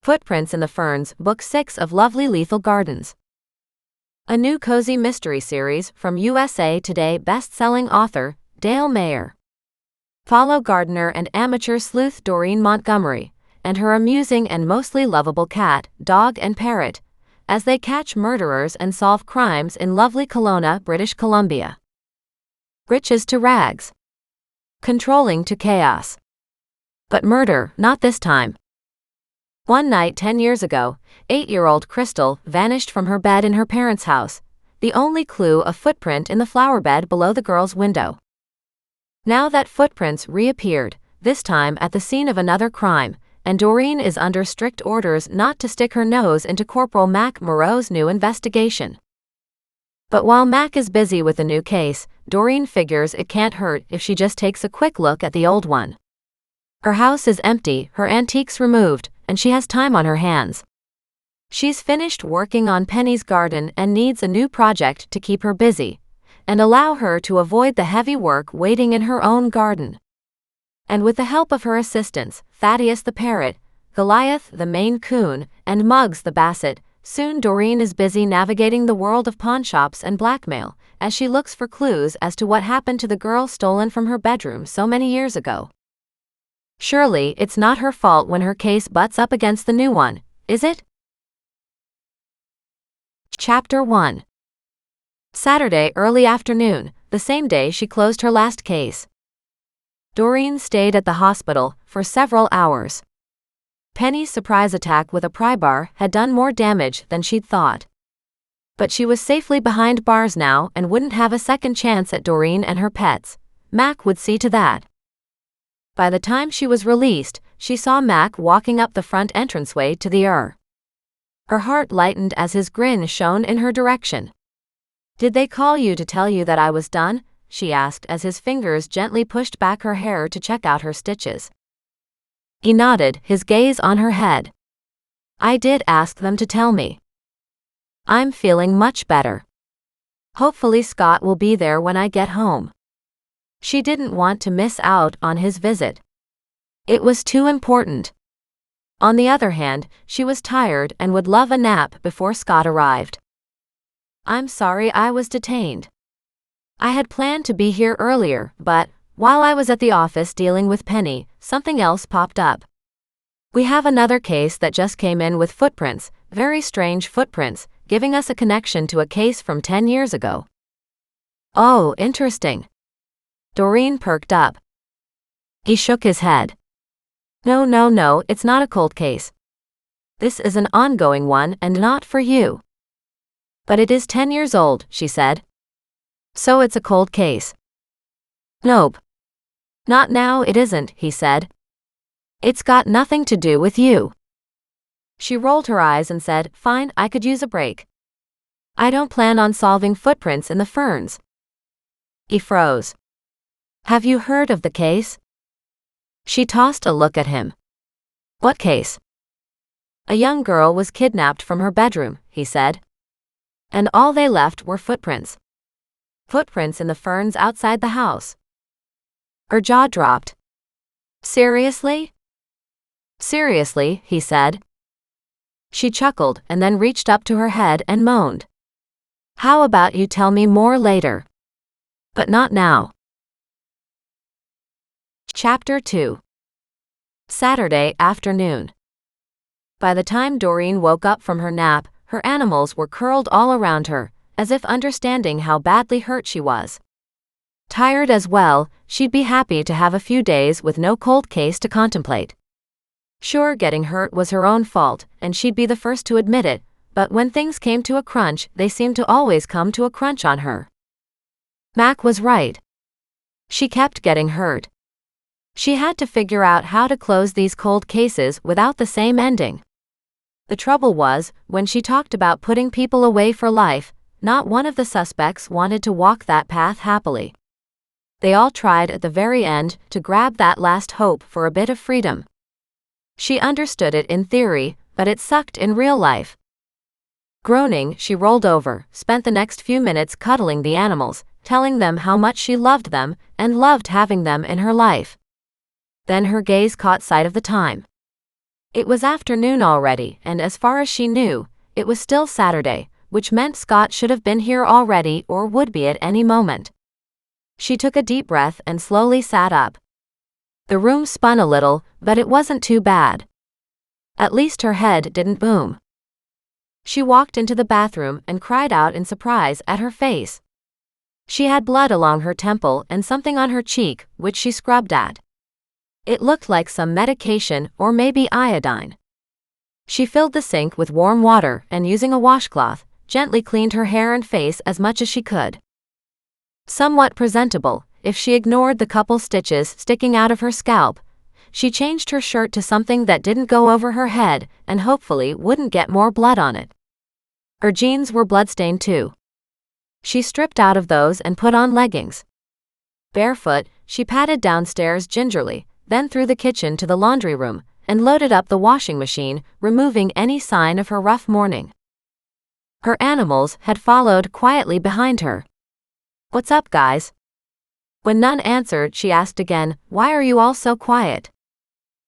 Footprints in the Ferns, Book 6 of Lovely Lethal Gardens. A new cozy mystery series from USA Today bestselling author, Dale Mayer. Follow gardener and amateur sleuth Doreen Montgomery, and her amusing and mostly lovable cat, dog and parrot, as they catch murderers and solve crimes in lovely Kelowna, British Columbia. Riches to rags. Controlling to chaos. But murder, not this time. One night 10 years ago, 8-year-old Crystal vanished from her bed in her parents' house, the only clue a footprint in the flower bed below the girl's window. Now that footprints reappeared, this time at the scene of another crime, and Doreen is under strict orders not to stick her nose into Corporal Mac Moreau's new investigation. But while Mac is busy with the new case, Doreen figures it can't hurt if she just takes a quick look at the old one. Her house is empty, her antiques removed, and she has time on her hands. She's finished working on Penny's garden and needs a new project to keep her busy, and allow her to avoid the heavy work waiting in her own garden. And with the help of her assistants, Thaddeus the parrot, Goliath the Maine Coon, and Muggs the basset, soon Doreen is busy navigating the world of pawnshops and blackmail, as she looks for clues as to what happened to the girl stolen from her bedroom so many years ago. Surely, it's not her fault when her case butts up against the new one, is it? Chapter 1. Saturday early afternoon, the same day she closed her last case. Doreen stayed at the hospital for several hours. Penny's surprise attack with a pry bar had done more damage than she'd thought. But she was safely behind bars now and wouldn't have a second chance at Doreen and her pets. Mac would see to that. By the time she was released, she saw Mac walking up the front entranceway to the ER. Her heart lightened as his grin shone in her direction. "Did they call you to tell you that I was done?" she asked as his fingers gently pushed back her hair to check out her stitches. He nodded, his gaze on her head. "I did ask them to tell me. I'm feeling much better. Hopefully Scott will be there when I get home." She didn't want to miss out on his visit. It was too important. On the other hand, she was tired and would love a nap before Scott arrived. "I'm sorry I was detained. I had planned to be here earlier, but while I was at the office dealing with Penny, something else popped up. We have another case that just came in with footprints, very strange footprints, giving us a connection to a case from 10 years ago." "Oh, interesting." Doreen perked up. He shook his head. No, it's not a cold case. This is an ongoing one and not for you." "But it is 10 years old," she said. "So it's a cold case." "Nope. Not now it isn't," he said. "It's got nothing to do with you." She rolled her eyes and said, "Fine, I could use a break. I don't plan on solving footprints in the Ferns." He froze. "Have you heard of the case?" She tossed a look at him. "What case?" "A young girl was kidnapped from her bedroom," he said. "And all they left were footprints. Footprints in the ferns outside the house." Her jaw dropped. "Seriously?" "Seriously," he said. She chuckled and then reached up to her head and moaned. "How about you tell me more later? But not now." Chapter 2. Saturday afternoon. By the time Doreen woke up from her nap, her animals were curled all around her, as if understanding how badly hurt she was. Tired as well, she'd be happy to have a few days with no cold case to contemplate. Sure, getting hurt was her own fault, and she'd be the first to admit it, but when things came to a crunch, they seemed to always come to a crunch on her. Mac was right. She kept getting hurt. She had to figure out how to close these cold cases without the same ending. The trouble was, when she talked about putting people away for life, not one of the suspects wanted to walk that path happily. They all tried at the very end to grab that last hope for a bit of freedom. She understood it in theory, but it sucked in real life. Groaning, she rolled over, spent the next few minutes cuddling the animals, telling them how much she loved them and loved having them in her life. Then her gaze caught sight of the time. It was afternoon already, and as far as she knew, it was still Saturday, which meant Scott should have been here already or would be at any moment. She took a deep breath and slowly sat up. The room spun a little, but it wasn't too bad. At least her head didn't boom. She walked into the bathroom and cried out in surprise at her face. She had blood along her temple and something on her cheek, which she scrubbed at. It looked like some medication or maybe iodine. She filled the sink with warm water and, using a washcloth, gently cleaned her hair and face as much as she could. Somewhat presentable, if she ignored the couple stitches sticking out of her scalp, she changed her shirt to something that didn't go over her head and hopefully wouldn't get more blood on it. Her jeans were bloodstained too. She stripped out of those and put on leggings. Barefoot, she padded downstairs gingerly, then through the kitchen to the laundry room, and loaded up the washing machine, removing any sign of her rough morning. Her animals had followed quietly behind her. "What's up, guys?" When none answered, she asked again, "Why are you all so quiet?"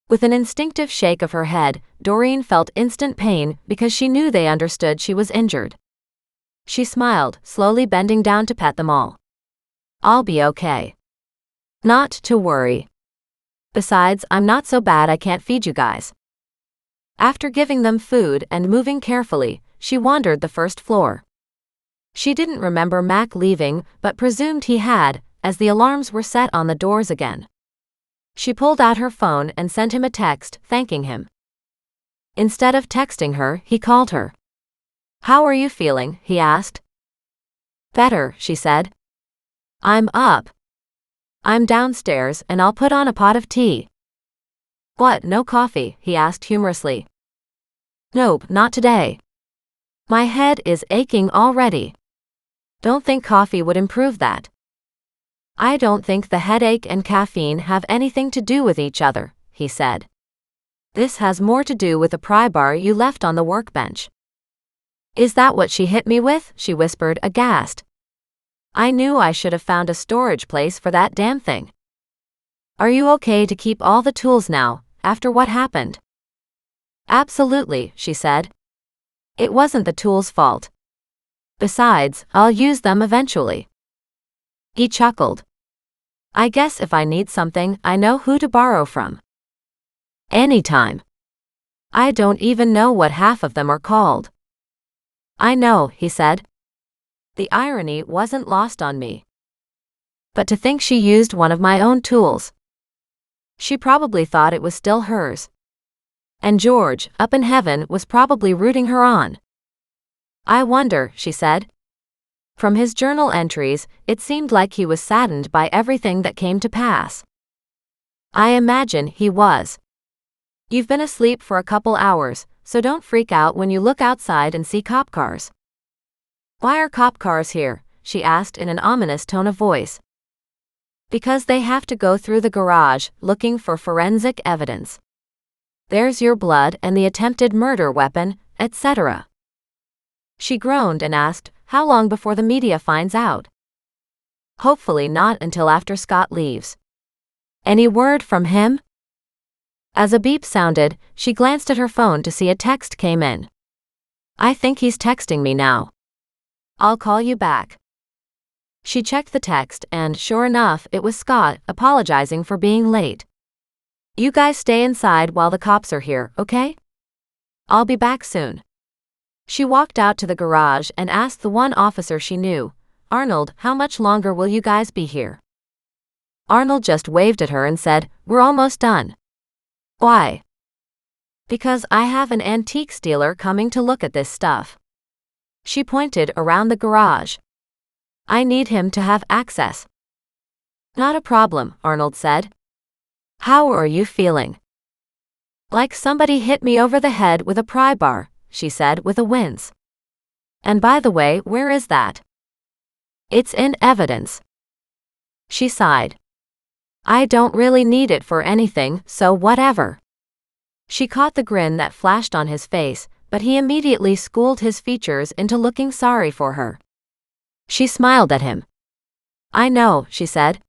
With an instinctive shake of her head, Doreen felt instant pain because she knew they understood she was injured. She smiled, slowly bending down to pet them all. "I'll be okay. Not to worry. Besides, I'm not so bad I can't feed you guys." After giving them food and moving carefully, she wandered the first floor. She didn't remember Mac leaving, but presumed he had, as the alarms were set on the doors again. She pulled out her phone and sent him a text, thanking him. Instead of texting her, he called her. "How are you feeling?" he asked. "Better," she said. "I'm up. I'm downstairs and I'll put on a pot of tea." "What, no coffee?" he asked humorously. "Nope, not today. My head is aching already. Don't think coffee would improve that." "I don't think the headache and caffeine have anything to do with each other," he said. "This has more to do with the pry bar you left on the workbench." "Is that what she hit me with?" she whispered, aghast. "I knew I should have found a storage place for that damn thing." "Are you okay to keep all the tools now, after what happened?" "Absolutely," she said. "It wasn't the tools' fault. Besides, I'll use them eventually." He chuckled. "I guess if I need something, I know who to borrow from. Anytime. I don't even know what half of them are called." "I know," he said. The irony wasn't lost on me. But to think she used one of my own tools. She probably thought it was still hers. And George, up in heaven, was probably rooting her on. "I wonder," she said. From his journal entries, it seemed like he was saddened by everything that came to pass. "I imagine he was. You've been asleep for a couple hours, so don't freak out when you look outside and see cop cars." "Why are cop cars here?" she asked in an ominous tone of voice. "Because they have to go through the garage, looking for forensic evidence. There's your blood and the attempted murder weapon, etc." She groaned and asked, "How long before the media finds out?" "Hopefully not until after Scott leaves." "Any word from him?" As a beep sounded, she glanced at her phone to see a text came in. "I think he's texting me now. I'll call you back." She checked the text and, sure enough, it was Scott, apologizing for being late. "You guys stay inside while the cops are here, okay? I'll be back soon." She walked out to the garage and asked the one officer she knew, "Arnold, how much longer will you guys be here?" Arnold just waved at her and said, "We're almost done." "Why?" "Because I have an antiques dealer coming to look at this stuff." She pointed around the garage. "I need him to have access." "Not a problem," Arnold said. "How are you feeling?" "Like somebody hit me over the head with a pry bar," she said with a wince. "And by the way, where is that?" "It's in evidence." She sighed. "I don't really need it for anything, so whatever." She caught the grin that flashed on his face, but he immediately schooled his features into looking sorry for her. She smiled at him. "I know," she said.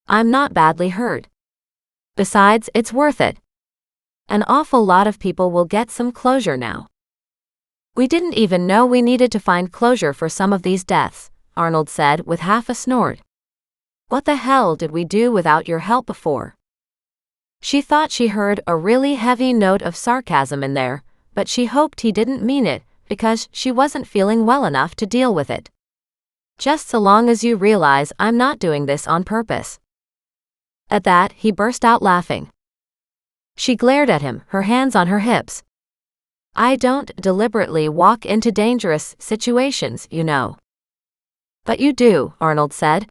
"I'm not badly hurt. Besides, it's worth it." An awful lot of people will get some closure now. We didn't even know we needed to find closure for some of these deaths, Arnold said with half a snort. What the hell did we do without your help before? She thought she heard a really heavy note of sarcasm in there, but she hoped he didn't mean it because she wasn't feeling well enough to deal with it. Just so long as you realize I'm not doing this on purpose. At that, he burst out laughing. She glared at him, her hands on her hips. I don't deliberately walk into dangerous situations, you know. But you do, Arnold said.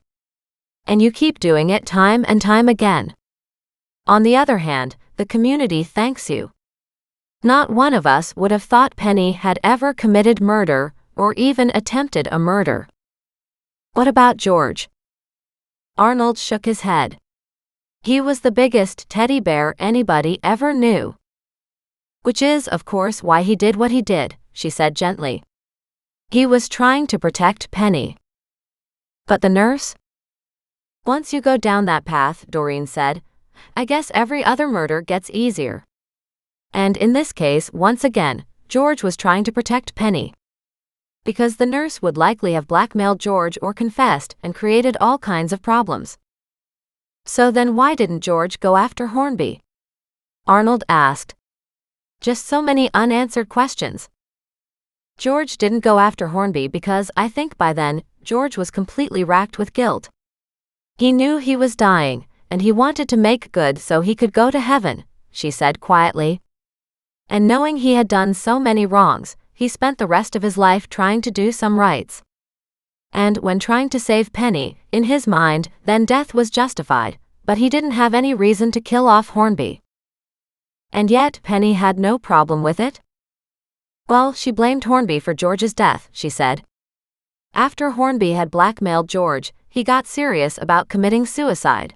And you keep doing it time and time again. On the other hand, the community thanks you. Not one of us would have thought Penny had ever committed murder or even attempted a murder. What about George? Arnold shook his head. He was the biggest teddy bear anybody ever knew. Which is, of course, why he did what he did, she said gently. He was trying to protect Penny. But the nurse? Once you go down that path, Doreen said, I guess every other murder gets easier. And in this case, once again, George was trying to protect Penny. Because the nurse would likely have blackmailed George or confessed and created all kinds of problems. So then why didn't George go after Hornby? Arnold asked. Just so many unanswered questions. George didn't go after Hornby because I think by then, George was completely racked with guilt. He knew he was dying, and he wanted to make good so he could go to heaven, she said quietly. And knowing he had done so many wrongs, he spent the rest of his life trying to do some rights. And when trying to save Penny, in his mind, then death was justified, but he didn't have any reason to kill off Hornby. And yet Penny had no problem with it? Well, she blamed Hornby for George's death, she said. After Hornby had blackmailed George, he got serious about committing suicide.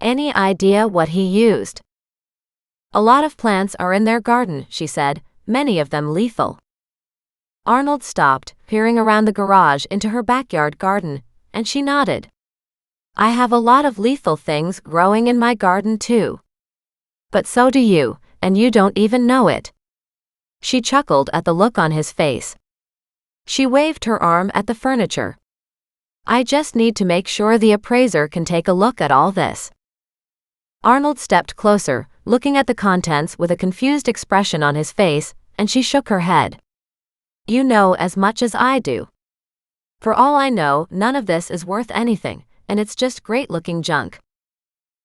Any idea what he used? A lot of plants are in their garden, she said, many of them lethal. Arnold stopped, peering around the garage into her backyard garden, and she nodded. I have a lot of lethal things growing in my garden too. But so do you, and you don't even know it. She chuckled at the look on his face. She waved her arm at the furniture. I just need to make sure the appraiser can take a look at all this. Arnold stepped closer, looking at the contents with a confused expression on his face, and she shook her head. You know as much as I do. For all I know, none of this is worth anything, and it's just great-looking junk.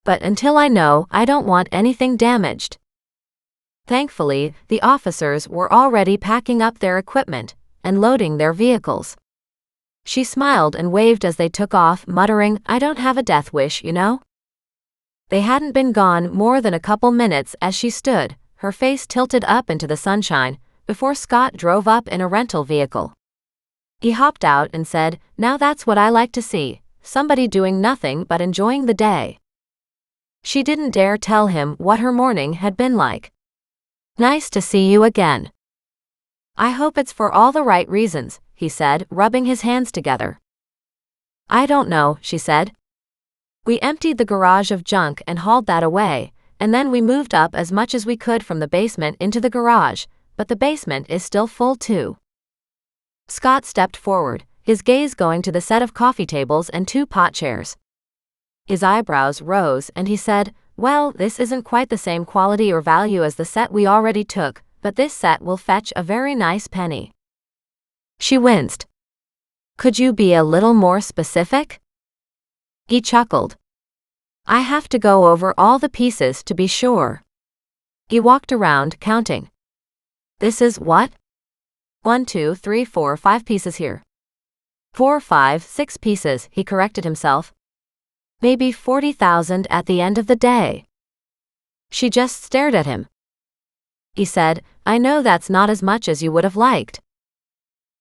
But until I know, I don't want anything damaged. Thankfully, the officers were already packing up their equipment and loading their vehicles. She smiled and waved as they took off, muttering, I don't have a death wish, you know? They hadn't been gone more than a couple minutes as she stood, her face tilted up into the sunshine, before Scott drove up in a rental vehicle. He hopped out and said, Now that's what I like to see, somebody doing nothing but enjoying the day. She didn't dare tell him what her morning had been like. Nice to see you again. I hope it's for all the right reasons, he said, rubbing his hands together. I don't know, she said. We emptied the garage of junk and hauled that away, and then we moved up as much as we could from the basement into the garage, but the basement is still full too. Scott stepped forward, his gaze going to the set of coffee tables and 2 pot chairs. His eyebrows rose and he said, Well, this isn't quite the same quality or value as the set we already took, but this set will fetch a very nice penny. She winced. Could you be a little more specific? He chuckled. I have to go over all the pieces to be sure. He walked around, counting. This is what? 1, 2, 3, 4, 5 pieces here. 4, 5, 6 pieces, he corrected himself. Maybe 40,000 at the end of the day. She just stared at him. He said, I know that's not as much as you would have liked.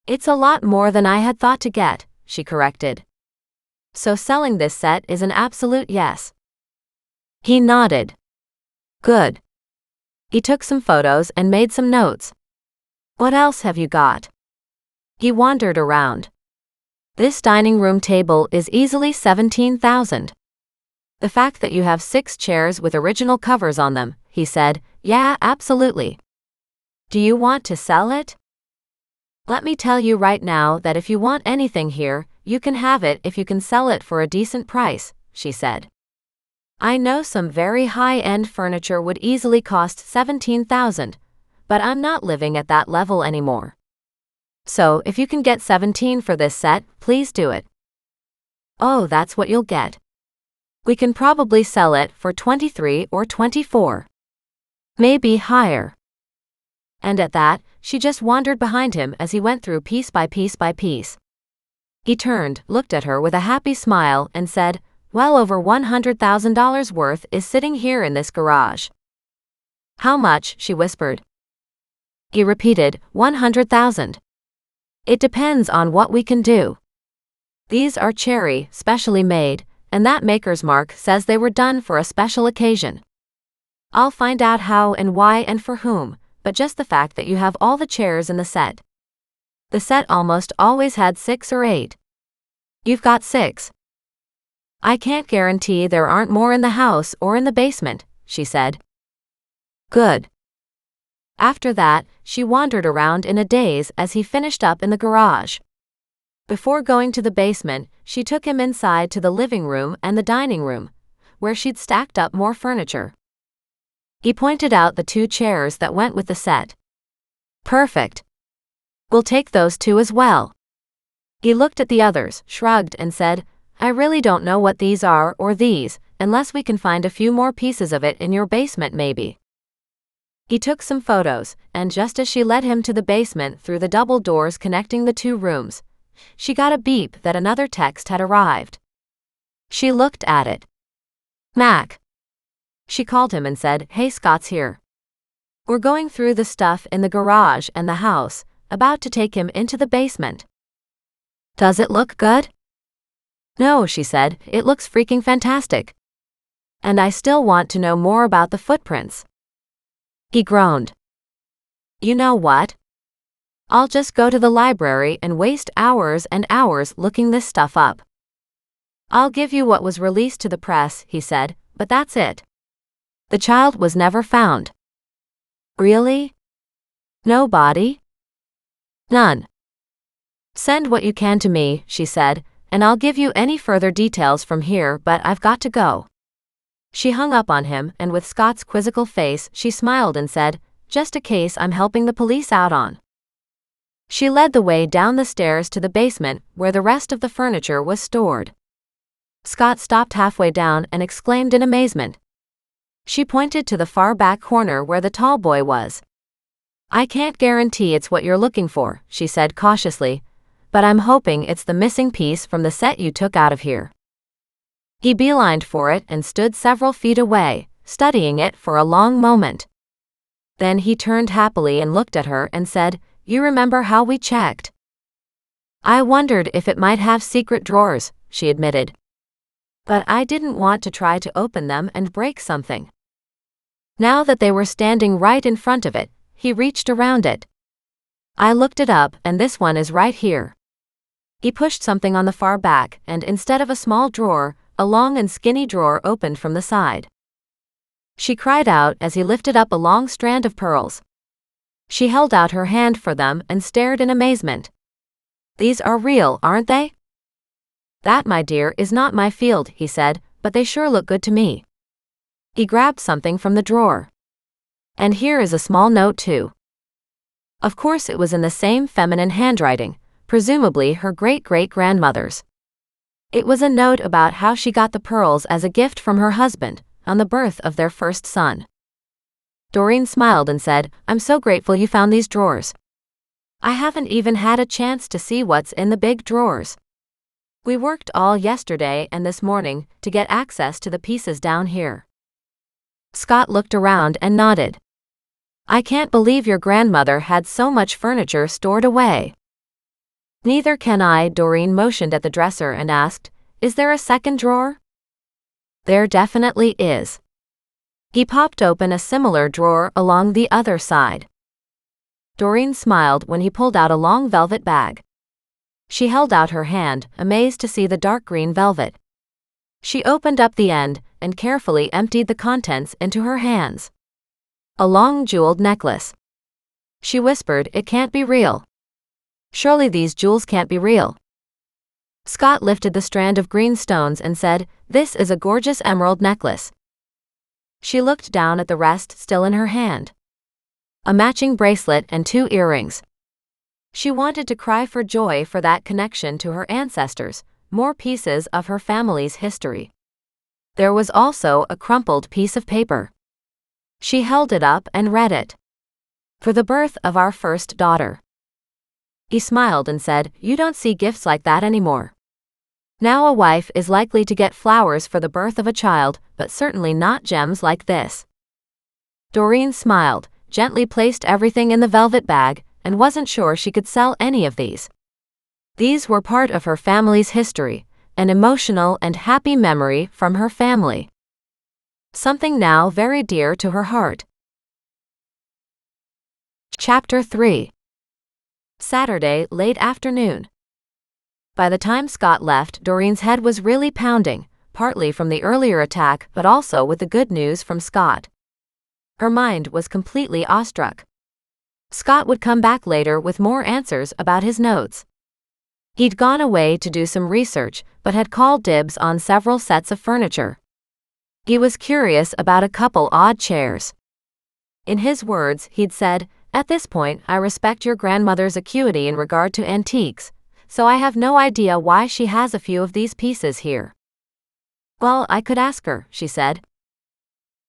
It's a lot more than I had thought to get, she corrected. So selling this set is an absolute yes. He nodded. Good. He took some photos and made some notes. What else have you got? He wandered around. This dining room table is easily 17,000. The fact that you have 6 chairs with original covers on them, he said, Yeah, absolutely. Do you want to sell it? Let me tell you right now that if you want anything here, you can have it if you can sell it for a decent price, she said. I know some very high-end furniture would easily cost $17,000, but I'm not living at that level anymore. So if you can get 17 for this set, please do it. Oh, that's what you'll get. We can probably sell it for 23 or 24. Maybe higher. And at that, she just wandered behind him as he went through piece by piece by piece. He turned, looked at her with a happy smile, and said, well over $100,000 worth is sitting here in this garage. How much? She whispered. He repeated, 100,000. It depends on what we can do. These are cherry, specially made, and that maker's mark says they were done for a special occasion. I'll find out how and why and for whom, but just the fact that you have all the chairs in the set. The set almost always had 6 or 8. You've got 6. I can't guarantee there aren't more in the house or in the basement, she said. Good. After that, she wandered around in a daze as he finished up in the garage. Before going to the basement, she took him inside to the living room and the dining room, where she'd stacked up more furniture. He pointed out the 2 chairs that went with the set. Perfect. We'll take those 2 as well. He looked at the others, shrugged, and said, I really don't know what these are or these, unless we can find a few more pieces of it in your basement maybe. He took some photos, and just as she led him to the basement through the double doors connecting the 2 rooms, she got a beep that another text had arrived. She looked at it. Mac. She called him and said, Hey, Scott's here. We're going through the stuff in the garage and the house, about to take him into the basement. Does it look good? No, she said, it looks freaking fantastic. And I still want to know more about the footprints. He groaned. You know what? I'll just go to the library and waste hours and hours looking this stuff up. I'll give you what was released to the press, he said, but that's it. The child was never found. Really? No body? None. Send what you can to me, she said, and I'll give you any further details from here, but I've got to go. She hung up on him, and with Scott's quizzical face, she smiled and said, just a case I'm helping the police out on. She led the way down the stairs to the basement, where the rest of the furniture was stored. Scott stopped halfway down and exclaimed in amazement. She pointed to the far back corner where the tall boy was. I can't guarantee it's what you're looking for, she said cautiously, but I'm hoping it's the missing piece from the set you took out of here. He beelined for it and stood several feet away, studying it for a long moment. Then he turned happily and looked at her and said, You remember how we checked? I wondered if it might have secret drawers, she admitted. But I didn't want to try to open them and break something. Now that they were standing right in front of it, he reached around it. I looked it up, and this one is right here. He pushed something on the far back, and instead of a small drawer, a long and skinny drawer opened from the side. She cried out as he lifted up a long strand of pearls. She held out her hand for them and stared in amazement. These are real, aren't they? That, my dear, is not my field, he said, but they sure look good to me. He grabbed something from the drawer. And here is a small note too. Of course it was in the same feminine handwriting, presumably her great-great-grandmother's. It was a note about how she got the pearls as a gift from her husband, on the birth of their first son. Doreen smiled and said, I'm so grateful you found these drawers. I haven't even had a chance to see what's in the big drawers. We worked all yesterday and this morning to get access to the pieces down here. Scott looked around and nodded. I can't believe your grandmother had so much furniture stored away. Neither can I, Doreen motioned at the dresser and asked, Is there a second drawer? There definitely is. He popped open a similar drawer along the other side. Doreen smiled when he pulled out a long velvet bag. She held out her hand, amazed to see the dark green velvet. She opened up the end and carefully emptied the contents into her hands. A long jeweled necklace. She whispered, "It can't be real. Surely these jewels can't be real." Scott lifted the strand of green stones and said, "This is a gorgeous emerald necklace." She looked down at the rest still in her hand. A matching bracelet and 2 earrings. She wanted to cry for joy for that connection to her ancestors, more pieces of her family's history. There was also a crumpled piece of paper. She held it up and read it. "For the birth of our first daughter." He smiled and said, "You don't see gifts like that anymore. Now a wife is likely to get flowers for the birth of a child, but certainly not gems like this." Doreen smiled, gently placed everything in the velvet bag, and wasn't sure she could sell any of these. These were part of her family's history, an emotional and happy memory from her family. Something now very dear to her heart. Chapter 3. Saturday, late afternoon. By the time Scott left, Doreen's head was really pounding, partly from the earlier attack but also with the good news from Scott. Her mind was completely awestruck. Scott would come back later with more answers about his notes. He'd gone away to do some research, but had called dibs on several sets of furniture. He was curious about a couple odd chairs. In his words, he'd said, "At this point, I respect your grandmother's acuity in regard to antiques, so I have no idea why she has a few of these pieces here." "Well, I could ask her," she said.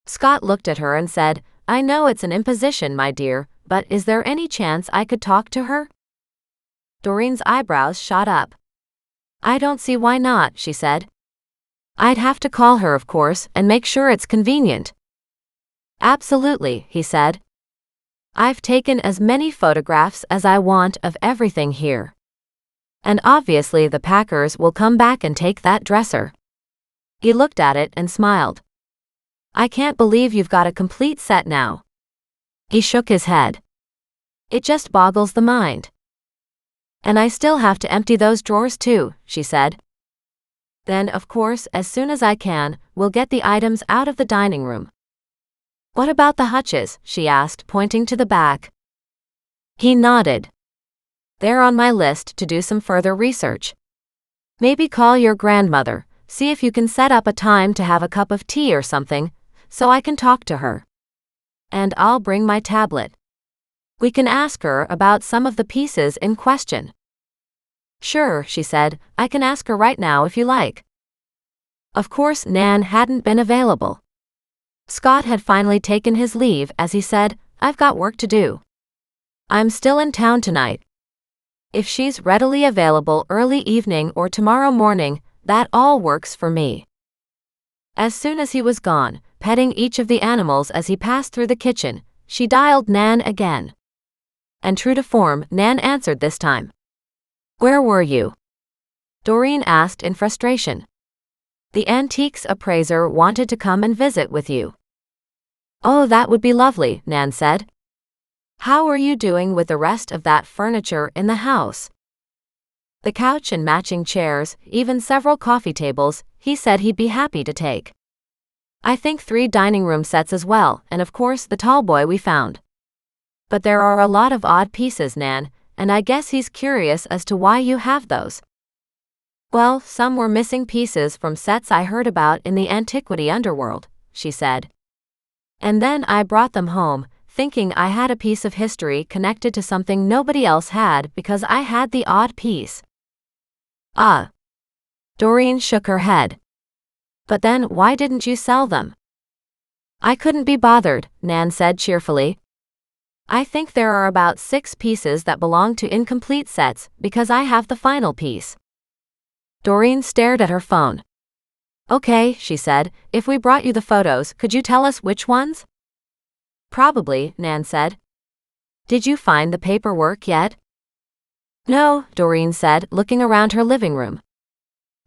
Scott looked at her and said, "I know it's an imposition, my dear, but is there any chance I could talk to her?" Doreen's eyebrows shot up. "I don't see why not," she said. "I'd have to call her, of course, and make sure it's convenient." "Absolutely," he said. "I've taken as many photographs as I want of everything here. And obviously the packers will come back and take that dresser." He looked at it and smiled. "I can't believe you've got a complete set now." He shook his head. "It just boggles the mind." "And I still have to empty those drawers too," she said. "Then, of course, as soon as I can, we'll get the items out of the dining room." "What about the hutches?" she asked, pointing to the back. He nodded. "They're on my list to do some further research. Maybe call your grandmother, see if you can set up a time to have a cup of tea or something, so I can talk to her. And I'll bring my tablet. We can ask her about some of the pieces in question." "Sure," she said, "I can ask her right now if you like." Of course, Nan hadn't been available. Scott had finally taken his leave as he said, "I've got work to do. I'm still in town tonight. If she's readily available early evening or tomorrow morning, that all works for me." As soon as he was gone, petting each of the animals as he passed through the kitchen, she dialed Nan again. And true to form, Nan answered this time. "Where were you?" Doreen asked in frustration. "The antiques appraiser wanted to come and visit with you." "Oh, that would be lovely," Nan said. "How are you doing with the rest of that furniture in the house?" "The couch and matching chairs, even several coffee tables, he said he'd be happy to take. I think 3 dining room sets as well, and of course the tall boy we found. But there are a lot of odd pieces, Nan, and I guess he's curious as to why you have those." "Well, some were missing pieces from sets I heard about in the antiquity underworld," she said. "And then I brought them home, thinking I had a piece of history connected to something nobody else had because I had the odd piece." "Ah." Doreen shook her head. "But then why didn't you sell them?" "I couldn't be bothered," Nan said cheerfully. "I think there are about 6 pieces that belong to incomplete sets because I have the final piece." Doreen stared at her phone. "Okay," she said, "if we brought you the photos, could you tell us which ones?" "Probably," Nan said. "Did you find the paperwork yet?" "No," Doreen said, looking around her living room.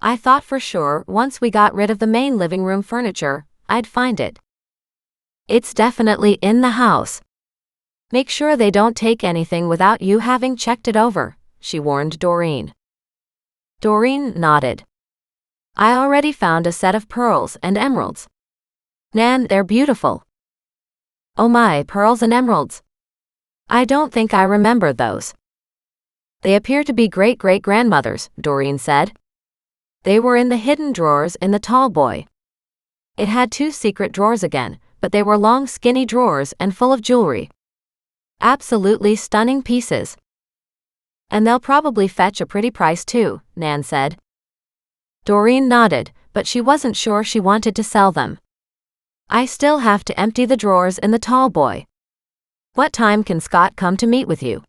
"I thought for sure once we got rid of the main living room furniture, I'd find it." "It's definitely in the house. Make sure they don't take anything without you having checked it over," she warned Doreen. Doreen nodded. "I already found a set of pearls and emeralds. Nan, they're beautiful." Oh my, pearls and emeralds. I don't think I remember those. They appear to be great-great-grandmother's, Doreen said. They were in the hidden drawers in the tall boy. It had 2 secret drawers again, but they were long skinny drawers and full of jewelry. Absolutely stunning pieces. And they'll probably fetch a pretty price too, Nan said. Doreen nodded, but she wasn't sure she wanted to sell them. I still have to empty the drawers in the tall boy. What time can Scott come to meet with you?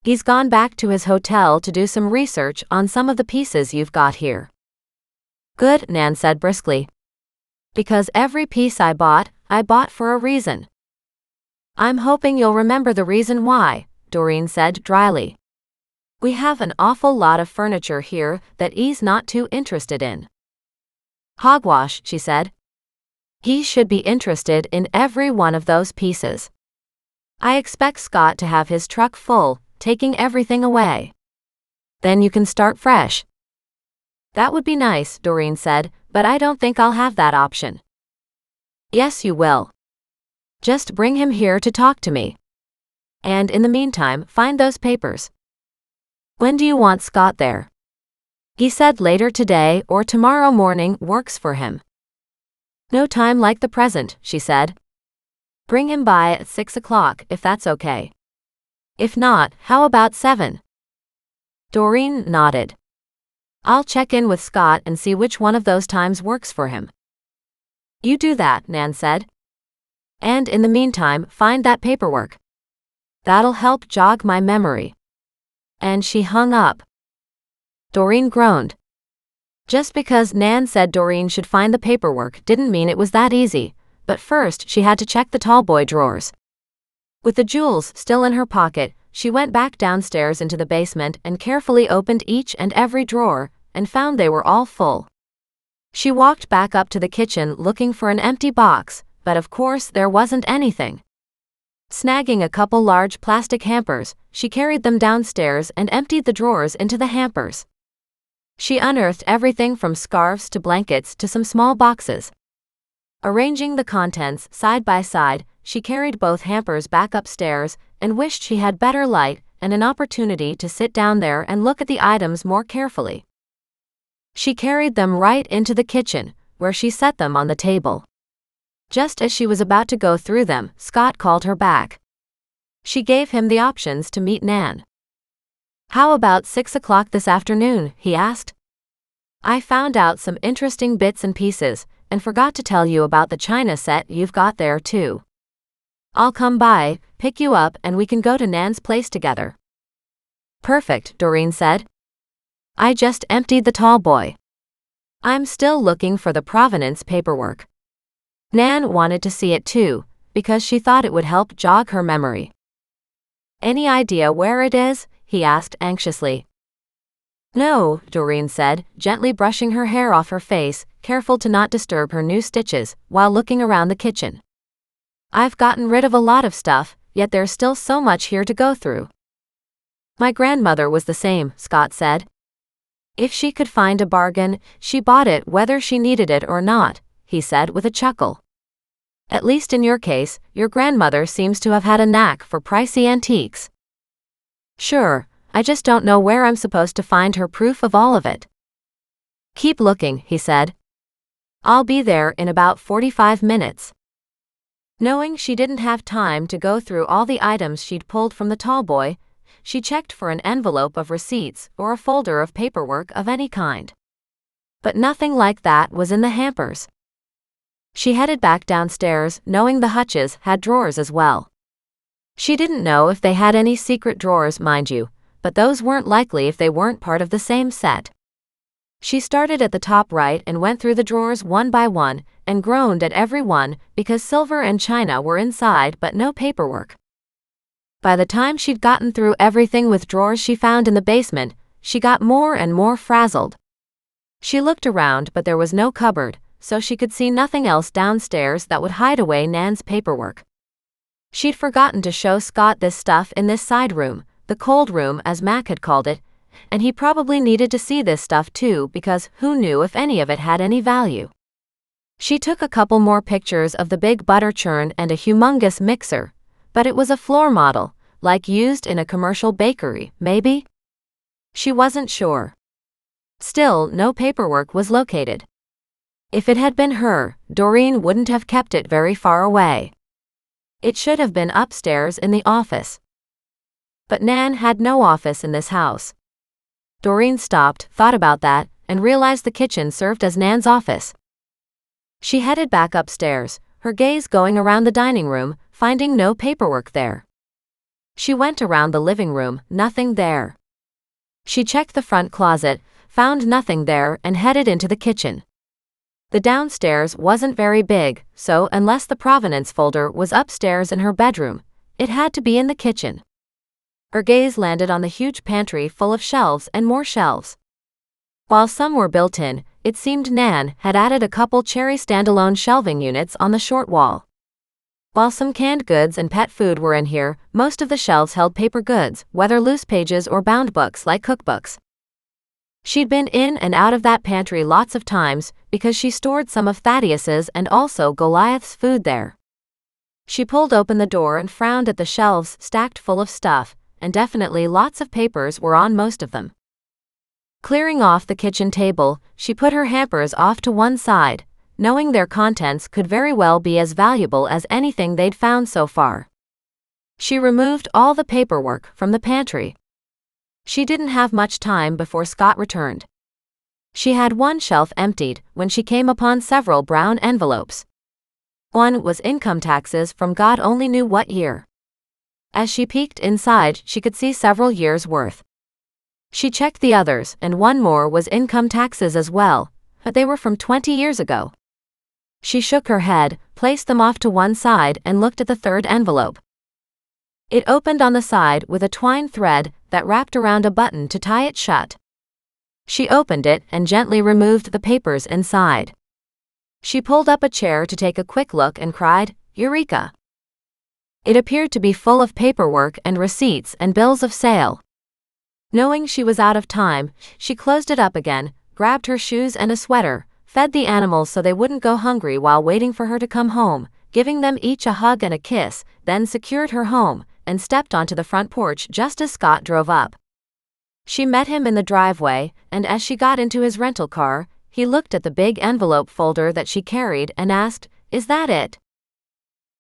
He's gone back to his hotel to do some research on some of the pieces you've got here. Good, Nan said briskly. Because every piece I bought for a reason. I'm hoping you'll remember the reason why, Doreen said dryly. We have an awful lot of furniture here that he's not too interested in. Hogwash, she said. He should be interested in every one of those pieces. I expect Scott to have his truck full, taking everything away. Then you can start fresh. That would be nice, Doreen said, but I don't think I'll have that option. Yes, you will. Just bring him here to talk to me. And in the meantime, find those papers. When do you want Scott there? He said later today or tomorrow morning works for him. No time like the present, she said. Bring him by at 6 o'clock if that's okay. If not, how about 7? Doreen nodded. I'll check in with Scott and see which one of those times works for him. You do that, Nan said. And in the meantime, find that paperwork. That'll help jog my memory. And she hung up. Doreen groaned. Just because Nan said Doreen should find the paperwork didn't mean it was that easy, but first she had to check the tall boy drawers. With the jewels still in her pocket, she went back downstairs into the basement and carefully opened each and every drawer, and found they were all full. She walked back up to the kitchen looking for an empty box, but of course there wasn't anything. Snagging a couple large plastic hampers, she carried them downstairs and emptied the drawers into the hampers. She unearthed everything from scarves to blankets to some small boxes. Arranging the contents side by side, she carried both hampers back upstairs and wished she had better light and an opportunity to sit down there and look at the items more carefully. She carried them right into the kitchen, where she set them on the table. Just as she was about to go through them, Scott called her back. She gave him the options to meet Nan. How about 6 o'clock this afternoon, he asked. I found out some interesting bits and pieces, and forgot to tell you about the china set you've got there too. I'll come by, pick you up, and we can go to Nan's place together. Perfect, Doreen said. I just emptied the tall boy. I'm still looking for the provenance paperwork. Nan wanted to see it too, because she thought it would help jog her memory. Any idea where it is? He asked anxiously. No, Doreen said, gently brushing her hair off her face, careful to not disturb her new stitches, while looking around the kitchen. I've gotten rid of a lot of stuff, yet there's still so much here to go through. My grandmother was the same, Scott said. If she could find a bargain, she bought it whether she needed it or not, he said with a chuckle. At least in your case, your grandmother seems to have had a knack for pricey antiques. Sure, I just don't know where I'm supposed to find her proof of all of it. Keep looking, he said. I'll be there in about 45 minutes. Knowing she didn't have time to go through all the items she'd pulled from the tall boy, she checked for an envelope of receipts or a folder of paperwork of any kind. But nothing like that was in the hampers. She headed back downstairs, knowing the hutches had drawers as well. She didn't know if they had any secret drawers, mind you, but those weren't likely if they weren't part of the same set. She started at the top right and went through the drawers one by one, and groaned at every one because silver and china were inside but no paperwork. By the time she'd gotten through everything with drawers she found in the basement, she got more and more frazzled. She looked around, but there was no cupboard, so she could see nothing else downstairs that would hide away Nan's paperwork. She'd forgotten to show Scott this stuff in this side room, the cold room as Mac had called it, and he probably needed to see this stuff too because who knew if any of it had any value. She took a couple more pictures of the big butter churn and a humongous mixer, but it was a floor model, like used in a commercial bakery, maybe? She wasn't sure. Still, no paperwork was located. If it had been her, Doreen wouldn't have kept it very far away. It should have been upstairs in the office. But Nan had no office in this house. Doreen stopped, thought about that, and realized the kitchen served as Nan's office. She headed back upstairs, her gaze going around the dining room, finding no paperwork there. She went around the living room, nothing there. She checked the front closet, found nothing there, and headed into the kitchen. The downstairs wasn't very big, so unless the provenance folder was upstairs in her bedroom, it had to be in the kitchen. Her gaze landed on the huge pantry full of shelves and more shelves. While some were built in, it seemed Nan had added a couple cherry standalone shelving units on the short wall. While some canned goods and pet food were in here, most of the shelves held paper goods, whether loose pages or bound books like cookbooks. She'd been in and out of that pantry lots of times because she stored some of Thaddeus's and also Goliath's food there. She pulled open the door and frowned at the shelves stacked full of stuff, and definitely lots of papers were on most of them. Clearing off the kitchen table, she put her hampers off to one side, knowing their contents could very well be as valuable as anything they'd found so far. She removed all the paperwork from the pantry. She didn't have much time before Scott returned. She had one shelf emptied when she came upon several brown envelopes. One was income taxes from God only knew what year. As she peeked inside, she could see several years' worth. She checked the others, and one more was income taxes as well, but they were from 20 years ago. She shook her head, placed them off to one side, and looked at the third envelope. It opened on the side with a twine thread that wrapped around a button to tie it shut. She opened it and gently removed the papers inside. She pulled up a chair to take a quick look and cried, "Eureka!" It appeared to be full of paperwork and receipts and bills of sale. Knowing she was out of time, she closed it up again, grabbed her shoes and a sweater, fed the animals so they wouldn't go hungry while waiting for her to come home, giving them each a hug and a kiss, then secured her home, and stepped onto the front porch just as Scott drove up. She met him in the driveway, and as she got into his rental car, he looked at the big envelope folder that she carried and asked, "Is that it?"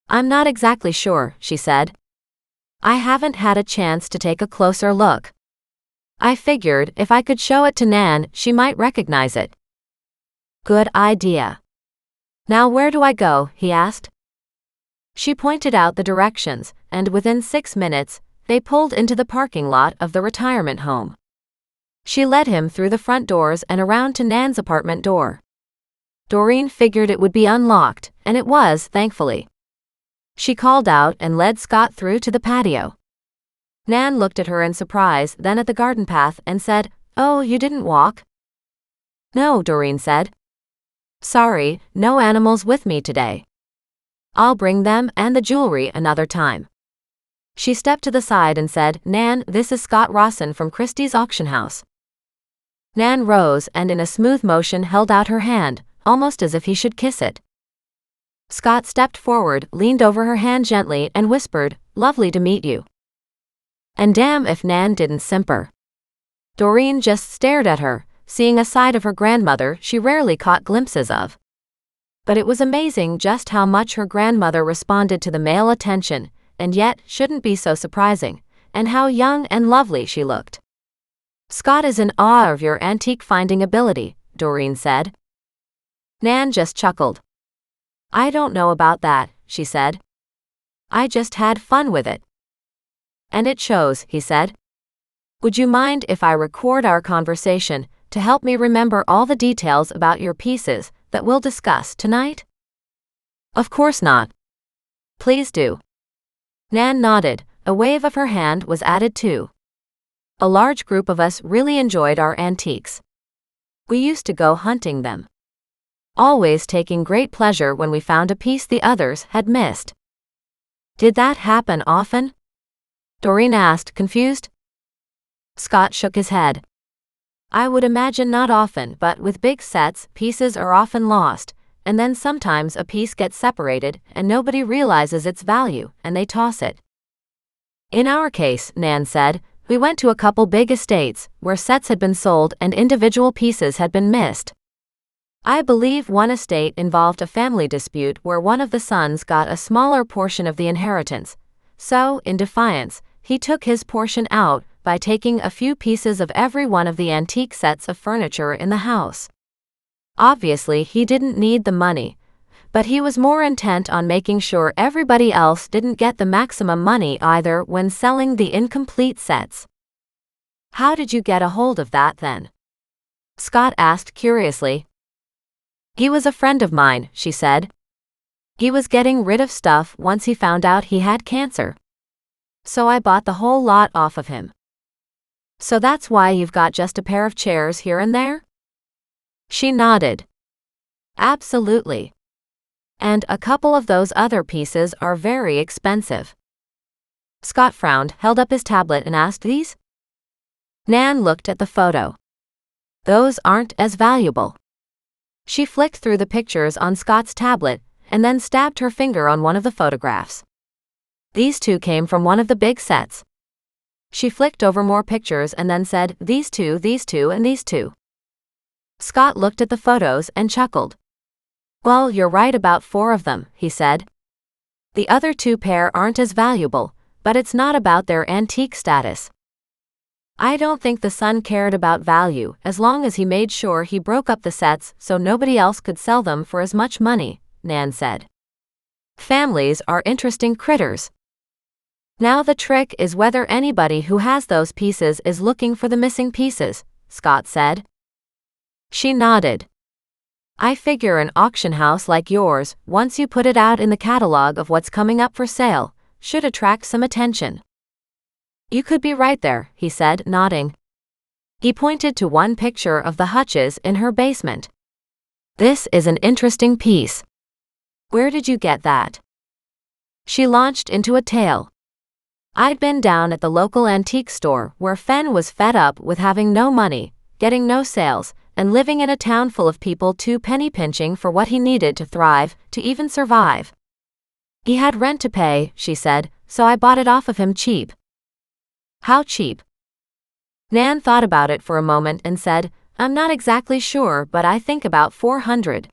"I'm not exactly sure," she said. "I haven't had a chance to take a closer look. I figured if I could show it to Nan, she might recognize it." "Good idea. Now where do I go?" he asked. She pointed out the directions, and within 6 minutes, they pulled into the parking lot of the retirement home. She led him through the front doors and around to Nan's apartment door. Doreen figured it would be unlocked, and it was, thankfully. She called out and led Scott through to the patio. Nan looked at her in surprise, then at the garden path, and said, "Oh, you didn't walk?" "No," Doreen said. "Sorry, no animals with me today. I'll bring them and the jewelry another time." She stepped to the side and said, "Nan, this is Scott Rawson from Christie's auction house." Nan rose and in a smooth motion held out her hand, almost as if he should kiss it. Scott stepped forward, leaned over her hand gently, and whispered, "Lovely to meet you." And damn if Nan didn't simper. Doreen just stared at her, seeing a side of her grandmother she rarely caught glimpses of. But it was amazing just how much her grandmother responded to the male attention, and yet shouldn't be so surprising, and how young and lovely she looked. "Scott is in awe of your antique finding ability," Doreen said. Nan just chuckled. "I don't know about that," she said. "I just had fun with it." "And it shows," he said. "Would you mind if I record our conversation to help me remember all the details about your pieces that we'll discuss tonight?" "Of course not. Please do." Nan nodded. A wave of her hand was added too. "A large group of us really enjoyed our antiques. We used to go hunting them. Always taking great pleasure when we found a piece the others had missed." "Did that happen often?" Doreen asked, confused. Scott shook his head. "I would imagine not often, but with big sets, pieces are often lost, and then sometimes a piece gets separated and nobody realizes its value, and they toss it. In our case, Nan said, we went to a couple big estates where sets had been sold and individual pieces had been missed. I believe one estate involved a family dispute where one of the sons got a smaller portion of the inheritance. So, in defiance, he took his portion out by taking a few pieces of every one of the antique sets of furniture in the house. Obviously, he didn't need the money, but he was more intent on making sure everybody else didn't get the maximum money either when selling the incomplete sets. How did you get a hold of that then? Scott asked curiously. He was a friend of mine, she said. He was getting rid of stuff once he found out he had cancer. So I bought the whole lot off of him. So that's why you've got just a pair of chairs here and there? She nodded. Absolutely. And a couple of those other pieces are very expensive. Scott frowned, held up his tablet and asked, these? Nan looked at the photo. Those aren't as valuable. She flicked through the pictures on Scott's tablet and then stabbed her finger on one of the photographs. These two came from one of the big sets. She flicked over more pictures and then said, these two, and these two. Scott looked at the photos and chuckled. Well, you're right about 4 of them, he said. The other 2 pair aren't as valuable, but it's not about their antique status. I don't think the son cared about value as long as he made sure he broke up the sets so nobody else could sell them for as much money, Nan said. Families are interesting critters. Now the trick is whether anybody who has those pieces is looking for the missing pieces, Scott said. She nodded. I figure an auction house like yours, once you put it out in the catalog of what's coming up for sale, should attract some attention. You could be right there, he said, nodding. He pointed to one picture of the hutches in her basement. This is an interesting piece. Where did you get that? She launched into a tale. I'd been down at the local antique store where Fen was fed up with having no money, getting no sales, and living in a town full of people too penny pinching for what he needed to thrive, to even survive. He had rent to pay, she said, so I bought it off of him cheap. How cheap? Nan thought about it for a moment and said, I'm not exactly sure, but I think about $400.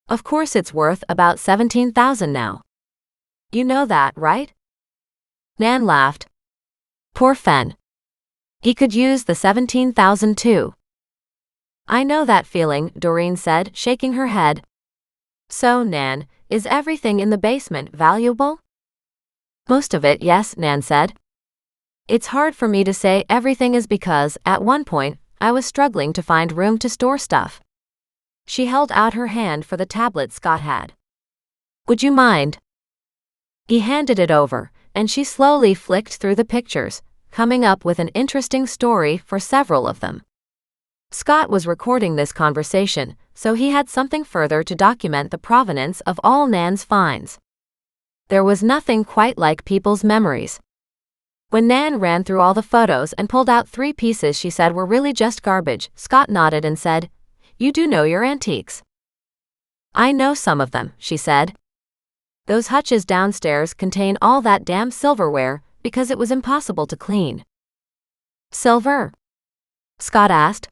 Of course it's worth about $17,000 now. You know that, right? Nan laughed. Poor Fen. He could use the $17,000 too. I know that feeling, Doreen said, shaking her head. So, Nan, is everything in the basement valuable? Most of it, yes, Nan said. It's hard for me to say everything is because, at one point, I was struggling to find room to store stuff. She held out her hand for the tablet Scott had. Would you mind? He handed it over, and she slowly flicked through the pictures, coming up with an interesting story for several of them. Scott was recording this conversation, so he had something further to document the provenance of all Nan's finds. There was nothing quite like people's memories. When Nan ran through all the photos and pulled out 3 pieces she said were really just garbage, Scott nodded and said, You do know your antiques. I know some of them, she said. Those hutches downstairs contain all that damn silverware because it was impossible to clean. Silver? Scott asked.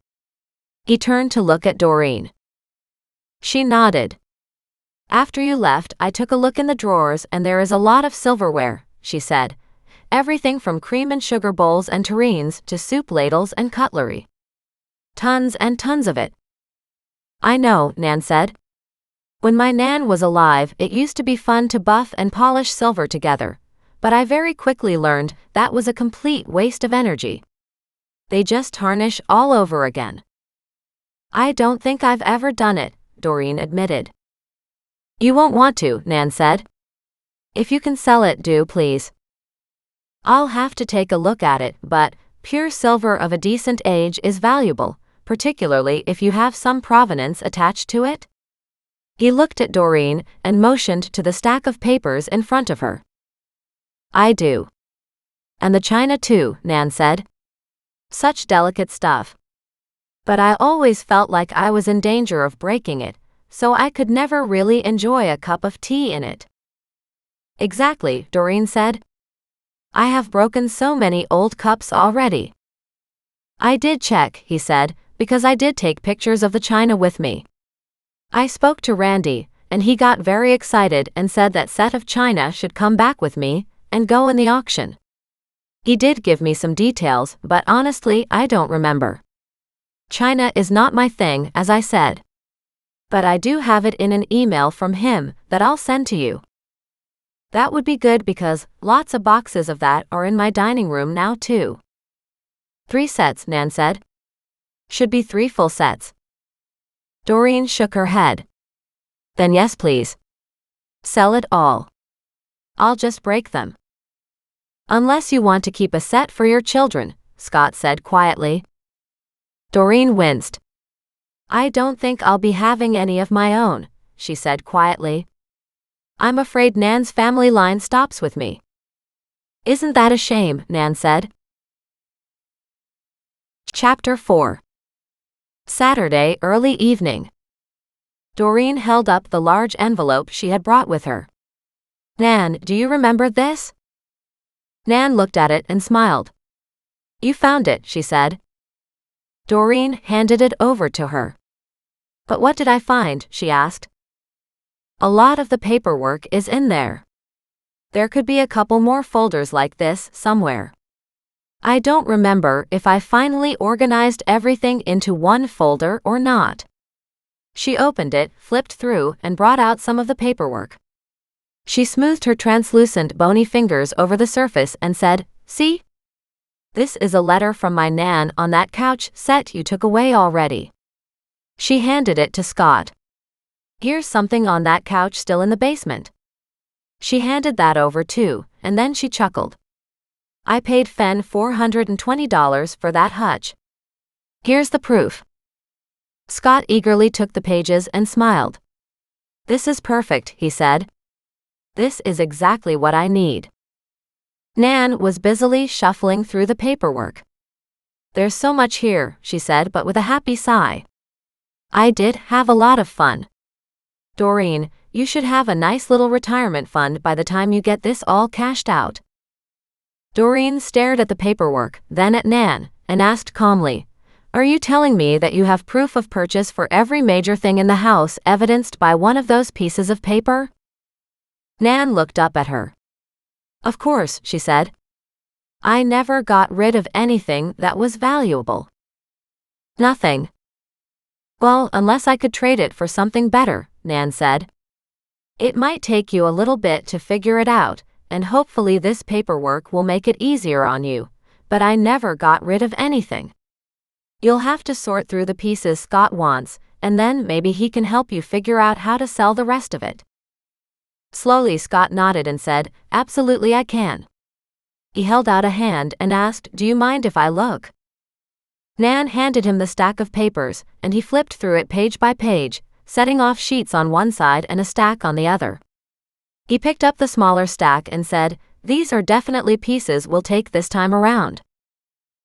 He turned to look at Doreen. She nodded. After you left, I took a look in the drawers and there is a lot of silverware, she said. Everything from cream and sugar bowls and tureens to soup ladles and cutlery. Tons and tons of it. I know, Nan said. When my Nan was alive, it used to be fun to buff and polish silver together, but I very quickly learned that was a complete waste of energy. They just tarnish all over again. I don't think I've ever done it, Doreen admitted. You won't want to, Nan said. If you can sell it, do please. I'll have to take a look at it, but pure silver of a decent age is valuable, particularly if you have some provenance attached to it. He looked at Doreen and motioned to the stack of papers in front of her. I do. And the china too, Nan said. Such delicate stuff. But I always felt like I was in danger of breaking it, so I could never really enjoy a cup of tea in it. Exactly, Doreen said. I have broken so many old cups already. I did check, he said, because I did take pictures of the china with me. I spoke to Randy, and he got very excited and said that set of china should come back with me and go in the auction. He did give me some details, but honestly, I don't remember. China is not my thing, as I said. But I do have it in an email from him that I'll send to you. That would be good because lots of boxes of that are in my dining room now too. 3 sets, Nan said. Should be 3 full sets. Doreen shook her head. Then yes, please. Sell it all. I'll just break them. Unless you want to keep a set for your children, Scott said quietly. Doreen winced. I don't think I'll be having any of my own, she said quietly. I'm afraid Nan's family line stops with me. Isn't that a shame, Nan said. Chapter 4. Saturday early evening. Doreen held up the large envelope she had brought with her. Nan, do you remember this? Nan looked at it and smiled. You found it, she said. Doreen handed it over to her. But what did I find? She asked. A lot of the paperwork is in there. There could be a couple more folders like this somewhere. I don't remember if I finally organized everything into one folder or not. She opened it, flipped through, and brought out some of the paperwork. She smoothed her translucent, bony fingers over the surface and said, See? This is a letter from my Nan on that couch set you took away already. She handed it to Scott. Here's something on that couch still in the basement. She handed that over too, and then she chuckled. I paid Fen $420 for that hutch. Here's the proof. Scott eagerly took the pages and smiled. This is perfect, he said. This is exactly what I need. Nan was busily shuffling through the paperwork. There's so much here, she said, but with a happy sigh. I did have a lot of fun. Doreen, you should have a nice little retirement fund by the time you get this all cashed out. Doreen stared at the paperwork, then at Nan, and asked calmly, Are you telling me that you have proof of purchase for every major thing in the house evidenced by one of those pieces of paper? Nan looked up at her. Of course, she said. I never got rid of anything that was valuable. Nothing. Well, unless I could trade it for something better, Nan said. It might take you a little bit to figure it out, and hopefully this paperwork will make it easier on you, but I never got rid of anything. You'll have to sort through the pieces Scott wants, and then maybe he can help you figure out how to sell the rest of it. Slowly Scott nodded and said, Absolutely I can. He held out a hand and asked, Do you mind if I look? Nan handed him the stack of papers, and he flipped through it page by page, setting off sheets on one side and a stack on the other. He picked up the smaller stack and said, These are definitely pieces we'll take this time around.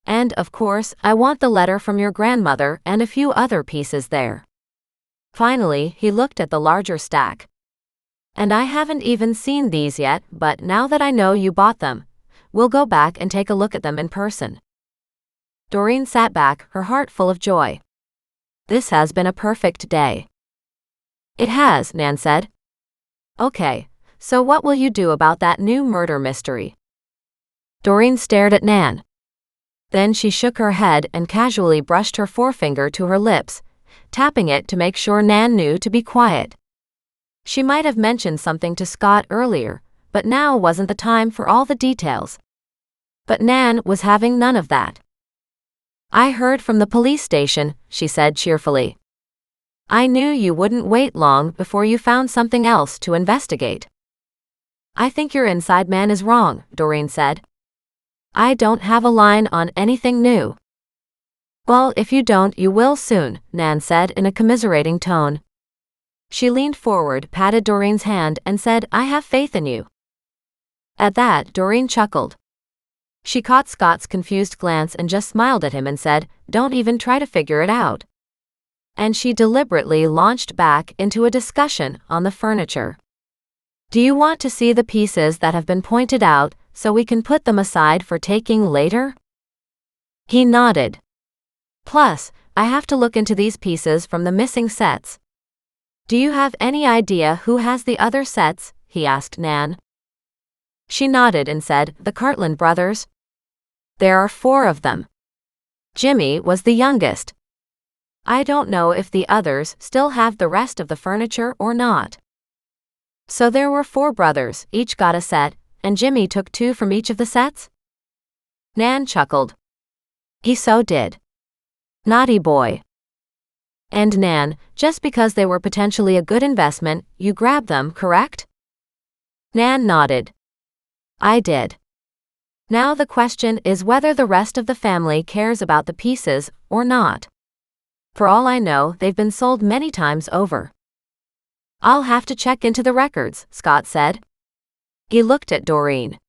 And, of course, I want the letter from your grandmother and a few other pieces there. Finally, he looked at the larger stack. And I haven't even seen these yet, but now that I know you bought them, we'll go back and take a look at them in person. Doreen sat back, her heart full of joy. This has been a perfect day. It has, Nan said. Okay, so what will you do about that new murder mystery? Doreen stared at Nan. Then she shook her head and casually brushed her forefinger to her lips, tapping it to make sure Nan knew to be quiet. She might have mentioned something to Scott earlier, but now wasn't the time for all the details. But Nan was having none of that. I heard from the police station, she said cheerfully. I knew you wouldn't wait long before you found something else to investigate. I think your inside man is wrong, Doreen said. I don't have a line on anything new. Well, if you don't, you will soon, Nan said in a commiserating tone. She leaned forward, patted Doreen's hand, and said, I have faith in you. At that, Doreen chuckled. She caught Scott's confused glance and just smiled at him and said, Don't even try to figure it out. And she deliberately launched back into a discussion on the furniture. Do you want to see the pieces that have been pointed out so we can put them aside for taking later? He nodded. Plus, I have to look into these pieces from the missing sets. Do you have any idea who has the other sets? He asked Nan. She nodded and said, the Cartland brothers. There are 4 of them. Jimmy was the youngest. I don't know if the others still have the rest of the furniture or not. So there were 4 brothers, each got a set, and Jimmy took 2 from each of the sets? Nan chuckled. He so did. Naughty boy. And Nan, just because they were potentially a good investment, you grabbed them, correct? Nan nodded. I did. Now the question is whether the rest of the family cares about the pieces or not. For all I know, they've been sold many times over. I'll have to check into the records, Scott said. He looked at Doreen.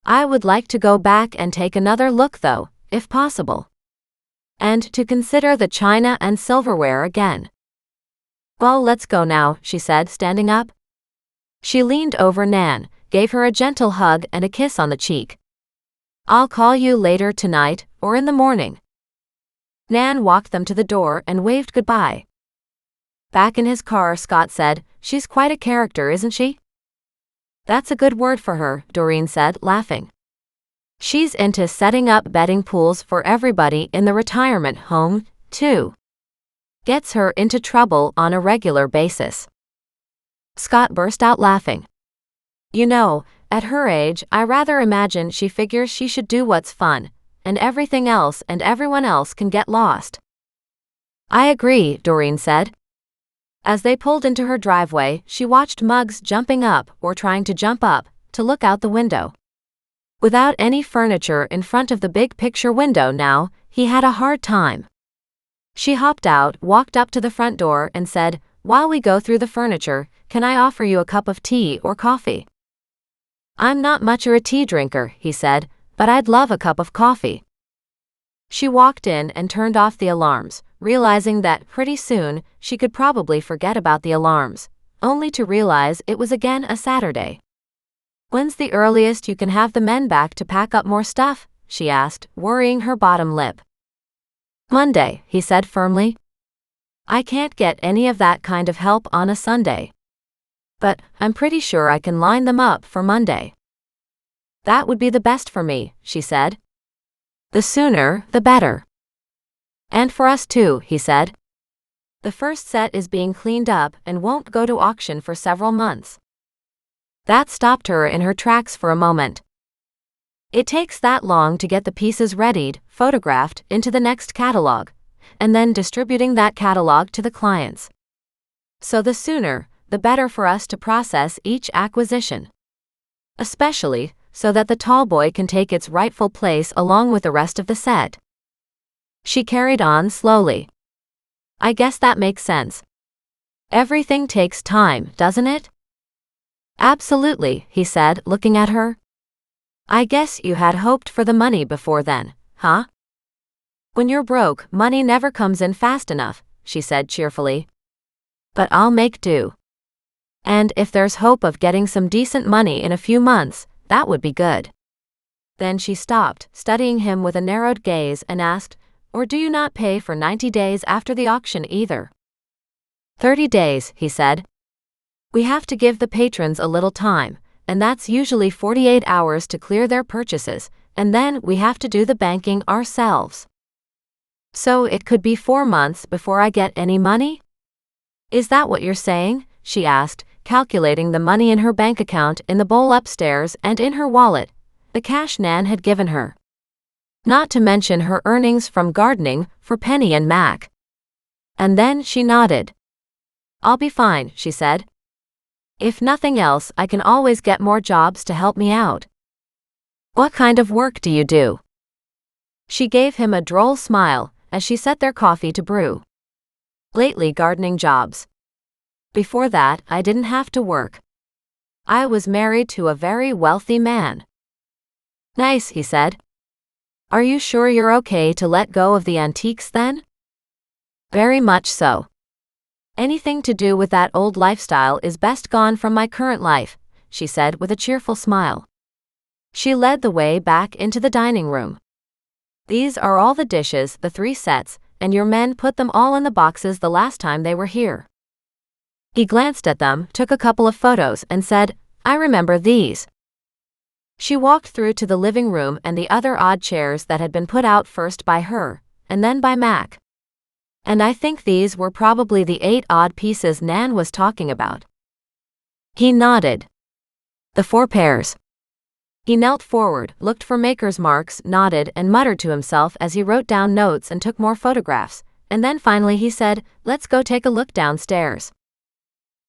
I would like to go back and take another look though, if possible. And to consider the china and silverware again. Well, let's go now, she said, standing up. She leaned over Nan, gave her a gentle hug and a kiss on the cheek. I'll call you later tonight, or in the morning. Nan walked them to the door and waved goodbye. Back in his car, Scott said, she's quite a character, isn't she? That's a good word for her, Doreen said, laughing. She's into setting up betting pools for everybody in the retirement home, too. Gets her into trouble on a regular basis. Scott burst out laughing. You know, at her age, I rather imagine she figures she should do what's fun, and everything else and everyone else can get lost. I agree, Doreen said. As they pulled into her driveway, she watched Muggs jumping up or trying to jump up to look out the window. Without any furniture in front of the big picture window now, he had a hard time. She hopped out, walked up to the front door and said, while we go through the furniture, can I offer you a cup of tea or coffee? I'm not much of a tea drinker, he said, but I'd love a cup of coffee. She walked in and turned off the alarms, realizing that pretty soon she could probably forget about the alarms, only to realize it was again a Saturday. When's the earliest you can have the men back to pack up more stuff? She asked, worrying her bottom lip. Monday, he said firmly. I can't get any of that kind of help on a Sunday. But I'm pretty sure I can line them up for Monday. That would be the best for me, she said. The sooner, the better. And for us too, he said. The first set is being cleaned up and won't go to auction for several months. That stopped her in her tracks for a moment. It takes that long to get the pieces readied, photographed, into the next catalog, and then distributing that catalog to the clients. So the sooner, the better for us to process each acquisition. Especially so that the tall boy can take its rightful place along with the rest of the set. She carried on slowly. I guess that makes sense. Everything takes time, doesn't it? Absolutely, he said, looking at her. I guess you had hoped for the money before then, huh? When you're broke, money never comes in fast enough, she said cheerfully. But I'll make do. And if there's hope of getting some decent money in a few months, that would be good. Then she stopped, studying him with a narrowed gaze, and asked, or do you not pay for 90 days after the auction either? 30 days, he said. We have to give the patrons a little time, and that's usually 48 hours to clear their purchases, and then we have to do the banking ourselves. So it could be 4 months before I get any money? Is that what you're saying? She asked, calculating the money in her bank account, in the bowl upstairs, and in her wallet, the cash Nan had given her. Not to mention her earnings from gardening for Penny and Mac. And then she nodded. I'll be fine, she said. If nothing else, I can always get more jobs to help me out. What kind of work do you do? She gave him a droll smile as she set their coffee to brew. Lately, gardening jobs. Before that, I didn't have to work. I was married to a very wealthy man. Nice, he said. Are you sure you're okay to let go of the antiques then? Very much so. Anything to do with that old lifestyle is best gone from my current life, she said with a cheerful smile. She led the way back into the dining room. These are all the dishes, the 3 sets, and your men put them all in the boxes the last time they were here. He glanced at them, took a couple of photos, and said, I remember these. She walked through to the living room and the other odd chairs that had been put out first by her, and then by Mac. And I think these were probably the 8 odd pieces Nan was talking about. He nodded. The 4 pairs. He knelt forward, looked for maker's marks, nodded, and muttered to himself as he wrote down notes and took more photographs, and then finally he said, let's go take a look downstairs.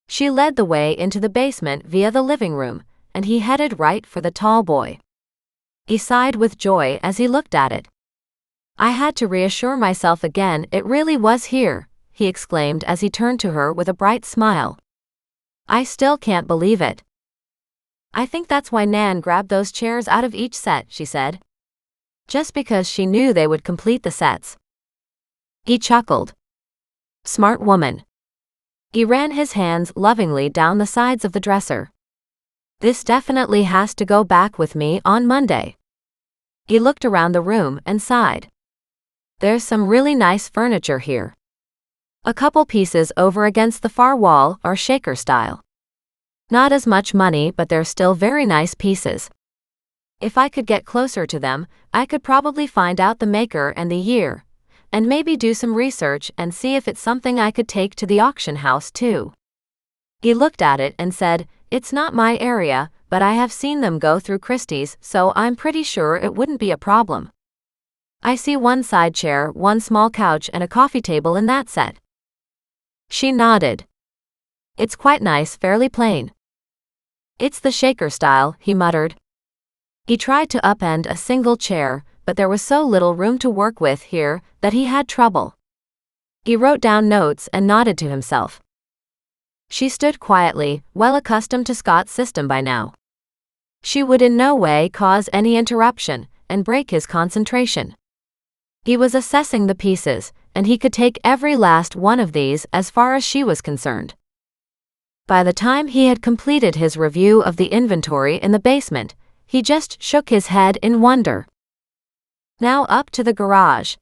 She led the way into the basement via the living room, and he headed right for the tall boy. He sighed with joy as he looked at it. I had to reassure myself again, it really was here, he exclaimed as he turned to her with a bright smile. I still can't believe it. I think that's why Nan grabbed those chairs out of each set, she said. Just because she knew they would complete the sets. He chuckled. Smart woman. He ran his hands lovingly down the sides of the dresser. This definitely has to go back with me on Monday. He looked around the room and sighed. There's some really nice furniture here. A couple pieces over against the far wall are shaker style. Not as much money, but they're still very nice pieces. If I could get closer to them, I could probably find out the maker and the year, and maybe do some research and see if it's something I could take to the auction house too. He looked at it and said, it's not my area, but I have seen them go through Christie's, so I'm pretty sure it wouldn't be a problem. I see 1 side chair, 1 small couch, and a coffee table in that set. She nodded. It's quite nice, fairly plain. It's the shaker style, he muttered. He tried to upend a single chair, but there was so little room to work with here that he had trouble. He wrote down notes and nodded to himself. She stood quietly, well accustomed to Scott's system by now. She would in no way cause any interruption and break his concentration. He was assessing the pieces, and he could take every last one of these as far as she was concerned. By the time he had completed his review of the inventory in the basement, he just shook his head in wonder. Now up to the garage.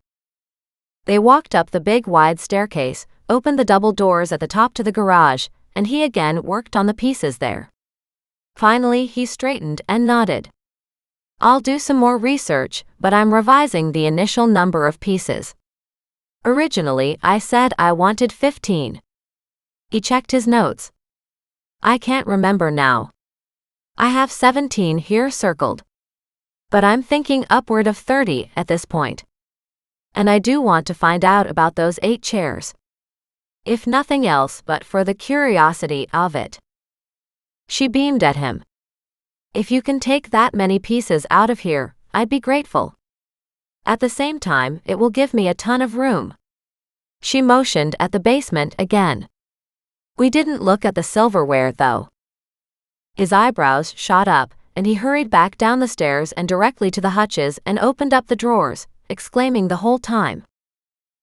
They walked up the big wide staircase, opened the double doors at the top to the garage, and he again worked on the pieces there. Finally he straightened and nodded. I'll do some more research, but I'm revising the initial number of pieces. Originally I said I wanted 15. He checked his notes. I can't remember now. I have 17 here circled. But I'm thinking upward of 30 at this point. And I do want to find out about those 8 chairs. If nothing else but for the curiosity of it. She beamed at him. If you can take that many pieces out of here, I'd be grateful. At the same time, it will give me a ton of room. She motioned at the basement again. We didn't look at the silverware though. His eyebrows shot up, and he hurried back down the stairs and directly to the hutches and opened up the drawers, exclaiming the whole time.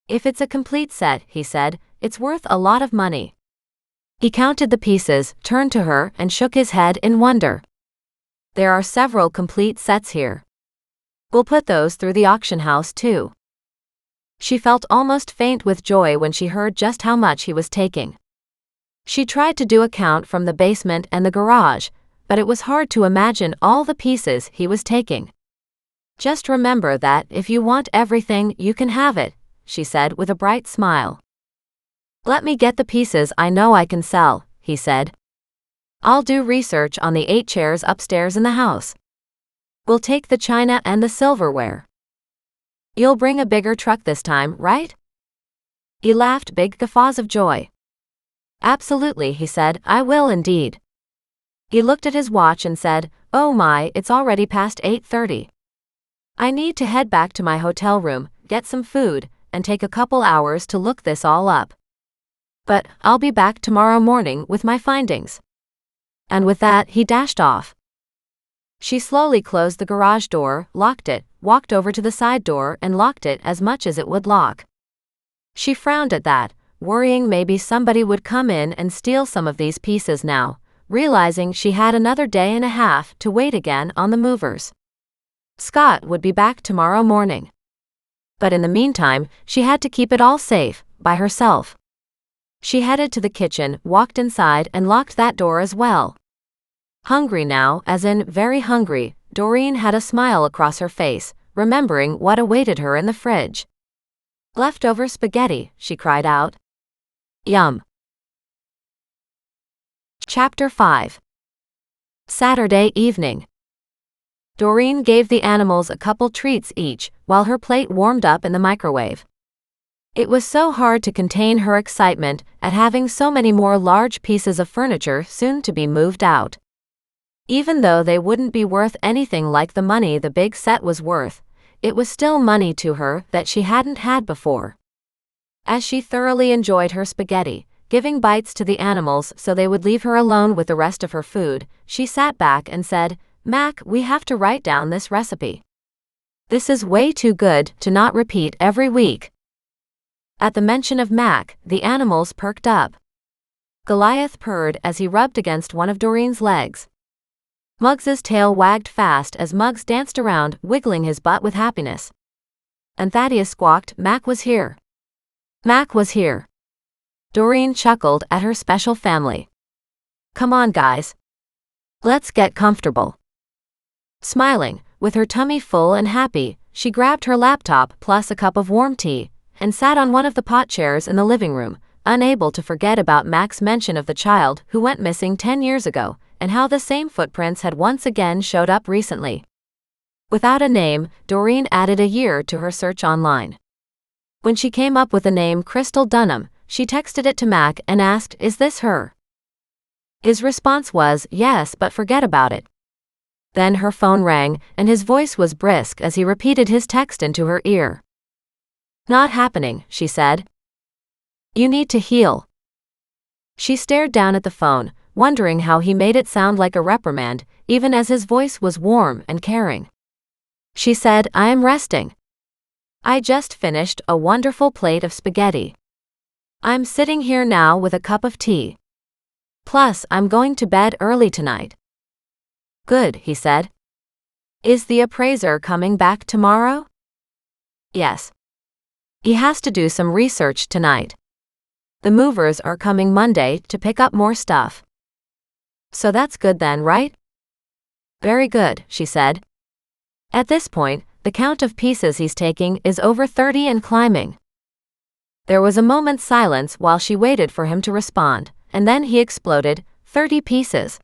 If it's a complete set, he said, it's worth a lot of money. He counted the pieces, turned to her, and shook his head in wonder. There are several complete sets here. We'll put those through the auction house too. She felt almost faint with joy when she heard just how much he was taking. She tried to do a count from the basement and the garage, but it was hard to imagine all the pieces he was taking. Just remember that if you want everything, you can have it, she said with a bright smile. Let me get the pieces I know I can sell, he said. I'll do research on the 8 chairs upstairs in the house. We'll take the china and the silverware. You'll bring a bigger truck this time, right? He laughed big guffaws of joy. Absolutely, he said, I will indeed. He looked at his watch and said, oh my, it's already past 8:30. I need to head back to my hotel room, get some food, and take a couple hours to look this all up. But I'll be back tomorrow morning with my findings. And with that, he dashed off. She slowly closed the garage door, locked it, walked over to the side door and locked it as much as it would lock. She frowned at that, worrying maybe somebody would come in and steal some of these pieces now, realizing she had another day and a half to wait again on the movers. Scott would be back tomorrow morning. But in the meantime, she had to keep it all safe, by herself. She headed to the kitchen, walked inside, and locked that door as well. Hungry now, as in very hungry, Doreen had a smile across her face, remembering what awaited her in the fridge. Leftover spaghetti, she cried out. Yum. Chapter 5. Saturday evening. Doreen gave the animals a couple treats each, while her plate warmed up in the microwave. It was so hard to contain her excitement at having so many more large pieces of furniture soon to be moved out. Even though they wouldn't be worth anything like the money the big set was worth, it was still money to her that she hadn't had before. As she thoroughly enjoyed her spaghetti, giving bites to the animals so they would leave her alone with the rest of her food, she sat back and said, "Mac, we have to write down this recipe. This is way too good to not repeat every week." At the mention of Mac, the animals perked up. Goliath purred as he rubbed against one of Doreen's legs. Muggs's tail wagged fast as Muggs danced around, wiggling his butt with happiness. And Thaddeus squawked, "Mac was here. Mac was here." Doreen chuckled at her special family. "Come on, guys. Let's get comfortable." Smiling, with her tummy full and happy, she grabbed her laptop plus a cup of warm tea, and sat on one of the pot chairs in the living room, unable to forget about Mac's mention of the child who went missing 10 years ago, and how the same footprints had once again showed up recently. Without a name, Doreen added a year to her search online. When she came up with the name Crystal Dunham, she texted it to Mac and asked, "Is this her?" His response was, "Yes, but forget about it." Then her phone rang, and his voice was brisk as he repeated his text into her ear. "Not happening," she said. "You need to heal." She stared down at the phone, wondering how he made it sound like a reprimand, even as his voice was warm and caring. She said, "I am resting. I just finished a wonderful plate of spaghetti. I'm sitting here now with a cup of tea. Plus, I'm going to bed early tonight." "Good," he said. "Is the appraiser coming back tomorrow?" "Yes. He has to do some research tonight. The movers are coming Monday to pick up more stuff." "So that's good then, right?" "Very good," she said. "At this point, the count of pieces he's taking is over 30 and climbing." There was a moment's silence while she waited for him to respond, and then he exploded, 30 pieces.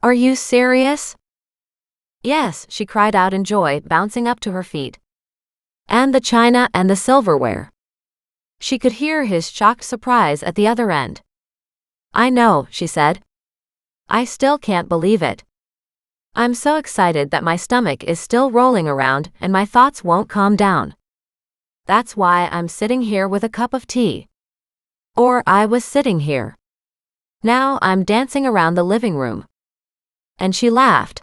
"Are you serious?" "Yes," she cried out in joy, bouncing up to her feet. "And the china and the silverware." She could hear his shocked surprise at the other end. "I know," she said. "I still can't believe it. I'm so excited that my stomach is still rolling around and my thoughts won't calm down. That's why I'm sitting here with a cup of tea. Or I was sitting here. Now I'm dancing around the living room." And she laughed.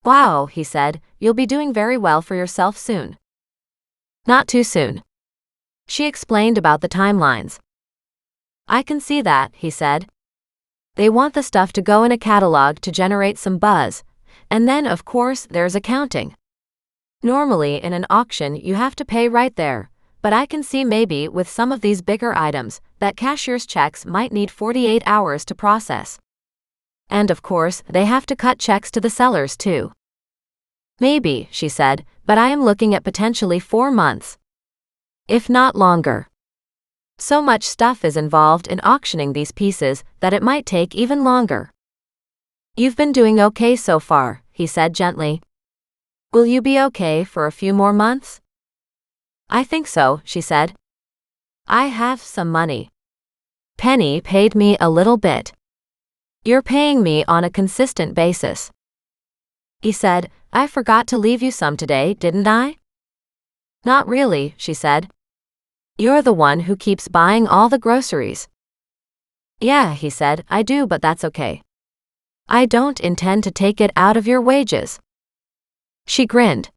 "Wow," he said, "you'll be doing very well for yourself soon." "Not too soon." She explained about the timelines. "I can see that," he said. "They want the stuff to go in a catalog to generate some buzz, and then of course there's accounting. Normally in an auction you have to pay right there, but I can see maybe with some of these bigger items that cashier's checks might need 48 hours to process. And of course they have to cut checks to the sellers too." "Maybe," she said, "but I am looking at potentially 4 months. If not longer. So much stuff is involved in auctioning these pieces that it might take even longer." "You've been doing okay so far," he said gently. "Will you be okay for a few more months?" "I think so," she said. "I have some money. Penny paid me a little bit. You're paying me on a consistent basis." He said, "I forgot to leave you some today, didn't I?" "Not really," she said. "You're the one who keeps buying all the groceries." "Yeah," he said, "I do, but that's okay. I don't intend to take it out of your wages." She grinned.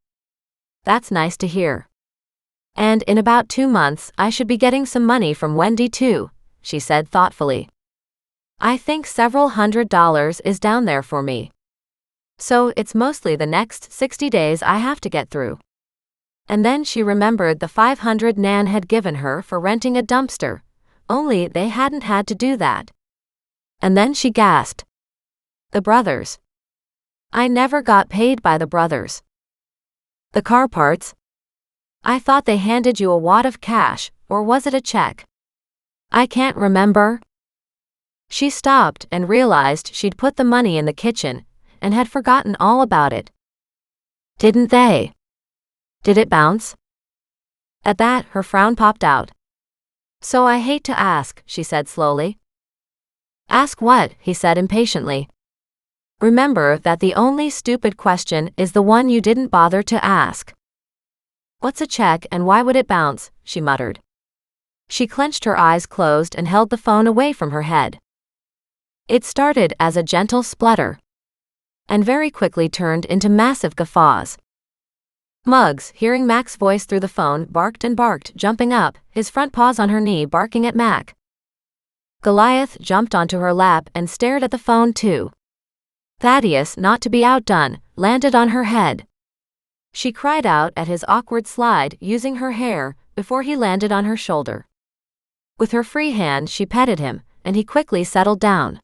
"That's nice to hear." And in about 2 months, I should be getting some money from Wendy too, she said thoughtfully. I think several $100s is down there for me. So it's mostly the next 60 days I have to get through. And then she remembered the $500 Nan had given her for renting a dumpster, only they hadn't had to do that. And then she gasped. The brothers. I never got paid by the brothers. The car parts? I thought they handed you a wad of cash, or was it a check? I can't remember. She stopped and realized she'd put the money in the kitchen, and had forgotten all about it. Didn't they? Did it bounce? At that, her frown popped out. So I hate to ask, she said slowly. Ask what? He said impatiently. Remember that the only stupid question is the one you didn't bother to ask. What's a check and why would it bounce? She muttered. She clenched her eyes closed and held the phone away from her head. It started as a gentle splutter, and very quickly turned into massive guffaws. Muggs, hearing Mac's voice through the phone, barked and barked, jumping up, his front paws on her knee barking at Mac. Goliath jumped onto her lap and stared at the phone too. Thaddeus, not to be outdone, landed on her head. She cried out at his awkward slide using her hair before he landed on her shoulder. With her free hand she petted him, and he quickly settled down.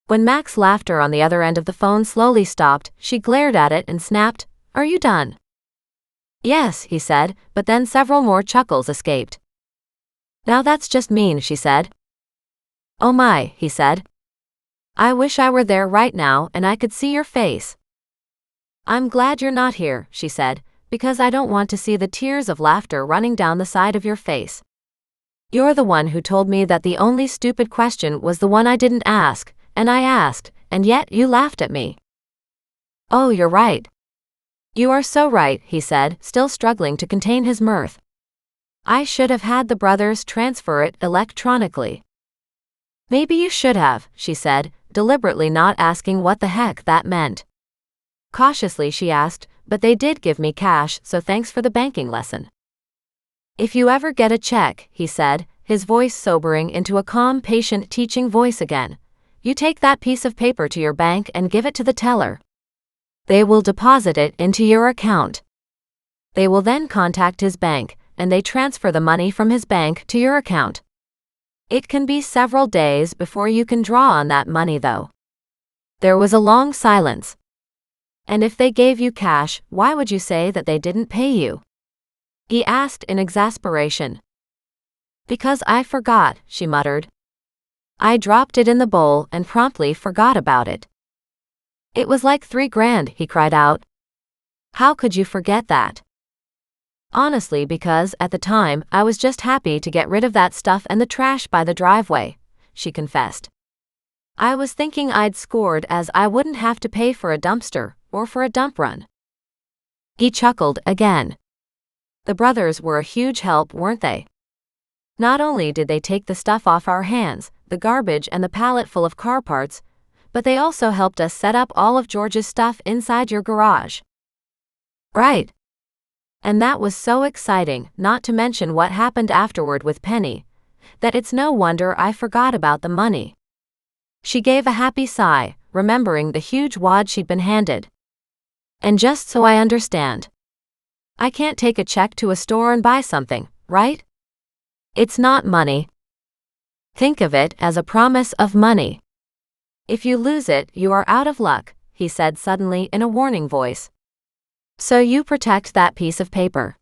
When Mac's laughter on the other end of the phone slowly stopped, she glared at it and snapped, "Are you done?" "Yes," he said, but then several more chuckles escaped. "Now that's just mean," she said. "Oh my," he said. "I wish I were there right now and I could see your face." "I'm glad you're not here," she said, "because I don't want to see the tears of laughter running down the side of your face. You're the one who told me that the only stupid question was the one I didn't ask, and I asked, and yet you laughed at me." "Oh, you're right. You are so right," he said, still struggling to contain his mirth. "I should have had the brothers transfer it electronically." "Maybe you should have," she said, deliberately not asking what the heck that meant. Cautiously she asked, "But they did give me cash, so thanks for the banking lesson." "If you ever get a check," he said, his voice sobering into a calm, patient teaching voice again, "you take that piece of paper to your bank and give it to the teller. They will deposit it into your account. They will then contact his bank, and they transfer the money from his bank to your account. It can be several days before you can draw on that money though." There was a long silence. "And if they gave you cash, why would you say that they didn't pay you?" he asked in exasperation. "Because I forgot," she muttered. "I dropped it in the bowl and promptly forgot about it." "It was like $3,000, he cried out. "How could you forget that?" "Honestly, because at the time I was just happy to get rid of that stuff and the trash by the driveway," she confessed. "I was thinking I'd scored as I wouldn't have to pay for a dumpster or for a dump run." He chuckled again. The brothers were a huge help, weren't they? Not only did they take the stuff off our hands, the garbage and the pallet full of car parts, but they also helped us set up all of George's stuff inside your garage. Right. And that was so exciting, not to mention what happened afterward with Penny, that it's no wonder I forgot about the money. She gave a happy sigh, remembering the huge wad she'd been handed. "And just so I understand, I can't take a check to a store and buy something, right? It's not money. Think of it as a promise of money. If you lose it, you are out of luck," he said suddenly in a warning voice. "So you protect that piece of paper.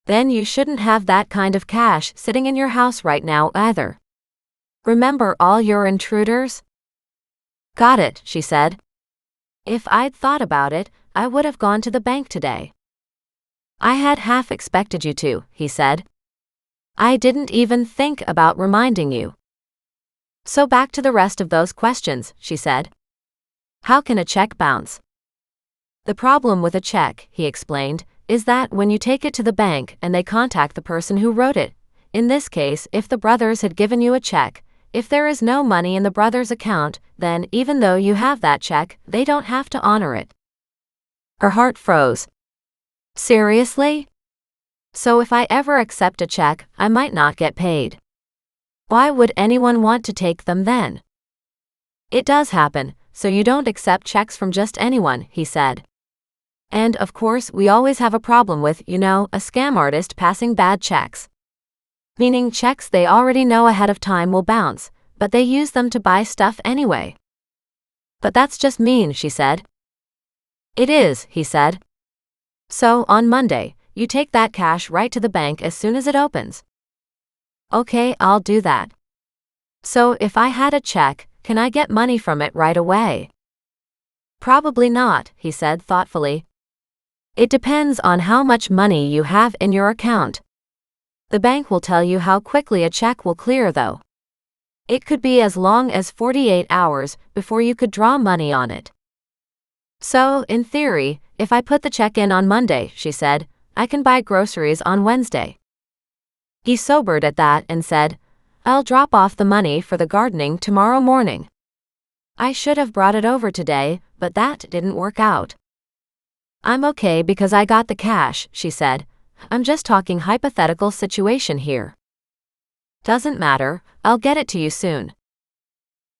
Then you shouldn't have that kind of cash sitting in your house right now either. Remember all your intruders?" "Got it," she said. "If I'd thought about it, I would have gone to the bank today." "I had half expected you to," he said. "I didn't even think about reminding you." "So back to the rest of those questions," she said. "How can a check bounce?" "The problem with a check," he explained, "is that when you take it to the bank and they contact the person who wrote it, in this case, if the brothers had given you a check, if there is no money in the brothers' account, then even though you have that check, they don't have to honor it." Her heart froze. "Seriously?" So if I ever accept a check, I might not get paid. Why would anyone want to take them then? It does happen, so you don't accept checks from just anyone, he said. And, of course, we always have a problem with, a scam artist passing bad checks. Meaning checks they already know ahead of time will bounce, but they use them to buy stuff anyway. But that's just mean, she said. It is, he said. So, on Monday, you take that cash right to the bank as soon as it opens. Okay, I'll do that. So, if I had a check, can I get money from it right away? Probably not, he said thoughtfully. It depends on how much money you have in your account. The bank will tell you how quickly a check will clear, though. It could be as long as 48 hours before you could draw money on it. So, in theory, if I put the check in on Monday, she said, I can buy groceries on Wednesday. He sobered at that and said, I'll drop off the money for the gardening tomorrow morning. I should have brought it over today, but that didn't work out. I'm okay because I got the cash, she said. I'm just talking hypothetical situation here. Doesn't matter, I'll get it to you soon.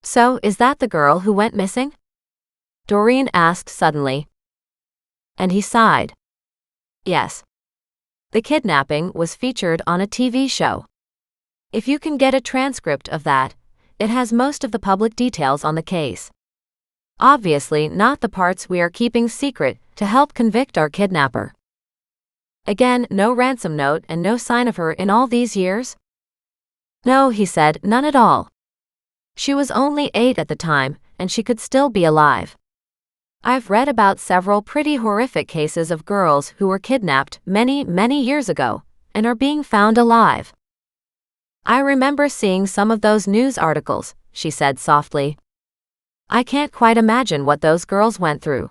So, is that the girl who went missing? Doreen asked suddenly. And he sighed. Yes. The kidnapping was featured on a TV show. If you can get a transcript of that, it has most of the public details on the case. Obviously not the parts we are keeping secret to help convict our kidnapper. Again, no ransom note and no sign of her in all these years? No, he said, none at all. She was only 8 at the time, and she could still be alive. I've read about several pretty horrific cases of girls who were kidnapped many, many years ago, and are being found alive. I remember seeing some of those news articles, she said softly. I can't quite imagine what those girls went through.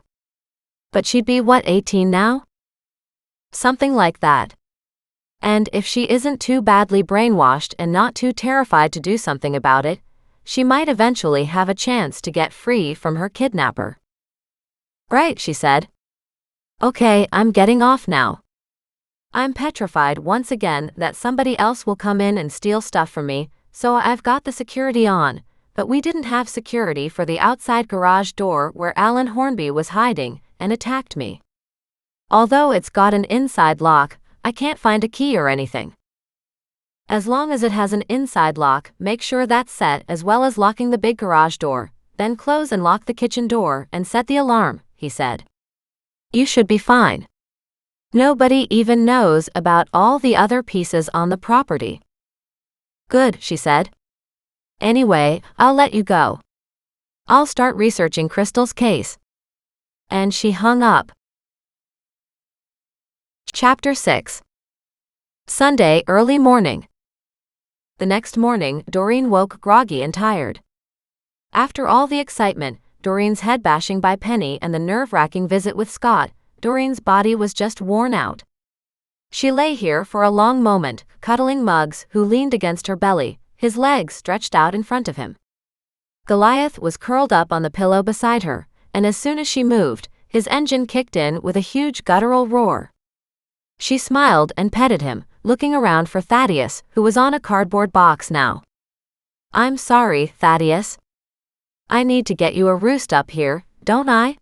But she'd be 18 now? Something like that. And if she isn't too badly brainwashed and not too terrified to do something about it, she might eventually have a chance to get free from her kidnapper. Right, she said. Okay, I'm getting off now. I'm petrified once again that somebody else will come in and steal stuff from me, so I've got the security on, but we didn't have security for the outside garage door where Alan Hornby was hiding and attacked me. Although it's got an inside lock, I can't find a key or anything. As long as it has an inside lock, make sure that's set as well as locking the big garage door, then close and lock the kitchen door and set the alarm, he said. You should be fine. Nobody even knows about all the other pieces on the property. Good, she said. Anyway, I'll let you go. I'll start researching Crystal's case. And she hung up. Chapter 6. Sunday early morning. The next morning, Doreen woke groggy and tired. After all the excitement, Doreen's head bashing by Penny and the nerve-wracking visit with Scott, Doreen's body was just worn out. She lay here for a long moment, cuddling Muggs, who leaned against her belly, his legs stretched out in front of him. Goliath was curled up on the pillow beside her, and as soon as she moved, his engine kicked in with a huge guttural roar. She smiled and petted him, looking around for Thaddeus, who was on a cardboard box now. I'm sorry, Thaddeus. I need to get you a roost up here, don't I?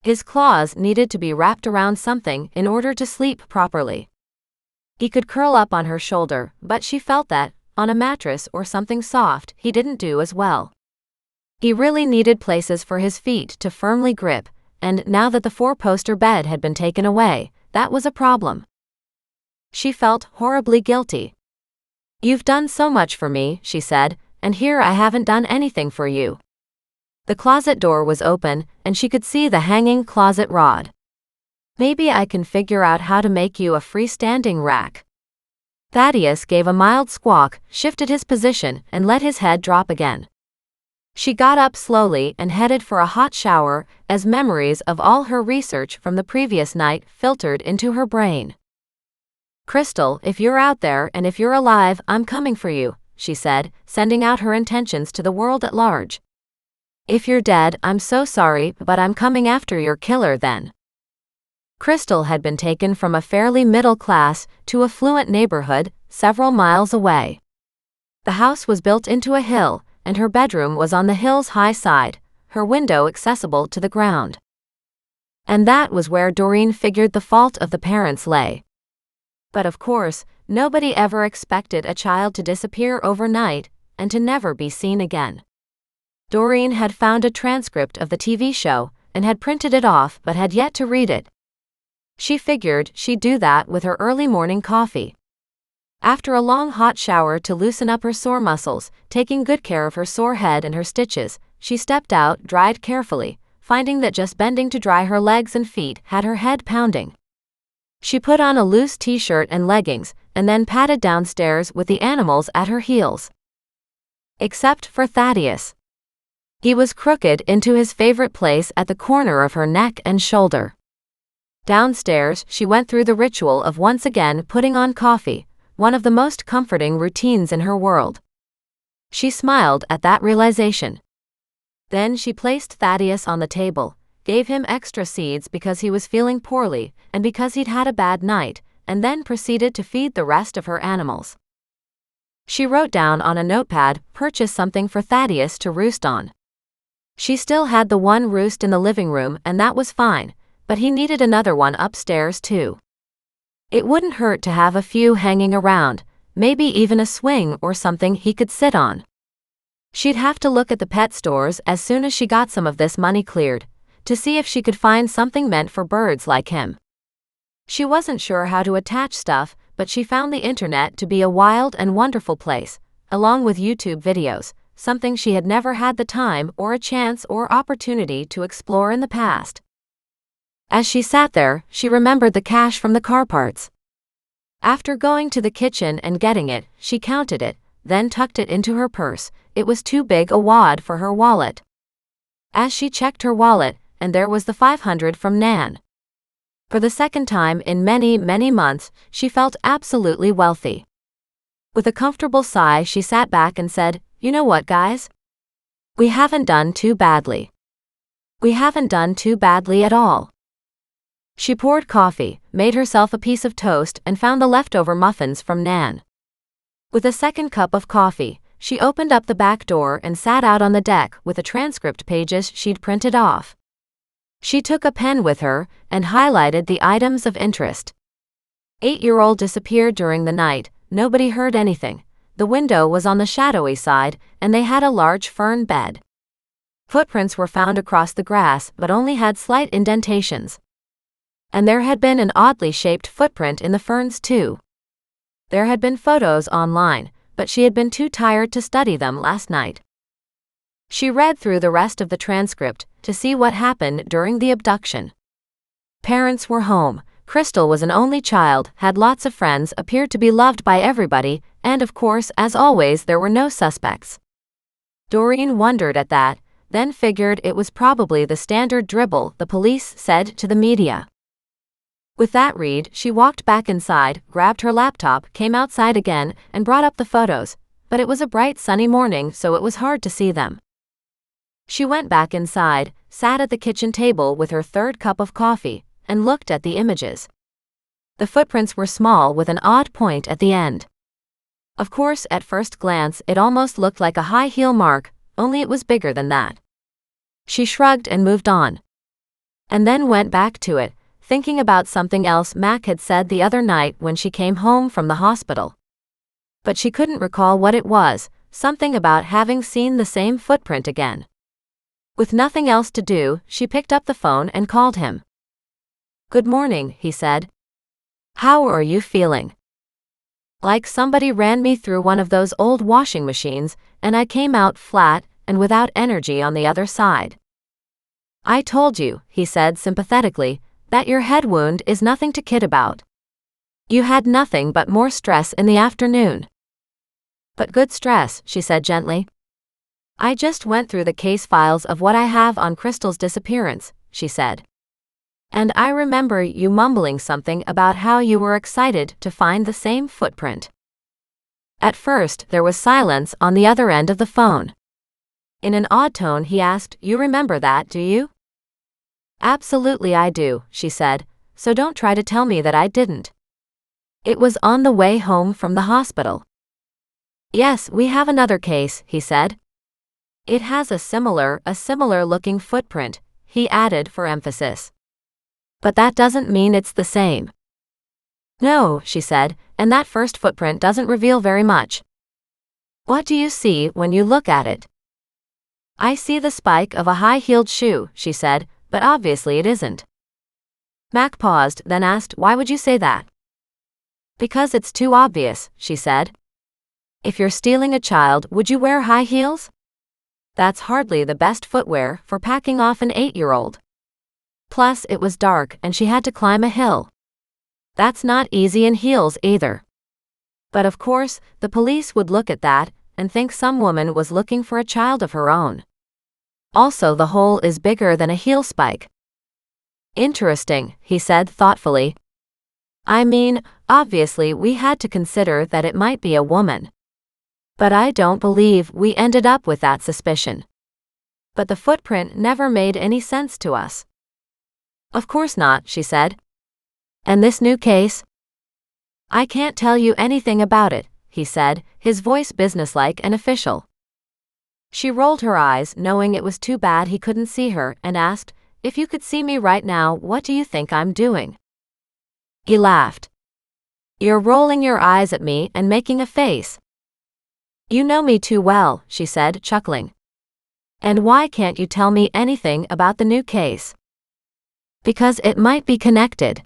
His claws needed to be wrapped around something in order to sleep properly. He could curl up on her shoulder, but she felt that, on a mattress or something soft, he didn't do as well. He really needed places for his feet to firmly grip, and now that the 4-poster bed had been taken away, that was a problem. She felt horribly guilty. You've done so much for me, she said, and here I haven't done anything for you. The closet door was open, and she could see the hanging closet rod. Maybe I can figure out how to make you a freestanding rack. Thaddeus gave a mild squawk, shifted his position, and let his head drop again. She got up slowly and headed for a hot shower as memories of all her research from the previous night filtered into her brain. Crystal, if you're out there and if you're alive, I'm coming for you, she said, sending out her intentions to the world at large. If you're dead, I'm so sorry, but I'm coming after your killer then. Crystal had been taken from a fairly middle-class to affluent neighborhood several miles away. The house was built into a hill, and her bedroom was on the hill's high side, her window accessible to the ground. And that was where Doreen figured the fault of the parents lay. But of course, nobody ever expected a child to disappear overnight and to never be seen again. Doreen had found a transcript of the TV show and had printed it off but had yet to read it. She figured she'd do that with her early morning coffee. After a long hot shower to loosen up her sore muscles, taking good care of her sore head and her stitches, she stepped out, dried carefully, finding that just bending to dry her legs and feet had her head pounding. She put on a loose t-shirt and leggings, and then padded downstairs with the animals at her heels. Except for Thaddeus. He was crooked into his favorite place at the corner of her neck and shoulder. Downstairs, she went through the ritual of once again putting on coffee, one of the most comforting routines in her world. She smiled at that realization. Then she placed Thaddeus on the table, gave him extra seeds because he was feeling poorly and because he'd had a bad night, and then proceeded to feed the rest of her animals. She wrote down on a notepad, "Purchase something for Thaddeus to roost on." She still had the one roost in the living room and that was fine, but he needed another one upstairs too. It wouldn't hurt to have a few hanging around, maybe even a swing or something he could sit on. She'd have to look at the pet stores as soon as she got some of this money cleared, to see if she could find something meant for birds like him. She wasn't sure how to attach stuff, but she found the internet to be a wild and wonderful place, along with YouTube videos, something she had never had the time or a chance or opportunity to explore in the past. As she sat there, she remembered the cash from the car parts. After going to the kitchen and getting it, she counted it, then tucked it into her purse. It was too big a wad for her wallet. As she checked her wallet, and there was the $500 from Nan. For the second time in many, many months, she felt absolutely wealthy. With a comfortable sigh, she sat back and said, "You know what, guys? We haven't done too badly. We haven't done too badly at all." She poured coffee, made herself a piece of toast, and found the leftover muffins from Nan. With a second cup of coffee, she opened up the back door and sat out on the deck with the transcript pages she'd printed off. She took a pen with her and highlighted the items of interest. 8-year-old disappeared during the night, nobody heard anything. The window was on the shadowy side, and they had a large fern bed. Footprints were found across the grass but only had slight indentations. And there had been an oddly shaped footprint in the ferns too. There had been photos online, but she had been too tired to study them last night. She read through the rest of the transcript to see what happened during the abduction. Parents were home, Crystal was an only child, had lots of friends, appeared to be loved by everybody, and of course, as always, there were no suspects. Doreen wondered at that, then figured it was probably the standard dribble the police said to the media. With that read, she walked back inside, grabbed her laptop, came outside again, and brought up the photos, but it was a bright sunny morning so it was hard to see them. She went back inside, sat at the kitchen table with her third cup of coffee, and looked at the images. The footprints were small with an odd point at the end. Of course, at first glance it almost looked like a high heel mark, only it was bigger than that. She shrugged and moved on. And then went back to it, thinking about something else Mac had said the other night when she came home from the hospital. But she couldn't recall what it was, something about having seen the same footprint again. With nothing else to do, she picked up the phone and called him. "Good morning," he said. "How are you feeling?" "Like somebody ran me through one of those old washing machines, and I came out flat and without energy on the other side." "I told you," he said sympathetically, "that your head wound is nothing to kid about. You had nothing but more stress in the afternoon." "But good stress," she said gently. "I just went through the case files of what I have on Crystal's disappearance," she said. "And I remember you mumbling something about how you were excited to find the same footprint." At first, there was silence on the other end of the phone. In an odd tone he asked, "You remember that, do you?" "Absolutely I do," she said. so don't try to tell me that I didn't. It was on the way home from the hospital. Yes, we have another case, he said. It has a similar looking footprint, he added for emphasis. But that doesn't mean it's the same. No, she said, and that first footprint doesn't reveal very much. What do you see when you look at it? I see the spike of a high-heeled shoe, she said, but obviously it isn't. Mac paused, then asked, why would you say that? Because it's too obvious, she said. If you're stealing a child, would you wear high heels? That's hardly the best footwear for packing off an 8-year-old. Plus, it was dark and she had to climb a hill. That's not easy in heels either. But of course, the police would look at that and think some woman was looking for a child of her own. Also, the hole is bigger than a heel spike. Interesting, he said thoughtfully. I mean, obviously we had to consider that it might be a woman. But I don't believe we ended up with that suspicion. But the footprint never made any sense to us. Of course not, she said. And this new case? I can't tell you anything about it, he said, his voice businesslike and official. She rolled her eyes, knowing it was too bad he couldn't see her, and asked, if you could see me right now, what do you think I'm doing? He laughed. You're rolling your eyes at me and making a face. You know me too well, she said, chuckling. And why can't you tell me anything about the new case? Because it might be connected.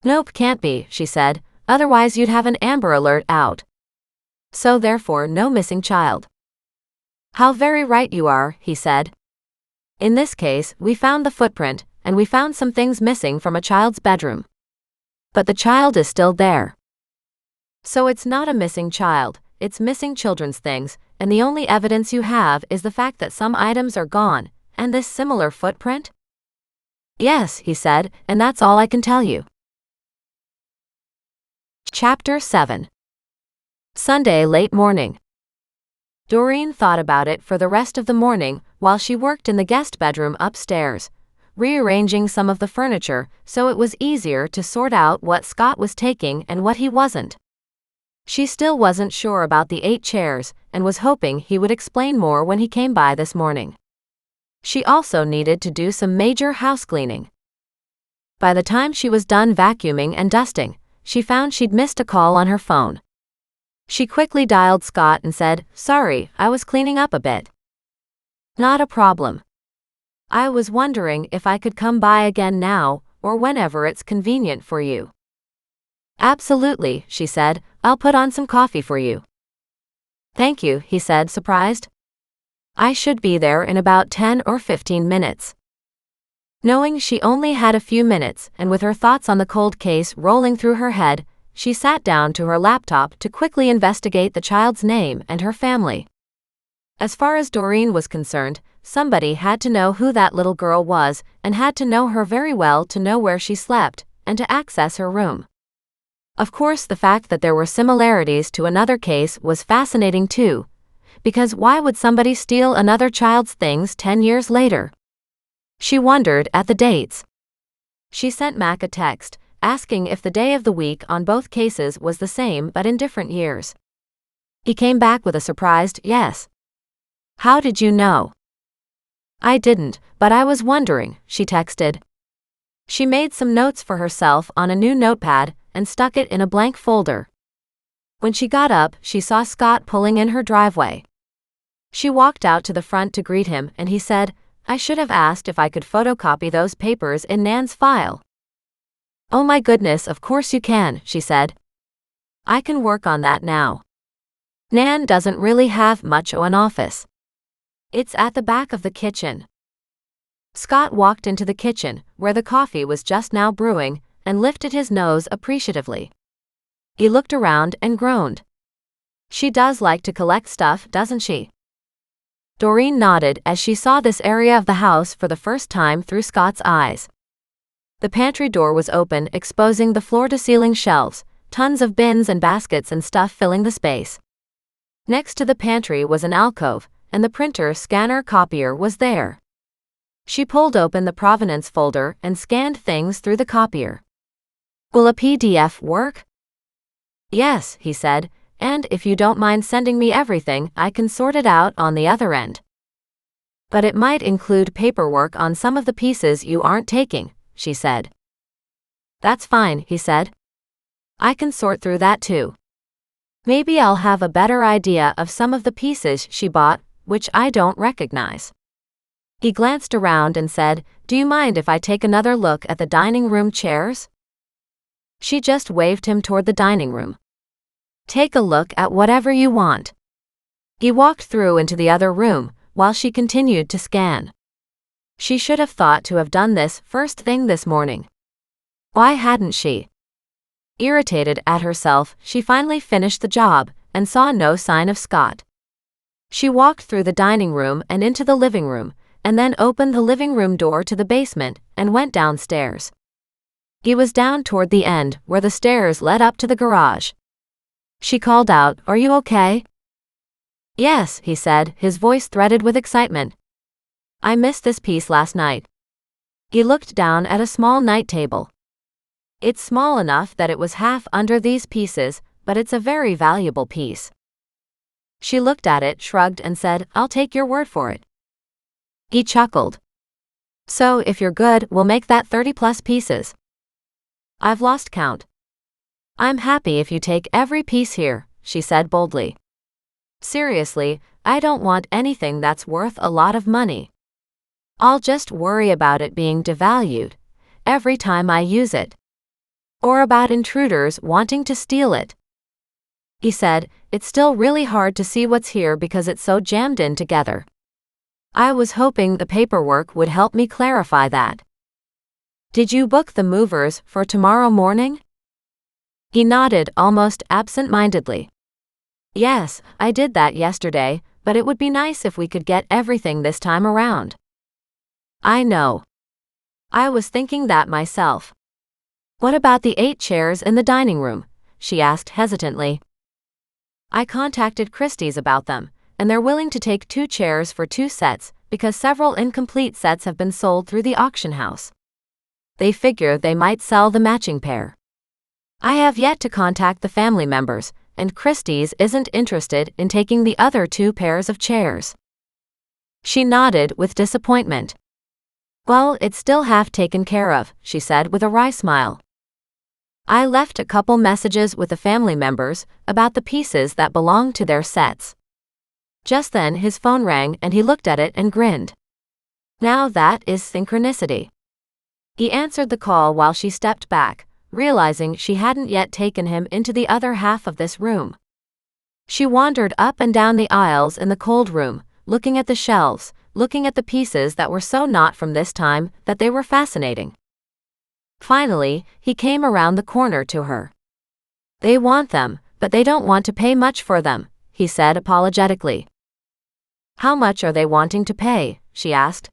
Nope, can't be, she said, otherwise you'd have an Amber Alert out. So therefore no missing child. How very right you are, he said. In this case, we found the footprint, and we found some things missing from a child's bedroom. But the child is still there. So it's not a missing child, it's missing children's things, and the only evidence you have is the fact that some items are gone, and this similar footprint? Yes, he said, and that's all I can tell you. Chapter 7. Sunday late morning. Doreen thought about it for the rest of the morning while she worked in the guest bedroom upstairs, rearranging some of the furniture so it was easier to sort out what Scott was taking and what he wasn't. She still wasn't sure about the 8 chairs and was hoping he would explain more when he came by this morning. She also needed to do some major house cleaning. By the time she was done vacuuming and dusting, she found she'd missed a call on her phone. She quickly dialed Scott and said, sorry, I was cleaning up a bit. Not a problem. I was wondering if I could come by again now, or whenever it's convenient for you. Absolutely, she said, I'll put on some coffee for you. Thank you, he said, surprised. I should be there in about 10 or 15 minutes. Knowing she only had a few minutes, and with her thoughts on the cold case rolling through her head, she sat down to her laptop to quickly investigate the child's name and her family. As far as Doreen was concerned, somebody had to know who that little girl was and had to know her very well to know where she slept and to access her room. Of course, the fact that there were similarities to another case was fascinating too, because why would somebody steal another child's things 10 years later? She wondered at the dates. She sent Mac a text, asking if the day of the week on both cases was the same but in different years. He came back with a surprised yes. How did you know? I didn't, but I was wondering, she texted. She made some notes for herself on a new notepad and stuck it in a blank folder. When she got up, she saw Scott pulling in her driveway. She walked out to the front to greet him and he said, I should have asked if I could photocopy those papers in Nan's file. Oh my goodness, of course you can, she said. I can work on that now. Nan doesn't really have much of an office. It's at the back of the kitchen. Scott walked into the kitchen, where the coffee was just now brewing, and lifted his nose appreciatively. He looked around and groaned. She does like to collect stuff, doesn't she? Doreen nodded as she saw this area of the house for the first time through Scott's eyes. The pantry door was open, exposing the floor-to-ceiling shelves, tons of bins and baskets and stuff filling the space. Next to the pantry was an alcove, and the printer, scanner, copier was there. She pulled open the provenance folder and scanned things through the copier. Will a PDF work? Yes, he said, and if you don't mind sending me everything, I can sort it out on the other end. But it might include paperwork on some of the pieces you aren't taking, she said. That's fine, he said. I can sort through that too. Maybe I'll have a better idea of some of the pieces she bought, which I don't recognize. He glanced around and said, Do you mind if I take another look at the dining room chairs? She just waved him toward the dining room. Take a look at whatever you want. He walked through into the other room, while she continued to scan. She should have thought to have done this first thing this morning. Why hadn't she? Irritated at herself, she finally finished the job, and saw no sign of Scott. She walked through the dining room and into the living room, and then opened the living room door to the basement, and went downstairs. He was down toward the end, where the stairs led up to the garage. She called out, Are you okay? Yes, he said, his voice threaded with excitement. I missed this piece last night. He looked down at a small night table. It's small enough that it was half under these pieces, but it's a very valuable piece. She looked at it, shrugged, and said, I'll take your word for it. He chuckled. So, if you're good, we'll make that 30+ pieces. I've lost count. I'm happy if you take every piece here, she said boldly. Seriously, I don't want anything that's worth a lot of money. I'll just worry about it being devalued every time I use it. Or about intruders wanting to steal it. He said, It's still really hard to see what's here because it's so jammed in together. I was hoping the paperwork would help me clarify that. Did you book the movers for tomorrow morning? He nodded almost absent-mindedly. Yes, I did that yesterday, but it would be nice if we could get everything this time around. I know. I was thinking that myself. What about the 8 chairs in the dining room? She asked hesitantly. I contacted Christie's about them, and they're willing to take 2 chairs for 2 sets, because several incomplete sets have been sold through the auction house. They figure they might sell the matching pair. I have yet to contact the family members, and Christie's isn't interested in taking the other 2 pairs of chairs. She nodded with disappointment. Well, it's still half taken care of, she said with a wry smile. I left a couple messages with the family members about the pieces that belonged to their sets. Just then his phone rang and he looked at it and grinned. Now that is synchronicity. He answered the call while she stepped back, realizing she hadn't yet taken him into the other half of this room. She wandered up and down the aisles in the cold room, looking at the shelves, looking at the pieces that were so not from this time that they were fascinating. Finally, he came around the corner to her. They want them, but they don't want to pay much for them, he said apologetically. How much are they wanting to pay? She asked.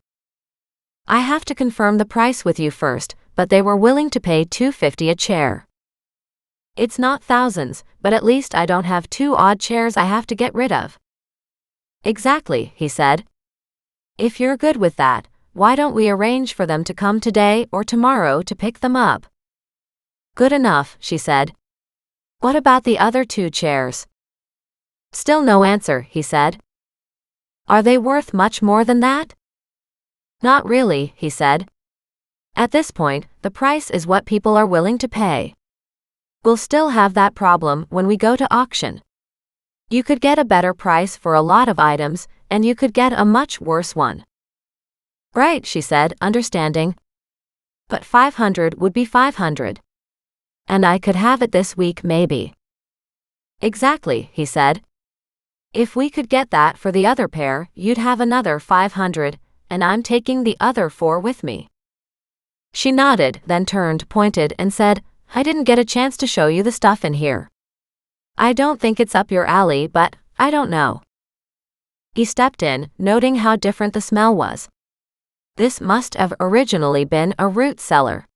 I have to confirm the price with you first, but they were willing to pay $250 a chair. It's not thousands, but at least I don't have 2 odd chairs I have to get rid of. Exactly, he said. If you're good with that, why don't we arrange for them to come today or tomorrow to pick them up? Good enough, she said. What about the other 2 chairs? Still no answer, he said. Are they worth much more than that? Not really, he said. At this point, the price is what people are willing to pay. We'll still have that problem when we go to auction. You could get a better price for a lot of items, and you could get a much worse one. Right, she said, understanding. But 500 would be 500. And I could have it this week maybe. Exactly, he said. If we could get that for the other pair, you'd have another 500, and I'm taking the other 4 with me. She nodded, then turned, pointed, and said, I didn't get a chance to show you the stuff in here. I don't think it's up your alley, but I don't know. He stepped in, noting how different the smell was. This must have originally been a root cellar.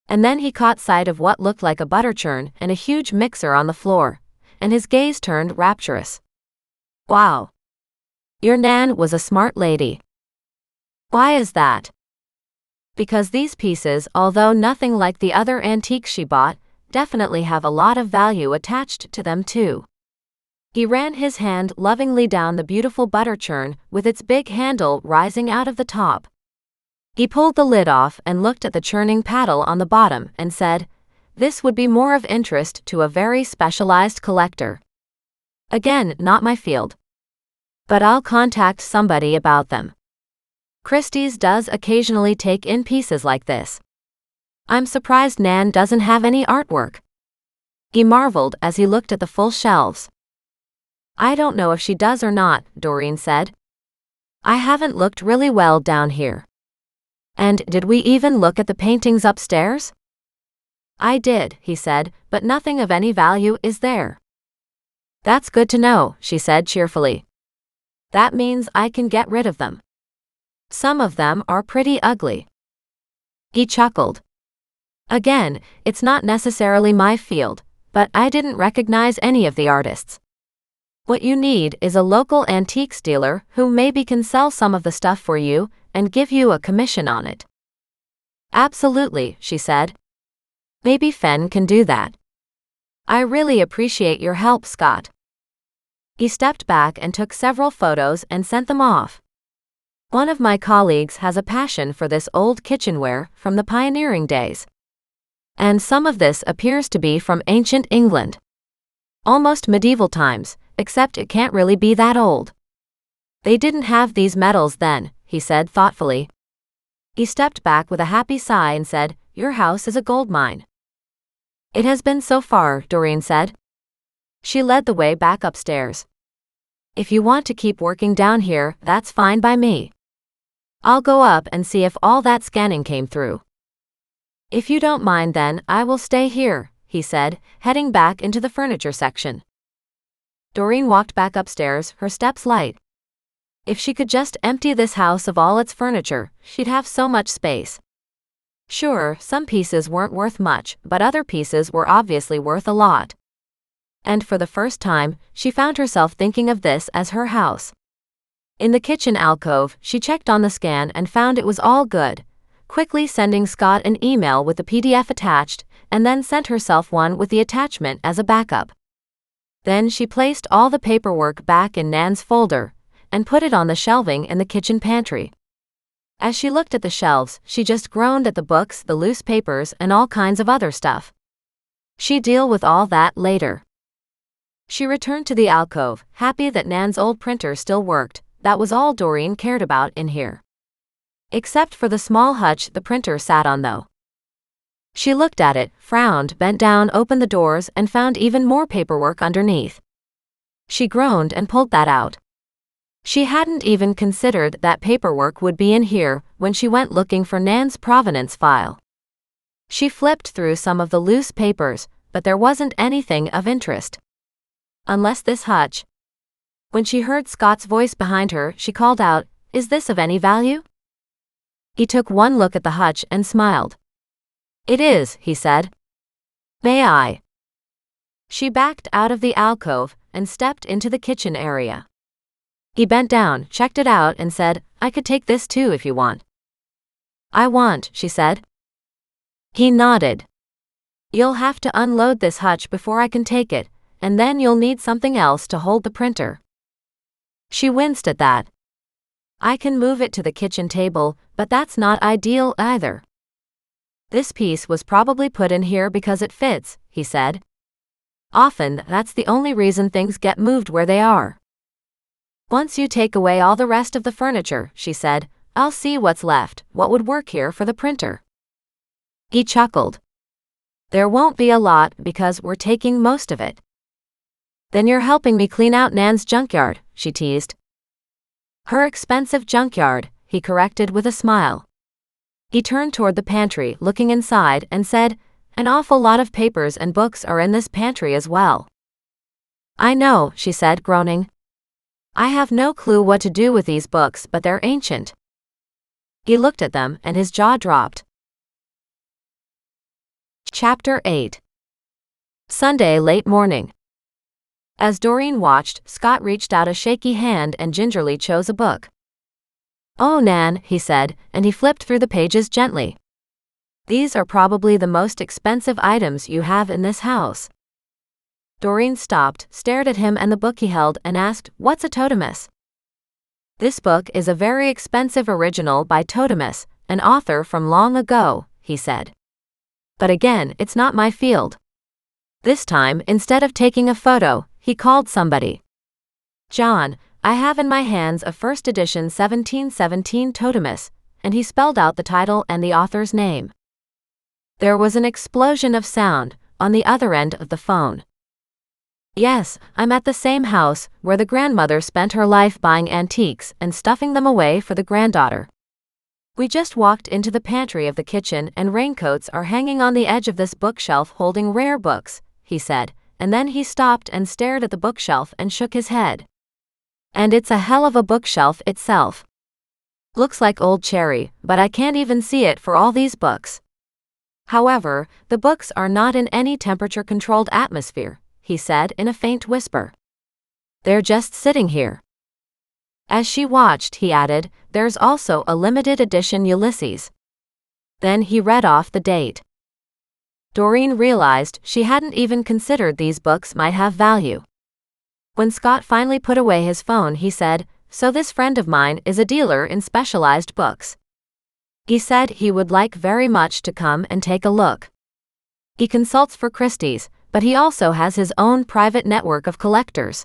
And then he caught sight of what looked like a butter churn and a huge mixer on the floor, and his gaze turned rapturous. Wow. Your Nan was a smart lady. Why is that? Because these pieces, although nothing like the other antiques she bought, definitely have a lot of value attached to them too. He ran his hand lovingly down the beautiful butter churn with its big handle rising out of the top. He pulled the lid off and looked at the churning paddle on the bottom and said, "This would be more of interest to a very specialized collector. Again, not my field. But I'll contact somebody about them. Christie's does occasionally take in pieces like this. I'm surprised Nan doesn't have any artwork." He marveled as he looked at the full shelves. "I don't know if she does or not," Doreen said. "I haven't looked really well down here." "And did we even look at the paintings upstairs?" "I did," he said, "but nothing of any value is there." "That's good to know," she said cheerfully. "That means I can get rid of them. Some of them are pretty ugly." He chuckled. "Again, it's not necessarily my field, but I didn't recognize any of the artists. What you need is a local antiques dealer who maybe can sell some of the stuff for you and give you a commission on it." "Absolutely," she said. "Maybe Fen can do that. I really appreciate your help, Scott." He stepped back and took several photos and sent them off. "One of my colleagues has a passion for this old kitchenware from the pioneering days. And some of this appears to be from ancient England. Almost medieval times, except it can't really be that old. They didn't have these metals then," he said thoughtfully. He stepped back with a happy sigh and said, "Your house is a gold mine." "It has been so far," Doreen said. She led the way back upstairs. "If you want to keep working down here, that's fine by me. I'll go up and see if all that scanning came through." "If you don't mind then, I will stay here," he said, heading back into the furniture section. Doreen walked back upstairs, her steps light. If she could just empty this house of all its furniture, she'd have so much space. Sure, some pieces weren't worth much, but other pieces were obviously worth a lot. And for the first time, she found herself thinking of this as her house. In the kitchen alcove, she checked on the scan and found it was all good, quickly sending Scott an email with the PDF attached, and then sent herself one with the attachment as a backup. Then she placed all the paperwork back in Nan's folder, and put it on the shelving in the kitchen pantry. As she looked at the shelves, she just groaned at the books, the loose papers, and all kinds of other stuff. She'd deal with all that later. She returned to the alcove, happy that Nan's old printer still worked. That was all Doreen cared about in here. Except for the small hutch the printer sat on though. She looked at it, frowned, bent down, opened the doors, and found even more paperwork underneath. She groaned and pulled that out. She hadn't even considered that paperwork would be in here when she went looking for Nan's provenance file. She flipped through some of the loose papers, but there wasn't anything of interest. Unless this hutch. When she heard Scott's voice behind her, she called out, "Is this of any value?" He took one look at the hutch and smiled. "It is," he said. "May I?" She backed out of the alcove and stepped into the kitchen area. He bent down, checked it out, and said, "I could take this too if you want." "I want," she said. He nodded. "You'll have to unload this hutch before I can take it, and then you'll need something else to hold the printer." She winced at that. "I can move it to the kitchen table, but that's not ideal either." "This piece was probably put in here because it fits," he said. "Often, that's the only reason things get moved where they are." "Once you take away all the rest of the furniture," she said, "I'll see what's left, what would work here for the printer." He chuckled. "There won't be a lot because we're taking most of it." "Then you're helping me clean out Nan's junkyard," she teased. "Her expensive junkyard," he corrected with a smile. He turned toward the pantry, looking inside, and said, "An awful lot of papers and books are in this pantry as well." "I know," she said, groaning. "I have no clue what to do with these books, but they're ancient." He looked at them, and his jaw dropped. Chapter 8. Sunday late morning. As Doreen watched, Scott reached out a shaky hand and gingerly chose a book. Oh, Nan, he said, and he flipped through the pages gently. These are probably the most expensive items you have in this house. Doreen stopped, stared at him and the book he held, and asked, "What's a totemus?" "This book is a very expensive original by Totemus, an author from long ago," he said. "But again, it's not my field." This time, instead of taking a photo, he called somebody. "John, I have in my hands a first edition 1717 Totemus," and he spelled out the title and the author's name. There was an explosion of sound on the other end of the phone. "Yes, I'm at the same house where the grandmother spent her life buying antiques and stuffing them away for the granddaughter. We just walked into the pantry of the kitchen and raincoats are hanging on the edge of this bookshelf holding rare books," he said, and then he stopped and stared at the bookshelf and shook his head. "And it's a hell of a bookshelf itself. Looks like old cherry, but I can't even see it for all these books. However, the books are not in any temperature-controlled atmosphere," he said in a faint whisper. "They're just sitting here." As she watched, he added, "There's also a limited edition Ulysses." Then he read off the date. Doreen realized she hadn't even considered these books might have value. When Scott finally put away his phone, he said, "So this friend of mine is a dealer in specialized books. He said he would like very much to come and take a look. He consults for Christie's, but he also has his own private network of collectors."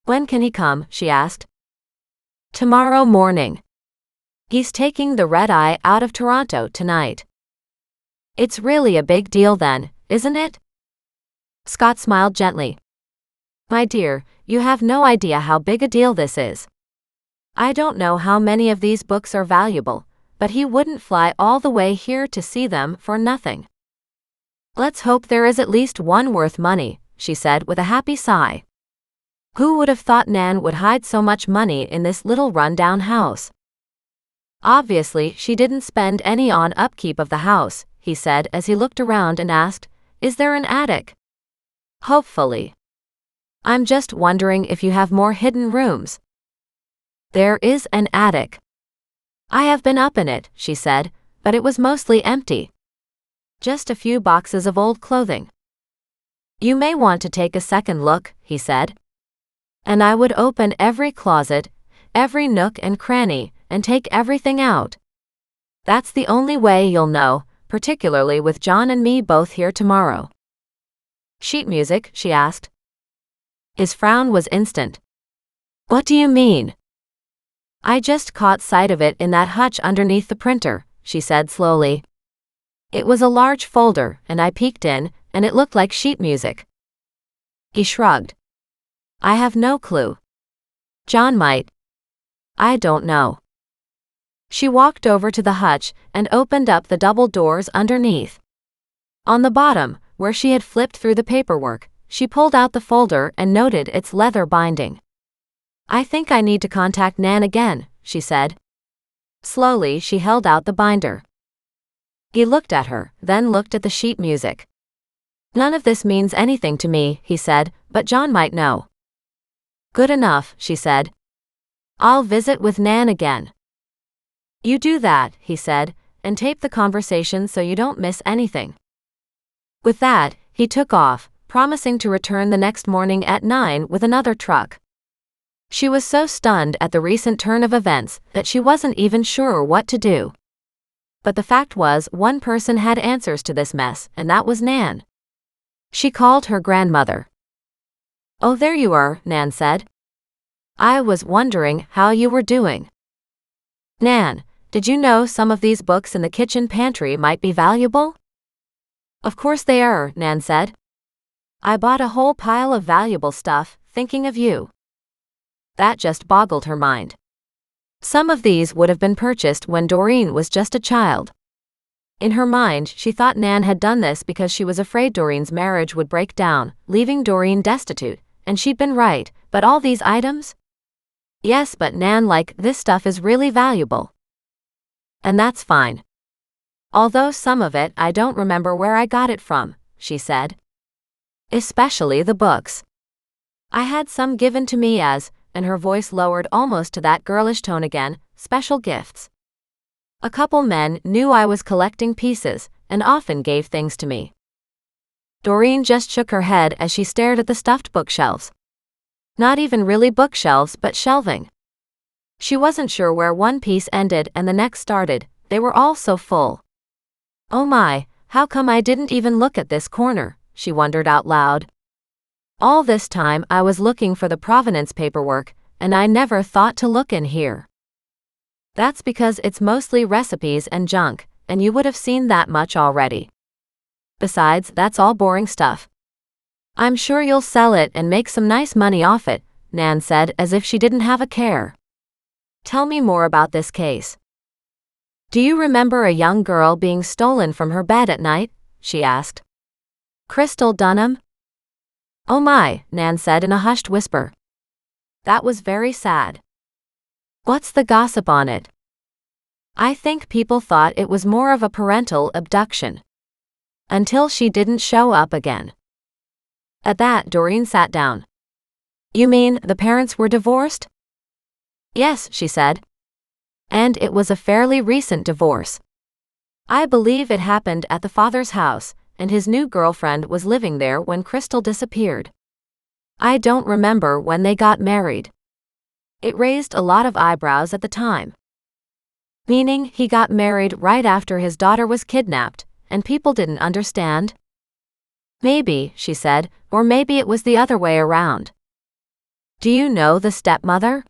"When can he come?" she asked. "Tomorrow morning. He's taking the red-eye out of Toronto tonight." "It's really a big deal then, isn't it?" Scott smiled gently. "My dear, you have no idea how big a deal this is. I don't know how many of these books are valuable, but he wouldn't fly all the way here to see them for nothing." "Let's hope there is at least one worth money," she said with a happy sigh. Who would have thought Nan would hide so much money in this little run-down house? "Obviously, she didn't spend any on upkeep of the house," he said as he looked around and asked, "Is there an attic?" "Hopefully. I'm just wondering if you have more hidden rooms." "There is an attic. I have been up in it," she said, "but it was mostly empty. Just a few boxes of old clothing." "You may want to take a second look," he said. "And I would open every closet, every nook and cranny, and take everything out. That's the only way you'll know, particularly with John and me both here tomorrow." "Sheet music?" she asked. His frown was instant. "What do you mean?" "I just caught sight of it in that hutch underneath the printer," she said slowly. "It was a large folder, and I peeked in, and it looked like sheet music." He shrugged. "I have no clue. John might. I don't know." She walked over to the hutch and opened up the double doors underneath. On the bottom, where she had flipped through the paperwork, she pulled out the folder and noted its leather binding. "I think I need to contact Nan again," she said. Slowly, she held out the binder. He looked at her, then looked at the sheet music. "None of this means anything to me," he said, "but John might know." "Good enough," she said. "I'll visit with Nan again." "You do that," he said, "and tape the conversation so you don't miss anything." With that, he took off, promising to return the next morning at 9 with another truck. She was so stunned at the recent turn of events that she wasn't even sure what to do. But the fact was, one person had answers to this mess, and that was Nan. She called her grandmother. "Oh, there you are," Nan said. "I was wondering how you were doing. Nan, did you know some of these books in the kitchen pantry might be valuable?" "Of course they are," Nan said. "I bought a whole pile of valuable stuff, thinking of you." That just boggled her mind. Some of these would have been purchased when Doreen was just a child. In her mind, she thought Nan had done this because she was afraid Doreen's marriage would break down, leaving Doreen destitute, and she'd been right, but all these items? "Yes, but Nan, like, this stuff is really valuable. And that's fine. Although some of it I don't remember where I got it from," she said. "Especially the books. I had some given to me as and her voice lowered almost to that girlish tone again, special gifts. A couple men knew I was collecting pieces, and often gave things to me. Doreen just shook her head as she stared at the stuffed bookshelves. Not even really bookshelves, but shelving. She wasn't sure where one piece ended and the next started, they were all so full. Oh my, how come I didn't even look at this corner, she wondered out loud. All this time I was looking for the provenance paperwork, and I never thought to look in here. That's because it's mostly recipes and junk, and you would have seen that much already. Besides, that's all boring stuff. I'm sure you'll sell it and make some nice money off it, Nan said as if she didn't have a care. Tell me more about this case. Do you remember a young girl being stolen from her bed at night? She asked. Crystal Dunham? Oh my, Nan said in a hushed whisper. That was very sad. What's the gossip on it? I think people thought it was more of a parental abduction. Until she didn't show up again. At that, Doreen sat down. You mean the parents were divorced? Yes, she said. And it was a fairly recent divorce. I believe it happened at the father's house, and his new girlfriend was living there when Crystal disappeared. I don't remember when they got married. It raised a lot of eyebrows at the time. Meaning he got married right after his daughter was kidnapped, and people didn't understand? Maybe, she said, or maybe it was the other way around. Do you know the stepmother?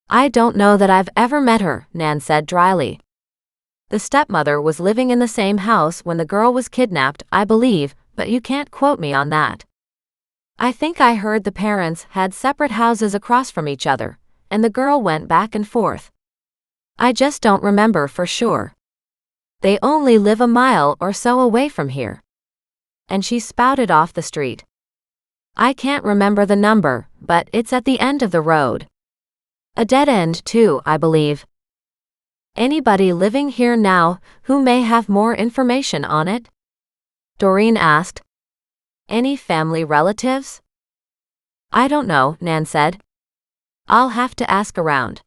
I don't know that I've ever met her, Nan said dryly. The stepmother was living in the same house when the girl was kidnapped, I believe, but you can't quote me on that. I think I heard the parents had separate houses across from each other, and the girl went back and forth. I just don't remember for sure. They only live a mile or so away from here. And she spouted off the street. I can't remember the number, but it's at the end of the road. A dead end too, I believe. Anybody living here now who may have more information on it? Doreen asked. Any family relatives? I don't know, Nan said. I'll have to ask around.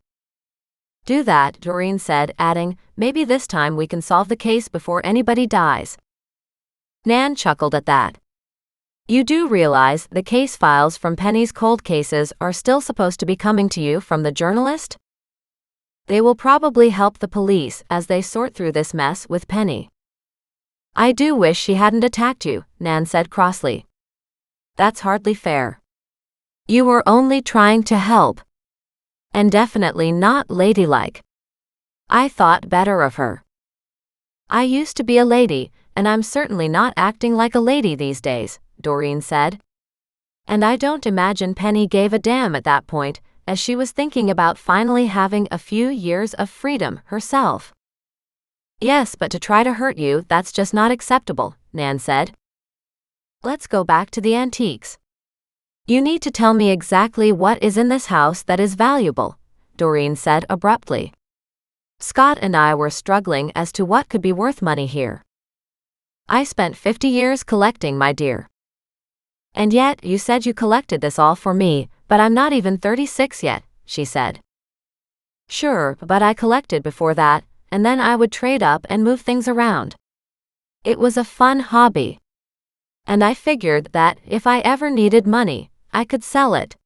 Do that, Doreen said, adding, maybe this time we can solve the case before anybody dies. Nan chuckled at that. You do realize the case files from Penny's cold cases are still supposed to be coming to you from the journalist? They will probably help the police as they sort through this mess with Penny. I do wish she hadn't attacked you, Nan said crossly. That's hardly fair. You were only trying to help. And definitely not ladylike. I thought better of her. I used to be a lady, and I'm certainly not acting like a lady these days, Doreen said. And I don't imagine Penny gave a damn at that point, as she was thinking about finally having a few years of freedom herself. Yes, but to try to hurt you, that's just not acceptable, Nan said. Let's go back to the antiques. You need to tell me exactly what is in this house that is valuable, Doreen said abruptly. Scott and I were struggling as to what could be worth money here. I spent 50 years collecting, my dear. And yet, you said you collected this all for me, but I'm not even 36 yet, she said. Sure, but I collected before that, and then I would trade up and move things around. It was a fun hobby. And I figured that if I ever needed money, I could sell it.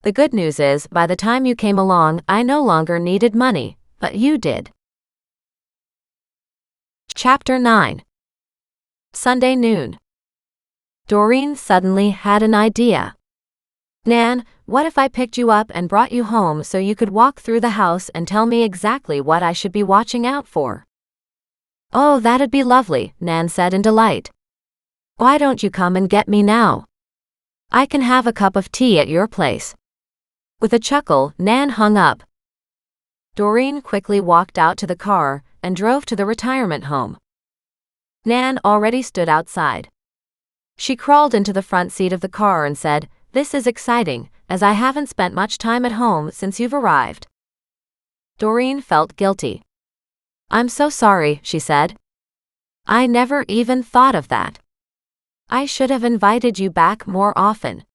The good news is, by the time you came along, I no longer needed money, but you did. Chapter 9. Sunday noon. Doreen suddenly had an idea. Nan, what if I picked you up and brought you home so you could walk through the house and tell me exactly what I should be watching out for? Oh, that'd be lovely, Nan said in delight. Why don't you come and get me now? I can have a cup of tea at your place. With a chuckle, Nan hung up. Doreen quickly walked out to the car and drove to the retirement home. Nan already stood outside. She crawled into the front seat of the car and said, "This is exciting, as I haven't spent much time at home since you've arrived." Doreen felt guilty. "I'm so sorry," she said. "I never even thought of that. I should have invited you back more often."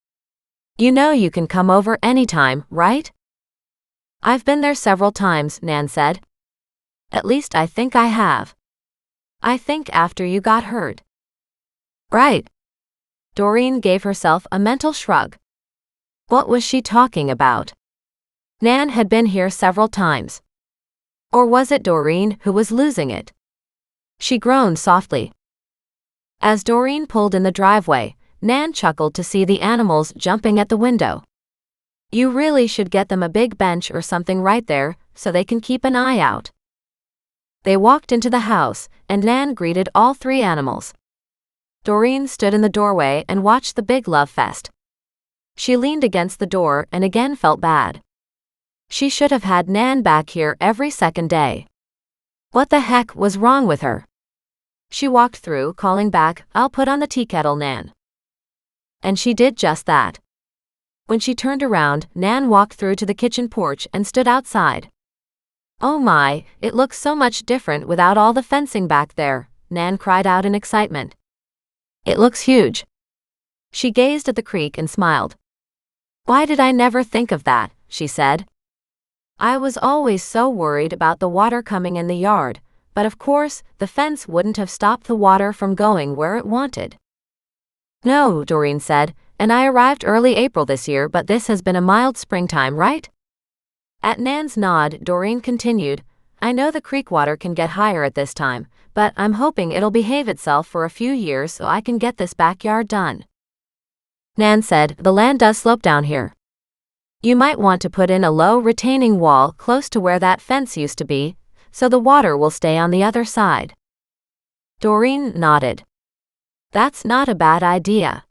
You know you can come over anytime, right? I've been there several times, Nan said. At least I think I have. I think after you got hurt. Right. Doreen gave herself a mental shrug. What was she talking about? Nan had been here several times. Or was it Doreen who was losing it? She groaned softly. As Doreen pulled in the driveway, Nan chuckled to see the animals jumping at the window. You really should get them a big bench or something right there, so they can keep an eye out. They walked into the house, and Nan greeted all three animals. Doreen stood in the doorway and watched the big love fest. She leaned against the door and again felt bad. She should have had Nan back here every second day. What the heck was wrong with her? She walked through, calling back, I'll put on the tea kettle, Nan. And she did just that. When she turned around, Nan walked through to the kitchen porch and stood outside. Oh my, it looks so much different without all the fencing back there, Nan cried out in excitement. It looks huge. She gazed at the creek and smiled. Why did I never think of that, she said. I was always so worried about the water coming in the yard, but of course, the fence wouldn't have stopped the water from going where it wanted. No, Doreen said, and I arrived early April this year, but this has been a mild springtime, right? At Nan's nod, Doreen continued, I know the creek water can get higher at this time, but I'm hoping it'll behave itself for a few years so I can get this backyard done. Nan said, the land does slope down here. You might want to put in a low retaining wall close to where that fence used to be, so the water will stay on the other side. Doreen nodded. That's not a bad idea.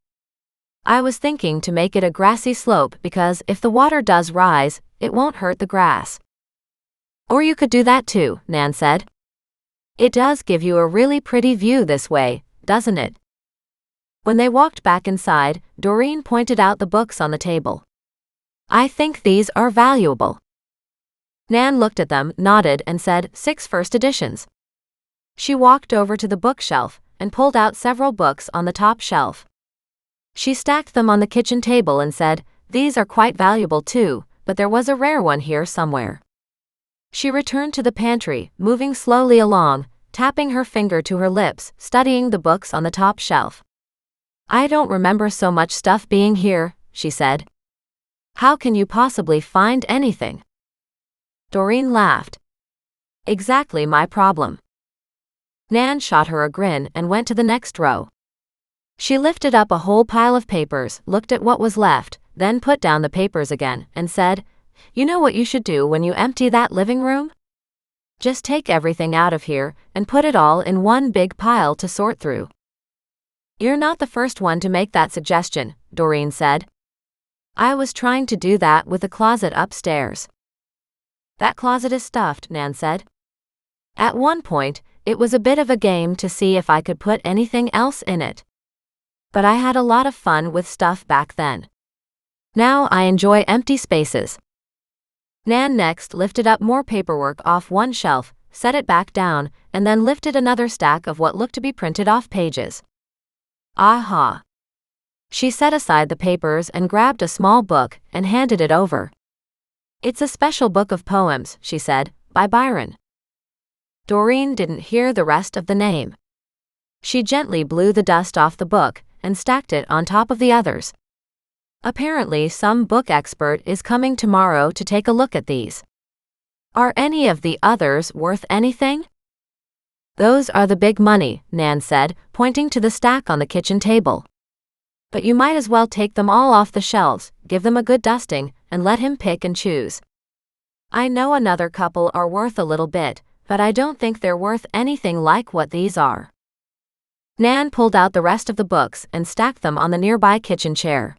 I was thinking to make it a grassy slope because if the water does rise, it won't hurt the grass. Or you could do that too, Nan said. It does give you a really pretty view this way, doesn't it? When they walked back inside, Doreen pointed out the books on the table. I think these are valuable. Nan looked at them, nodded, and said, 6 first editions. She walked over to the bookshelf and pulled out several books on the top shelf. She stacked them on the kitchen table and said, these are quite valuable too, but there was a rare one here somewhere. She returned to the pantry, moving slowly along, tapping her finger to her lips, studying the books on the top shelf. I don't remember so much stuff being here, she said. How can you possibly find anything? Doreen laughed. Exactly my problem. Nan shot her a grin and went to the next row. She lifted up a whole pile of papers, looked at what was left, then put down the papers again, and said, You know what you should do when you empty that living room? Just take everything out of here and put it all in one big pile to sort through. You're not the first one to make that suggestion, Doreen said. I was trying to do that with the closet upstairs. That closet is stuffed, Nan said. At one point, it was a bit of a game to see if I could put anything else in it. But I had a lot of fun with stuff back then. Now I enjoy empty spaces. Nan next lifted up more paperwork off one shelf, set it back down, and then lifted another stack of what looked to be printed off pages. Aha! She set aside the papers and grabbed a small book and handed it over. It's a special book of poems, she said, by Byron. Doreen didn't hear the rest of the name. She gently blew the dust off the book and stacked it on top of the others. Apparently some book expert is coming tomorrow to take a look at these. Are any of the others worth anything? Those are the big money, Nan said, pointing to the stack on the kitchen table. But you might as well take them all off the shelves, give them a good dusting, and let him pick and choose. I know another couple are worth a little bit, but I don't think they're worth anything like what these are. Nan pulled out the rest of the books and stacked them on the nearby kitchen chair.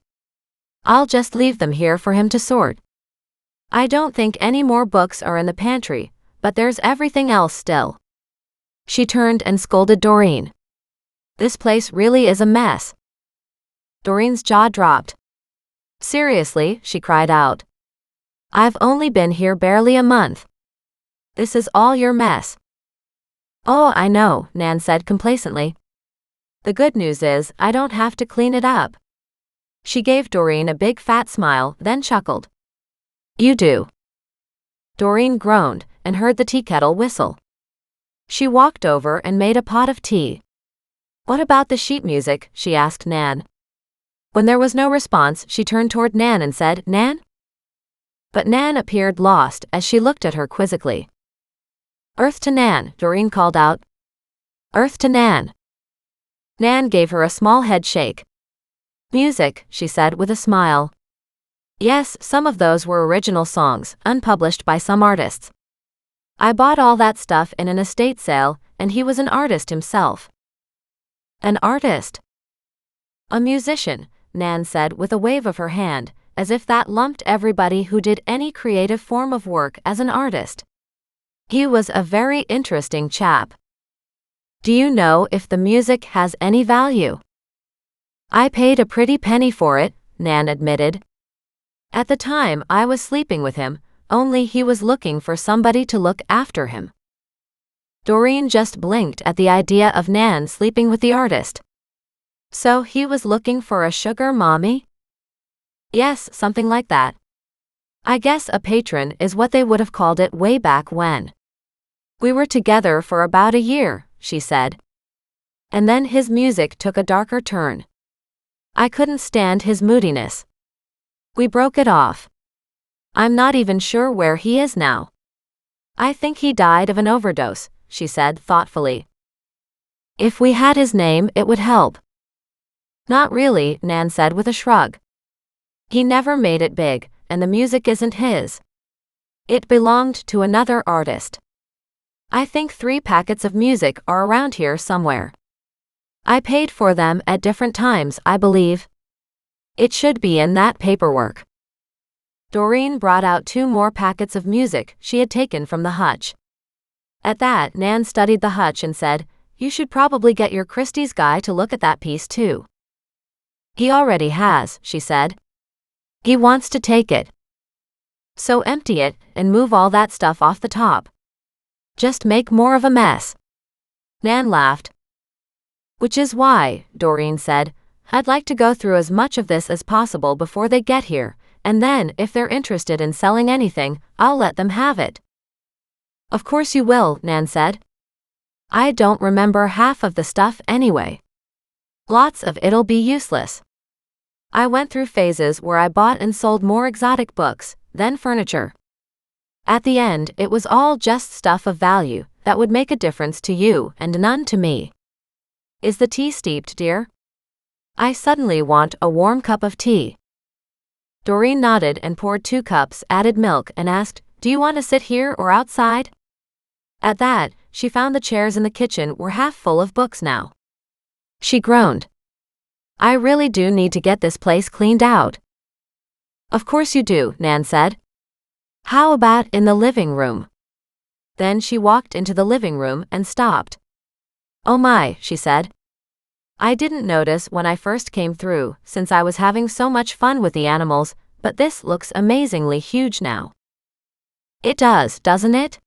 I'll just leave them here for him to sort. I don't think any more books are in the pantry, but there's everything else still. She turned and scolded Doreen. This place really is a mess. Doreen's jaw dropped. Seriously, she cried out. I've only been here barely a month. This is all your mess. Oh, I know, Nan said complacently. The good news is I don't have to clean it up. She gave Doreen a big fat smile, then chuckled. You do. Doreen groaned and heard the tea kettle whistle. She walked over and made a pot of tea. What about the sheet music? She asked Nan. When there was no response, she turned toward Nan and said, Nan? But Nan appeared lost as she looked at her quizzically. Earth to Nan, Doreen called out. Earth to Nan. Nan gave her a small head shake. Music, she said with a smile. Yes, some of those were original songs, unpublished by some artists. I bought all that stuff in an estate sale, and he was an artist himself. An artist? A musician, Nan said with a wave of her hand, as if that lumped everybody who did any creative form of work as an artist. He was a very interesting chap. Do you know if the music has any value? I paid a pretty penny for it, Nan admitted. At the time I was sleeping with him, only he was looking for somebody to look after him. Doreen just blinked at the idea of Nan sleeping with the artist. So he was looking for a sugar mommy? Yes, something like that. I guess a patron is what they would have called it way back when. We were together for about a year, she said. And then his music took a darker turn. I couldn't stand his moodiness. We broke it off. I'm not even sure where he is now. I think he died of an overdose, she said thoughtfully. If we had his name, it would help. Not really, Nan said with a shrug. He never made it big, and the music isn't his. It belonged to another artist. I think 3 packets of music are around here somewhere. I paid for them at different times, I believe. It should be in that paperwork. Doreen brought out 2 more packets of music she had taken from the hutch. At that, Nan studied the hutch and said, You should probably get your Christie's guy to look at that piece too. He already has, she said. He wants to take it. So empty it and move all that stuff off the top. Just make more of a mess. Nan laughed. Which is why, Doreen said, I'd like to go through as much of this as possible before they get here, and then if they're interested in selling anything, I'll let them have it. Of course you will, Nan said. I don't remember half of the stuff anyway. Lots of it'll be useless. I went through phases where I bought and sold more exotic books, then furniture. At the end, it was all just stuff of value that would make a difference to you and none to me. Is the tea steeped, dear? I suddenly want a warm cup of tea. Doreen nodded and poured 2 cups, added milk, and asked, Do you want to sit here or outside? At that, she found the chairs in the kitchen were half full of books now. She groaned. I really do need to get this place cleaned out. Of course you do, Nan said. How about in the living room? Then she walked into the living room and stopped. Oh my, she said. I didn't notice when I first came through, since I was having so much fun with the animals, but this looks amazingly huge now. It does, doesn't it?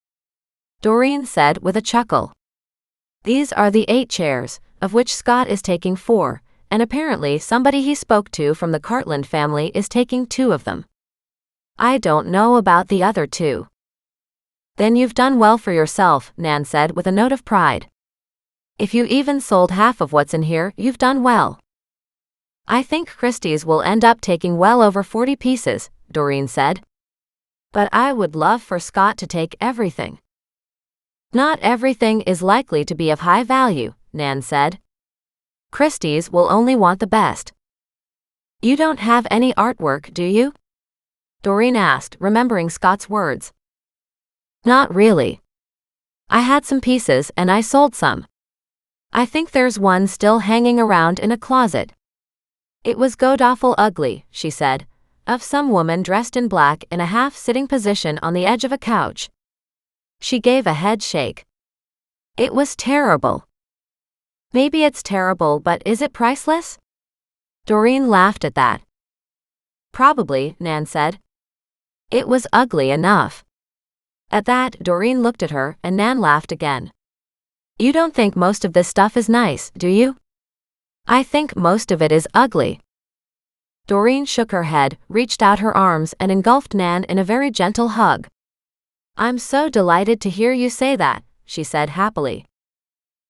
Doreen said with a chuckle. These are the 8 chairs, of which Scott is taking 4, and apparently somebody he spoke to from the Cartland family is taking 2 of them. I don't know about the other 2. Then you've done well for yourself, Nan said with a note of pride. If you even sold half of what's in here, you've done well. I think Christie's will end up taking well over 40 pieces, Doreen said. But I would love for Scott to take everything. Not everything is likely to be of high value, Nan said. Christie's will only want the best. You don't have any artwork, do you? Doreen asked, remembering Scott's words. Not really. I had some pieces and I sold some. I think there's one still hanging around in a closet. It was god-awful ugly, she said, of some woman dressed in black in a half-sitting position on the edge of a couch. She gave a head shake. It was terrible. Maybe it's terrible, but is it priceless? Doreen laughed at that. Probably, Nan said. It was ugly enough. At that, Doreen looked at her, and Nan laughed again. You don't think most of this stuff is nice, do you? I think most of it is ugly. Doreen shook her head, reached out her arms, and engulfed Nan in a very gentle hug. "I'm so delighted to hear you say that," she said happily.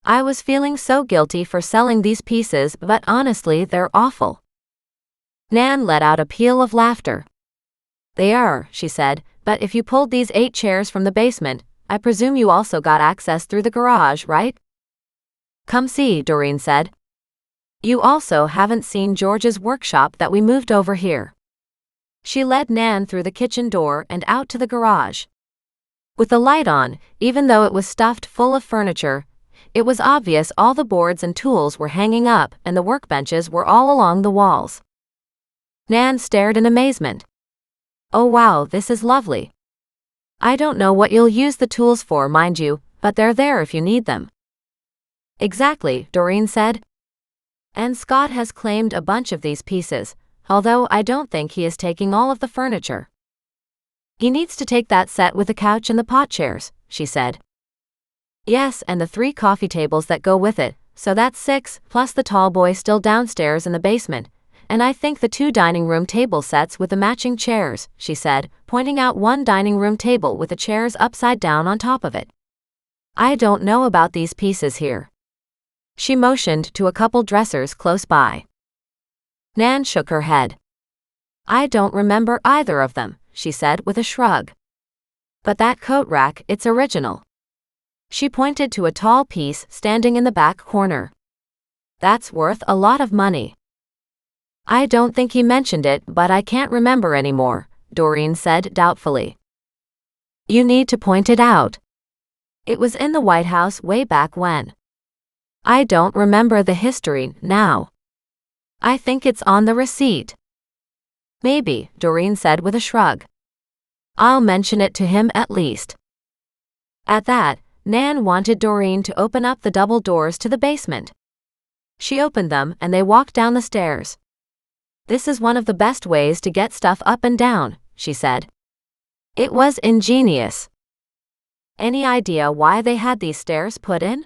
"I was feeling so guilty for selling these pieces, but honestly, they're awful." Nan let out a peal of laughter. "They are," she said, "but if you pulled these 8 chairs from the basement, I presume you also got access through the garage, right?" "Come see," Doreen said. "You also haven't seen George's workshop that we moved over here." She led Nan through the kitchen door and out to the garage. With the light on, even though it was stuffed full of furniture, it was obvious all the boards and tools were hanging up and the workbenches were all along the walls. Nan stared in amazement. "Oh wow, this is lovely. I don't know what you'll use the tools for, mind you, but they're there if you need them." "Exactly," Doreen said. "And Scott has claimed a bunch of these pieces, although I don't think he is taking all of the furniture. He needs to take that set with the couch and the pot chairs," she said. "Yes, and the 3 coffee tables that go with it, so that's 6, plus the tall boy still downstairs in the basement, and I think the 2 dining room table sets with the matching chairs," she said, pointing out one dining room table with the chairs upside down on top of it. "I don't know about these pieces here." She motioned to a couple dressers close by. Nan shook her head. "I don't remember either of them," she said with a shrug. "But that coat rack, it's original." She pointed to a tall piece standing in the back corner. "That's worth a lot of money." "I don't think he mentioned it, but I can't remember anymore," Doreen said doubtfully. "You need to point it out. It was in the White House way back when." "I don't remember the history now. I think it's on the receipt." "Maybe," Doreen said with a shrug. "I'll mention it to him at least." At that, Nan wanted Doreen to open up the double doors to the basement. She opened them and they walked down the stairs. "This is one of the best ways to get stuff up and down," she said. It was ingenious. "Any idea why they had these stairs put in?"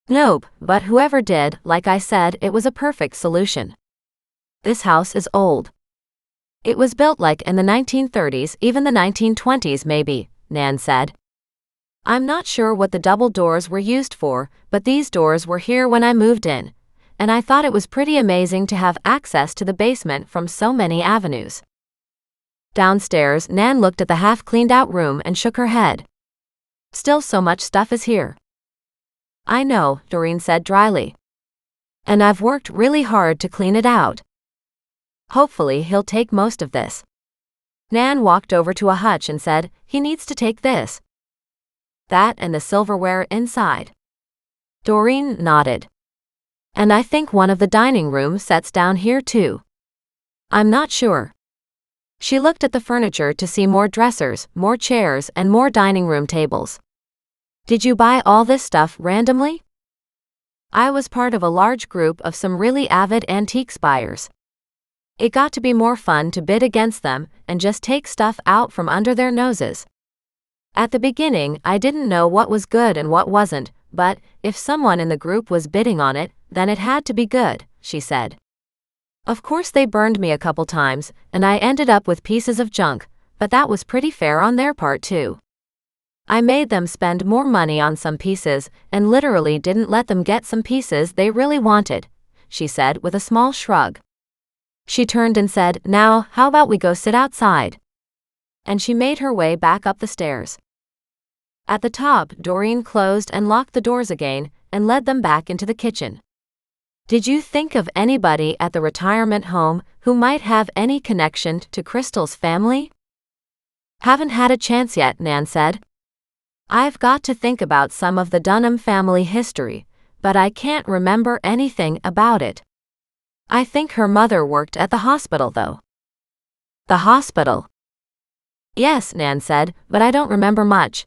"Nope, but whoever did, like I said, it was a perfect solution. This house is old. It was built like in the 1930s, even the 1920s maybe," Nan said. "I'm not sure what the double doors were used for, but these doors were here when I moved in, and I thought it was pretty amazing to have access to the basement from so many avenues." Downstairs, Nan looked at the half-cleaned-out room and shook her head. "Still so much stuff is here." "I know," Doreen said dryly. "And I've worked really hard to clean it out. Hopefully he'll take most of this." Nan walked over to a hutch and said, "He needs to take this, that, and the silverware inside." Doreen nodded. "And I think one of the dining room sets down here too. I'm not sure." She looked at the furniture to see more dressers, more chairs, and more dining room tables. "Did you buy all this stuff randomly?" "I was part of a large group of some really avid antiques buyers. It got to be more fun to bid against them and just take stuff out from under their noses. At the beginning, I didn't know what was good and what wasn't, but if someone in the group was bidding on it, then it had to be good," she said. "Of course they burned me a couple times, and I ended up with pieces of junk, but that was pretty fair on their part too. I made them spend more money on some pieces and literally didn't let them get some pieces they really wanted," she said with a small shrug. She turned and said, "Now, how about we go sit outside?" And she made her way back up the stairs. At the top, Doreen closed and locked the doors again and led them back into the kitchen. "Did you think of anybody at the retirement home who might have any connection to Crystal's family?" "Haven't had a chance yet," Nan said. "I've got to think about some of the Dunham family history, but I can't remember anything about it. I think her mother worked at the hospital though." "The hospital?" "Yes," Nan said, "but I don't remember much.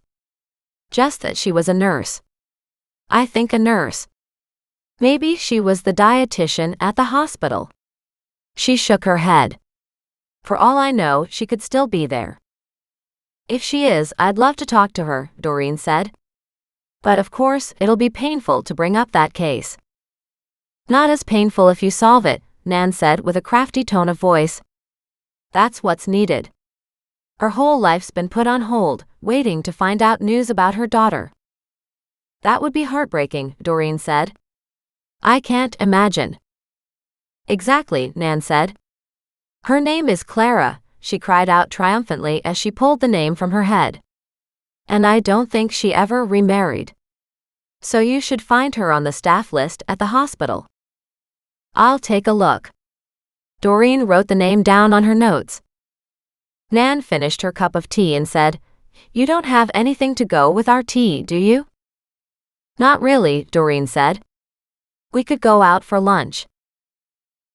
Just that she was a nurse. I think a nurse. Maybe she was the dietitian at the hospital." She shook her head. "For all I know, she could still be there." "If she is, I'd love to talk to her," Doreen said. "But of course, it'll be painful to bring up that case." "Not as painful if you solve it," Nan said with a crafty tone of voice. That's what's needed. Her whole life's been put on hold, waiting to find out news about her daughter. That would be heartbreaking, Doreen said. I can't imagine. Exactly, Nan said. Her name is Clara, she cried out triumphantly as she pulled the name from her head. And I don't think she ever remarried. So you should find her on the staff list at the hospital. I'll take a look. Doreen wrote the name down on her notes. Nan finished her cup of tea and said, You don't have anything to go with our tea, do you? Not really, Doreen said. We could go out for lunch.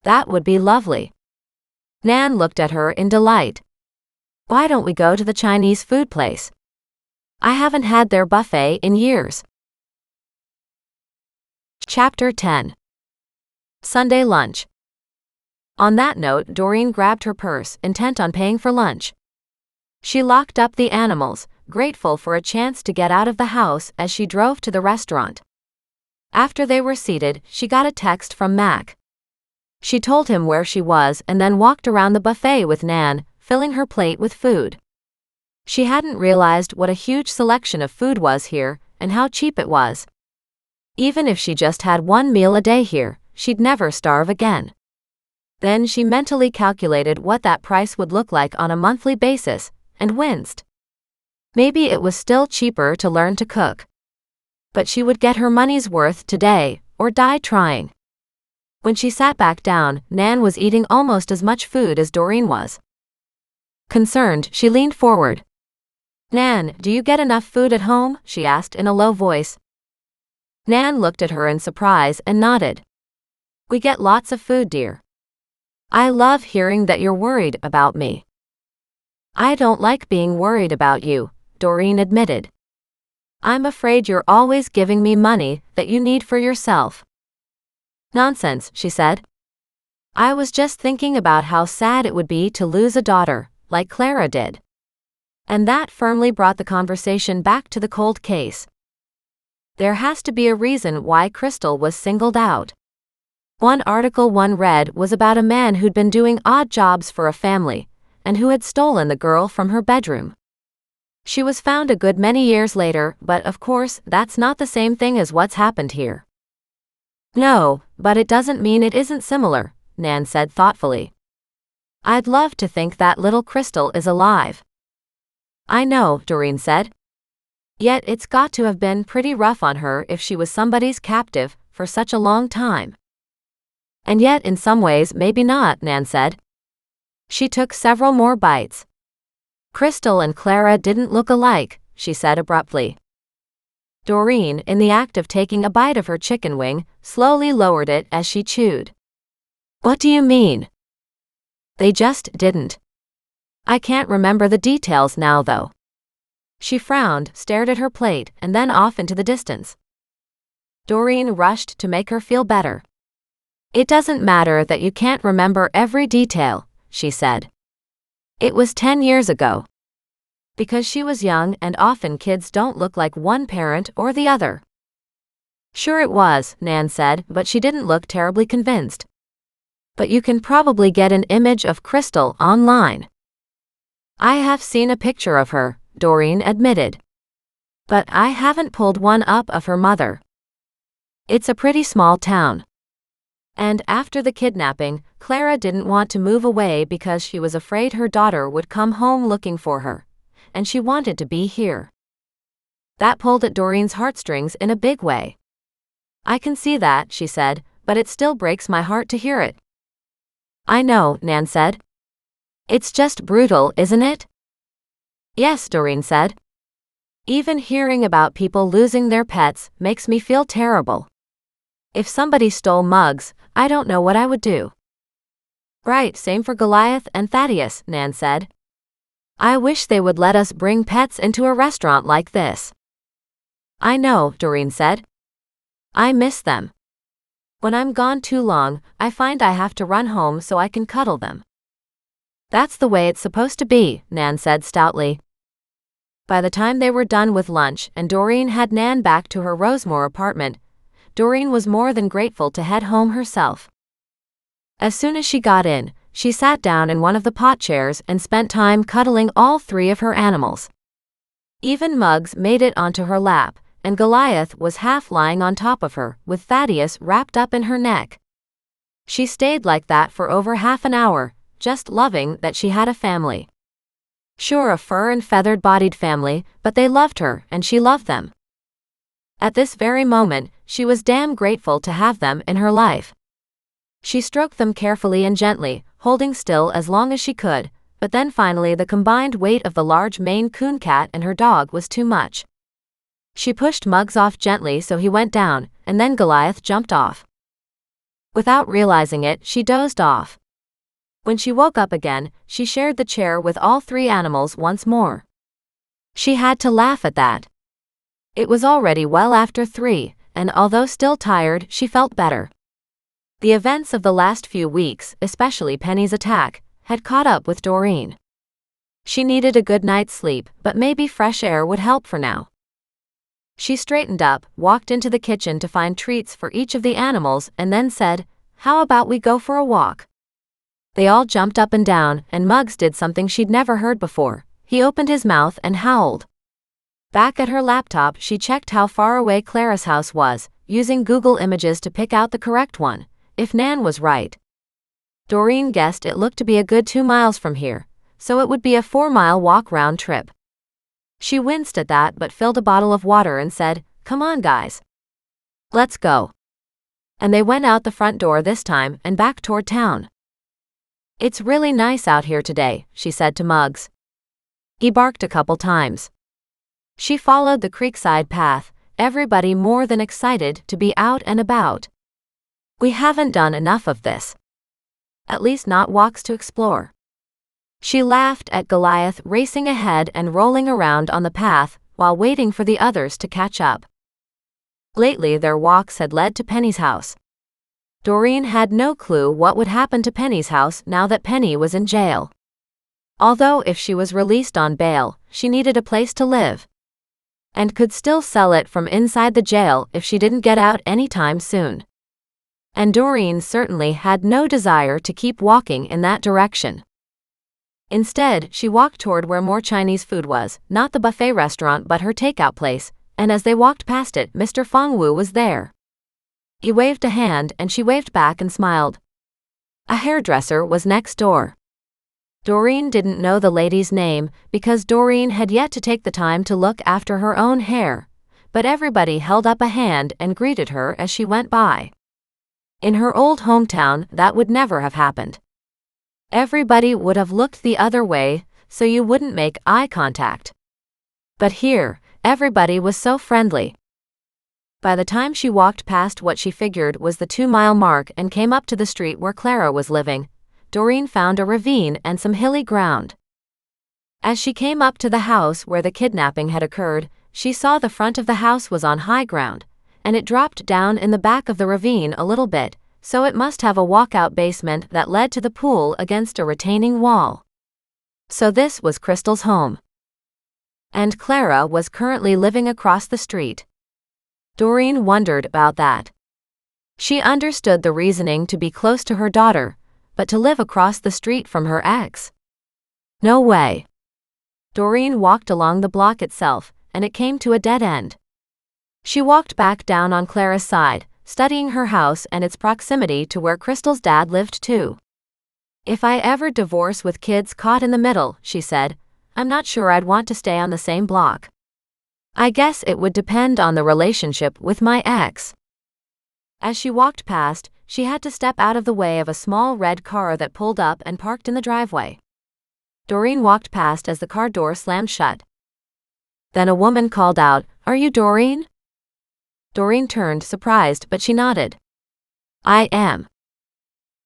That would be lovely. Nan looked at her in delight. Why don't we go to the Chinese food place? I haven't had their buffet in years. Chapter 10. Sunday lunch. On that note, Doreen grabbed her purse, intent on paying for lunch. She locked up the animals, grateful for a chance to get out of the house as she drove to the restaurant. After they were seated, she got a text from Mac. She told him where she was and then walked around the buffet with Nan, filling her plate with food. She hadn't realized what a huge selection of food was here and how cheap it was. Even if she just had one meal a day here, she'd never starve again. Then she mentally calculated what that price would look like on a monthly basis, and winced. Maybe it was still cheaper to learn to cook. But she would get her money's worth today, or die trying. When she sat back down, Nan was eating almost as much food as Doreen was. Concerned, she leaned forward. Nan, do you get enough food at home? She asked in a low voice. Nan looked at her in surprise and nodded. We get lots of food, dear. I love hearing that you're worried about me. I don't like being worried about you, Doreen admitted. I'm afraid you're always giving me money that you need for yourself. Nonsense, she said. I was just thinking about how sad it would be to lose a daughter, like Clara did. And that firmly brought the conversation back to the cold case. There has to be a reason why Crystal was singled out. One article one read was about a man who'd been doing odd jobs for a family, and who had stolen the girl from her bedroom. She was found a good many years later, but of course, that's not the same thing as what's happened here. No, but it doesn't mean it isn't similar, Nan said thoughtfully. I'd love to think that little Crystal is alive. I know, Doreen said. Yet it's got to have been pretty rough on her if she was somebody's captive for such a long time. And yet in some ways maybe not, Nan said. She took several more bites. Crystal and Clara didn't look alike, she said abruptly. Doreen, in the act of taking a bite of her chicken wing, slowly lowered it as she chewed. What do you mean? They just didn't. I can't remember the details now though. She frowned, stared at her plate, and then off into the distance. Doreen rushed to make her feel better. It doesn't matter that you can't remember every detail, she said. It was 10 years ago. Because she was young and often kids don't look like one parent or the other. Sure it was, Nan said, but she didn't look terribly convinced. But you can probably get an image of Crystal online. I have seen a picture of her, Doreen admitted. But I haven't pulled one up of her mother. It's a pretty small town. And after the kidnapping, Clara didn't want to move away because she was afraid her daughter would come home looking for her, and she wanted to be here. That pulled at Doreen's heartstrings in a big way. I can see that, she said, but it still breaks my heart to hear it. I know, Nan said. It's just brutal, isn't it? Yes, Doreen said. Even hearing about people losing their pets makes me feel terrible. If somebody stole mugs, I don't know what I would do. Right, same for Goliath and Thaddeus, Nan said. I wish they would let us bring pets into a restaurant like this. I know, Doreen said. I miss them. When I'm gone too long, I find I have to run home so I can cuddle them. That's the way it's supposed to be, Nan said stoutly. By the time they were done with lunch and Doreen had Nan back to her Rosemore apartment, Doreen was more than grateful to head home herself. As soon as she got in, she sat down in one of the pot chairs and spent time cuddling all three of her animals. Even Muggs made it onto her lap, and Goliath was half lying on top of her, with Thaddeus wrapped up in her neck. She stayed like that for over half an hour, just loving that she had a family. Sure, a fur and feathered-bodied family, but they loved her and she loved them. At this very moment, she was damn grateful to have them in her life. She stroked them carefully and gently, holding still as long as she could, but then finally the combined weight of the large Maine Coon cat and her dog was too much. She pushed Muggs off gently so he went down, and then Goliath jumped off. Without realizing it, she dozed off. When she woke up again, she shared the chair with all three animals once more. She had to laugh at that. It was already well after 3, and although still tired, she felt better. The events of the last few weeks, especially Penny's attack, had caught up with Doreen. She needed a good night's sleep, but maybe fresh air would help for now. She straightened up, walked into the kitchen to find treats for each of the animals, and then said, "How about we go for a walk?" They all jumped up and down, and Muggs did something she'd never heard before. He opened his mouth and howled. Back at her laptop, she checked how far away Clara's house was, using Google Images to pick out the correct one, if Nan was right. Doreen guessed it looked to be a good 2 miles from here, so it would be a 4-mile walk round trip. She winced at that but filled a bottle of water and said, "Come on, guys. Let's go." And they went out the front door this time and back toward town. "It's really nice out here today," she said to Muggs. He barked a couple times. She followed the creekside path, everybody more than excited to be out and about. "We haven't done enough of this. At least not walks to explore." She laughed at Goliath racing ahead and rolling around on the path while waiting for the others to catch up. Lately their walks had led to Penny's house. Doreen had no clue what would happen to Penny's house now that Penny was in jail. Although if she was released on bail, she needed a place to live. And could still sell it from inside the jail if she didn't get out anytime soon. And Doreen certainly had no desire to keep walking in that direction. Instead, she walked toward where more Chinese food was, not the buffet restaurant but her takeout place, and as they walked past it, Mr. Fongwu was there. He waved a hand and she waved back and smiled. A hairdresser was next door. Doreen didn't know the lady's name because Doreen had yet to take the time to look after her own hair, but everybody held up a hand and greeted her as she went by. In her old hometown, that would never have happened. Everybody would have looked the other way, so you wouldn't make eye contact. But here, everybody was so friendly. By the time she walked past what she figured was the 2-mile mark and came up to the street where Clara was living, Doreen found a ravine and some hilly ground. As she came up to the house where the kidnapping had occurred, she saw the front of the house was on high ground, and it dropped down in the back of the ravine a little bit, so it must have a walkout basement that led to the pool against a retaining wall. So this was Crystal's home. And Clara was currently living across the street. Doreen wondered about that. She understood the reasoning to be close to her daughter, but to live across the street from her ex? No way. Doreen walked along the block itself, and it came to a dead end. She walked back down on Clara's side, studying her house and its proximity to where Crystal's dad lived too. "If I ever divorce with kids caught in the middle," she said, "I'm not sure I'd want to stay on the same block. I guess it would depend on the relationship with my ex." As she walked past, she had to step out of the way of a small red car that pulled up and parked in the driveway. Doreen walked past as the car door slammed shut. Then a woman called out, "Are you Doreen?" Doreen turned, surprised, but she nodded. "I am."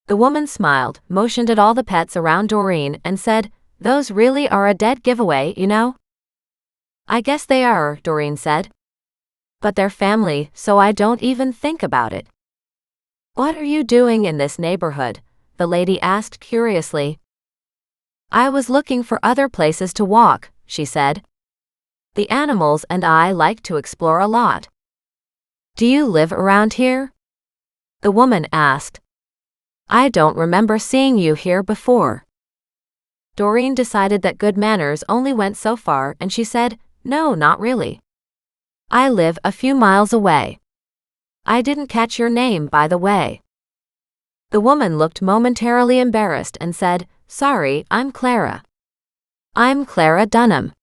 The woman smiled, motioned at all the pets around Doreen, and said, "Those really are a dead giveaway, you know." "I guess they are," Doreen said. "But they're family, so I don't even think about it." "What are you doing in this neighborhood?" the lady asked curiously. "I was looking for other places to walk," she said. "The animals and I like to explore a lot." "Do you live around here?" the woman asked. I don't remember seeing you here before. Doreen decided that good manners only went so far and she said, No, not really. I live a few miles away. I didn't catch your name, by the way. The woman looked momentarily embarrassed and said, Sorry, I'm Clara. I'm Clara Dunham.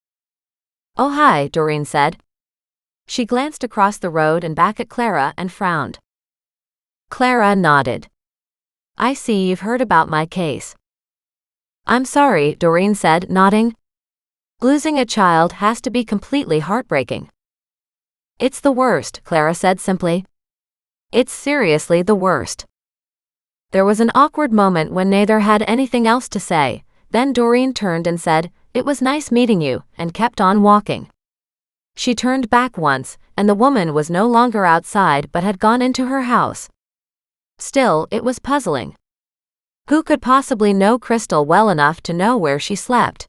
Oh, hi, Doreen said. She glanced across the road and back at Clara and frowned. Clara nodded. I see you've heard about my case. I'm sorry, Doreen said, nodding. Losing a child has to be completely heartbreaking. It's the worst, Clara said simply. It's seriously the worst. There was an awkward moment when neither had anything else to say. Then Doreen turned and said, It was nice meeting you, and kept on walking. She turned back once, and the woman was no longer outside but had gone into her house. Still, it was puzzling. Who could possibly know Crystal well enough to know where she slept?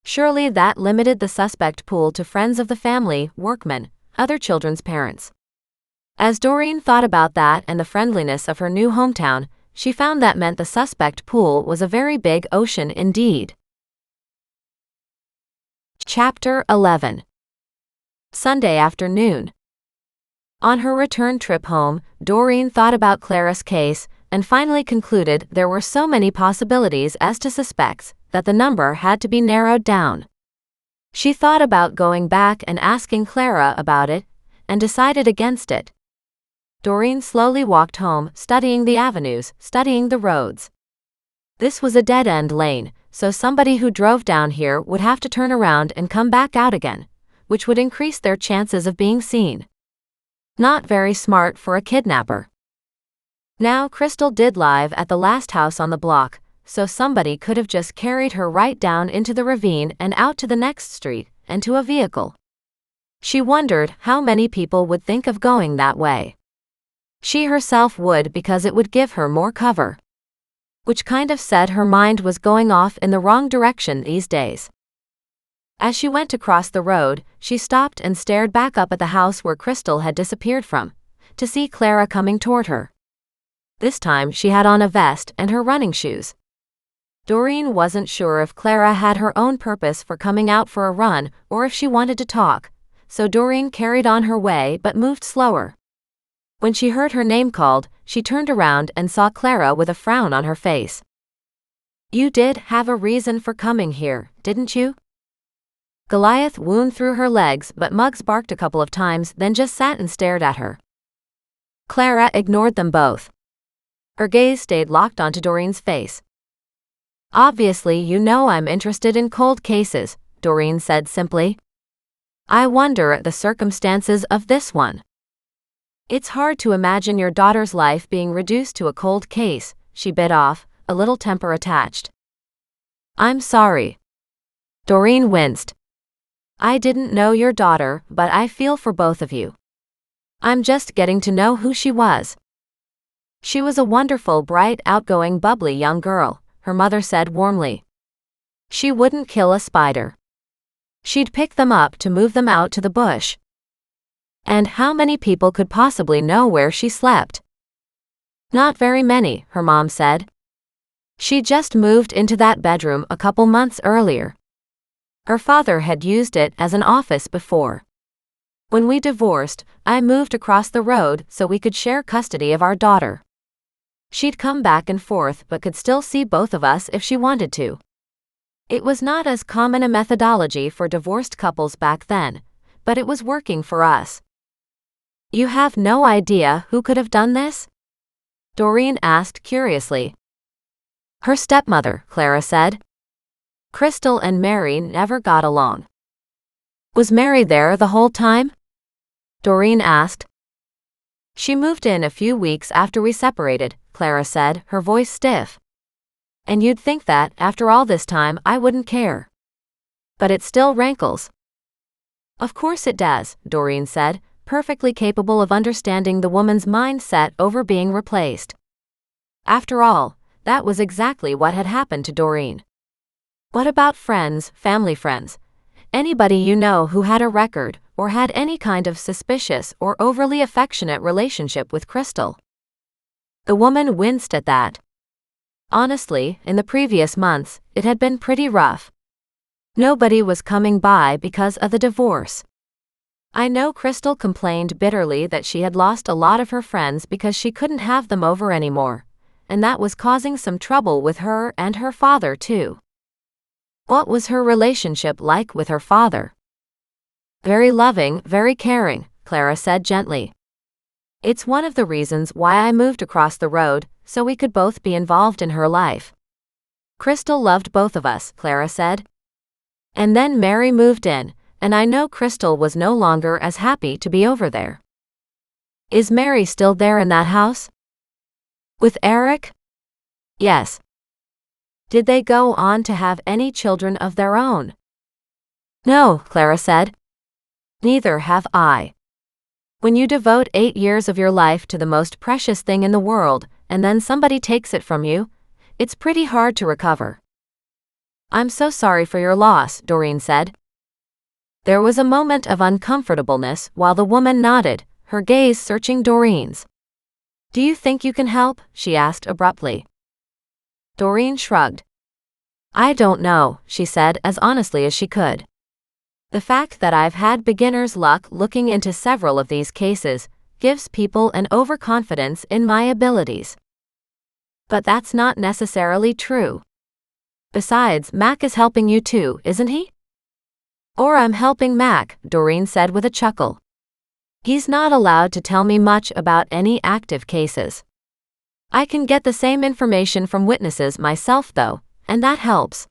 Surely that limited the suspect pool to friends of the family, workmen, other children's parents. As Doreen thought about that and the friendliness of her new hometown, she found that meant the suspect pool was a very big ocean indeed. Chapter 11. Sunday afternoon. On her return trip home, Doreen thought about Clara's case and finally concluded there were so many possibilities as to suspects that the number had to be narrowed down. She thought about going back and asking Clara about it and decided against it. Doreen slowly walked home, studying the avenues, studying the roads. This was a dead-end lane, so somebody who drove down here would have to turn around and come back out again, which would increase their chances of being seen. Not very smart for a kidnapper. Now Crystal did live at the last house on the block, so somebody could have just carried her right down into the ravine and out to the next street, and to a vehicle. She wondered how many people would think of going that way. She herself would, because it would give her more cover. Which kind of said her mind was going off in the wrong direction these days. As she went across the road, she stopped and stared back up at the house where Crystal had disappeared from, to see Clara coming toward her. This time she had on a vest and her running shoes. Doreen wasn't sure if Clara had her own purpose for coming out for a run or if she wanted to talk, so Doreen carried on her way but moved slower. When she heard her name called, she turned around and saw Clara with a frown on her face. You did have a reason for coming here, didn't you? Goliath wound through her legs, but Muggs barked a couple of times, then just sat and stared at her. Clara ignored them both. Her gaze stayed locked onto Doreen's face. Obviously you know I'm interested in cold cases, Doreen said simply. I wonder at the circumstances of this one. It's hard to imagine your daughter's life being reduced to a cold case, she bit off, a little temper attached. I'm sorry. Doreen winced. I didn't know your daughter, but I feel for both of you. I'm just getting to know who she was. She was a wonderful, bright, outgoing, bubbly young girl, her mother said warmly. She wouldn't kill a spider. She'd pick them up to move them out to the bush. And how many people could possibly know where she slept? Not very many, her mom said. She just moved into that bedroom a couple months earlier. Her father had used it as an office before. When we divorced, I moved across the road so we could share custody of our daughter. She'd come back and forth but could still see both of us if she wanted to. It was not as common a methodology for divorced couples back then, but it was working for us. You have no idea who could have done this? Doreen asked curiously. Her stepmother, Clara said. Crystal and Mary never got along. Was Mary there the whole time? Doreen asked. She moved in a few weeks after we separated, Clara said, her voice stiff. And you'd think that, after all this time, I wouldn't care. But it still rankles. Of course it does, Doreen said, perfectly capable of understanding the woman's mindset over being replaced. After all, that was exactly what had happened to Doreen. What about friends, family friends? Anybody you know who had a record, or had any kind of suspicious or overly affectionate relationship with Crystal? The woman winced at that. Honestly, in the previous months, it had been pretty rough. Nobody was coming by because of the divorce. I know Crystal complained bitterly that she had lost a lot of her friends because she couldn't have them over anymore, and that was causing some trouble with her and her father too. What was her relationship like with her father? Very loving, very caring, Clara said gently. It's one of the reasons why I moved across the road, so we could both be involved in her life. Crystal loved both of us, Clara said. And then Mary moved in, and I know Crystal was no longer as happy to be over there. Is Mary still there in that house? With Eric? Yes. Did they go on to have any children of their own? No, Clara said. Neither have I. When you devote 8 years of your life to the most precious thing in the world, and then somebody takes it from you, it's pretty hard to recover. I'm so sorry for your loss, Doreen said. There was a moment of uncomfortableness while the woman nodded, her gaze searching Doreen's. Do you think you can help? She asked abruptly. Doreen shrugged. I don't know, she said as honestly as she could. The fact that I've had beginner's luck looking into several of these cases gives people an overconfidence in my abilities. But that's not necessarily true. Besides, Mac is helping you too, isn't he? Or I'm helping Mac, Doreen said with a chuckle. He's not allowed to tell me much about any active cases. I can get the same information from witnesses myself though, and that helps.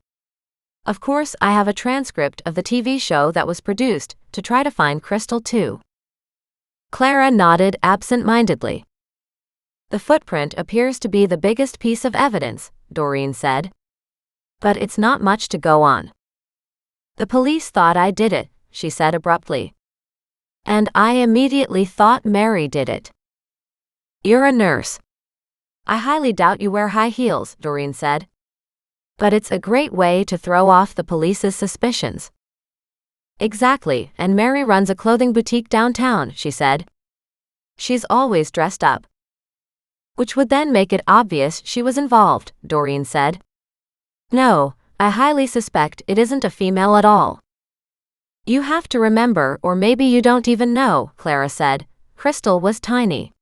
Of course, I have a transcript of the TV show that was produced to try to find Crystal too. Clara nodded absent-mindedly. The footprint appears to be the biggest piece of evidence, Doreen said. But it's not much to go on. The police thought I did it, she said abruptly. And I immediately thought Mary did it. You're a nurse. I highly doubt you wear high heels, Doreen said. But it's a great way to throw off the police's suspicions. Exactly, and Mary runs a clothing boutique downtown, she said. She's always dressed up. Which would then make it obvious she was involved, Doreen said. No, I highly suspect it isn't a female at all. You have to remember, or maybe you don't even know, Clara said, Crystal was tiny.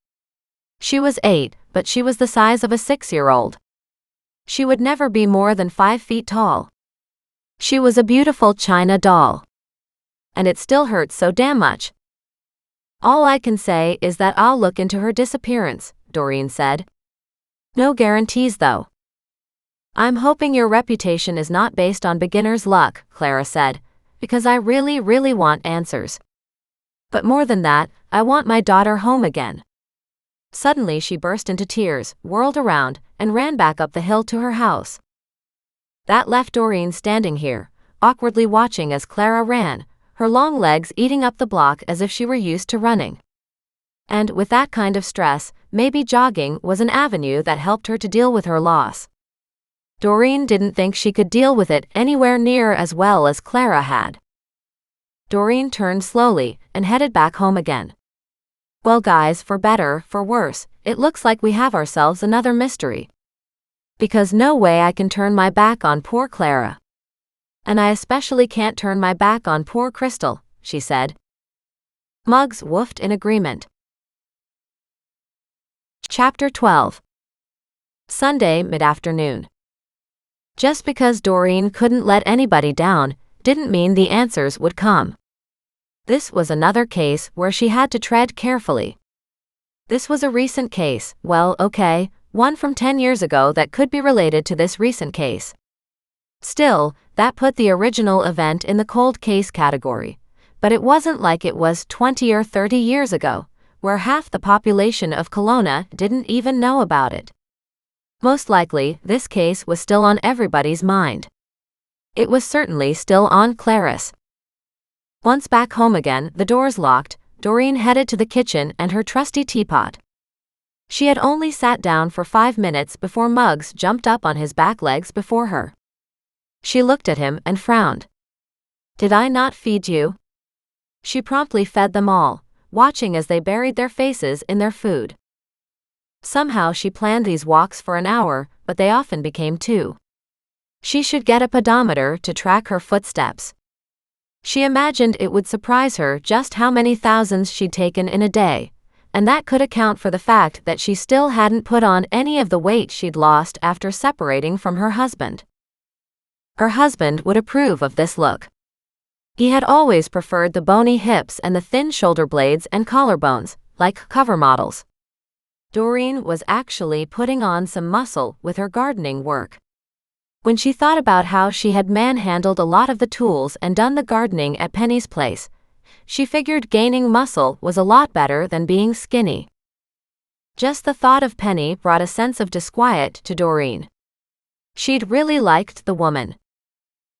She was 8, but she was the size of a 6-year-old. She would never be more than 5 feet tall. She was a beautiful china doll. And it still hurts so damn much. All I can say is that I'll look into her disappearance, Doreen said. No guarantees though. I'm hoping your reputation is not based on beginner's luck, Clara said, because I really want answers. But more than that, I want my daughter home again. Suddenly she burst into tears, whirled around, and ran back up the hill to her house. That left Doreen standing here, awkwardly watching as Clara ran, her long legs eating up the block as if she were used to running. And with that kind of stress, maybe jogging was an avenue that helped her to deal with her loss. Doreen didn't think she could deal with it anywhere near as well as Clara had. Doreen turned slowly and headed back home again. Well guys, for better, for worse, it looks like we have ourselves another mystery. Because no way I can turn my back on poor Clara. And I especially can't turn my back on poor Crystal, she said. Muggs woofed in agreement. Chapter 12. Sunday mid-afternoon. Just because Doreen couldn't let anybody down, didn't mean the answers would come. This was another case where she had to tread carefully. This was a recent case, well, okay, one from 10 years ago that could be related to this recent case. Still, that put the original event in the cold case category, but it wasn't like it was 20 or 30 years ago, where half the population of Kelowna didn't even know about it. Most likely, this case was still on everybody's mind. It was certainly still on Clara's. Once back home again, the doors locked, Doreen headed to the kitchen and her trusty teapot. She had only sat down for 5 minutes before Muggs jumped up on his back legs before her. She looked at him and frowned. Did I not feed you? She promptly fed them all, watching as they buried their faces in their food. Somehow she planned these walks for an hour, but they often became 2. She should get a pedometer to track her footsteps. She imagined it would surprise her just how many thousands she'd taken in a day, and that could account for the fact that she still hadn't put on any of the weight she'd lost after separating from her husband. Her husband would approve of this look. He had always preferred the bony hips and the thin shoulder blades and collarbones, like cover models. Doreen was actually putting on some muscle with her gardening work. When she thought about how she had manhandled a lot of the tools and done the gardening at Penny's place, she figured gaining muscle was a lot better than being skinny. Just the thought of Penny brought a sense of disquiet to Doreen. She'd really liked the woman.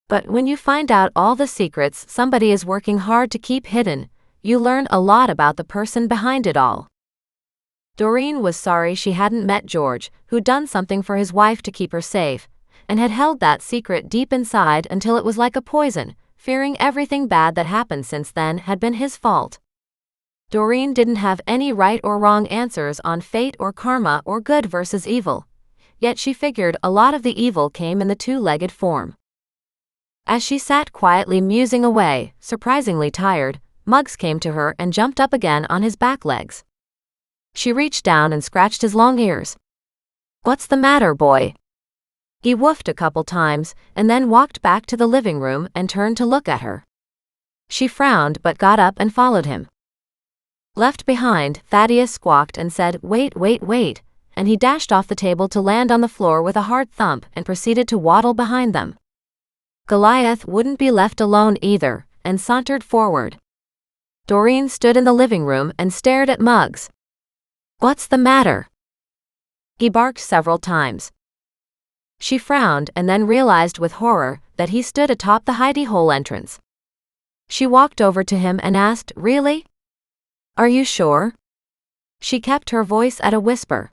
But when you find out all the secrets somebody is working hard to keep hidden, you learn a lot about the person behind it all. Doreen was sorry she hadn't met George, who'd done something for his wife to keep her safe, and had held that secret deep inside until it was like a poison, fearing everything bad that happened since then had been his fault. Doreen didn't have any right or wrong answers on fate or karma or good versus evil, yet she figured a lot of the evil came in the two-legged form. As she sat quietly musing away, surprisingly tired, Muggs came to her and jumped up again on his back legs. She reached down and scratched his long ears. "What's the matter, boy?" He woofed a couple times, and then walked back to the living room and turned to look at her. She frowned but got up and followed him. Left behind, Thaddeus squawked and said, "Wait, wait, wait," and he dashed off the table to land on the floor with a hard thump and proceeded to waddle behind them. Goliath wouldn't be left alone either, and sauntered forward. Doreen stood in the living room and stared at Muggs. "What's the matter?" He barked several times. She frowned and then realized with horror that he stood atop the hidey hole entrance. She walked over to him and asked, "Really? Are you sure?" She kept her voice at a whisper.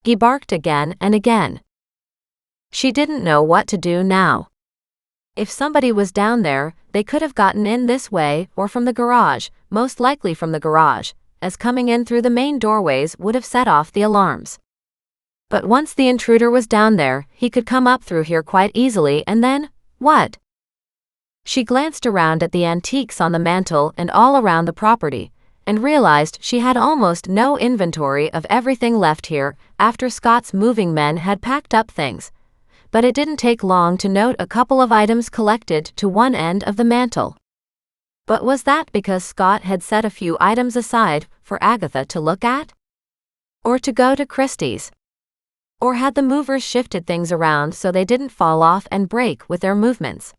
He barked again and again. She didn't know what to do now. If somebody was down there, they could have gotten in this way or from the garage, most likely from the garage, as coming in through the main doorways would have set off the alarms. But once the intruder was down there, he could come up through here quite easily and then, what? She glanced around at the antiques on the mantel and all around the property, and realized she had almost no inventory of everything left here after Scott's moving men had packed up things. But it didn't take long to note a couple of items collected to one end of the mantel. But was that because Scott had set a few items aside for Agatha to look at? Or to go to Christie's? Or had the movers shifted things around so they didn't fall off and break with their movements?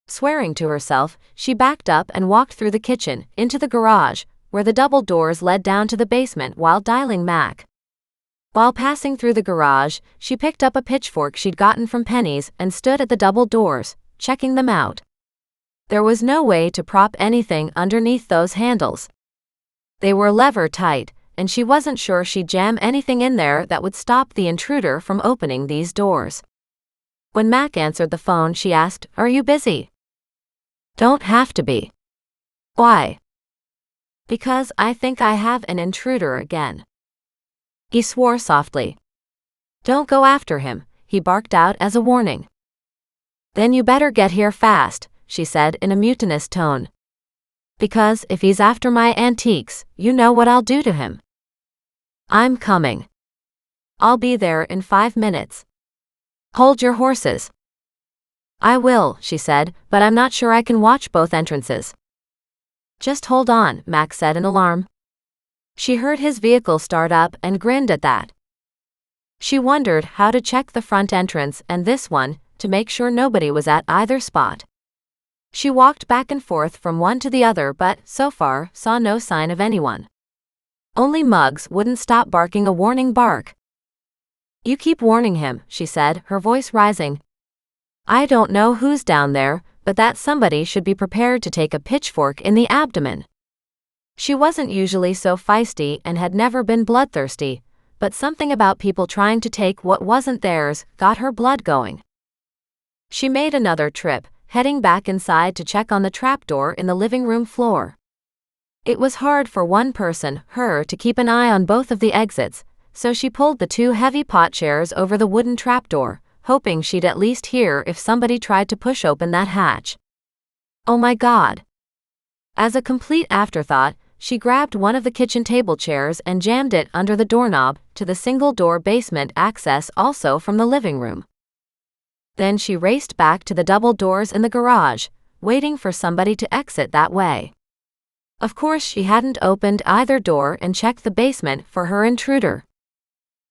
Swearing to herself, she backed up and walked through the kitchen, into the garage, where the double doors led down to the basement while dialing Mac. While passing through the garage, she picked up a pitchfork she'd gotten from Penny's and stood at the double doors, checking them out. There was no way to prop anything underneath those handles. They were lever tight, and she wasn't sure she'd jam anything in there that would stop the intruder from opening these doors. When Mac answered the phone, she asked, "Are you busy?" "Don't have to be." "Why?" "Because I think I have an intruder again." He swore softly. "Don't go after him," he barked out as a warning. "Then you better get here fast," she said in a mutinous tone. "Because if he's after my antiques, you know what I'll do to him." "I'm coming. I'll be there in 5 minutes. Hold your horses." "I will," she said, "but I'm not sure I can watch both entrances." "Just hold on," Max said in alarm. She heard his vehicle start up and grinned at that. She wondered how to check the front entrance and this one to make sure nobody was at either spot. She walked back and forth from one to the other but, so far, saw no sign of anyone. Only Muggs wouldn't stop barking a warning bark. "You keep warning him," she said, her voice rising. "I don't know who's down there, but that somebody should be prepared to take a pitchfork in the abdomen." She wasn't usually so feisty and had never been bloodthirsty, but something about people trying to take what wasn't theirs got her blood going. She made another trip, heading back inside to check on the trapdoor in the living room floor. It was hard for one person, her, to keep an eye on both of the exits, so she pulled the two heavy pot chairs over the wooden trapdoor, hoping she'd at least hear if somebody tried to push open that hatch. Oh my God! As a complete afterthought, she grabbed one of the kitchen table chairs and jammed it under the doorknob to the single-door basement access also from the living room. Then she raced back to the double doors in the garage, waiting for somebody to exit that way. Of course she hadn't opened either door and checked the basement for her intruder.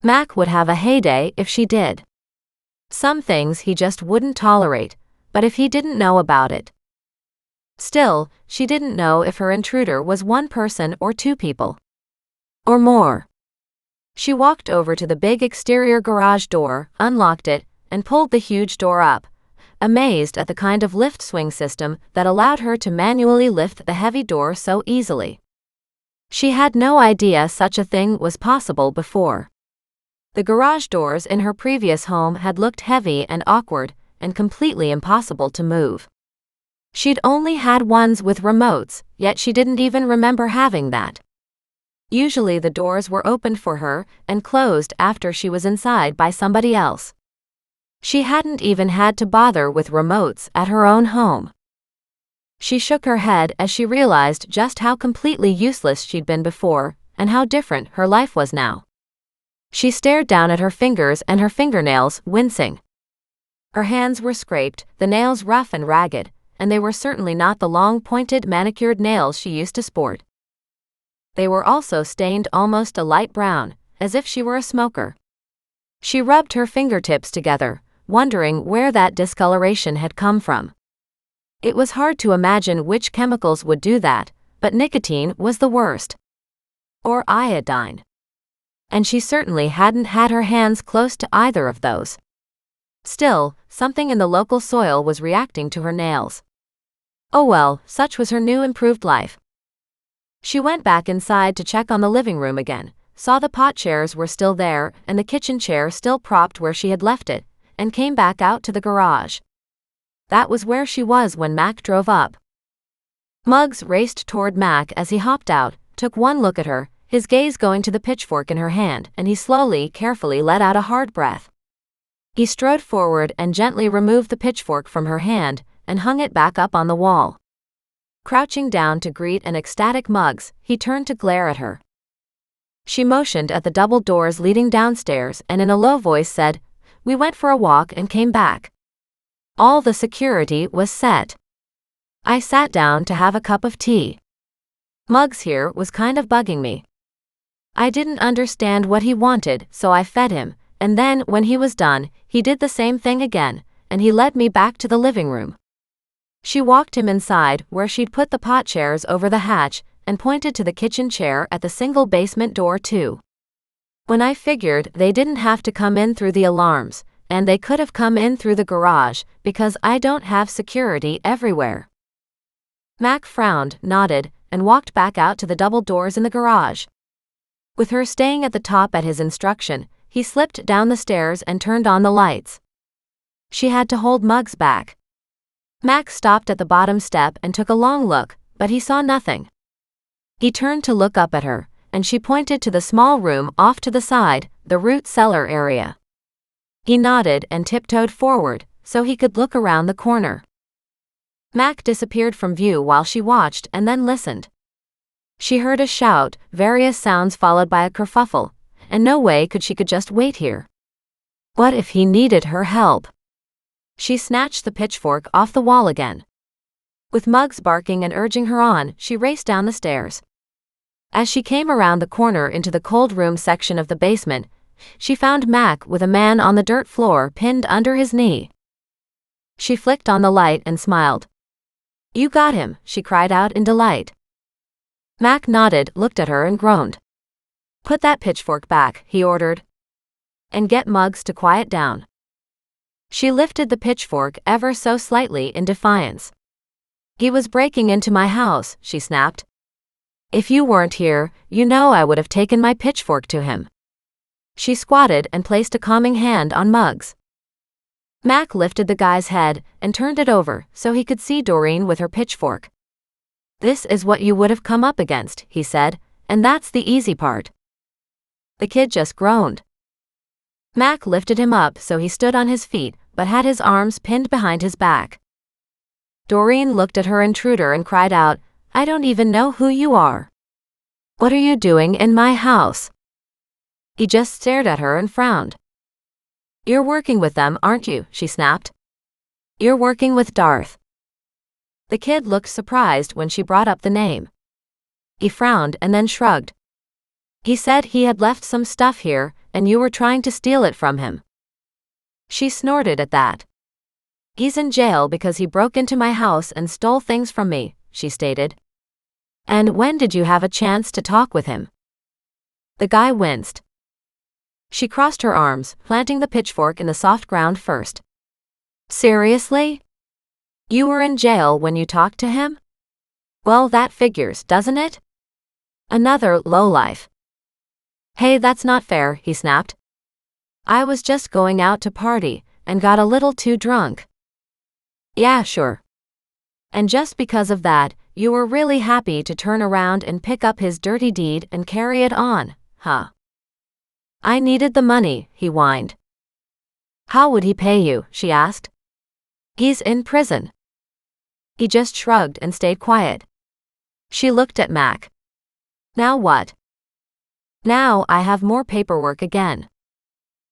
Mac would have a heyday if she did. Some things he just wouldn't tolerate, but if he didn't know about it. Still, she didn't know if her intruder was one person or two people. Or more. She walked over to the big exterior garage door, unlocked it, and pulled the huge door up, amazed at the kind of lift swing system that allowed her to manually lift the heavy door so easily. She had no idea such a thing was possible before. The garage doors in her previous home had looked heavy and awkward, and completely impossible to move. She'd only had ones with remotes, yet she didn't even remember having that. Usually the doors were opened for her and closed after she was inside by somebody else. She hadn't even had to bother with remotes at her own home. She shook her head as she realized just how completely useless she'd been before, and how different her life was now. She stared down at her fingers and her fingernails, wincing. Her hands were scraped, the nails rough and ragged, and they were certainly not the long pointed manicured nails she used to sport. They were also stained almost a light brown, as if she were a smoker. She rubbed her fingertips together, wondering where that discoloration had come from. It was hard to imagine which chemicals would do that, but nicotine was the worst. Or iodine. And she certainly hadn't had her hands close to either of those. Still, something in the local soil was reacting to her nails. Oh well, such was her new improved life. She went back inside to check on the living room again, saw the pot chairs were still there and the kitchen chair still propped where she had left it, and came back out to the garage. That was where she was when Mac drove up. Muggs raced toward Mac as he hopped out, took one look at her, his gaze going to the pitchfork in her hand, and he slowly, carefully let out a hard breath. He strode forward and gently removed the pitchfork from her hand and hung it back up on the wall. Crouching down to greet an ecstatic Muggs, he turned to glare at her. She motioned at the double doors leading downstairs and in a low voice said, "We went for a walk and came back. All the security was set. I sat down to have a cup of tea. Muggs here was kind of bugging me. I didn't understand what he wanted, so I fed him, and then when he was done, he did the same thing again, and he led me back to the living room." She walked him inside, where she'd put the pot chairs over the hatch, and pointed to the kitchen chair at the single basement door too. "When I figured they didn't have to come in through the alarms, and they could have come in through the garage, because I don't have security everywhere." Mac frowned, nodded, and walked back out to the double doors in the garage. With her staying at the top at his instruction, he slipped down the stairs and turned on the lights. She had to hold Muggs back. Mac stopped at the bottom step and took a long look, but he saw nothing. He turned to look up at her, and she pointed to the small room off to the side, the root cellar area. He nodded and tiptoed forward, so he could look around the corner. Mac disappeared from view while she watched and then listened. She heard a shout, various sounds followed by a kerfuffle, and no way she could just wait here. What if he needed her help? She snatched the pitchfork off the wall again. With Muggs barking and urging her on, she raced down the stairs. As she came around the corner into the cold room section of the basement, she found Mac with a man on the dirt floor pinned under his knee. She flicked on the light and smiled. "You got him," she cried out in delight. Mac nodded, looked at her and groaned. "Put that pitchfork back," he ordered. "And get Muggs to quiet down." She lifted the pitchfork ever so slightly in defiance. "He was breaking into my house," she snapped. "If you weren't here, you know I would have taken my pitchfork to him." She squatted and placed a calming hand on Muggs. Mac lifted the guy's head and turned it over so he could see Doreen with her pitchfork. "This is what you would have come up against," he said, "and that's the easy part." The kid just groaned. Mac lifted him up so he stood on his feet, but had his arms pinned behind his back. Doreen looked at her intruder and cried out, "I don't even know who you are. What are you doing in my house?" He just stared at her and frowned. "You're working with them, aren't you?" she snapped. "You're working with Darth." The kid looked surprised when she brought up the name. He frowned and then shrugged. "He said he had left some stuff here, and you were trying to steal it from him." She snorted at that. "He's in jail because he broke into my house and stole things from me," she stated. "And when did you have a chance to talk with him?" The guy winced. She crossed her arms, planting the pitchfork in the soft ground first. "Seriously? You were in jail when you talked to him? Well, that figures, doesn't it? Another lowlife." "Hey, that's not fair," he snapped. "I was just going out to party, and got a little too drunk." "Yeah, sure. And just because of that, you were really happy to turn around and pick up his dirty deed and carry it on, huh?" "I needed the money," he whined. "How would he pay you?" she asked. "He's in prison." He just shrugged and stayed quiet. She looked at Mac. "Now what?" "Now I have more paperwork again."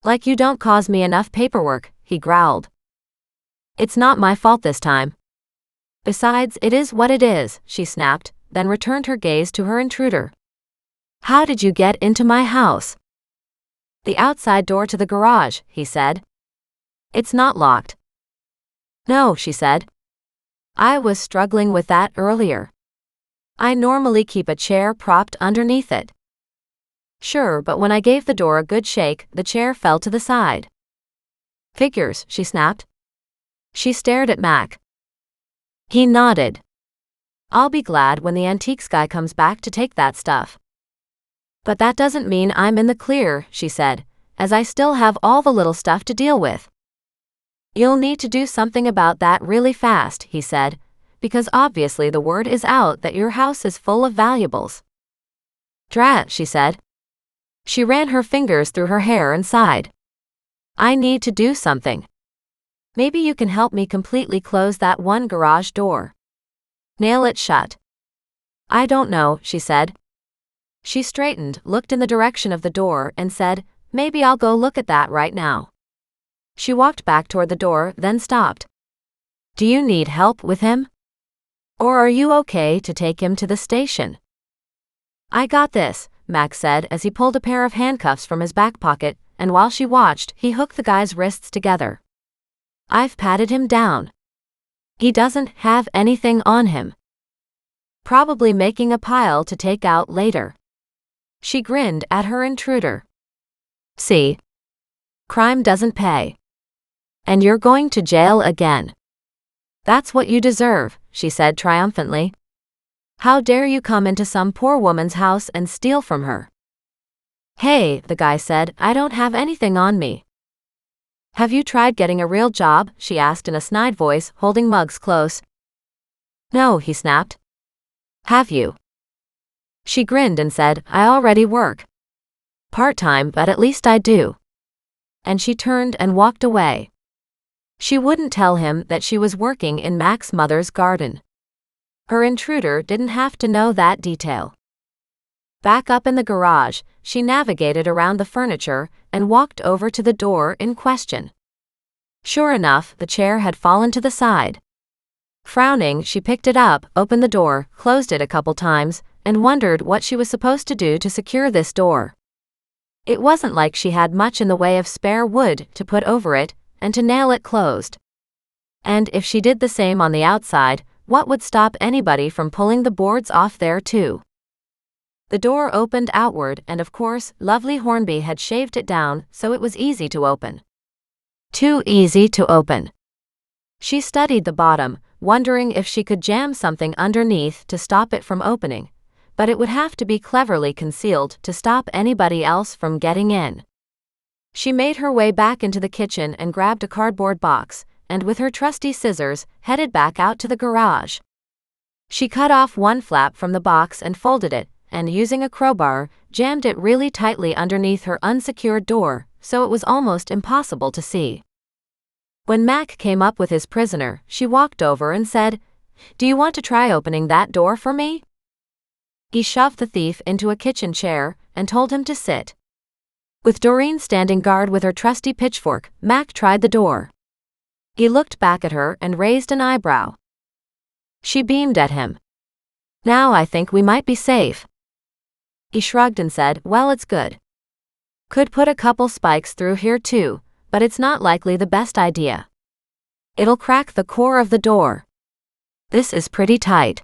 "Like you don't cause me enough paperwork," he growled. "It's not my fault this time." "Besides, it is what it is," she snapped, then returned her gaze to her intruder. "How did you get into my house?" "The outside door to the garage," he said. "It's not locked." "No," she said. "I was struggling with that earlier. I normally keep a chair propped underneath it." "Sure, but when I gave the door a good shake, the chair fell to the side." "Figures," she snapped. She stared at Mac. He nodded. "I'll be glad when the antiques guy comes back to take that stuff." "But that doesn't mean I'm in the clear," she said, "as I still have all the little stuff to deal with." "You'll need to do something about that really fast," he said, "because obviously the word is out that your house is full of valuables." "Drat," she said. She ran her fingers through her hair and sighed. "I need to do something. Maybe you can help me completely close that one garage door. Nail it shut." "I don't know," she said. She straightened, looked in the direction of the door, and said, "Maybe I'll go look at that right now." She walked back toward the door, then stopped. "Do you need help with him? Or are you okay to take him to the station?" "I got this," Max said as he pulled a pair of handcuffs from his back pocket, and while she watched, he hooked the guy's wrists together. "I've patted him down. He doesn't have anything on him. Probably making a pile to take out later." She grinned at her intruder. "See? Crime doesn't pay. And you're going to jail again. That's what you deserve," she said triumphantly. "How dare you come into some poor woman's house and steal from her?" "Hey," the guy said, "I don't have anything on me." "Have you tried getting a real job?" she asked in a snide voice, holding Muggs close. "No," he snapped. "Have you?" She grinned and said, "I already work. Part-time, but at least I do." And she turned and walked away. She wouldn't tell him that she was working in Mac's mother's garden. Her intruder didn't have to know that detail. Back up in the garage, she navigated around the furniture and walked over to the door in question. Sure enough, the chair had fallen to the side. Frowning, she picked it up, opened the door, closed it a couple times, and wondered what she was supposed to do to secure this door. It wasn't like she had much in the way of spare wood to put over it and to nail it closed. And if she did the same on the outside, what would stop anybody from pulling the boards off there too? The door opened outward, and of course, lovely Hornby had shaved it down so it was easy to open. Too easy to open. She studied the bottom, wondering if she could jam something underneath to stop it from opening, but it would have to be cleverly concealed to stop anybody else from getting in. She made her way back into the kitchen and grabbed a cardboard box, and with her trusty scissors, headed back out to the garage. She cut off one flap from the box and folded it, and, using a crowbar, jammed it really tightly underneath her unsecured door, so it was almost impossible to see. When Mac came up with his prisoner, she walked over and said, "Do you want to try opening that door for me?" He shoved the thief into a kitchen chair and told him to sit. With Doreen standing guard with her trusty pitchfork, Mac tried the door. He looked back at her and raised an eyebrow. She beamed at him. "Now I think we might be safe." He shrugged and said, "Well, it's good. Could put a couple spikes through here too, but it's not likely the best idea. It'll crack the core of the door. This is pretty tight."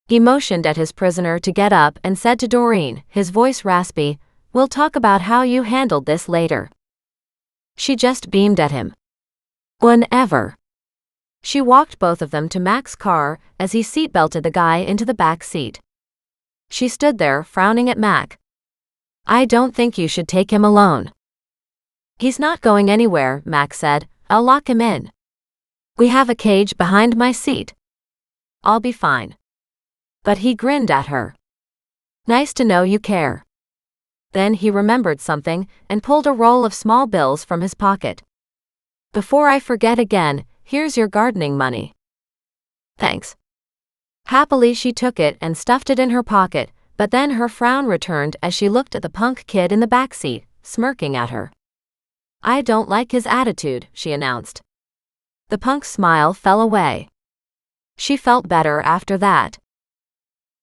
He motioned at his prisoner to get up and said to Doreen, his voice raspy, "We'll talk about how you handled this later." She just beamed at him. "Whenever." She walked both of them to Mac's car as he seatbelted the guy into the back seat. She stood there, frowning at Mac. "I don't think you should take him alone." "He's not going anywhere," Mac said. "I'll lock him in. We have a cage behind my seat. I'll be fine." But he grinned at her. "Nice to know you care." Then he remembered something and pulled a roll of small bills from his pocket. "Before I forget again, here's your gardening money." "Thanks." Happily she took it and stuffed it in her pocket, but then her frown returned as she looked at the punk kid in the back seat, smirking at her. "I don't like his attitude," she announced. The punk's smile fell away. She felt better after that.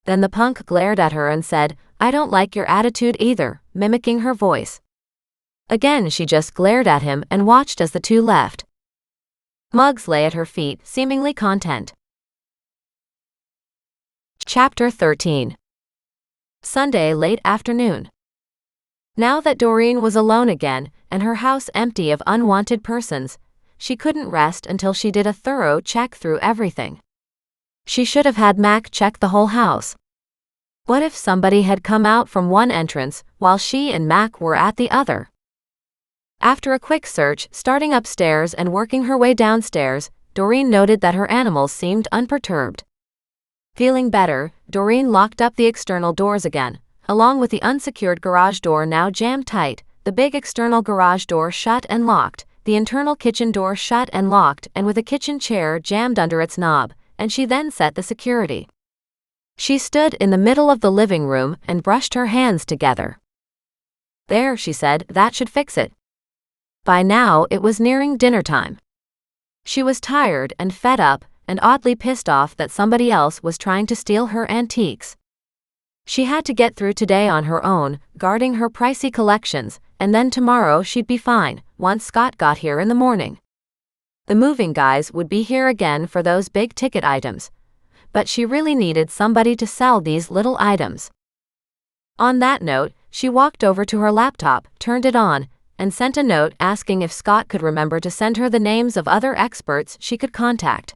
Then the punk glared at her and said, "I don't like your attitude either," mimicking her voice. Again she just glared at him and watched as the two left. Muggs lay at her feet, seemingly content. Chapter 13. Sunday late afternoon. Now that Doreen was alone again, and her house empty of unwanted persons, she couldn't rest until she did a thorough check through everything. She should have had Mac check the whole house. What if somebody had come out from one entrance while she and Mac were at the other? After a quick search, starting upstairs and working her way downstairs, Doreen noted that her animals seemed unperturbed. Feeling better, Doreen locked up the external doors again, along with the unsecured garage door now jammed tight, the big external garage door shut and locked, the internal kitchen door shut and locked and with a kitchen chair jammed under its knob, and she then set the security. She stood in the middle of the living room and brushed her hands together. "There," she said, "that should fix it." By now it was nearing dinner time. She was tired and fed up, and oddly pissed off that somebody else was trying to steal her antiques. She had to get through today on her own, guarding her pricey collections, and then tomorrow she'd be fine, once Scott got here in the morning. The moving guys would be here again for those big-ticket items. But she really needed somebody to sell these little items. On that note, she walked over to her laptop, turned it on, and sent a note asking if Scott could remember to send her the names of other experts she could contact.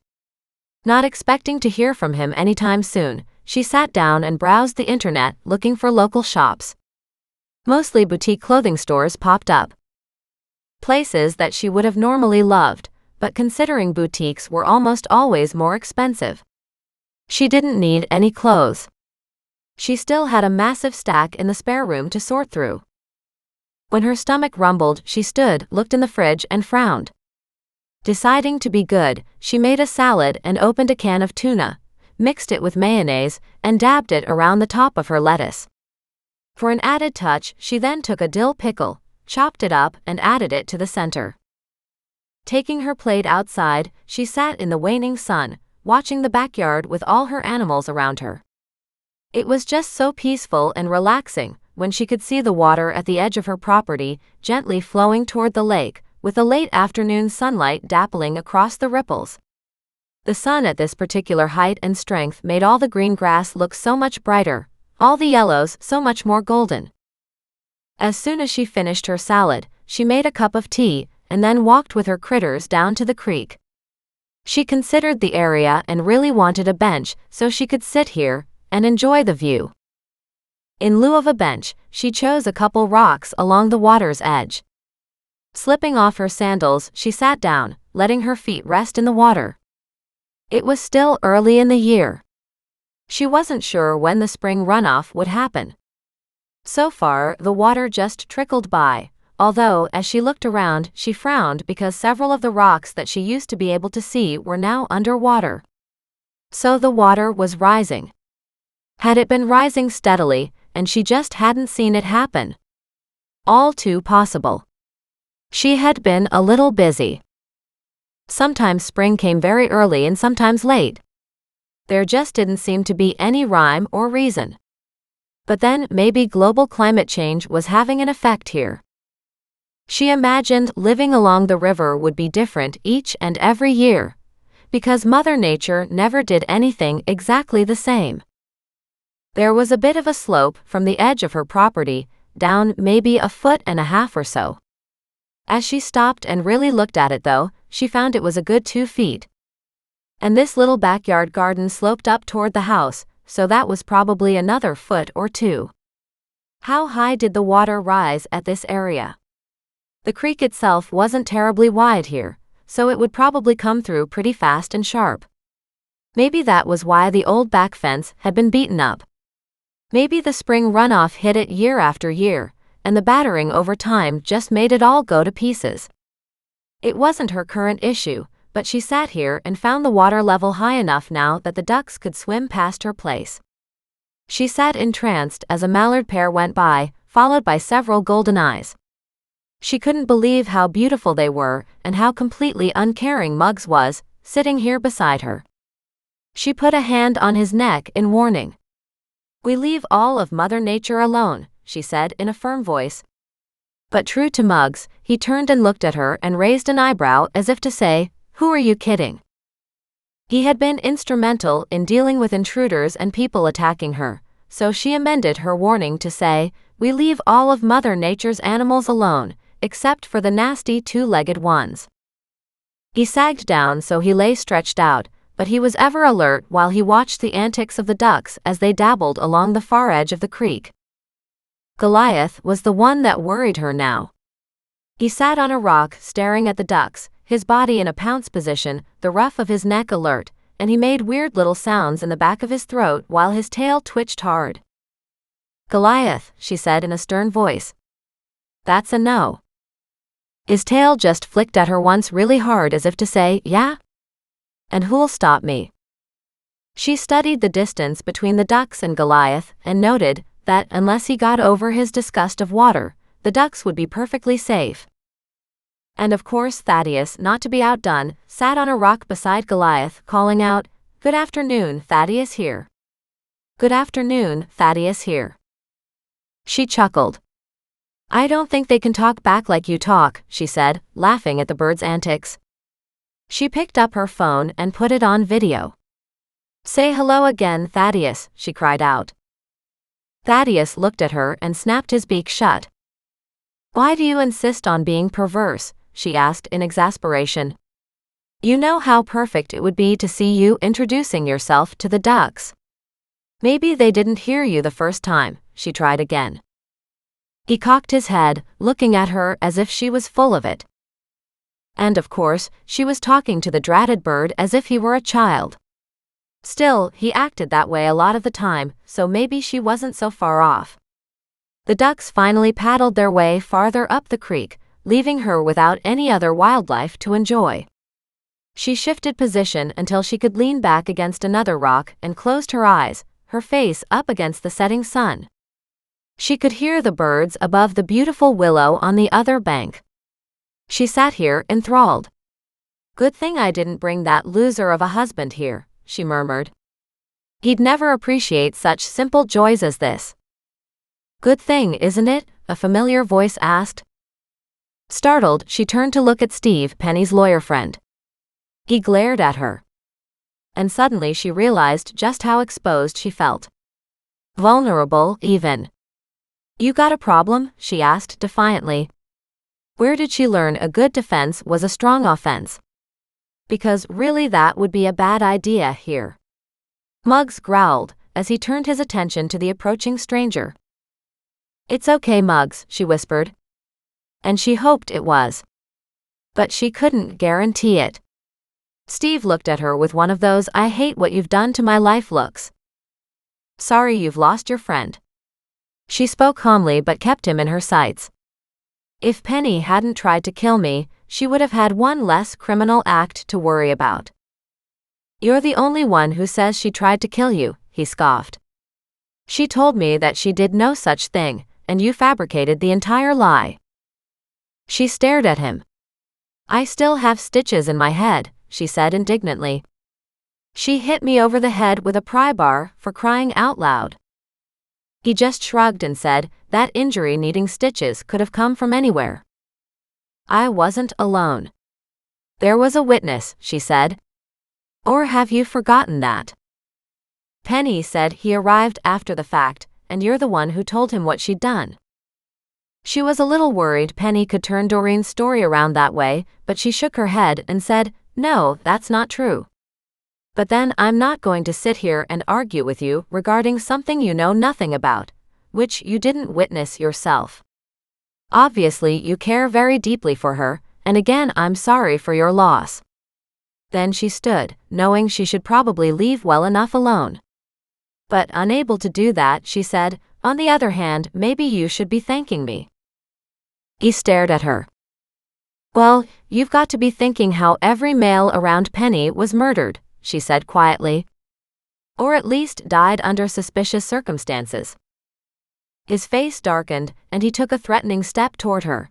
Not expecting to hear from him anytime soon, she sat down and browsed the internet looking for local shops. Mostly boutique clothing stores popped up. Places that she would have normally loved, but considering boutiques were almost always more expensive. She didn't need any clothes. She still had a massive stack in the spare room to sort through. When her stomach rumbled, she stood, looked in the fridge, and frowned. Deciding to be good, she made a salad and opened a can of tuna, mixed it with mayonnaise, and dabbed it around the top of her lettuce. For an added touch, she then took a dill pickle, chopped it up, and added it to the center. Taking her plate outside, she sat in the waning sun, watching the backyard with all her animals around her. It was just so peaceful and relaxing when she could see the water at the edge of her property, gently flowing toward the lake, with the late afternoon sunlight dappling across the ripples. The sun at this particular height and strength made all the green grass look so much brighter, all the yellows so much more golden. As soon as she finished her salad, she made a cup of tea, and then walked with her critters down to the creek. She considered the area and really wanted a bench so she could sit here and enjoy the view. In lieu of a bench, she chose a couple rocks along the water's edge. Slipping off her sandals, she sat down, letting her feet rest in the water. It was still early in the year. She wasn't sure when the spring runoff would happen. So far, the water just trickled by, although, as she looked around, she frowned because several of the rocks that she used to be able to see were now underwater. So the water was rising. Had it been rising steadily, and she just hadn't seen it happen? All too possible. She had been a little busy. Sometimes spring came very early and sometimes late. There just didn't seem to be any rhyme or reason. But then maybe global climate change was having an effect here. She imagined living along the river would be different each and every year, because Mother Nature never did anything exactly the same. There was a bit of a slope from the edge of her property, down maybe 1.5 feet or so. As she stopped and really looked at it though, she found it was a good 2 feet. And this little backyard garden sloped up toward the house, so that was probably another 1 or 2 feet. How high did the water rise at this area? The creek itself wasn't terribly wide here, so it would probably come through pretty fast and sharp. Maybe that was why the old back fence had been beaten up. Maybe the spring runoff hit it year after year, and the battering over time just made it all go to pieces. It wasn't her current issue, but she sat here and found the water level high enough now that the ducks could swim past her place. She sat entranced as a mallard pair went by, followed by several golden eyes. She couldn't believe how beautiful they were and how completely uncaring Muggs was, sitting here beside her. She put a hand on his neck in warning. "We leave all of Mother Nature alone," she said in a firm voice. But true to Muggs, he turned and looked at her and raised an eyebrow as if to say, "Who are you kidding?" He had been instrumental in dealing with intruders and people attacking her, so she amended her warning to say, "We leave all of Mother Nature's animals alone, except for the nasty 2-legged ones." He sagged down so he lay stretched out, but he was ever alert while he watched the antics of the ducks as they dabbled along the far edge of the creek. Goliath was the one that worried her now. He sat on a rock staring at the ducks, his body in a pounce position, the ruff of his neck alert, and he made weird little sounds in the back of his throat while his tail twitched hard. "Goliath," she said in a stern voice. "That's a no." His tail just flicked at her once really hard as if to say, "Yeah? And who'll stop me?" She studied the distance between the ducks and Goliath and noted that unless he got over his disgust of water, the ducks would be perfectly safe. And of course Thaddeus, not to be outdone, sat on a rock beside Goliath, calling out, "Good afternoon, Thaddeus here. Good afternoon, Thaddeus here." She chuckled. "I don't think they can talk back like you talk," she said, laughing at the bird's antics. She picked up her phone and put it on video. "Say hello again, Thaddeus," she cried out. Thaddeus looked at her and snapped his beak shut. "Why do you insist on being perverse?" she asked in exasperation. "You know how perfect it would be to see you introducing yourself to the ducks." "Maybe they didn't hear you the first time," she tried again. He cocked his head, looking at her as if she was full of it. And of course, she was talking to the dratted bird as if he were a child. Still, he acted that way a lot of the time, so maybe she wasn't so far off. The ducks finally paddled their way farther up the creek, leaving her without any other wildlife to enjoy. She shifted position until she could lean back against another rock and closed her eyes, her face up against the setting sun. She could hear the birds above the beautiful willow on the other bank. She sat here enthralled. "Good thing I didn't bring that loser of a husband here," she murmured. "He'd never appreciate such simple joys as this." "Good thing, isn't it?" a familiar voice asked. Startled, she turned to look at Steve, Penny's lawyer friend. He glared at her. And suddenly she realized just how exposed she felt. Vulnerable, even. "You got a problem?" she asked defiantly. Where did she learn a good defense was a strong offense? Because really that would be a bad idea here. Muggs growled as he turned his attention to the approaching stranger. "It's okay, Muggs," she whispered. And she hoped it was. But she couldn't guarantee it. Steve looked at her with one of those "I hate what you've done to my life" looks. Sorry you've lost your friend. She spoke calmly but kept him in her sights. If Penny hadn't tried to kill me, she would have had one less criminal act to worry about. You're the only one who says she tried to kill you, he scoffed. She told me that she did no such thing, and you fabricated the entire lie. She stared at him. I still have stitches in my head, she said indignantly. She hit me over the head with a pry bar, for crying out loud. He just shrugged and said, that injury needing stitches could have come from anywhere. I wasn't alone. There was a witness, she said. Or have you forgotten that? Penny said he arrived after the fact, and you're the one who told him what she'd done. She was a little worried Penny could turn Doreen's story around that way, but she shook her head and said, no, that's not true. But then I'm not going to sit here and argue with you regarding something you know nothing about, which you didn't witness yourself. Obviously you care very deeply for her, and again I'm sorry for your loss. Then she stood, knowing she should probably leave well enough alone. But unable to do that, she said, on the other hand, maybe you should be thanking me. He stared at her. Well, you've got to be thinking how every male around Penny was murdered, she said quietly. Or at least died under suspicious circumstances. His face darkened, and he took a threatening step toward her.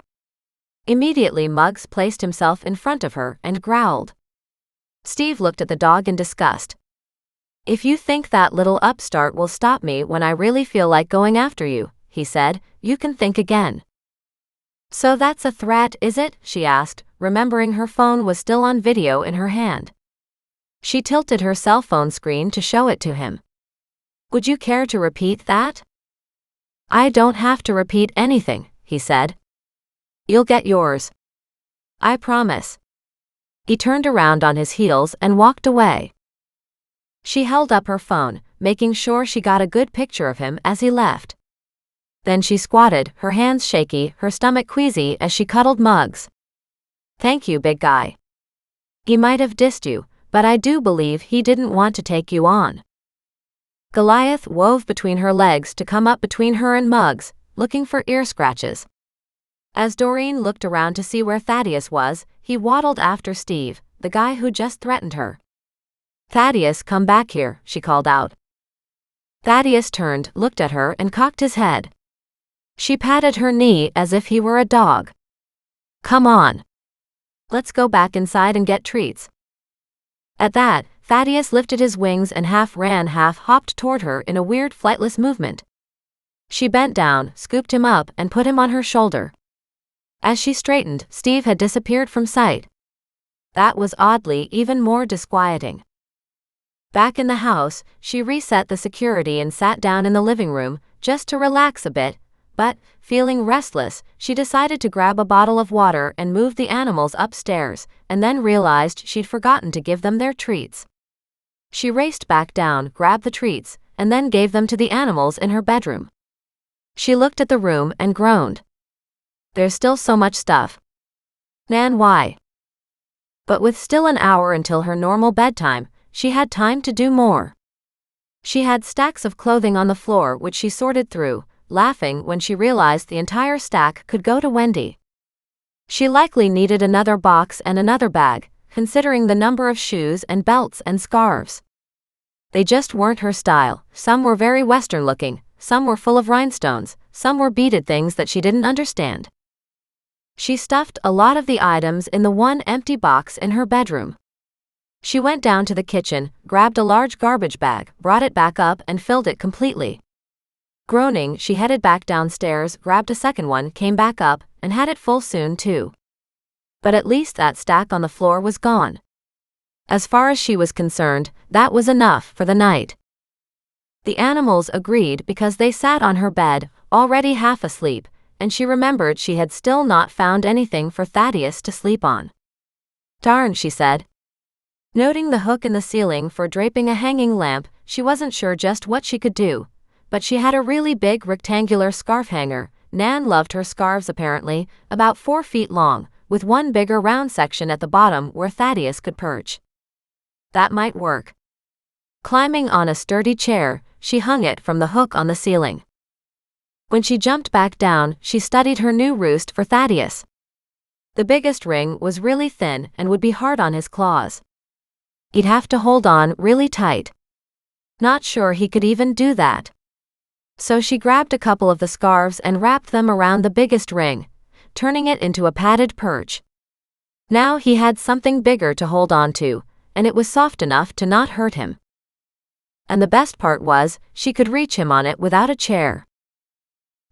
Immediately Muggs placed himself in front of her and growled. Steve looked at the dog in disgust. If you think that little upstart will stop me when I really feel like going after you, he said, you can think again. So that's a threat, is it? She asked, remembering her phone was still on video in her hand. She tilted her cell phone screen to show it to him. Would you care to repeat that? I don't have to repeat anything, he said. You'll get yours. I promise. He turned around on his heels and walked away. She held up her phone, making sure she got a good picture of him as he left. Then she squatted, her hands shaky, her stomach queasy as she cuddled Muggs. Thank you, big guy. He might have dissed you, but I do believe he didn't want to take you on. Goliath wove between her legs to come up between her and Muggs, looking for ear scratches. As Doreen looked around to see where Thaddeus was, he waddled after Steve, the guy who just threatened her. Thaddeus, come back here, she called out. Thaddeus turned, looked at her, and cocked his head. She patted her knee as if he were a dog. Come on. Let's go back inside and get treats. At that, Thaddeus lifted his wings and half ran, half hopped toward her in a weird flightless movement. She bent down, scooped him up, and put him on her shoulder. As she straightened, Steve had disappeared from sight. That was oddly even more disquieting. Back in the house, she reset the security and sat down in the living room, just to relax a bit, but, feeling restless, she decided to grab a bottle of water and move the animals upstairs, and then realized she'd forgotten to give them their treats. She raced back down, grabbed the treats, and then gave them to the animals in her bedroom. She looked at the room and groaned. There's still so much stuff. Nan, why? But with still an hour until her normal bedtime, she had time to do more. She had stacks of clothing on the floor which she sorted through, laughing when she realized the entire stack could go to Wendy. She likely needed another box and another bag, considering the number of shoes and belts and scarves. They just weren't her style. Some were very Western looking, some were full of rhinestones, some were beaded things that she didn't understand. She stuffed a lot of the items in the one empty box in her bedroom. She went down to the kitchen, grabbed a large garbage bag, brought it back up and filled it completely. Groaning, she headed back downstairs, grabbed a second one, came back up, and had it full soon too. But at least that stack on the floor was gone. As far as she was concerned, that was enough for the night. The animals agreed because they sat on her bed, already half asleep, and she remembered she had still not found anything for Thaddeus to sleep on. Darn, she said. Noting the hook in the ceiling for draping a hanging lamp, she wasn't sure just what she could do, but she had a really big rectangular scarf hanger. Nan loved her scarves apparently, about 4 feet long, with one bigger round section at the bottom where Thaddeus could perch. That might work. Climbing on a sturdy chair, she hung it from the hook on the ceiling. When she jumped back down, she studied her new roost for Thaddeus. The biggest ring was really thin and would be hard on his claws. He'd have to hold on really tight. Not sure he could even do that. So she grabbed a couple of the scarves and wrapped them around the biggest ring, turning it into a padded perch. Now he had something bigger to hold on to, and it was soft enough to not hurt him. And the best part was, she could reach him on it without a chair.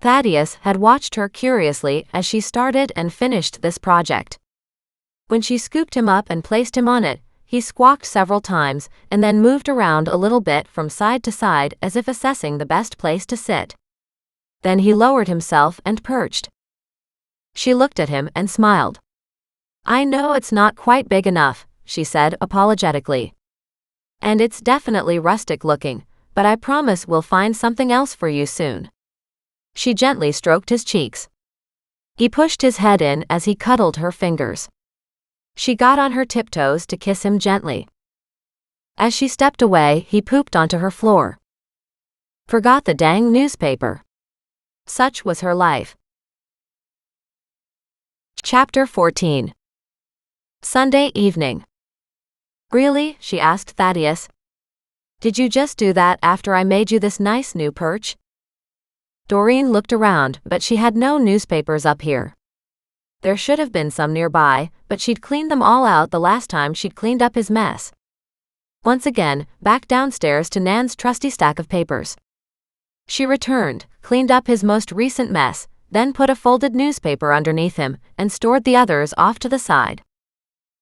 Thaddeus had watched her curiously as she started and finished this project. When she scooped him up and placed him on it, he squawked several times and then moved around a little bit from side to side as if assessing the best place to sit. Then he lowered himself and perched. She looked at him and smiled. "I know it's not quite big enough," she said apologetically. "And it's definitely rustic looking, but I promise we'll find something else for you soon." She gently stroked his cheeks. He pushed his head in as he cuddled her fingers. She got on her tiptoes to kiss him gently. As she stepped away, he pooped onto her floor. Forgot the dang newspaper. Such was her life. Chapter 14. Sunday evening. "Really?" she asked Thaddeus. "Did you just do that after I made you this nice new perch?" Doreen looked around, but she had no newspapers up here. There should have been some nearby, but she'd cleaned them all out the last time she'd cleaned up his mess. Once again, back downstairs to Nan's trusty stack of papers. She returned, cleaned up his most recent mess, then put a folded newspaper underneath him, and stored the others off to the side.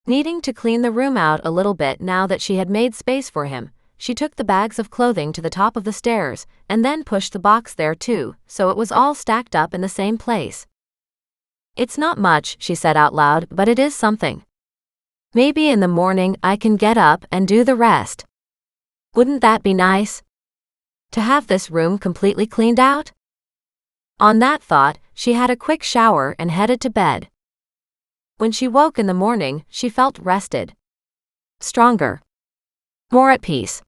Needing to clean the room out a little bit now that she had made space for him, she took the bags of clothing to the top of the stairs, and then pushed the box there too, so it was all stacked up in the same place. "It's not much," she said out loud, "but it is something. Maybe in the morning I can get up and do the rest. Wouldn't that be nice? To have this room completely cleaned out?" On that thought, she had a quick shower and headed to bed. When she woke in the morning, she felt rested. Stronger. More at peace.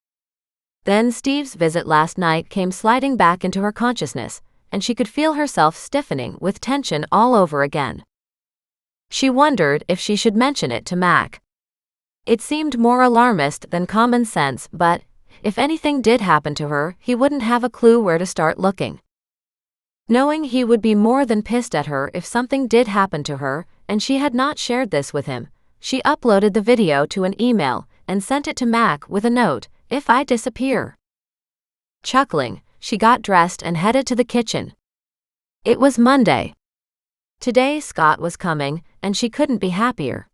Then Steve's visit last night came sliding back into her consciousness, and she could feel herself stiffening with tension all over again. She wondered if she should mention it to Mac. It seemed more alarmist than common sense, but if anything did happen to her, he wouldn't have a clue where to start looking. Knowing he would be more than pissed at her if something did happen to her, and she had not shared this with him, she uploaded the video to an email and sent it to Mac with a note, "If I disappear." Chuckling, she got dressed and headed to the kitchen. It was Monday. Today Scott was coming, and she couldn't be happier.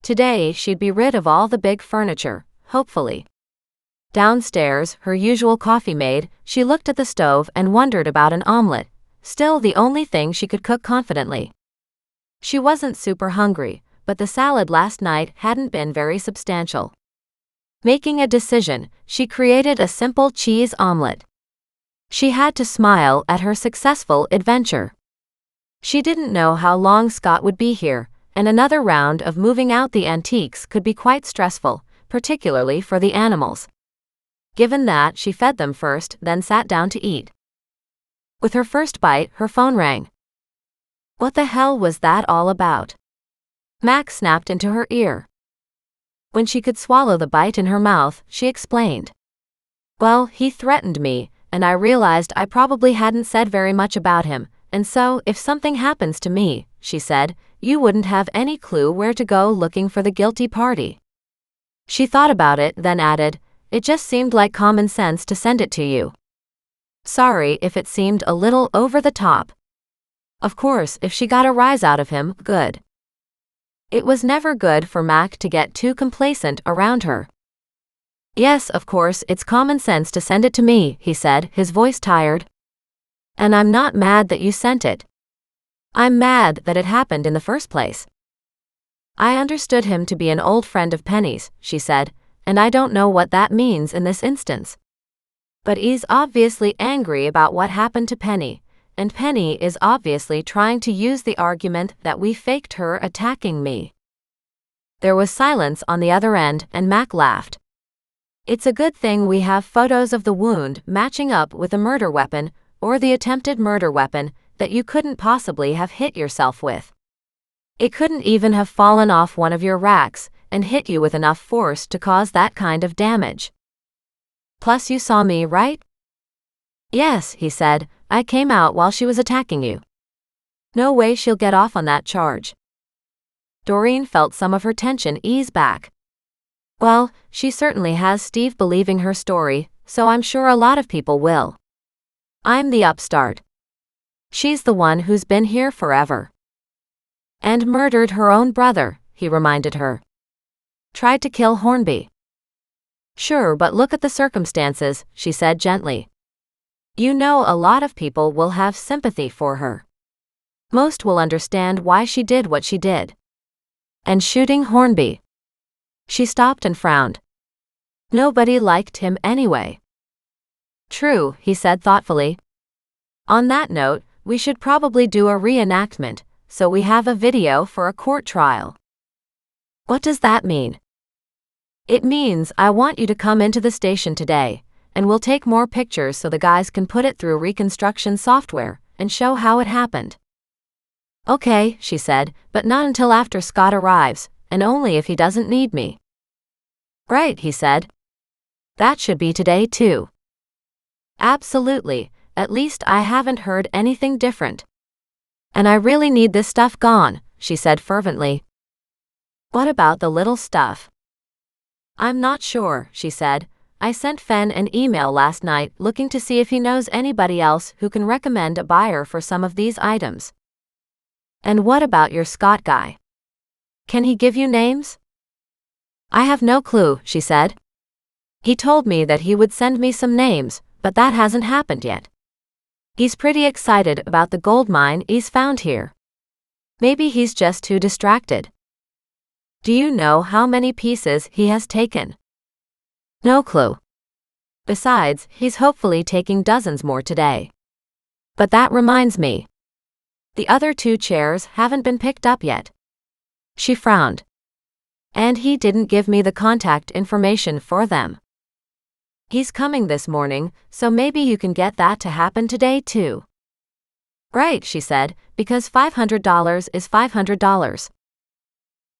Today she'd be rid of all the big furniture, hopefully. Downstairs, her usual coffee made, she looked at the stove and wondered about an omelet, still the only thing she could cook confidently. She wasn't super hungry, but the salad last night hadn't been very substantial. Making a decision, she created a simple cheese omelet. She had to smile at her successful adventure. She didn't know how long Scott would be here, and another round of moving out the antiques could be quite stressful, particularly for the animals. Given that, she fed them first, then sat down to eat. With her first bite, her phone rang. What the hell was that all about? Max snapped into her ear. When she could swallow the bite in her mouth, she explained. "Well, he threatened me, and I realized I probably hadn't said very much about him, and so, if something happens to me," she said, "you wouldn't have any clue where to go looking for the guilty party." She thought about it, then added, "It just seemed like common sense to send it to you. Sorry if it seemed a little over the top. Of course, if she got a rise out of him, good." It was never good for Mac to get too complacent around her. "Yes, of course, it's common sense to send it to me," he said, his voice tired. "And I'm not mad that you sent it. I'm mad that it happened in the first place." "I understood him to be an old friend of Penny's," she said, "and I don't know what that means in this instance. But he's obviously angry about what happened to Penny, and Penny is obviously trying to use the argument that we faked her attacking me." There was silence on the other end, and Mac laughed. It's a good thing we have photos of the wound matching up with the murder weapon, or the attempted murder weapon, that you couldn't possibly have hit yourself with. It couldn't even have fallen off one of your racks and hit you with enough force to cause that kind of damage. Plus you saw me, right? Yes, he said, I came out while she was attacking you. No way she'll get off on that charge. Doreen felt some of her tension ease back. Well, she certainly has Steve believing her story, so I'm sure a lot of people will. I'm the upstart. She's the one who's been here forever. And murdered her own brother, he reminded her. Tried to kill Hornby. Sure, but look at the circumstances, she said gently. You know, a lot of people will have sympathy for her. Most will understand why she did what she did. And shooting Hornby. She stopped and frowned. Nobody liked him anyway. True, he said thoughtfully. On that note, we should probably do a reenactment, so we have a video for a court trial. What does that mean? It means I want you to come into the station today, and we'll take more pictures so the guys can put it through reconstruction software and show how it happened. Okay, she said, but not until after Scott arrives, and only if he doesn't need me. Right, he said. That should be today too. Absolutely, at least I haven't heard anything different. And I really need this stuff gone, she said fervently. What about the little stuff? I'm not sure, she said. I sent Fen an email last night looking to see if he knows anybody else who can recommend a buyer for some of these items. And what about your Scott guy? Can he give you names? I have no clue, she said. He told me that he would send me some names, but that hasn't happened yet. He's pretty excited about the gold mine he's found here. Maybe he's just too distracted. Do you know how many pieces he has taken? No clue. Besides, he's hopefully taking dozens more today. But that reminds me. The other 2 chairs haven't been picked up yet. She frowned. And he didn't give me the contact information for them. He's coming this morning, so maybe you can get that to happen today too. Right, she said, because $500 is $500.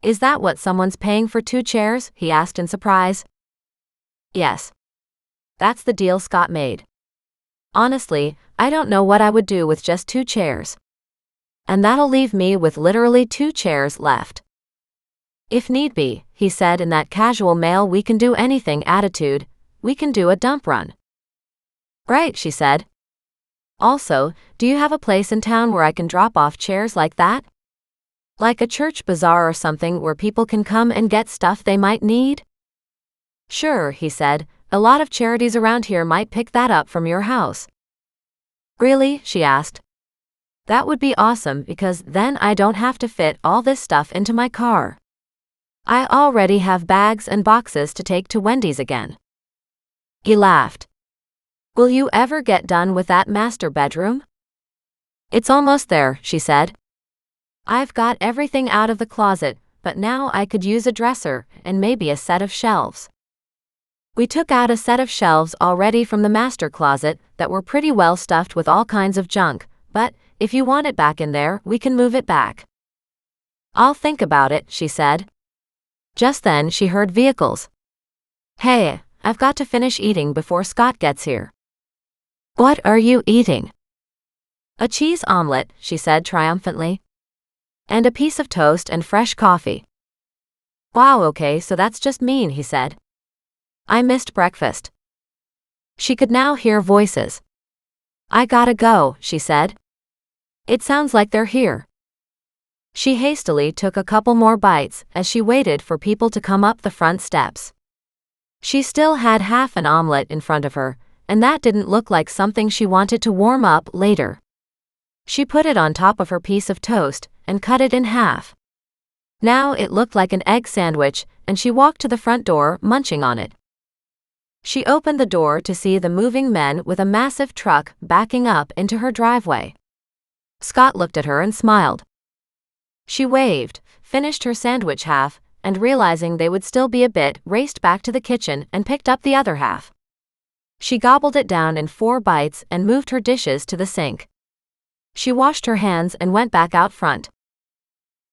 Is that what someone's paying for 2 chairs? He asked in surprise. Yes. That's the deal Scott made. Honestly, I don't know what I would do with just 2 chairs. And that'll leave me with literally 2 chairs left. If need be, he said in that casual male we can do anything attitude, we can do a dump run. Right, she said. Also, do you have a place in town where I can drop off chairs like that? Like a church bazaar or something where people can come and get stuff they might need? Sure, he said, a lot of charities around here might pick that up from your house. Really? She asked. That would be awesome because then I don't have to fit all this stuff into my car. I already have bags and boxes to take to Wendy's again. He laughed. Will you ever get done with that master bedroom? It's almost there, she said. I've got everything out of the closet, but now I could use a dresser and maybe a set of shelves. We took out a set of shelves already from the master closet that were pretty well stuffed with all kinds of junk, but if you want it back in there, we can move it back. I'll think about it, she said. Just then she heard vehicles. Hey, I've got to finish eating before Scott gets here. What are you eating? A cheese omelet, she said triumphantly. And a piece of toast and fresh coffee. Wow, okay, so that's just mean, he said. I missed breakfast. She could now hear voices. I gotta go, she said. It sounds like they're here. She hastily took a couple more bites as she waited for people to come up the front steps. She still had half an omelet in front of her, and that didn't look like something she wanted to warm up later. She put it on top of her piece of toast and cut it in half. Now it looked like an egg sandwich, and she walked to the front door, munching on it. She opened the door to see the moving men with a massive truck backing up into her driveway. Scott looked at her and smiled. She waved, finished her sandwich half, and realizing they would still be a bit, raced back to the kitchen and picked up the other half. She gobbled it down in 4 bites and moved her dishes to the sink. She washed her hands and went back out front.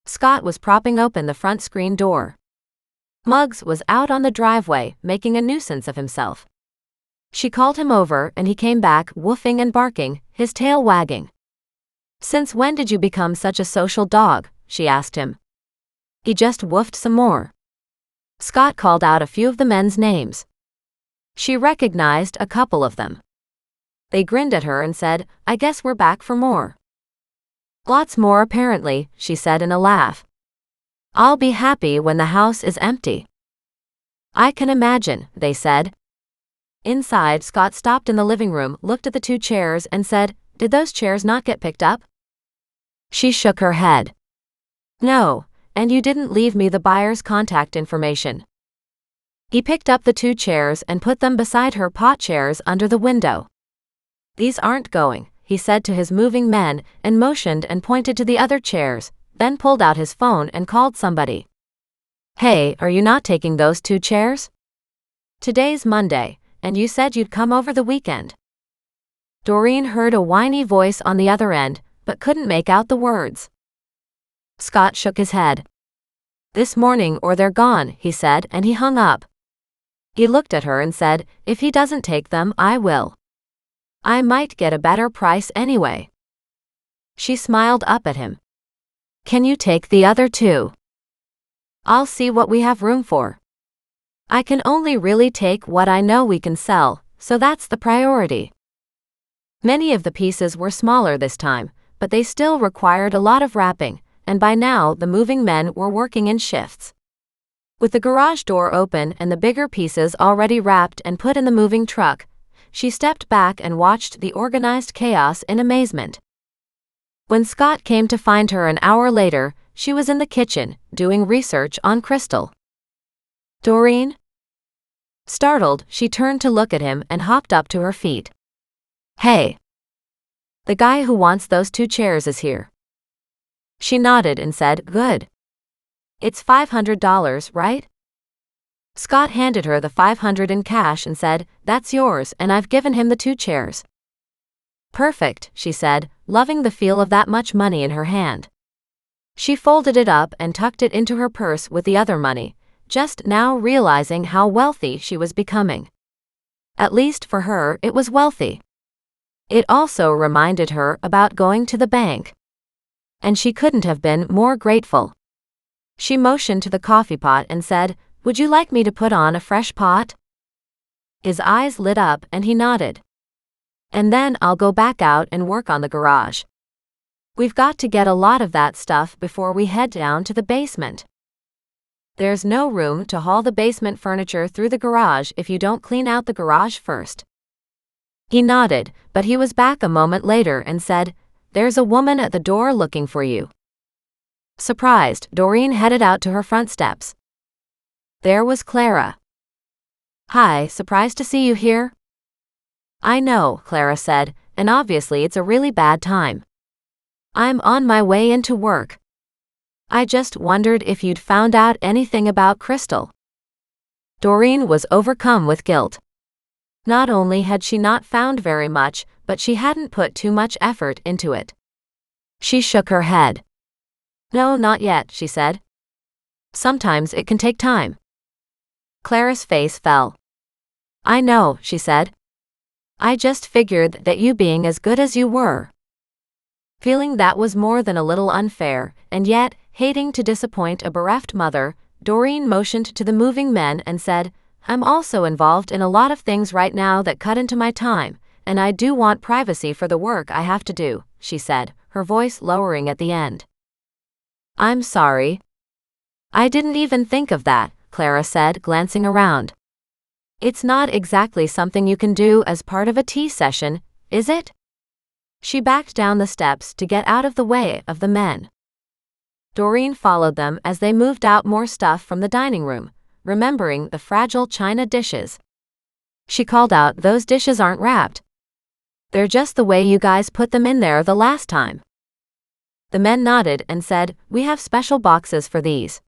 Scott was propping open the front screen door. Muggs was out on the driveway, making a nuisance of himself. She called him over and he came back, woofing and barking, his tail wagging. "Since when did you become such a social dog?" she asked him. He just woofed some more. Scott called out a few of the men's names. She recognized a couple of them. They grinned at her and said, "I guess we're back for more." "Lots more apparently," she said in a laugh. "I'll be happy when the house is empty." "I can imagine," they said. Inside, Scott stopped in the living room, looked at the 2 chairs and said, "Did those chairs not get picked up?" She shook her head. "No, and you didn't leave me the buyer's contact information." He picked up the 2 chairs and put them beside her pot chairs under the window. "These aren't going," he said to his moving men and motioned and pointed to the other chairs, then pulled out his phone and called somebody. "Hey, are you not taking those 2 chairs? Today's Monday, and you said you'd come over the weekend." Doreen heard a whiny voice on the other end, but couldn't make out the words. Scott shook his head. "This morning or they're gone," he said, and he hung up. He looked at her and said, "If he doesn't take them, I will. I might get a better price anyway." She smiled up at him. "Can you take the other 2? I'll see what we have room for. I can only really take what I know we can sell, so that's the priority." Many of the pieces were smaller this time, but they still required a lot of wrapping, and by now the moving men were working in shifts. With the garage door open and the bigger pieces already wrapped and put in the moving truck, she stepped back and watched the organized chaos in amazement. When Scott came to find her an hour later, she was in the kitchen, doing research on Crystal. "Doreen?" Startled, she turned to look at him and hopped up to her feet. "Hey. The guy who wants those 2 chairs is here." She nodded and said, "Good. It's $500, right?" Scott handed her the $500 in cash and said, "That's yours, and I've given him the 2 chairs." "Perfect," she said, loving the feel of that much money in her hand. She folded it up and tucked it into her purse with the other money, just now realizing how wealthy she was becoming. At least for her, it was wealthy. It also reminded her about going to the bank. And she couldn't have been more grateful. She motioned to the coffee pot and said, "Would you like me to put on a fresh pot?" His eyes lit up and he nodded. "And then I'll go back out and work on the garage. We've got to get a lot of that stuff before we head down to the basement. There's no room to haul the basement furniture through the garage if you don't clean out the garage first." He nodded, but he was back a moment later and said, "There's a woman at the door looking for you." Surprised, Doreen headed out to her front steps. There was Clara. "Hi, surprised to see you here." "I know," Clara said, "and obviously it's a really bad time. I'm on my way into work. I just wondered if you'd found out anything about Crystal." Doreen was overcome with guilt. Not only had she not found very much, but she hadn't put too much effort into it. She shook her head. "No, not yet," she said. "Sometimes it can take time." Clara's face fell. "I know," she said. "I just figured that you being as good as you were." Feeling that was more than a little unfair, and yet, hating to disappoint a bereft mother, Doreen motioned to the moving men and said, "I'm also involved in a lot of things right now that cut into my time, and I do want privacy for the work I have to do," she said, her voice lowering at the end. "I'm sorry. I didn't even think of that," Clara said, glancing around. "It's not exactly something you can do as part of a tea session, is it?" She backed down the steps to get out of the way of the men. Doreen followed them as they moved out more stuff from the dining room, remembering the fragile china dishes. She called out, "Those dishes aren't wrapped. They're just the way you guys put them in there the last time." The men nodded and said, "We have special boxes for these."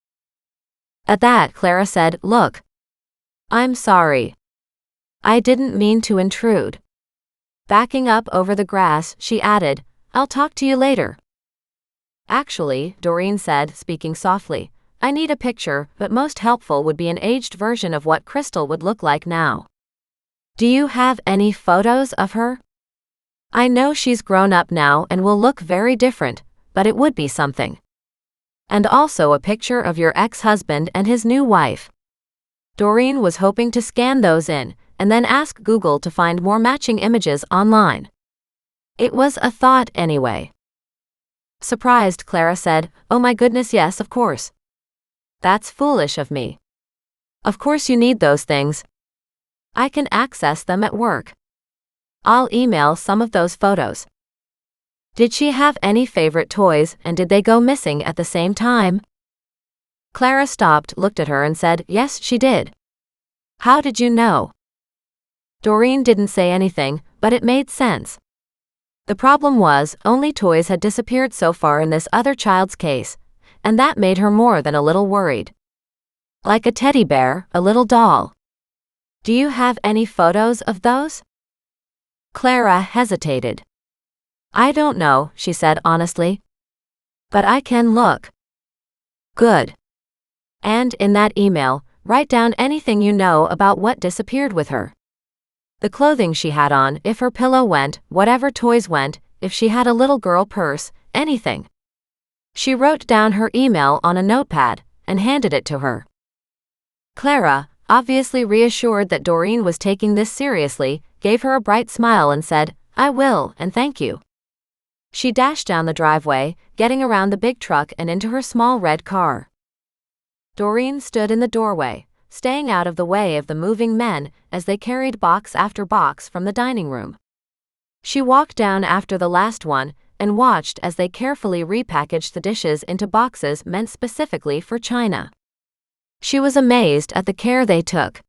At that, Clara said, "Look. I'm sorry. I didn't mean to intrude." Backing up over the grass, she added, "I'll talk to you later." "Actually," Doreen said, speaking softly, "I need a picture, but most helpful would be an aged version of what Crystal would look like now. Do you have any photos of her? I know she's grown up now and will look very different, but it would be something. And also a picture of your ex-husband and his new wife." Doreen was hoping to scan those in, and then ask Google to find more matching images online. It was a thought anyway. Surprised, Clara said, "Oh my goodness, yes, of course. That's foolish of me. Of course you need those things. I can access them at work. I'll email some of those photos." Did she have any favorite toys, and did they go missing at the same time? Clara stopped, looked at her and said, "Yes, she did." "How did you know?" Doreen didn't say anything, but it made sense. The problem was, only toys had disappeared so far in this other child's case, and that made her more than a little worried. Like a teddy bear, a little doll. "Do you have any photos of those?" Clara hesitated. "I don't know," she said honestly. "But I can look." "Good. And in that email, write down anything you know about what disappeared with her. The clothing she had on, if her pillow went, whatever toys went, if she had a little girl purse, anything." She wrote down her email on a notepad and handed it to her. Clara, obviously reassured that Doreen was taking this seriously, gave her a bright smile and said, "I will, and thank you." She dashed down the driveway, getting around the big truck and into her small red car. Doreen stood in the doorway, staying out of the way of the moving men as they carried box after box from the dining room. She walked down after the last one and watched as they carefully repackaged the dishes into boxes meant specifically for China. She was amazed at the care they took.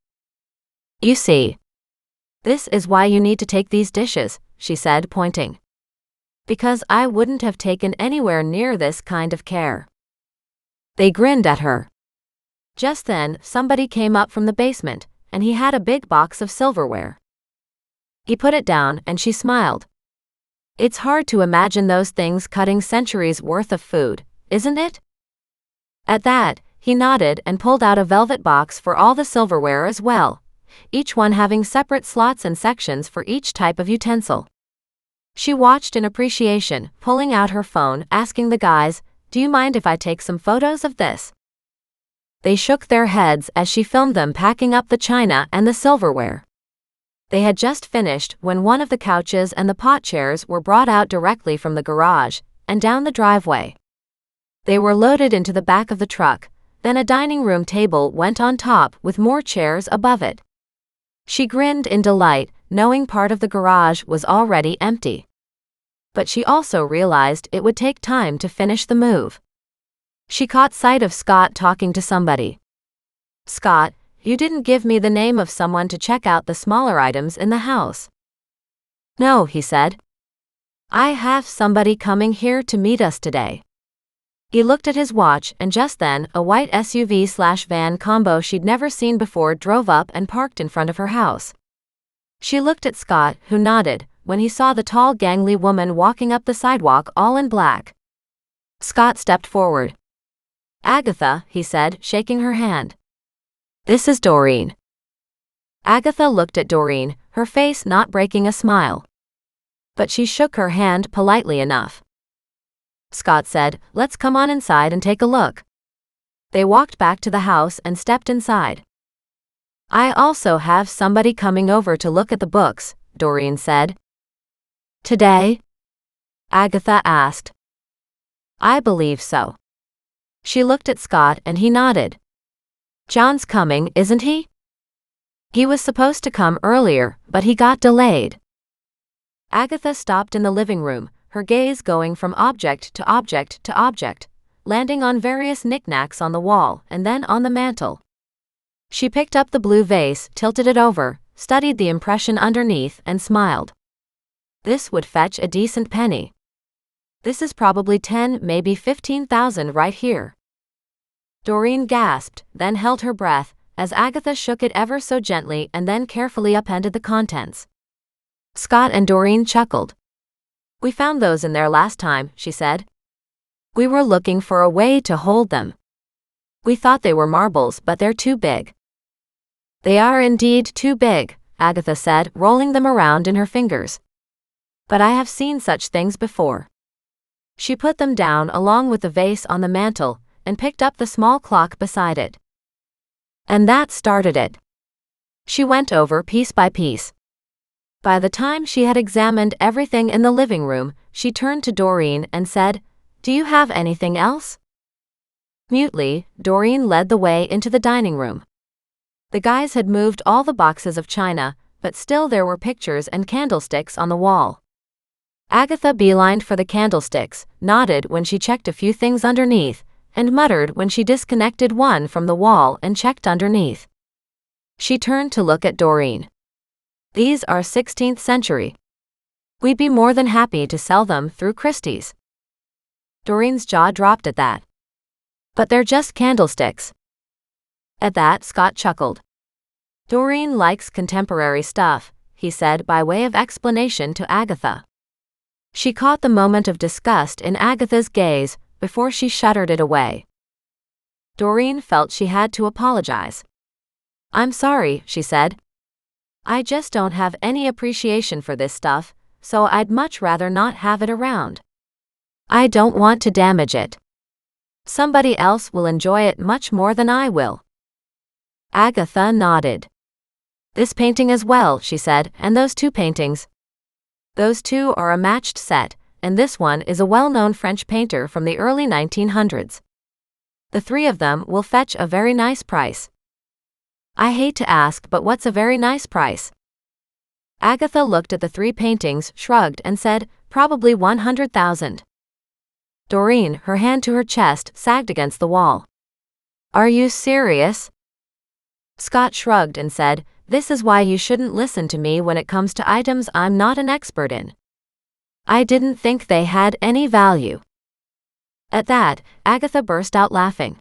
"You see, this is why you need to take these dishes," she said, pointing. "Because I wouldn't have taken anywhere near this kind of care." They grinned at her. Just then, somebody came up from the basement, and he had a big box of silverware. He put it down, and she smiled. "It's hard to imagine those things cutting centuries' worth of food, isn't it?" At that, he nodded and pulled out a velvet box for all the silverware as well, each one having separate slots and sections for each type of utensil. She watched in appreciation, pulling out her phone, asking the guys, "Do you mind if I take some photos of this?" They shook their heads as she filmed them packing up the china and the silverware. They had just finished when one of the couches and the pot chairs were brought out directly from the garage and down the driveway. They were loaded into the back of the truck, then a dining room table went on top with more chairs above it. She grinned in delight, knowing part of the garage was already empty. But she also realized it would take time to finish the move. She caught sight of Scott talking to somebody. "Scott, you didn't give me the name of someone to check out the smaller items in the house." "No," he said. "I have somebody coming here to meet us today." He looked at his watch, and just then, a white SUV/van combo she'd never seen before drove up and parked in front of her house. She looked at Scott, who nodded, when he saw the tall, gangly woman walking up the sidewalk all in black. Scott stepped forward. "Agatha," he said, shaking her hand. "This is Doreen." Agatha looked at Doreen, her face not breaking a smile. But she shook her hand politely enough. Scott said, "Let's come on inside and take a look." They walked back to the house and stepped inside. "I also have somebody coming over to look at the books," Doreen said. "Today?" Agatha asked. "I believe so." She looked at Scott and he nodded. "John's coming, isn't he?" "He was supposed to come earlier, but he got delayed." Agatha stopped in the living room, her gaze going from object to object to object, landing on various knickknacks on the wall and then on the mantel. She picked up the blue vase, tilted it over, studied the impression underneath and smiled. "This would fetch a decent penny. This is probably 10, maybe 15,000 right here." Doreen gasped, then held her breath, as Agatha shook it ever so gently and then carefully upended the contents. Scott and Doreen chuckled. "We found those in there last time," she said. "We were looking for a way to hold them. We thought they were marbles, but they're too big." "They are indeed too big," Agatha said, rolling them around in her fingers. "But I have seen such things before." She put them down along with the vase on the mantel, and picked up the small clock beside it. And that started it. She went over piece by piece. By the time she had examined everything in the living room, she turned to Doreen and said, "Do you have anything else?" Mutely, Doreen led the way into the dining room. The guys had moved all the boxes of china, but still there were pictures and candlesticks on the wall. Agatha beelined for the candlesticks, nodded when she checked a few things underneath, and muttered when she disconnected one from the wall and checked underneath. She turned to look at Doreen. "These are 16th century. We'd be more than happy to sell them through Christie's." Doreen's jaw dropped at that. "But they're just candlesticks." At that, Scott chuckled. "Doreen likes contemporary stuff," he said by way of explanation to Agatha. She caught the moment of disgust in Agatha's gaze before she shuddered it away. Doreen felt she had to apologize. "I'm sorry," she said. "I just don't have any appreciation for this stuff, so I'd much rather not have it around. I don't want to damage it. Somebody else will enjoy it much more than I will." Agatha nodded. "This painting as well," she said, "and those two paintings. Those two are a matched set, and this one is a well-known French painter from the early 1900s. The three of them will fetch a very nice price." "I hate to ask, but what's a very nice price?" Agatha looked at the three paintings, shrugged, and said, "Probably 100,000. Doreen, her hand to her chest, sagged against the wall. "Are you serious?" Scott shrugged and said, "This is why you shouldn't listen to me when it comes to items I'm not an expert in. I didn't think they had any value." At that, Agatha burst out laughing.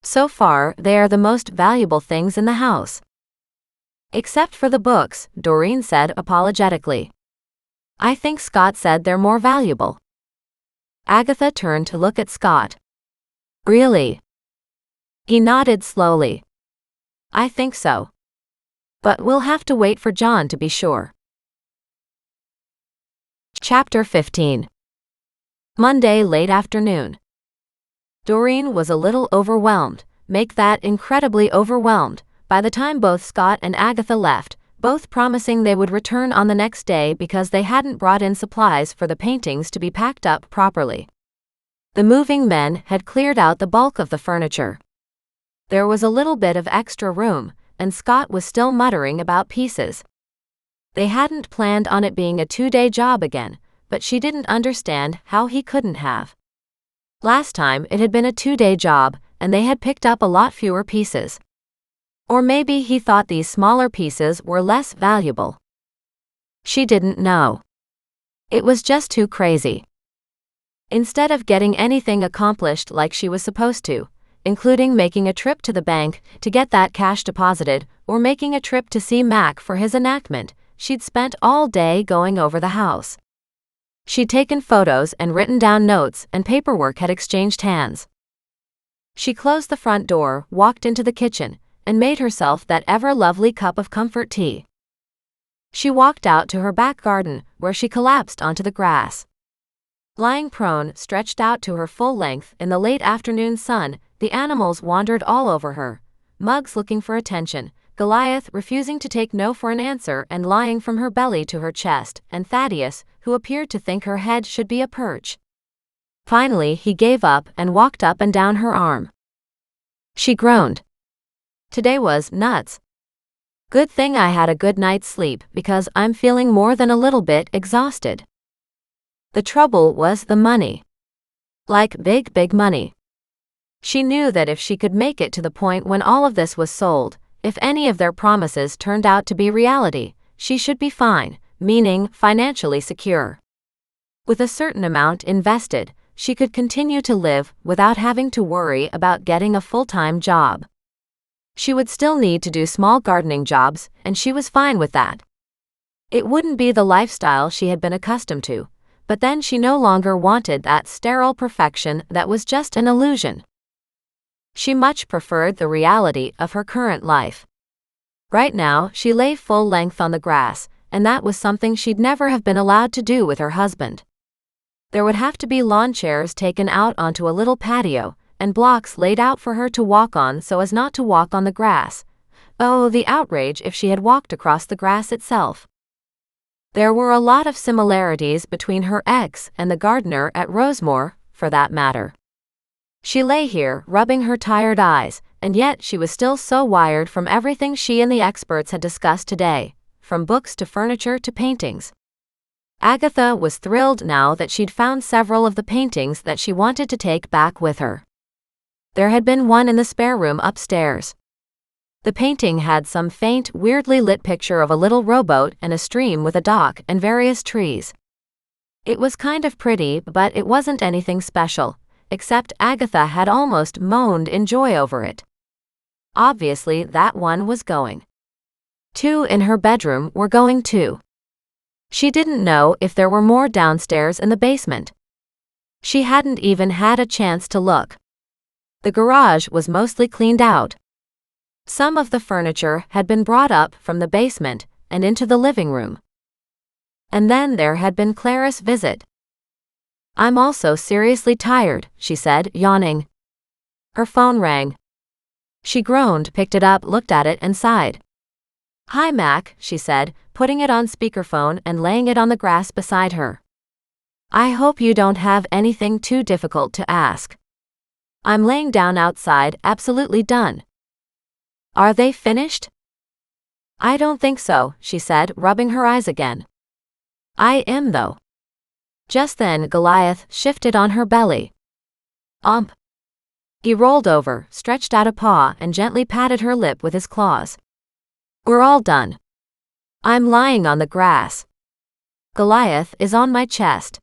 "So far, they are the most valuable things in the house." "Except for the books," Doreen said apologetically. "I think Scott said they're more valuable." Agatha turned to look at Scott. "Really?" He nodded slowly. "I think so. But we'll have to wait for John to be sure." Chapter 15. Monday late afternoon. Doreen was a little overwhelmed, make that incredibly overwhelmed, by the time both Scott and Agatha left, both promising they would return on the next day because they hadn't brought in supplies for the paintings to be packed up properly. The moving men had cleared out the bulk of the furniture. There was a little bit of extra room, and Scott was still muttering about pieces. They hadn't planned on it being a 2-day job again, but she didn't understand how he couldn't have. Last time it had been a 2-day job, and they had picked up a lot fewer pieces. Or maybe he thought these smaller pieces were less valuable. She didn't know. It was just too crazy. Instead of getting anything accomplished like she was supposed to, including making a trip to the bank to get that cash deposited or making a trip to see Mac for his enactment, she'd spent all day going over the house. She'd taken photos and written down notes, and paperwork had exchanged hands. She closed the front door, walked into the kitchen, and made herself that ever-lovely cup of comfort tea. She walked out to her back garden, where she collapsed onto the grass. Lying prone, stretched out to her full length in the late afternoon sun, the animals wandered all over her. Muggs looking for attention, Goliath refusing to take no for an answer and lying from her belly to her chest, and Thaddeus, who appeared to think her head should be a perch. Finally, he gave up and walked up and down her arm. She groaned. Today was nuts. Good thing I had a good night's sleep because I'm feeling more than a little bit exhausted. The trouble was the money. Like big money. She knew that if she could make it to the point when all of this was sold, if any of their promises turned out to be reality, she should be fine, meaning financially secure. With a certain amount invested, she could continue to live without having to worry about getting a full-time job. She would still need to do small gardening jobs, and she was fine with that. It wouldn't be the lifestyle she had been accustomed to, but then she no longer wanted that sterile perfection that was just an illusion. She much preferred the reality of her current life. Right now, she lay full length on the grass, and that was something she'd never have been allowed to do with her husband. There would have to be lawn chairs taken out onto a little patio, and blocks laid out for her to walk on so as not to walk on the grass. Oh, the outrage if she had walked across the grass itself. There were a lot of similarities between her ex and the gardener at Rosemore, for that matter. She lay here, rubbing her tired eyes, and yet she was still so wired from everything she and the experts had discussed today, from books to furniture to paintings. Agatha was thrilled now that she'd found several of the paintings that she wanted to take back with her. There had been one in the spare room upstairs. The painting had some faint, weirdly lit picture of a little rowboat and a stream with a dock and various trees. It was kind of pretty, but it wasn't anything special, except Agatha had almost moaned in joy over it. Obviously, that one was going. 2 in her bedroom were going too. She didn't know if there were more downstairs in the basement. She hadn't even had a chance to look. The garage was mostly cleaned out. Some of the furniture had been brought up from the basement and into the living room. And then there had been Clara's visit. "I'm also seriously tired," she said, yawning. Her phone rang. She groaned, picked it up, looked at it, and sighed. "Hi, Mac," she said, putting it on speakerphone and laying it on the grass beside her. "I hope you don't have anything too difficult to ask. I'm laying down outside, absolutely done." "Are they finished?" "I don't think so," she said, rubbing her eyes again. "I am, though." Just then Goliath shifted on her belly. "Ump." He rolled over, stretched out a paw, and gently patted her lip with his claws. "We're all done. I'm lying on the grass. Goliath is on my chest.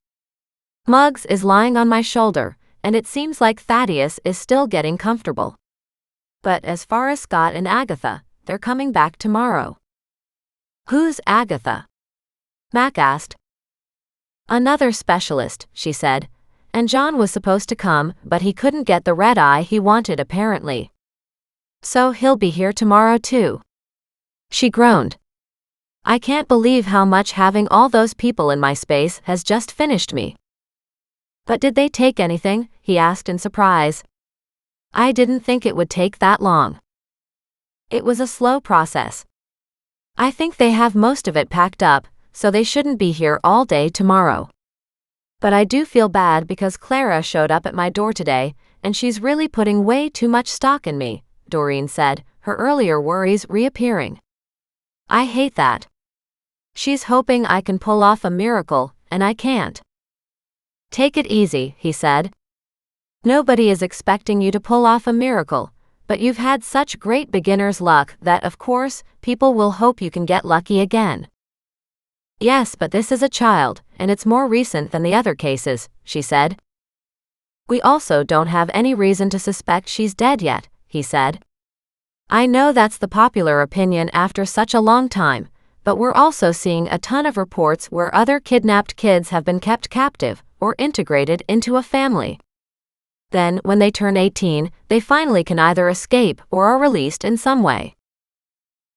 Muggs is lying on my shoulder, and it seems like Thaddeus is still getting comfortable. But as far as Scott and Agatha, they're coming back tomorrow." "Who's Agatha?" Mac asked. "Another specialist," she said, "and John was supposed to come, but he couldn't get the red eye he wanted apparently. So he'll be here tomorrow too." She groaned. "I can't believe how much having all those people in my space has just finished me." "But did they take anything?" he asked in surprise. "I didn't think it would take that long. It was a slow process. I think they have most of it packed up, so they shouldn't be here all day tomorrow. But I do feel bad because Clara showed up at my door today, and she's really putting way too much stock in me," Doreen said, her earlier worries reappearing. "I hate that. She's hoping I can pull off a miracle, and I can't." "Take it easy," he said. "Nobody is expecting you to pull off a miracle, but you've had such great beginner's luck that, of course, people will hope you can get lucky again." "Yes, but this is a child, and it's more recent than the other cases," she said. "We also don't have any reason to suspect she's dead yet," he said. "I know that's the popular opinion after such a long time, but we're also seeing a ton of reports where other kidnapped kids have been kept captive or integrated into a family. Then, when they turn 18, they finally can either escape or are released in some way.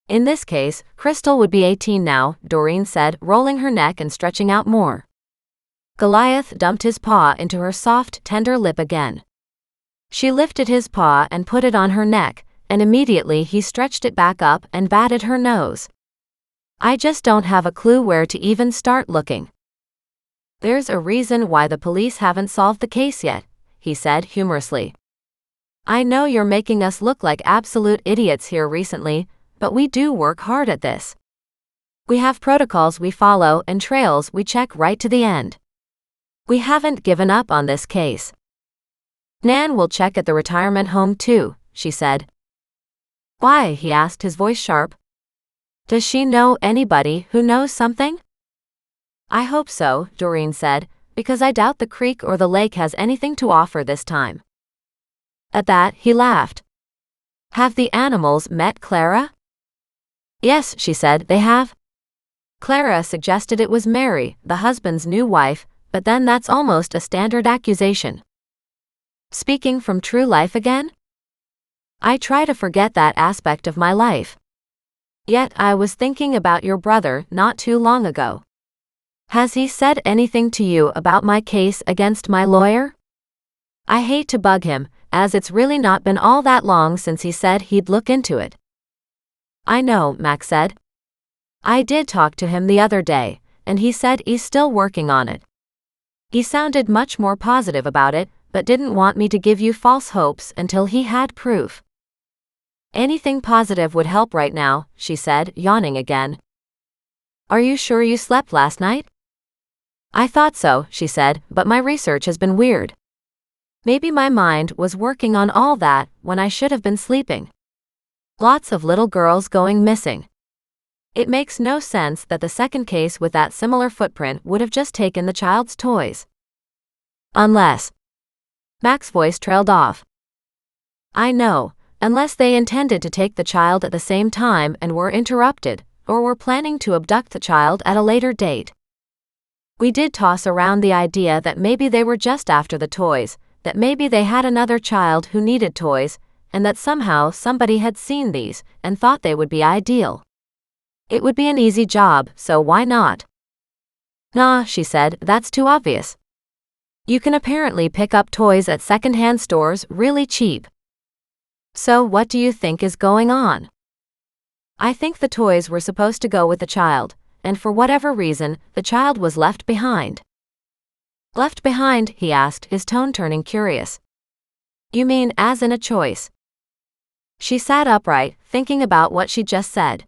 In this case, Crystal would be 18 now," Doreen said, rolling her neck and stretching out more. Goliath dumped his paw into her soft, tender lip again. She lifted his paw and put it on her neck, and immediately he stretched it back up and batted her nose. "I just don't have a clue where to even start looking." "There's a reason why the police haven't solved the case yet," he said humorously. "I know you're making us look like absolute idiots here recently, but we do work hard at this. We have protocols we follow and trails we check right to the end. We haven't given up on this case. Nan will check at the retirement home too," she said. "Why?" he asked, his voice sharp. "Does she know anybody who knows something?" "I hope so," Doreen said, because I doubt the creek or the lake has anything to offer this time." At that, he laughed. "Have the animals met Clara?" "Yes," she said, "they have." Clara suggested it was Mary, the husband's new wife, but then that's almost a standard accusation. Speaking from true life again? I try to forget that aspect of my life. Yet I was thinking about your brother not too long ago. Has he said anything to you about my case against my lawyer? I hate to bug him, as it's really not been all that long since he said he'd look into it. I know, Max said. I did talk to him the other day, and he said he's still working on it. He sounded much more positive about it, but didn't want me to give you false hopes until he had proof. Anything positive would help right now, she said, yawning again. Are you sure you slept last night? I thought so, she said, but my research has been weird. Maybe my mind was working on all that when I should have been sleeping. Lots of little girls going missing. It makes no sense that the second case with that similar footprint would have just taken the child's toys. Unless. Mac's voice trailed off. I know, unless they intended to take the child at the same time and were interrupted, or were planning to abduct the child at a later date. We did toss around the idea that maybe they were just after the toys, that maybe they had another child who needed toys, and that somehow somebody had seen these and thought they would be ideal. It would be an easy job, so why not? Nah, she said, that's too obvious. You can apparently pick up toys at second-hand stores really cheap. So what do you think is going on? I think the toys were supposed to go with the child, and for whatever reason, the child was left behind. Left behind, he asked, his tone turning curious. You mean as in a choice? She sat upright, thinking about what she just said.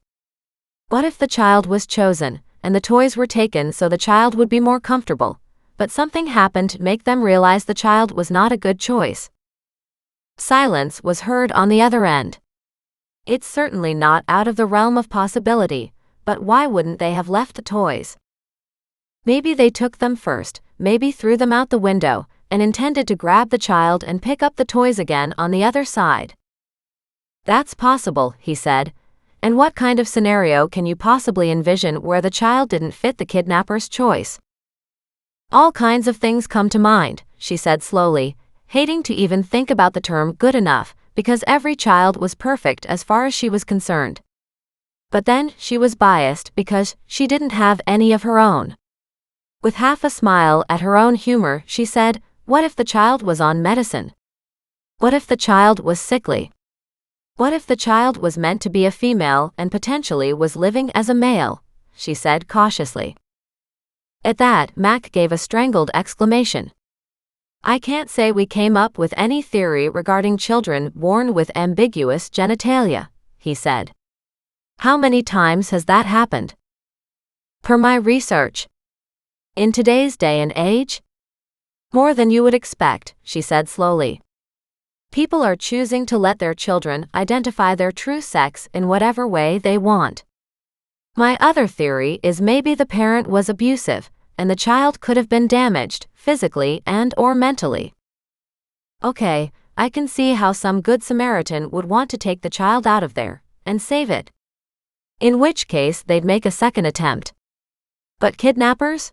What if the child was chosen, and the toys were taken so the child would be more comfortable, but something happened to make them realize the child was not a good choice? Silence was heard on the other end. It's certainly not out of the realm of possibility, but why wouldn't they have left the toys? Maybe they took them first, maybe threw them out the window, and intended to grab the child and pick up the toys again on the other side. That's possible, he said. And what kind of scenario can you possibly envision where the child didn't fit the kidnapper's choice? All kinds of things come to mind, she said slowly, hating to even think about the term good enough, because every child was perfect as far as she was concerned. But then she was biased because she didn't have any of her own. With half a smile at her own humor, she said, what if the child was on medicine? What if the child was sickly? What if the child was meant to be a female and potentially was living as a male? She said cautiously. At that, Mac gave a strangled exclamation. I can't say we came up with any theory regarding children born with ambiguous genitalia, he said. How many times has that happened? Per my research. In today's day and age? More than you would expect, she said slowly. People are choosing to let their children identify their true sex in whatever way they want. My other theory is maybe the parent was abusive, and the child could have been damaged, physically and/or mentally. Okay, I can see how some good Samaritan would want to take the child out of there and save it. In which case they'd make a second attempt. But kidnappers?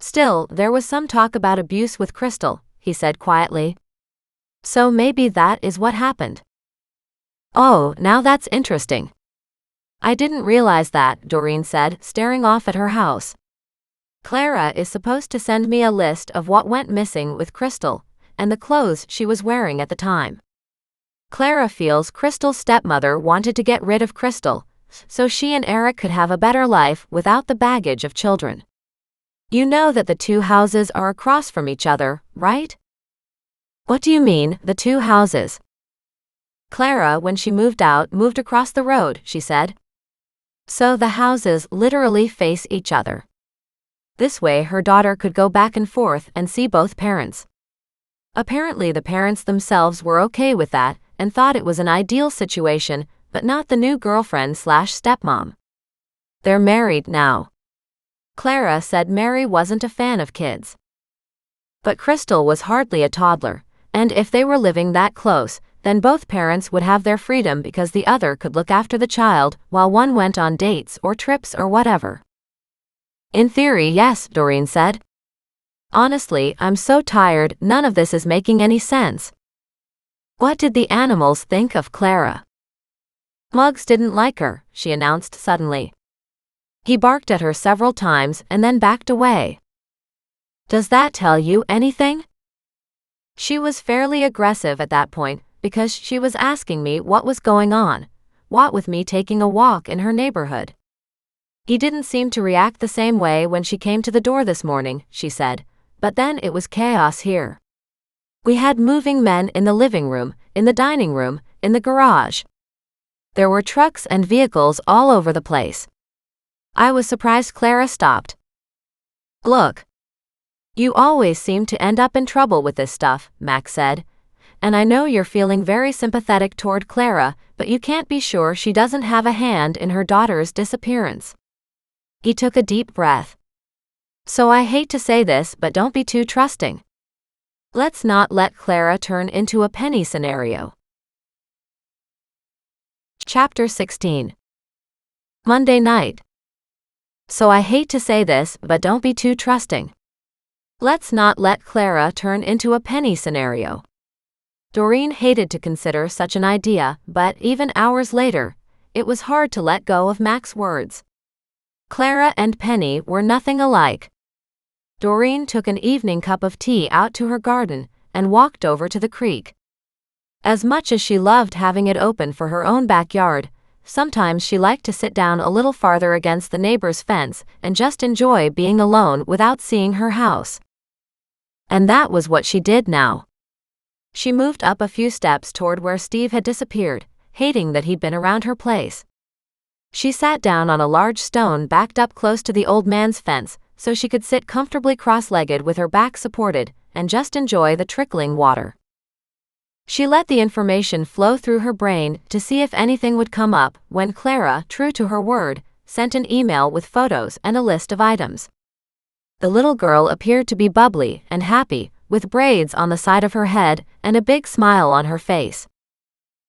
Still, there was some talk about abuse with Crystal, he said quietly. So maybe that is what happened. Oh, now that's interesting. I didn't realize that, Doreen said, staring off at her house. Clara is supposed to send me a list of what went missing with Crystal, and the clothes she was wearing at the time. Clara feels Crystal's stepmother wanted to get rid of Crystal, so she and Eric could have a better life without the baggage of children. You know that the two houses are across from each other, right? What do you mean, the two houses? Clara, when she moved out, moved across the road, she said. So the houses literally face each other. This way her daughter could go back and forth and see both parents. Apparently the parents themselves were okay with that and thought it was an ideal situation, but not the new girlfriend/stepmom. They're married now. Clara said Mary wasn't a fan of kids. But Crystal was hardly a toddler, and if they were living that close, then both parents would have their freedom because the other could look after the child while one went on dates or trips or whatever. In theory, yes, Doreen said. Honestly, I'm so tired, none of this is making any sense. What did the animals think of Clara? Muggs didn't like her, she announced suddenly. He barked at her several times and then backed away. Does that tell you anything? She was fairly aggressive at that point because she was asking me what was going on, what with me taking a walk in her neighborhood. He didn't seem to react the same way when she came to the door this morning, she said, but then it was chaos here. We had moving men in the living room, in the dining room, in the garage. There were trucks and vehicles all over the place. I was surprised Clara stopped. Look. You always seem to end up in trouble with this stuff, Max said. And I know you're feeling very sympathetic toward Clara, but you can't be sure she doesn't have a hand in her daughter's disappearance. He took a deep breath. So I hate to say this, but don't be too trusting. Let's not let Clara turn into a Penny scenario. Chapter 16. Monday night. So I hate to say this, but don't be too trusting. Let's not let Clara turn into a Penny scenario. Doreen hated to consider such an idea, but even hours later, it was hard to let go of Mac's words. Clara and Penny were nothing alike. Doreen took an evening cup of tea out to her garden and walked over to the creek. As much as she loved having it open for her own backyard, sometimes she liked to sit down a little farther against the neighbor's fence and just enjoy being alone without seeing her house. And that was what she did now. She moved up a few steps toward where Steve had disappeared, hating that he'd been around her place. She sat down on a large stone backed up close to the old man's fence so she could sit comfortably cross-legged with her back supported and just enjoy the trickling water. She let the information flow through her brain to see if anything would come up when Clara, true to her word, sent an email with photos and a list of items. The little girl appeared to be bubbly and happy, with braids on the side of her head and a big smile on her face.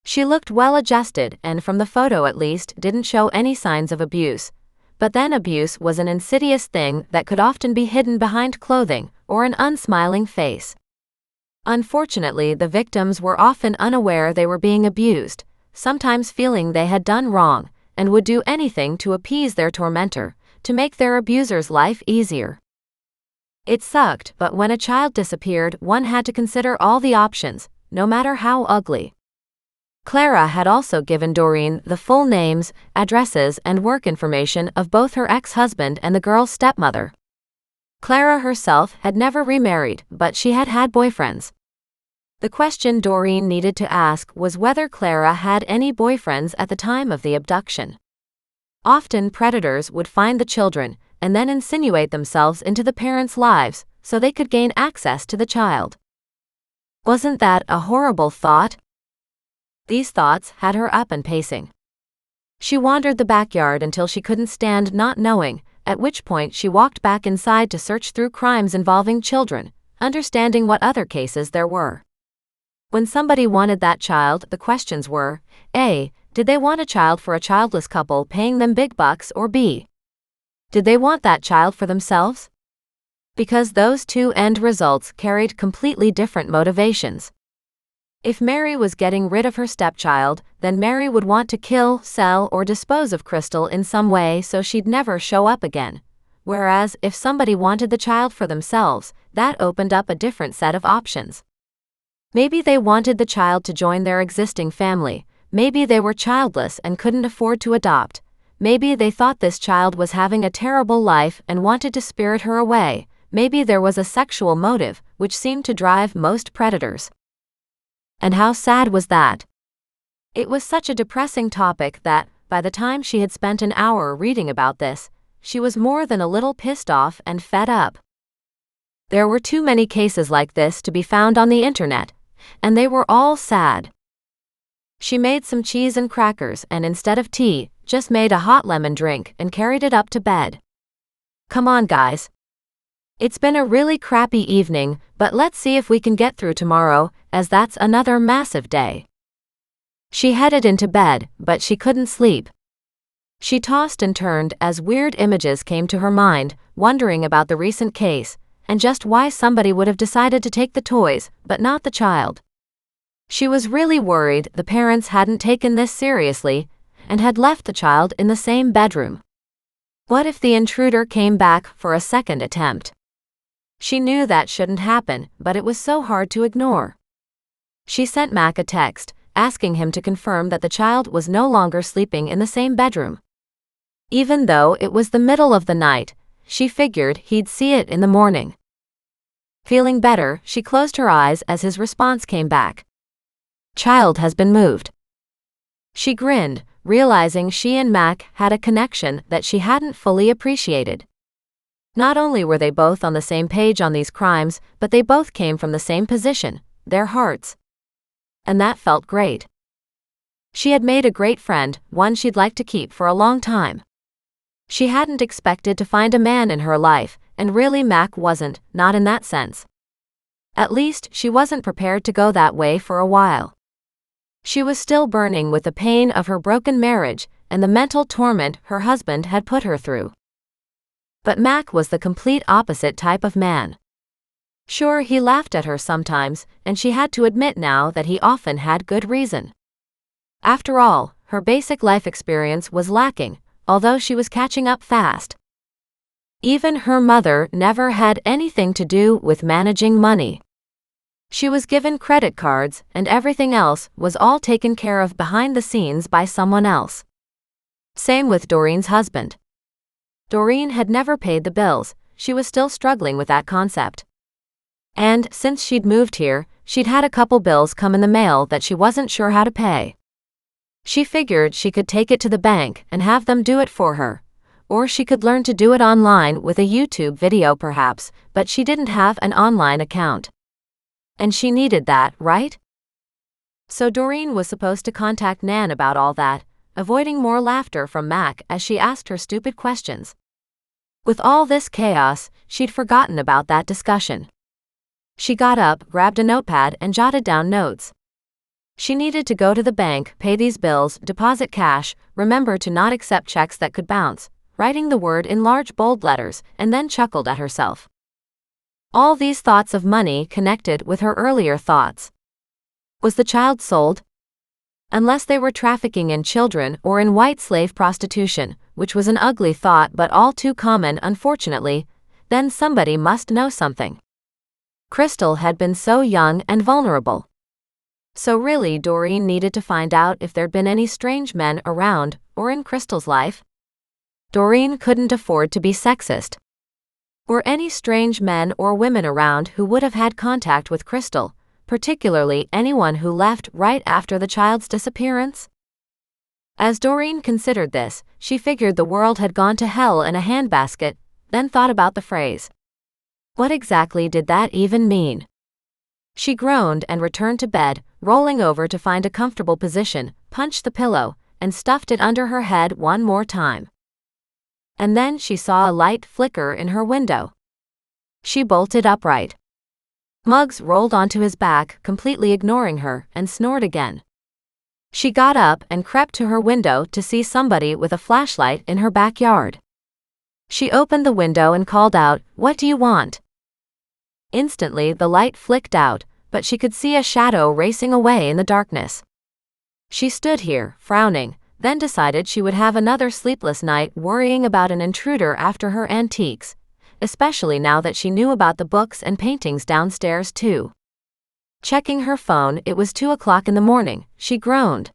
She looked well-adjusted and from the photo at least didn't show any signs of abuse. But then abuse was an insidious thing that could often be hidden behind clothing or an unsmiling face. Unfortunately, the victims were often unaware they were being abused, sometimes feeling they had done wrong, and would do anything to appease their tormentor, to make their abuser's life easier. It sucked, but when a child disappeared, one had to consider all the options, no matter how ugly. Clara had also given Doreen the full names, addresses, and work information of both her ex-husband and the girl's stepmother. Clara herself had never remarried, but she had had boyfriends. The question Doreen needed to ask was whether Clara had any boyfriends at the time of the abduction. Often predators would find the children and then insinuate themselves into the parents' lives so they could gain access to the child. Wasn't that a horrible thought? These thoughts had her up and pacing. She wandered the backyard until she couldn't stand not knowing, at which point she walked back inside to search through crimes involving children, understanding what other cases there were. When somebody wanted that child, the questions were, A. Did they want a child for a childless couple paying them big bucks, or B. Did they want that child for themselves? Because those two end results carried completely different motivations. If Mary was getting rid of her stepchild, then Mary would want to kill, sell, or dispose of Crystal in some way so she'd never show up again. Whereas, if somebody wanted the child for themselves, that opened up a different set of options. Maybe they wanted the child to join their existing family. Maybe they were childless and couldn't afford to adopt. Maybe they thought this child was having a terrible life and wanted to spirit her away. Maybe there was a sexual motive, which seemed to drive most predators. And how sad was that? It was such a depressing topic that, by the time she had spent an hour reading about this, she was more than a little pissed off and fed up. There were too many cases like this to be found on the internet, and they were all sad. She made some cheese and crackers and instead of tea, just made a hot lemon drink and carried it up to bed. Come on, guys. It's been a really crappy evening, but let's see if we can get through tomorrow, as that's another massive day. She headed into bed, but she couldn't sleep. She tossed and turned as weird images came to her mind, wondering about the recent case, and just why somebody would have decided to take the toys, but not the child. She was really worried the parents hadn't taken this seriously, and had left the child in the same bedroom. What if the intruder came back for a second attempt? She knew that shouldn't happen, but it was so hard to ignore. She sent Mac a text, asking him to confirm that the child was no longer sleeping in the same bedroom. Even though it was the middle of the night, she figured he'd see it in the morning. Feeling better, she closed her eyes as his response came back. Child has been moved. She grinned, realizing she and Mac had a connection that she hadn't fully appreciated. Not only were they both on the same page on these crimes, but they both came from the same position, their hearts. And that felt great. She had made a great friend, one she'd like to keep for a long time. She hadn't expected to find a man in her life, and really Mac wasn't, not in that sense. At least, she wasn't prepared to go that way for a while. She was still burning with the pain of her broken marriage, and the mental torment her husband had put her through. But Mac was the complete opposite type of man. Sure, he laughed at her sometimes, and she had to admit now that he often had good reason. After all, her basic life experience was lacking, although she was catching up fast. Even her mother never had anything to do with managing money. She was given credit cards, and everything else was all taken care of behind the scenes by someone else. Same with Doreen's husband. Doreen had never paid the bills, she was still struggling with that concept. And, since she'd moved here, she'd had a couple bills come in the mail that she wasn't sure how to pay. She figured she could take it to the bank and have them do it for her. Or she could learn to do it online with a YouTube video perhaps, but she didn't have an online account. And she needed that, right? So Doreen was supposed to contact Nan about all that, avoiding more laughter from Mac as she asked her stupid questions. With all this chaos, she'd forgotten about that discussion. She got up, grabbed a notepad, and jotted down notes. She needed to go to the bank, pay these bills, deposit cash, remember to not accept checks that could bounce, writing the word in large bold letters, and then chuckled at herself. All these thoughts of money connected with her earlier thoughts. Was the child sold? Unless they were trafficking in children or in white slave prostitution, which was an ugly thought but all too common unfortunately, then somebody must know something. Crystal had been so young and vulnerable. So really Doreen needed to find out if there'd been any strange men around or in Crystal's life. Doreen couldn't afford to be sexist. Were any strange men or women around who would have had contact with Crystal, particularly anyone who left right after the child's disappearance? As Doreen considered this, she figured the world had gone to hell in a handbasket, then thought about the phrase. What exactly did that even mean? She groaned and returned to bed, rolling over to find a comfortable position, punched the pillow, and stuffed it under her head one more time. And then she saw a light flicker in her window. She bolted upright. Muggs rolled onto his back, completely ignoring her, and snored again. She got up and crept to her window to see somebody with a flashlight in her backyard. She opened the window and called out, "What do you want?" Instantly the light flicked out, but she could see a shadow racing away in the darkness. She stood here, frowning, then decided she would have another sleepless night worrying about an intruder after her antiques, especially now that she knew about the books and paintings downstairs too. Checking her phone, it was 2 o'clock in the morning. She groaned.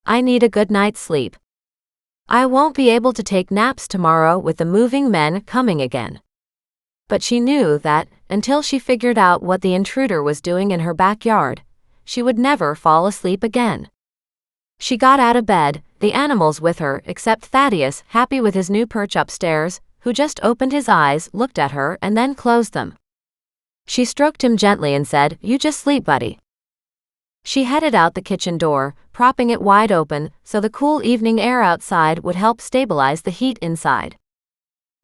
I need a good night's sleep. I won't be able to take naps tomorrow with the moving men coming again. But she knew that, until she figured out what the intruder was doing in her backyard, she would never fall asleep again. She got out of bed, the animals with her except Thaddeus, happy with his new perch upstairs, who just opened his eyes, looked at her, and then closed them. She stroked him gently and said, "You just sleep, buddy." She headed out the kitchen door, propping it wide open so the cool evening air outside would help stabilize the heat inside.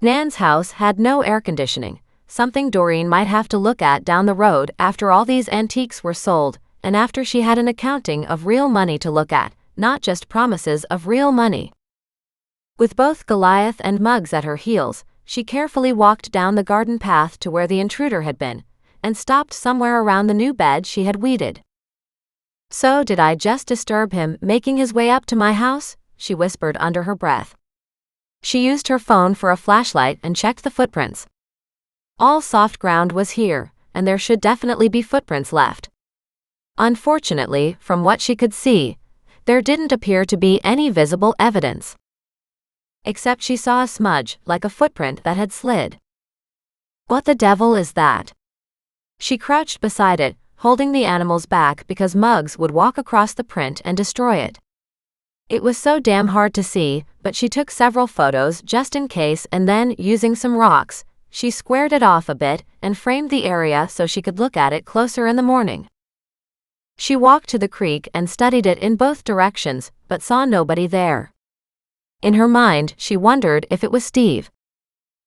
Nan's house had no air conditioning, something Doreen might have to look at down the road after all these antiques were sold, and after she had an accounting of real money to look at, not just promises of real money. With both Goliath and Muggs at her heels, she carefully walked down the garden path to where the intruder had been, and stopped somewhere around the new bed she had weeded. "So did I just disturb him making his way up to my house?" she whispered under her breath. She used her phone for a flashlight and checked the footprints. All soft ground was here, and there should definitely be footprints left. Unfortunately, from what she could see, there didn't appear to be any visible evidence. Except she saw a smudge, like a footprint that had slid. What the devil is that? She crouched beside it, holding the animal's back because Muggs would walk across the print and destroy it. It was so damn hard to see, but she took several photos just in case, and then, using some rocks, she squared it off a bit and framed the area so she could look at it closer in the morning. She walked to the creek and studied it in both directions, but saw nobody there. In her mind, she wondered if it was Steve.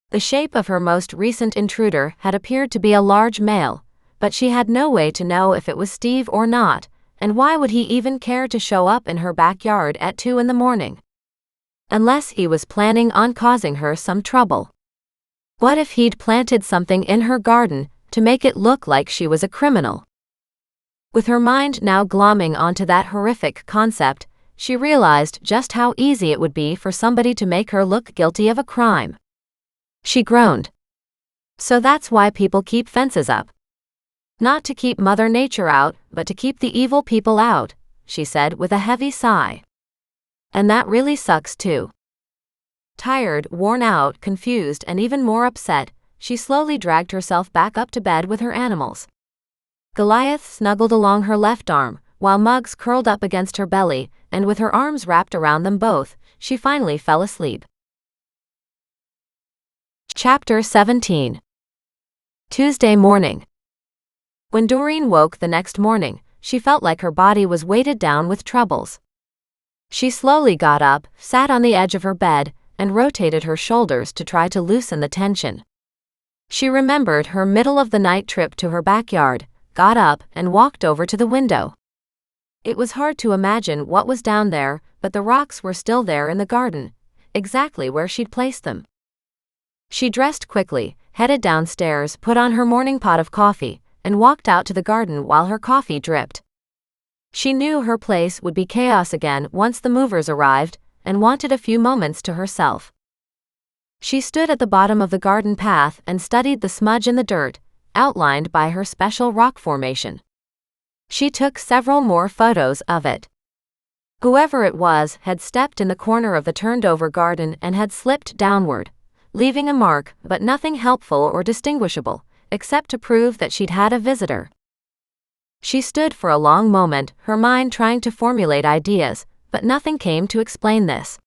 The shape of her most recent intruder had appeared to be a large male, but she had no way to know if it was Steve or not, and why would he even care to show up in her backyard at 2 in the morning? Unless he was planning on causing her some trouble. What if he'd planted something in her garden to make it look like she was a criminal? With her mind now glomming onto that horrific concept, she realized just how easy it would be for somebody to make her look guilty of a crime. She groaned. So that's why people keep fences up. Not to keep Mother Nature out, but to keep the evil people out, she said with a heavy sigh. And that really sucks too. Tired, worn out, confused, and even more upset, she slowly dragged herself back up to bed with her animals. Goliath snuggled along her left arm, while Muggs curled up against her belly, and with her arms wrapped around them both, she finally fell asleep. Chapter 17. Tuesday morning. When Doreen woke the next morning, she felt like her body was weighted down with troubles. She slowly got up, sat on the edge of her bed, and rotated her shoulders to try to loosen the tension. She remembered her middle-of-the-night trip to her backyard, got up, and walked over to the window. It was hard to imagine what was down there, but the rocks were still there in the garden, exactly where she'd placed them. She dressed quickly, headed downstairs, put on her morning pot of coffee, and walked out to the garden while her coffee dripped. She knew her place would be chaos again once the movers arrived, and wanted a few moments to herself. She stood at the bottom of the garden path and studied the smudge in the dirt, outlined by her special rock formation. She took several more photos of it. Whoever it was had stepped in the corner of the turned-over garden and had slipped downward, leaving a mark, but nothing helpful or distinguishable, except to prove that she'd had a visitor. She stood for a long moment, her mind trying to formulate ideas, but nothing came to explain this.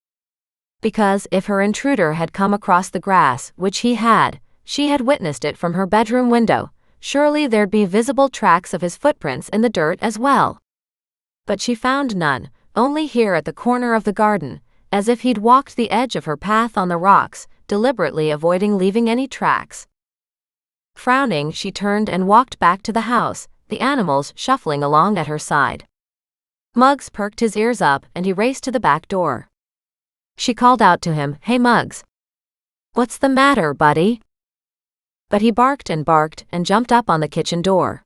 Because if her intruder had come across the grass, which she had witnessed it from her bedroom window, surely there'd be visible tracks of his footprints in the dirt as well. But she found none, only here at the corner of the garden, as if he'd walked the edge of her path on the rocks, deliberately avoiding leaving any tracks. Frowning, she turned and walked back to the house, the animals shuffling along at her side. Muggs perked his ears up and he raced to the back door. She called out to him, "Hey Muggs. What's the matter, buddy?" But he barked and jumped up on the kitchen door.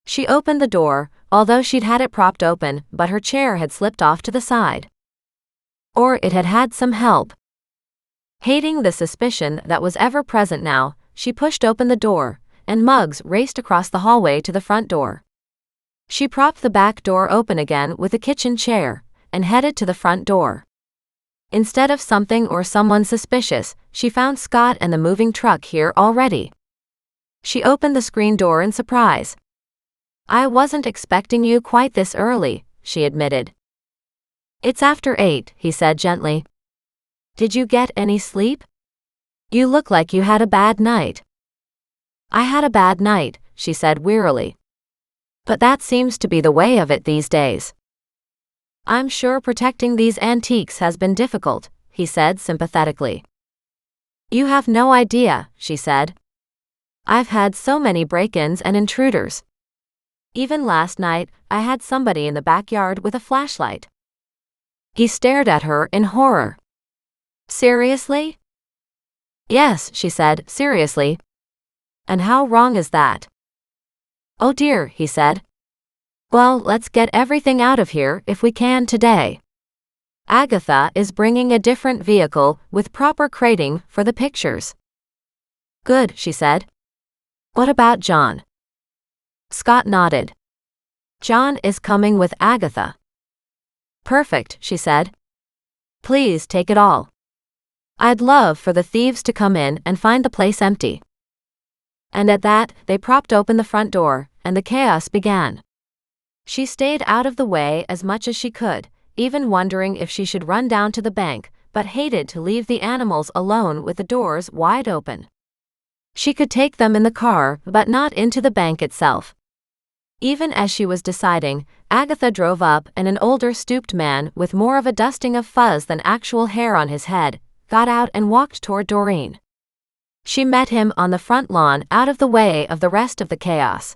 She opened the door, although she'd had it propped open, but her chair had slipped off to the side. Or it had had some help. Hating the suspicion that was ever present now, she pushed open the door, and Muggs raced across the hallway to the front door. She propped the back door open again with a kitchen chair, and headed to the front door. Instead of something or someone suspicious, she found Scott and the moving truck here already. She opened the screen door in surprise. "I wasn't expecting you quite this early," she admitted. "It's after 8, he said gently. "Did you get any sleep? You look like you had a bad night." "I had a bad night," she said wearily. "But that seems to be the way of it these days." "I'm sure protecting these antiques has been difficult," he said sympathetically. "You have no idea," she said. I've had so many break-ins and intruders. Even last night, I had somebody in the backyard with a flashlight." He stared at her in horror. "Seriously?" "Yes," she said, "seriously. And how wrong is that?" "Oh dear," he said. "Well, let's get everything out of here if we can today. Agatha is bringing a different vehicle with proper crating for the pictures." "Good," she said. "What about John?" Scott nodded. "John is coming with Agatha." "Perfect," she said. "Please take it all. I'd love for the thieves to come in and find the place empty." And at that, they propped open the front door, and the chaos began. She stayed out of the way as much as she could, even wondering if she should run down to the bank, but hated to leave the animals alone with the doors wide open. She could take them in the car, but not into the bank itself. Even as she was deciding, Agatha drove up, and an older stooped man with more of a dusting of fuzz than actual hair on his head got out and walked toward Doreen. She met him on the front lawn out of the way of the rest of the chaos.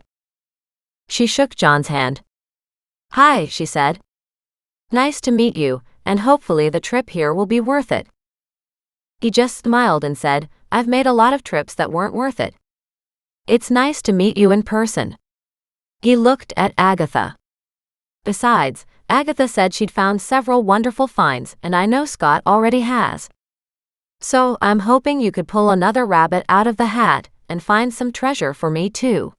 She shook John's hand. "Hi," she said. "Nice to meet you, and hopefully the trip here will be worth it." He just smiled and said, "I've made a lot of trips that weren't worth it. It's nice to meet you in person." He looked at Agatha. "Besides, Agatha said she'd found several wonderful finds, and I know Scott already has. So I'm hoping you could pull another rabbit out of the hat and find some treasure for me too."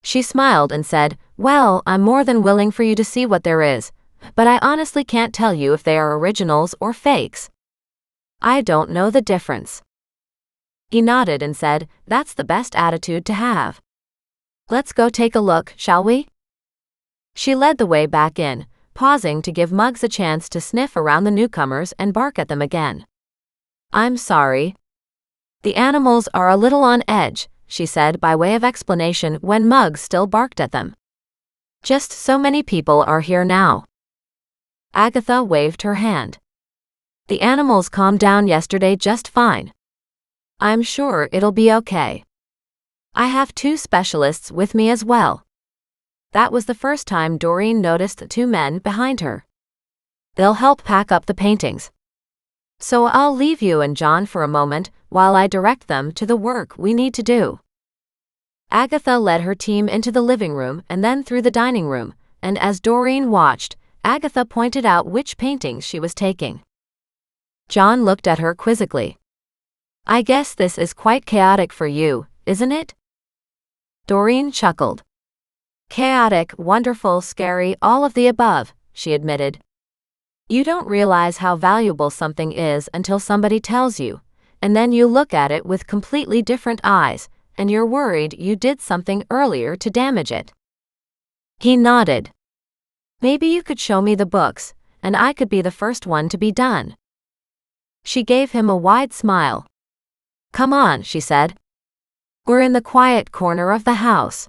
She smiled and said, "Well, I'm more than willing for you to see what there is, but I honestly can't tell you if they are originals or fakes. I don't know the difference." He nodded and said, "That's the best attitude to have. Let's go take a look, shall we?" She led the way back in, pausing to give Muggs a chance to sniff around the newcomers and bark at them again. "I'm sorry. The animals are a little on edge," she said by way of explanation when Muggs still barked at them. "Just so many people are here now." Agatha waved her hand. "The animals calmed down yesterday just fine. I'm sure it'll be okay. I have 2 specialists with me as well." That was the first time Doreen noticed the 2 men behind her. "They'll help pack up the paintings. So I'll leave you and John for a moment while I direct them to the work we need to do." Agatha led her team into the living room and then through the dining room, and as Doreen watched, Agatha pointed out which paintings she was taking. John looked at her quizzically. "I guess this is quite chaotic for you, isn't it?" Doreen chuckled. "Chaotic, wonderful, scary, all of the above," she admitted. "You don't realize how valuable something is until somebody tells you, and then you look at it with completely different eyes, and you're worried you did something earlier to damage it." He nodded. "Maybe you could show me the books, and I could be the first one to be done." She gave him a wide smile. "Come on," she said. "We're in the quiet corner of the house."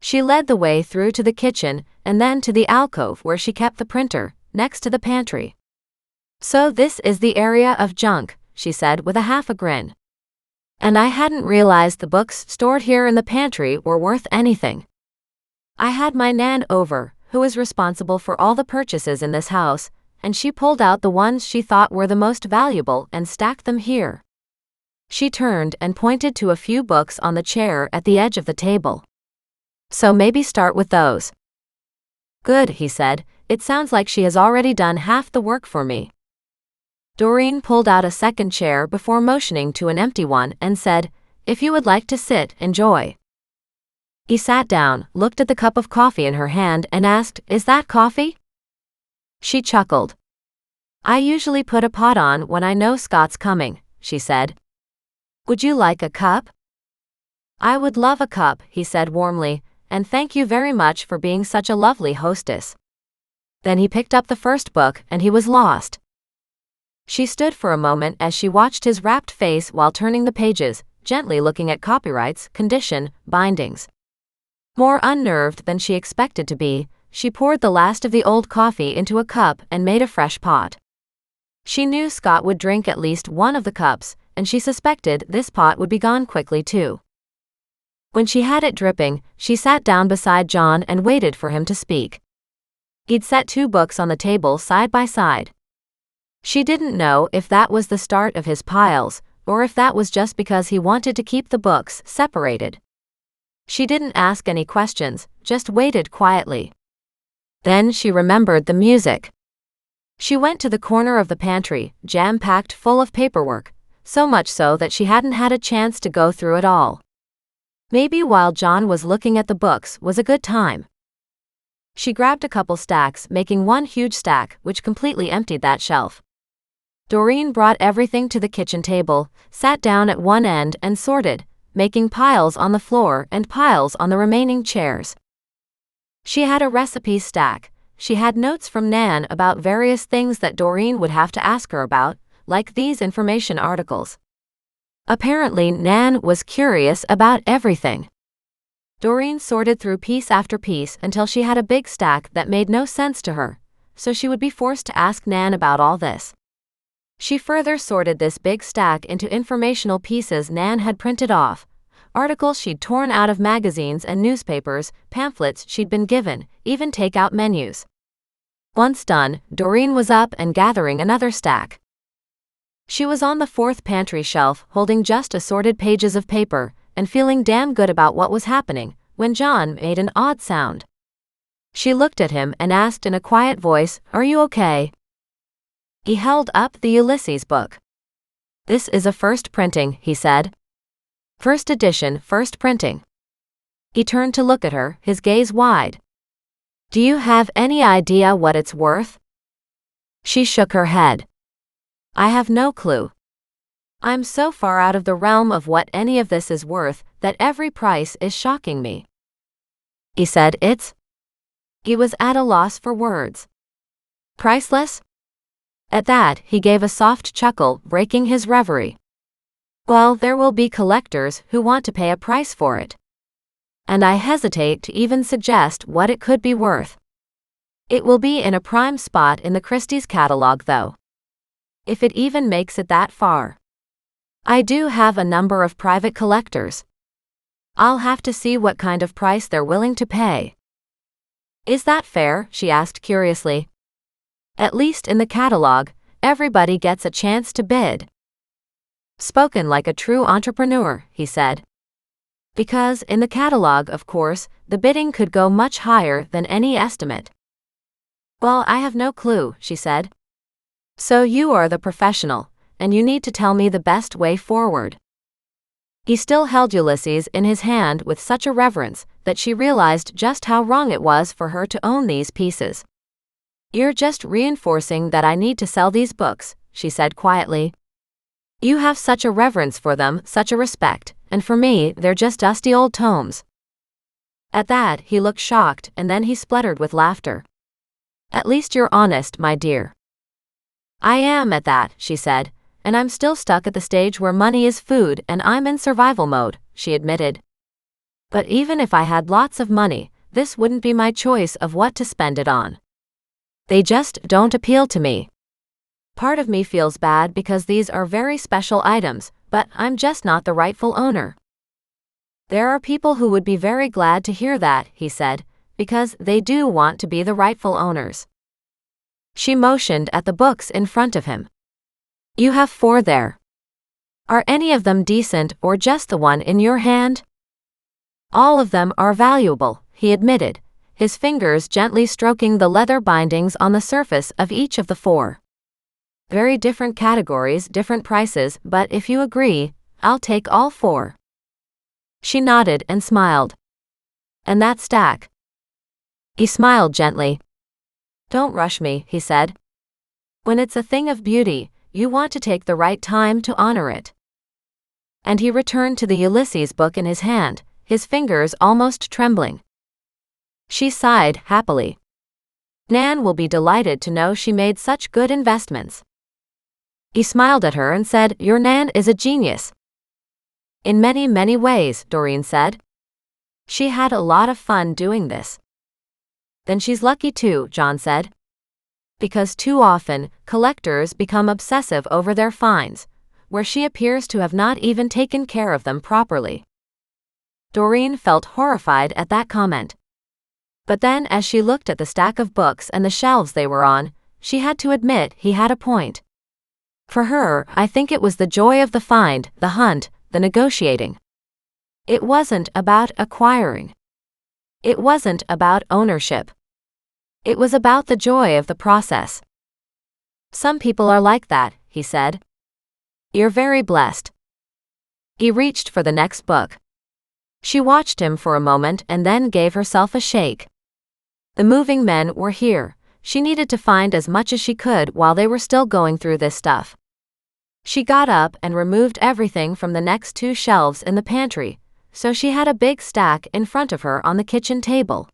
She led the way through to the kitchen and then to the alcove where she kept the printer, next to the pantry. "So this is the area of junk," she said with a half a grin. "And I hadn't realized the books stored here in the pantry were worth anything. I had my nan over, who is responsible for all the purchases in this house, and she pulled out the ones she thought were the most valuable and stacked them here." She turned and pointed to a few books on the chair at the edge of the table. "So maybe start with those." "Good," he said. "It sounds like she has already done half the work for me." Doreen pulled out a second chair before motioning to an empty one and said, "If you would like to sit, enjoy." He sat down, looked at the cup of coffee in her hand and asked, "Is that coffee?" She chuckled. "I usually put a pot on when I know Scott's coming," she said. "Would you like a cup?" "I would love a cup," he said warmly, "and thank you very much for being such a lovely hostess." Then he picked up the first book and he was lost. She stood for a moment as she watched his rapt face while turning the pages, gently looking at copyrights, condition, bindings. More unnerved than she expected to be, she poured the last of the old coffee into a cup and made a fresh pot. She knew Scott would drink at least one of the cups, and she suspected this pot would be gone quickly too. When she had it dripping, she sat down beside John and waited for him to speak. He'd set 2 books on the table side by side. She didn't know if that was the start of his piles, or if that was just because he wanted to keep the books separated. She didn't ask any questions, just waited quietly. Then she remembered the music. She went to the corner of the pantry, jam-packed full of paperwork, so much so that she hadn't had a chance to go through it all. Maybe while John was looking at the books was a good time. She grabbed a couple stacks, making one huge stack, which completely emptied that shelf. Doreen brought everything to the kitchen table, sat down at one end and sorted, making piles on the floor and piles on the remaining chairs. She had a recipe stack. She had notes from Nan about various things that Doreen would have to ask her about, like these information articles. Apparently, Nan was curious about everything. Doreen sorted through piece after piece until she had a big stack that made no sense to her, so she would be forced to ask Nan about all this. She further sorted this big stack into informational pieces Nan had printed off, articles she'd torn out of magazines and newspapers, pamphlets she'd been given, even take-out menus. Once done, Doreen was up and gathering another stack. She was on the 4th pantry shelf, holding just assorted pages of paper, and feeling damn good about what was happening, when John made an odd sound. She looked at him and asked in a quiet voice, "Are you okay?" He held up the Ulysses book. "This is a first printing," he said. "First edition, first printing." He turned to look at her, his gaze wide. "Do you have any idea what it's worth?" She shook her head. "I have no clue. I'm so far out of the realm of what any of this is worth that every price is shocking me." He said, He was at a loss for words. "Priceless?" At that, he gave a soft chuckle, breaking his reverie. "Well, there will be collectors who want to pay a price for it. And I hesitate to even suggest what it could be worth. It will be in a prime spot in the Christie's catalog, though. If it even makes it that far. I do have a number of private collectors. I'll have to see what kind of price they're willing to pay." "Is that fair?" she asked curiously. "At least in the catalog, everybody gets a chance to bid." "Spoken like a true entrepreneur," he said. "Because in the catalog, of course, the bidding could go much higher than any estimate." "Well, I have no clue," she said. "So you are the professional, and you need to tell me the best way forward." He still held Ulysses in his hand with such a reverence that she realized just how wrong it was for her to own these pieces. "You're just reinforcing that I need to sell these books," she said quietly. "You have such a reverence for them, such a respect, and for me, they're just dusty old tomes." At that, he looked shocked, and then he spluttered with laughter. "At least you're honest, my dear." "I am at that," she said, "and I'm still stuck at the stage where money is food and I'm in survival mode," she admitted. "But even if I had lots of money, this wouldn't be my choice of what to spend it on. They just don't appeal to me. Part of me feels bad because these are very special items, but I'm just not the rightful owner." "There are people who would be very glad to hear that," he said, "because they do want to be the rightful owners." She motioned at the books in front of him. "You have 4 there. Are any of them decent or just the one in your hand?" "All of them are valuable," he admitted, his fingers gently stroking the leather bindings on the surface of each of the 4. "Very different categories, different prices, but if you agree, I'll take all 4. She nodded and smiled. "And that stack?" He smiled gently. "Don't rush me," he said. "When it's a thing of beauty, you want to take the right time to honor it." And he returned to the Ulysses book in his hand, his fingers almost trembling. She sighed happily. Nan will be delighted to know she made such good investments. He smiled at her and said, "Your Nan is a genius." "In many, many ways," Doreen said. "She had a lot of fun doing this." "Then she's lucky too," John said. "Because too often, collectors become obsessive over their finds, where she appears to have not even taken care of them properly." Doreen felt horrified at that comment. But then as she looked at the stack of books and the shelves they were on, she had to admit he had a point. For her, I think it was the joy of the find, the hunt, the negotiating. It wasn't about acquiring. It wasn't about ownership. It was about the joy of the process. Some people are like that, he said. You're very blessed. He reached for the next book. She watched him for a moment and then gave herself a shake. The moving men were here. She needed to find as much as she could while they were still going through this stuff. She got up and removed everything from the next 2 shelves in the pantry, so she had a big stack in front of her on the kitchen table.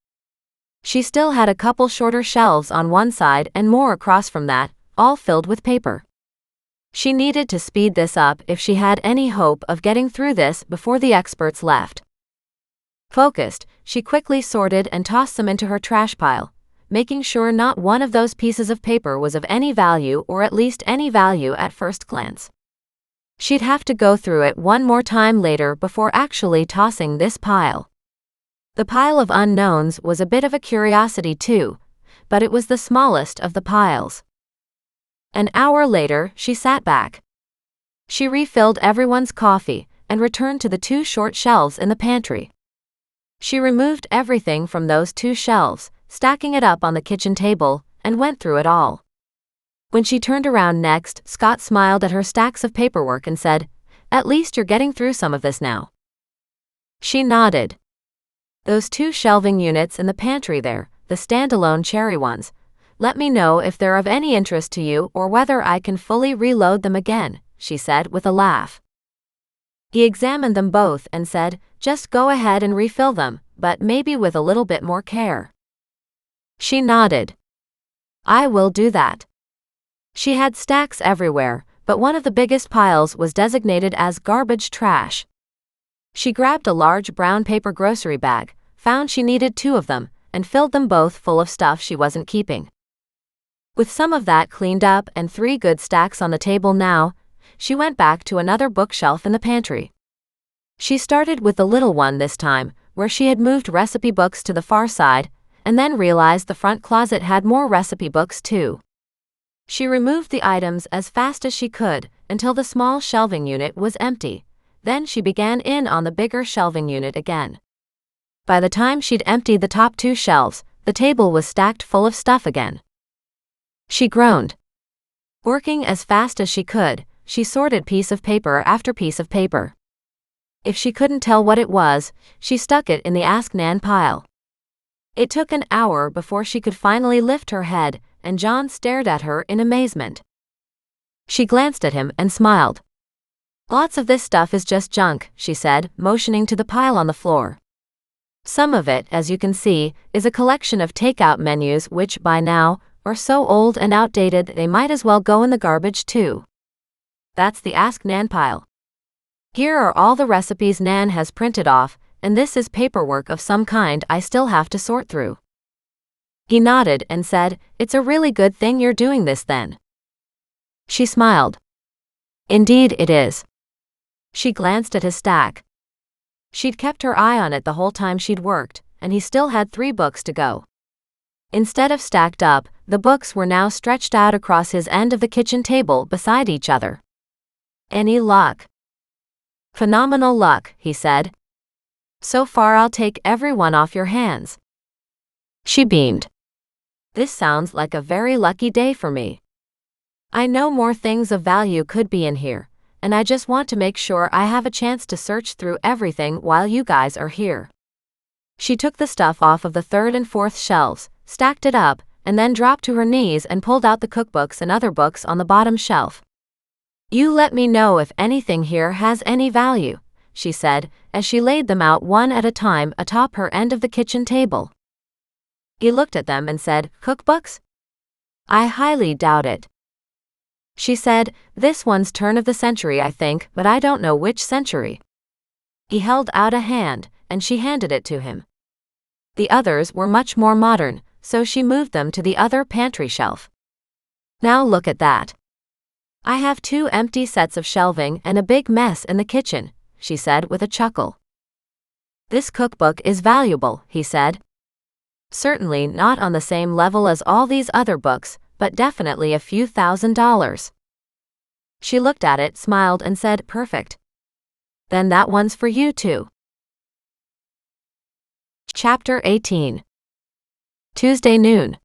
She still had a couple shorter shelves on one side and more across from that, all filled with paper. She needed to speed this up if she had any hope of getting through this before the experts left. Focused, she quickly sorted and tossed them into her trash pile, making sure not one of those pieces of paper was of any value or at least any value at first glance. She'd have to go through it one more time later before actually tossing this pile. The pile of unknowns was a bit of a curiosity too, but it was the smallest of the piles. An hour later, she sat back. She refilled everyone's coffee and returned to the 2 short shelves in the pantry. She removed everything from those 2 shelves, stacking it up on the kitchen table, and went through it all. When she turned around next, Scott smiled at her stacks of paperwork and said, "At least you're getting through some of this now." She nodded. Those 2 shelving units in the pantry there, the standalone cherry ones, let me know if they're of any interest to you or whether I can fully reload them again, she said with a laugh. He examined them both and said, "Just go ahead and refill them, but maybe with a little bit more care." She nodded. "I will do that." She had stacks everywhere, but one of the biggest piles was designated as garbage trash. She grabbed a large brown paper grocery bag, found she needed 2 of them, and filled them both full of stuff she wasn't keeping. With some of that cleaned up and 3 good stacks on the table now, she went back to another bookshelf in the pantry. She started with the little one this time, where she had moved recipe books to the far side, and then realized the front closet had more recipe books too. She removed the items as fast as she could until the small shelving unit was empty. Then she began in on the bigger shelving unit again. By the time she'd emptied the top 2 shelves, the table was stacked full of stuff again. She groaned. Working as fast as she could, she sorted piece of paper after piece of paper. If she couldn't tell what it was, she stuck it in the Ask Nan pile. It took an hour before she could finally lift her head, and John stared at her in amazement. She glanced at him and smiled. "Lots of this stuff is just junk," she said, motioning to the pile on the floor. "Some of it, as you can see, is a collection of takeout menus which, by now, are so old and outdated they might as well go in the garbage too. That's the Ask Nan pile. Here are all the recipes Nan has printed off, and this is paperwork of some kind I still have to sort through." He nodded and said, "It's a really good thing you're doing this then." She smiled. "Indeed it is." She glanced at his stack. She'd kept her eye on it the whole time she'd worked, and he still had 3 books to go. Instead of stacked up, the books were now stretched out across his end of the kitchen table beside each other. "Any luck?" "Phenomenal luck," he said. "So far I'll take every one off your hands." She beamed. "This sounds like a very lucky day for me. I know more things of value could be in here, and I just want to make sure I have a chance to search through everything while you guys are here." She took the stuff off of the 3rd and 4th shelves, stacked it up, and then dropped to her knees and pulled out the cookbooks and other books on the bottom shelf. "You let me know if anything here has any value," she said, as she laid them out one at a time atop her end of the kitchen table. He looked at them and said, "Cookbooks? I highly doubt it." She said, "This one's turn of the century I think, but I don't know which century." He held out a hand, and she handed it to him. The others were much more modern, so she moved them to the other pantry shelf. "Now look at that. I have 2 empty sets of shelving and a big mess in the kitchen," she said with a chuckle. "This cookbook is valuable," he said. "Certainly not on the same level as all these other books, but definitely a few $1,000s." She looked at it, smiled, and said, "Perfect. Then that one's for you too." Chapter 18. Tuesday noon.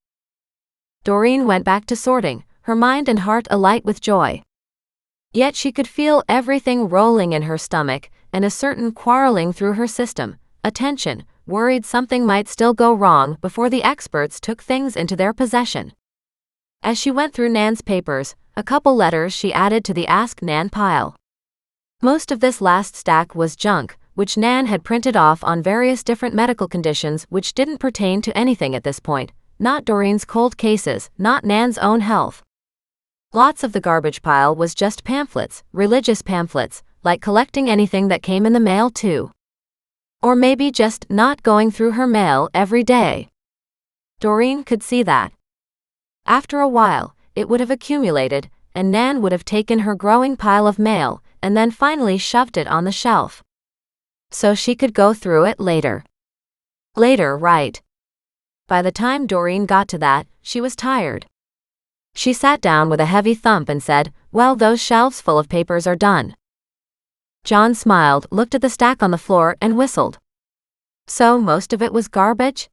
Doreen went back to sorting, her mind and heart alight with joy. Yet she could feel everything rolling in her stomach, and a certain quarreling through her system, a tension, worried something might still go wrong before the experts took things into their possession. As she went through Nan's papers, a couple letters she added to the Ask Nan pile. Most of this last stack was junk, which Nan had printed off on various different medical conditions which didn't pertain to anything at this point, not Doreen's cold cases, not Nan's own health. Lots of the garbage pile was just pamphlets, religious pamphlets, like collecting anything that came in the mail too. Or maybe just not going through her mail every day. Doreen could see that. After a while, it would have accumulated, and Nan would have taken her growing pile of mail, and then finally shoved it on the shelf. So she could go through it later. Later, right. By the time Doreen got to that, she was tired. She sat down with a heavy thump and said, "Well, those shelves full of papers are done." John smiled, looked at the stack on the floor, and whistled. "So most of it was garbage?"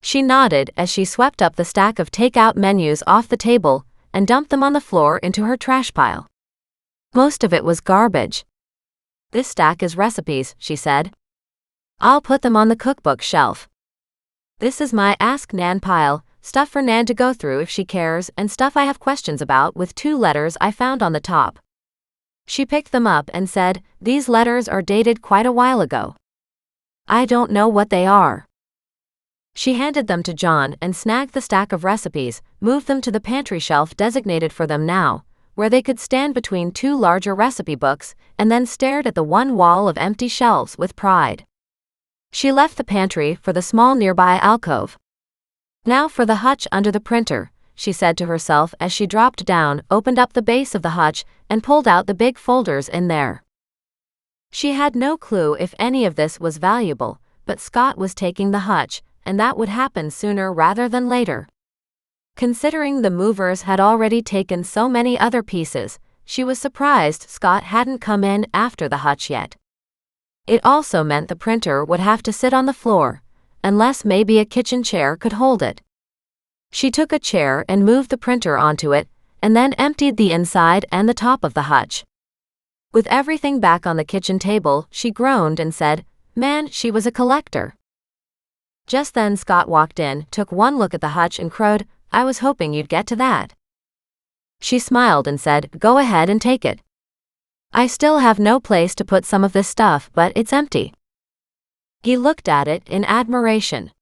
She nodded as she swept up the stack of takeout menus off the table and dumped them on the floor into her trash pile. "Most of it was garbage. This stack is recipes," she said. "I'll put them on the cookbook shelf. This is my Ask Nan pile, stuff for Nan to go through if she cares, and stuff I have questions about, with 2 letters I found on the top." She picked them up and said, "These letters are dated quite a while ago. I don't know what they are." She handed them to John and snagged the stack of recipes, moved them to the pantry shelf designated for them now, where they could stand between 2 larger recipe books, and then stared at the one wall of empty shelves with pride. She left the pantry for the small nearby alcove. "Now for the hutch under the printer," she said to herself as she dropped down, opened up the base of the hutch, and pulled out the big folders in there. She had no clue if any of this was valuable, but Scott was taking the hutch, and that would happen sooner rather than later. Considering the movers had already taken so many other pieces, she was surprised Scott hadn't come in after the hutch yet. It also meant the printer would have to sit on the floor, unless maybe a kitchen chair could hold it. She took a chair and moved the printer onto it, and then emptied the inside and the top of the hutch. With everything back on the kitchen table, she groaned and said, "Man, she was a collector." Just then Scott walked in, took one look at the hutch and crowed, "I was hoping you'd get to that." She smiled and said, "Go ahead and take it. I still have no place to put some of this stuff, but it's empty." He looked at it in admiration.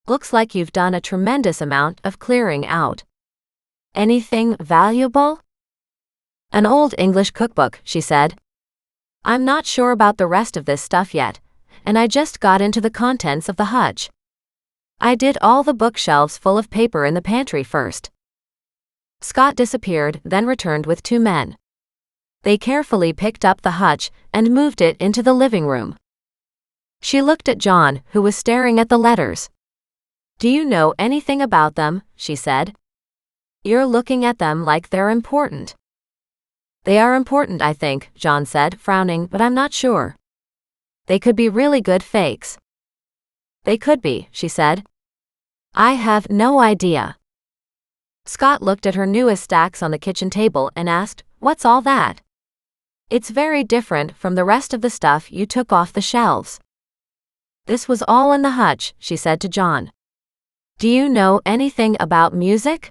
"Looks like you've done a tremendous amount of clearing out. Anything valuable?" "An old English cookbook," she said. "I'm not sure about the rest of this stuff yet, and I just got into the contents of the hutch. I did all the bookshelves full of paper in the pantry first." Scott disappeared, then returned with 2 men. They carefully picked up the hutch and moved it into the living room. She looked at John, who was staring at the letters. "Do you know anything about them?" she said. "You're looking at them like they're important." "They are important, I think," John said, frowning, "but I'm not sure. They could be really good fakes." "They could be," she said. "I have no idea." Scott looked at her newest stacks on the kitchen table and asked, "What's all that?" "It's very different from the rest of the stuff you took off the shelves." "This was all in the hutch," she said to John. "Do you know anything about music?"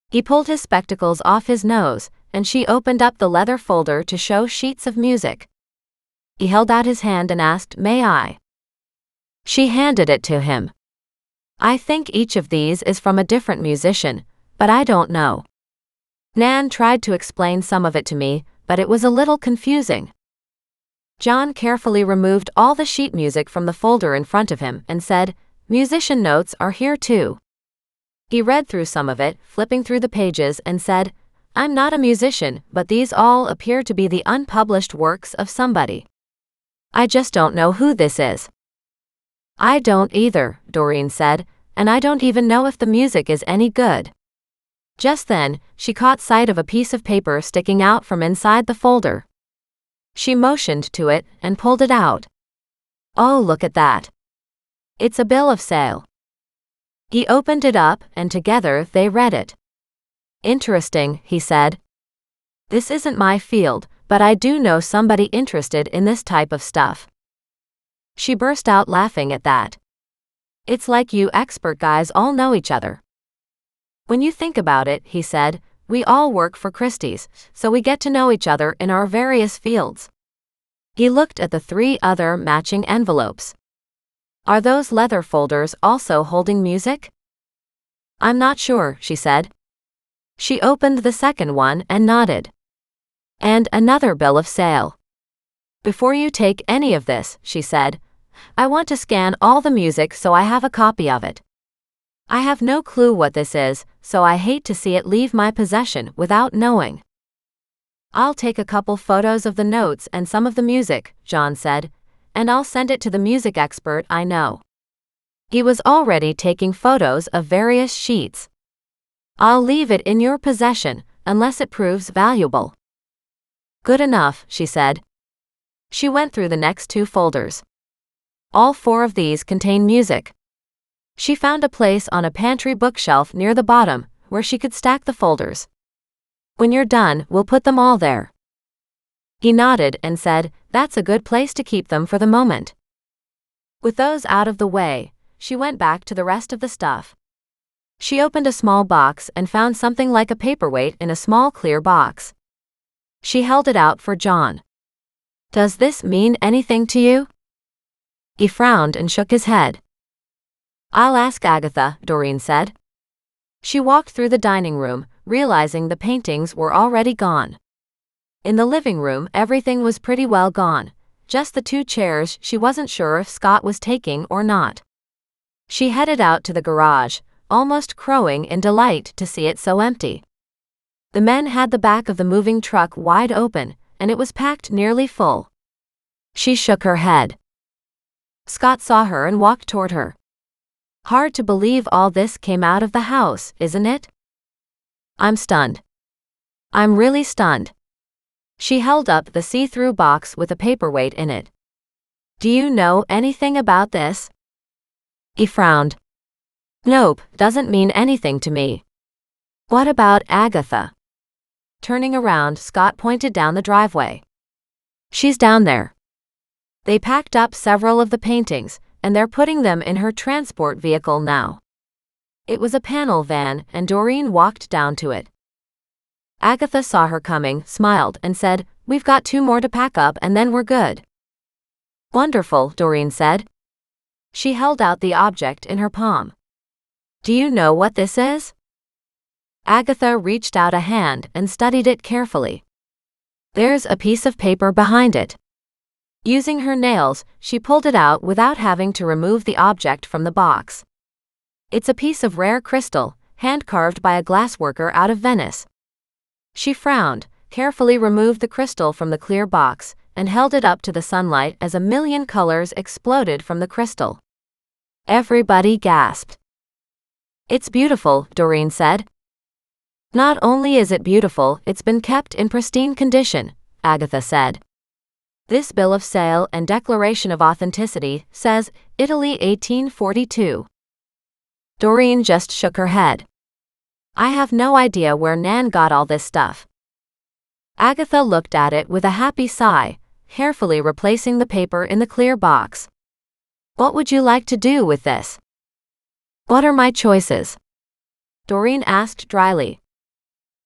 He pulled his spectacles off his nose, and she opened up the leather folder to show sheets of music. He held out his hand and asked, "May I?" She handed it to him. "I think each of these is from a different musician, but I don't know. Nan tried to explain some of it to me, but it was a little confusing." John carefully removed all the sheet music from the folder in front of him and said, "Musician notes are here too." He read through some of it, flipping through the pages, and said, "I'm not a musician, but these all appear to be the unpublished works of somebody. I just don't know who this is. I don't either, Doreen said, and I don't even know if the music is any good. Just then, she caught sight of a piece of paper sticking out from inside the folder. She motioned to it and pulled it out. Oh, look at that. It's a bill of sale. He opened it up and together they read it. Interesting, he said. This isn't my field, but I do know somebody interested in this type of stuff. She burst out laughing at that. It's like you expert guys all know each other. When you think about it, he said, we all work for Christie's, so we get to know each other in our various fields. He looked at the 3 other matching envelopes. Are those leather folders also holding music? I'm not sure, she said. She opened the second one and nodded. And another bill of sale. Before you take any of this, she said, I want to scan all the music so I have a copy of it. I have no clue what this is, so I hate to see it leave my possession without knowing. I'll take a couple photos of the notes and some of the music, John said, and I'll send it to the music expert I know. He was already taking photos of various sheets. I'll leave it in your possession, unless it proves valuable. Good enough, she said. She went through the next 2 folders. All 4 of these contain music. She found a place on a pantry bookshelf near the bottom, where she could stack the folders. When you're done, we'll put them all there. He nodded and said, that's a good place to keep them for the moment. With those out of the way, she went back to the rest of the stuff. She opened a small box and found something like a paperweight in a small clear box. She held it out for John. Does this mean anything to you? He frowned and shook his head. I'll ask Agatha, Doreen said. She walked through the dining room, realizing the paintings were already gone. In the living room, everything was pretty well gone, just the 2 chairs she wasn't sure if Scott was taking or not. She headed out to the garage, almost crowing in delight to see it so empty. The men had the back of the moving truck wide open, and it was packed nearly full. She shook her head. Scott saw her and walked toward her. Hard to believe all this came out of the house, isn't it? I'm stunned. I'm really stunned. She held up the see-through box with a paperweight in it. Do you know anything about this? He frowned. Nope, doesn't mean anything to me. What about Agatha? Turning around, Scott pointed down the driveway. She's down there. They packed up several of the paintings, and they're putting them in her transport vehicle now. It was a panel van, and Doreen walked down to it. Agatha saw her coming, smiled, and said, We've got 2 more to pack up and then we're good. Wonderful, Doreen said. She held out the object in her palm. Do you know what this is? Agatha reached out a hand and studied it carefully. There's a piece of paper behind it. Using her nails, she pulled it out without having to remove the object from the box. It's a piece of rare crystal, hand-carved by a glassworker out of Venice. She frowned, carefully removed the crystal from the clear box, and held it up to the sunlight as 1,000,000 colors exploded from the crystal. Everybody gasped. It's beautiful, Doreen said. Not only is it beautiful, it's been kept in pristine condition, Agatha said. This bill of sale and declaration of authenticity says, Italy 1842. Doreen just shook her head. I have no idea where Nan got all this stuff. Agatha looked at it with a happy sigh, carefully replacing the paper in the clear box. What would you like to do with this? What are my choices? Doreen asked dryly.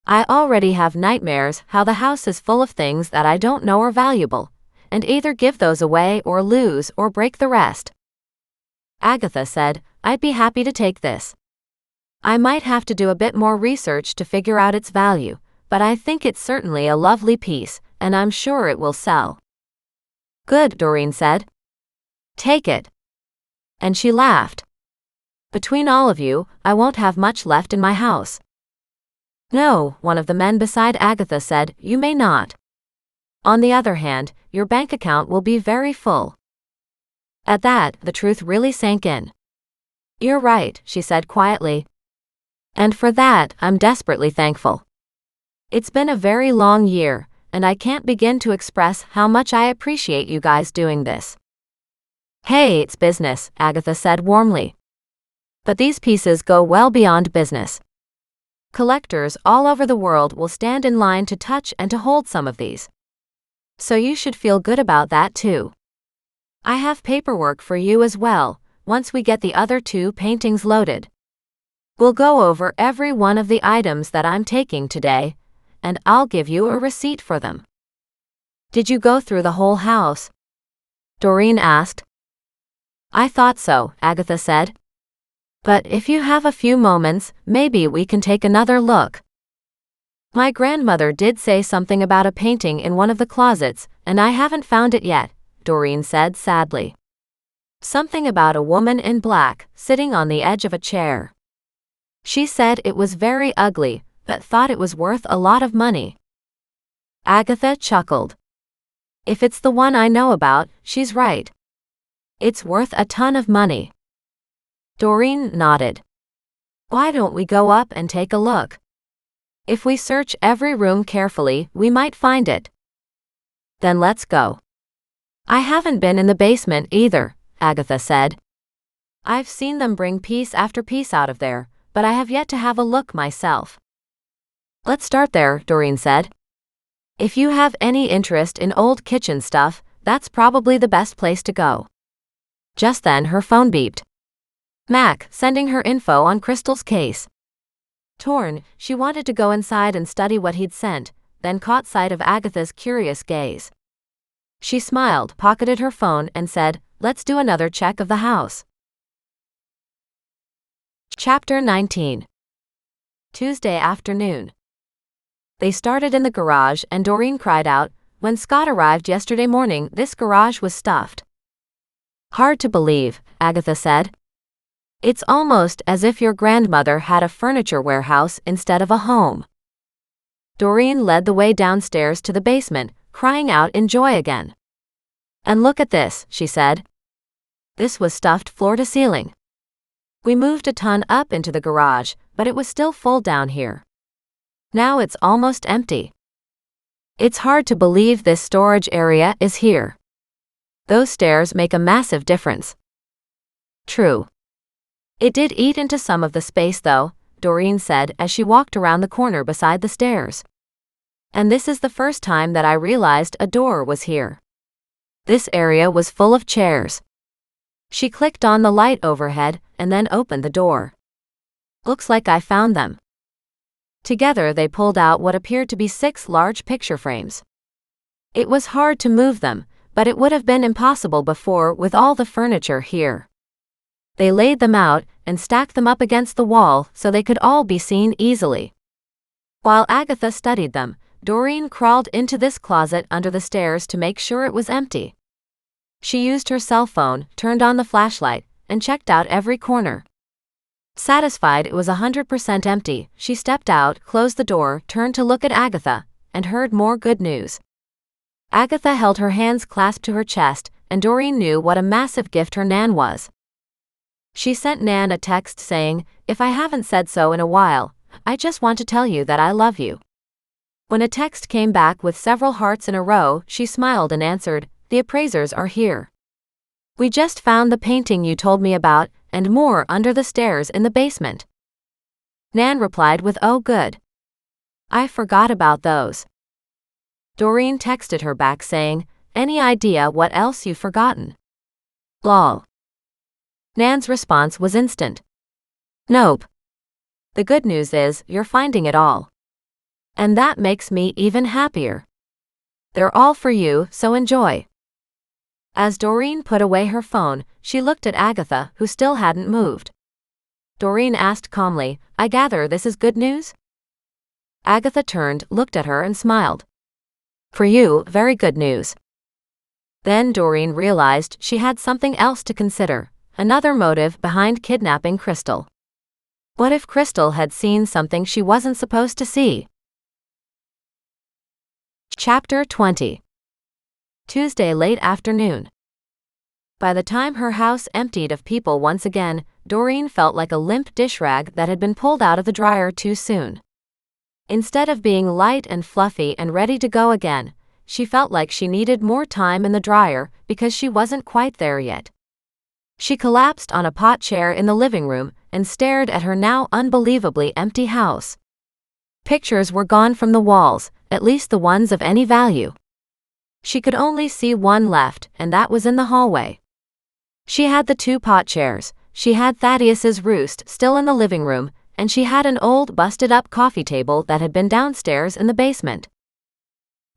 I already have nightmares how the house is full of things that I don't know are valuable, and either give those away or lose or break the rest. Agatha said, I'd be happy to take this. I might have to do a bit more research to figure out its value, but I think it's certainly a lovely piece, and I'm sure it will sell. Good, Doreen said. Take it. And she laughed. Between all of you, I won't have much left in my house. No, one of the men beside Agatha said, you may not. On the other hand, your bank account will be very full. At that, the truth really sank in. You're right, she said quietly. And for that, I'm desperately thankful. It's been a very long year, and I can't begin to express how much I appreciate you guys doing this. Hey, it's business, Agatha said warmly. But these pieces go well beyond business. Collectors all over the world will stand in line to touch and to hold some of these. So you should feel good about that too. I have paperwork for you as well, once we get the other 2 paintings loaded. We'll go over every one of the items that I'm taking today, and I'll give you a receipt for them. Did you go through the whole house? Doreen asked. I thought so, Agatha said. But if you have a few moments, maybe we can take another look. My grandmother did say something about a painting in one of the closets, and I haven't found it yet, Doreen said sadly. Something about a woman in black, sitting on the edge of a chair. She said it was very ugly, but thought it was worth a lot of money. Agatha chuckled. If it's the one I know about, she's right. It's worth a ton of money. Doreen nodded. Why don't we go up and take a look? If we search every room carefully, we might find it. Then let's go. I haven't been in the basement either, Agatha said. I've seen them bring piece after piece out of there, but I have yet to have a look myself. Let's start there, Doreen said. If you have any interest in old kitchen stuff, that's probably the best place to go. Just then her phone beeped. Mac, sending her info on Crystal's case. Torn, she wanted to go inside and study what he'd sent, then caught sight of Agatha's curious gaze. She smiled, pocketed her phone, and said, Let's do another check of the house. Chapter 19. Tuesday afternoon. They started in the garage and Doreen cried out, When Scott arrived yesterday morning, this garage was stuffed. Hard to believe, Agatha said. It's almost as if your grandmother had a furniture warehouse instead of a home. Doreen led the way downstairs to the basement, crying out in joy again. And look at this, she said. This was stuffed floor to ceiling. We moved a ton up into the garage, but it was still full down here. Now it's almost empty. It's hard to believe this storage area is here. Those stairs make a massive difference. True. It did eat into some of the space though, Doreen said as she walked around the corner beside the stairs. And this is the first time that I realized a door was here. This area was full of chairs. She clicked on the light overhead and then opened the door. Looks like I found them. Together they pulled out what appeared to be 6 large picture frames. It was hard to move them, but it would have been impossible before with all the furniture here. They laid them out and stacked them up against the wall so they could all be seen easily. While Agatha studied them, Doreen crawled into this closet under the stairs to make sure it was empty. She used her cell phone, turned on the flashlight, and checked out every corner. Satisfied it was 100% empty, she stepped out, closed the door, turned to look at Agatha, and heard more good news. Agatha held her hands clasped to her chest, and Doreen knew what a massive gift her Nan was. She sent Nan a text saying, If I haven't said so in a while, I just want to tell you that I love you. When a text came back with several hearts in a row, she smiled and answered, The appraisers are here. We just found the painting you told me about, and more under the stairs in the basement. Nan replied with, Oh good. I forgot about those. Doreen texted her back saying, Any idea what else you've forgotten? Lol. Nan's response was instant. Nope. The good news is, you're finding it all. And that makes me even happier. They're all for you, so enjoy. As Doreen put away her phone, she looked at Agatha, who still hadn't moved. Doreen asked calmly, I gather this is good news? Agatha turned, looked at her and smiled. For you, very good news. Then Doreen realized she had something else to consider. Another motive behind kidnapping Crystal. What if Crystal had seen something she wasn't supposed to see? Chapter 20. Tuesday late afternoon. By the time her house emptied of people once again, Doreen felt like a limp dish rag that had been pulled out of the dryer too soon. Instead of being light and fluffy and ready to go again, she felt like she needed more time in the dryer because she wasn't quite there yet. She collapsed on a pot chair in the living room and stared at her now unbelievably empty house. Pictures were gone from the walls, at least the ones of any value. She could only see one left, and that was in the hallway. She had the 2 pot chairs, she had Thaddeus's roost still in the living room, and she had an old busted-up coffee table that had been downstairs in the basement.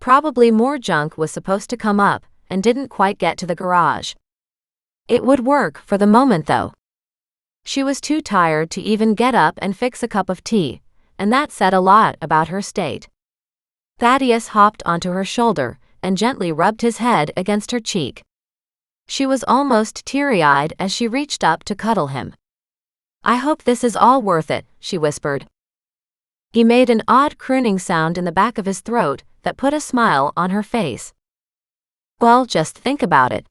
Probably more junk was supposed to come up, and didn't quite get to the garage. It would work for the moment though. She was too tired to even get up and fix a cup of tea, and that said a lot about her state. Thaddeus hopped onto her shoulder and gently rubbed his head against her cheek. She was almost teary-eyed as she reached up to cuddle him. "I hope this is all worth it," she whispered. He made an odd crooning sound in the back of his throat that put a smile on her face. "Well, just think about it.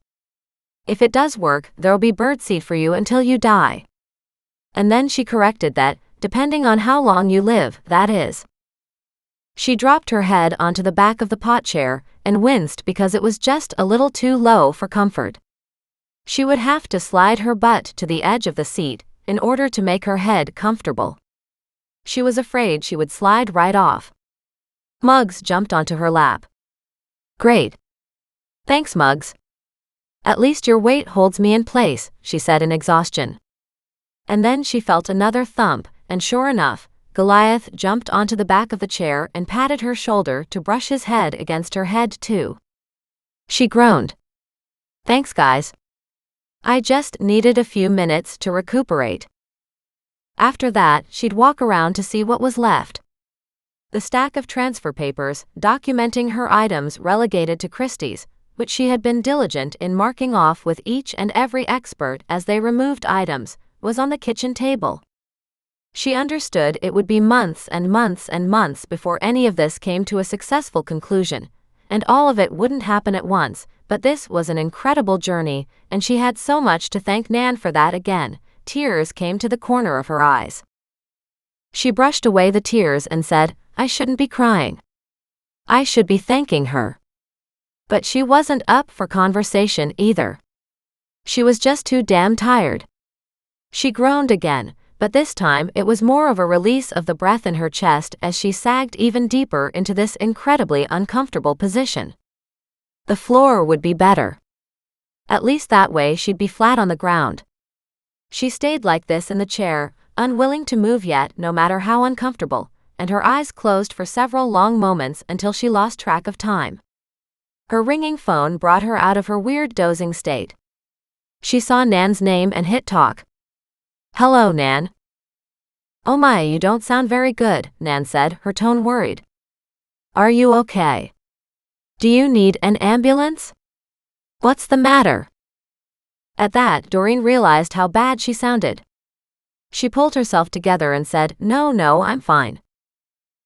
If it does work, there'll be birdseed for you until you die." And then she corrected that, depending on how long you live, that is. She dropped her head onto the back of the pot chair and winced because it was just a little too low for comfort. She would have to slide her butt to the edge of the seat in order to make her head comfortable. She was afraid she would slide right off. Muggs jumped onto her lap. "Great. Thanks, Muggs. At least your weight holds me in place," she said in exhaustion. And then she felt another thump, and sure enough, Goliath jumped onto the back of the chair and patted her shoulder to brush his head against her head too. She groaned. "Thanks, guys. I just needed a few minutes to recuperate." After that, she'd walk around to see what was left. The stack of transfer papers, documenting her items relegated to Christie's, which she had been diligent in marking off with each and every expert as they removed items, was on the kitchen table. She understood it would be months and months and months before any of this came to a successful conclusion, and all of it wouldn't happen at once, but this was an incredible journey, and she had so much to thank Nan for that again. Tears came to the corner of her eyes. She brushed away the tears and said, "I shouldn't be crying. I should be thanking her." But she wasn't up for conversation either. She was just too damn tired. She groaned again, but this time it was more of a release of the breath in her chest as she sagged even deeper into this incredibly uncomfortable position. The floor would be better. At least that way she'd be flat on the ground. She stayed like this in the chair, unwilling to move yet no matter how uncomfortable, and her eyes closed for several long moments until she lost track of time. Her ringing phone brought her out of her weird dozing state. She saw Nan's name and hit talk. "Hello, Nan." "Oh my, you don't sound very good," Nan said, her tone worried. "Are you okay? Do you need an ambulance? What's the matter?" At that, Doreen realized how bad she sounded. She pulled herself together and said, No, I'm fine.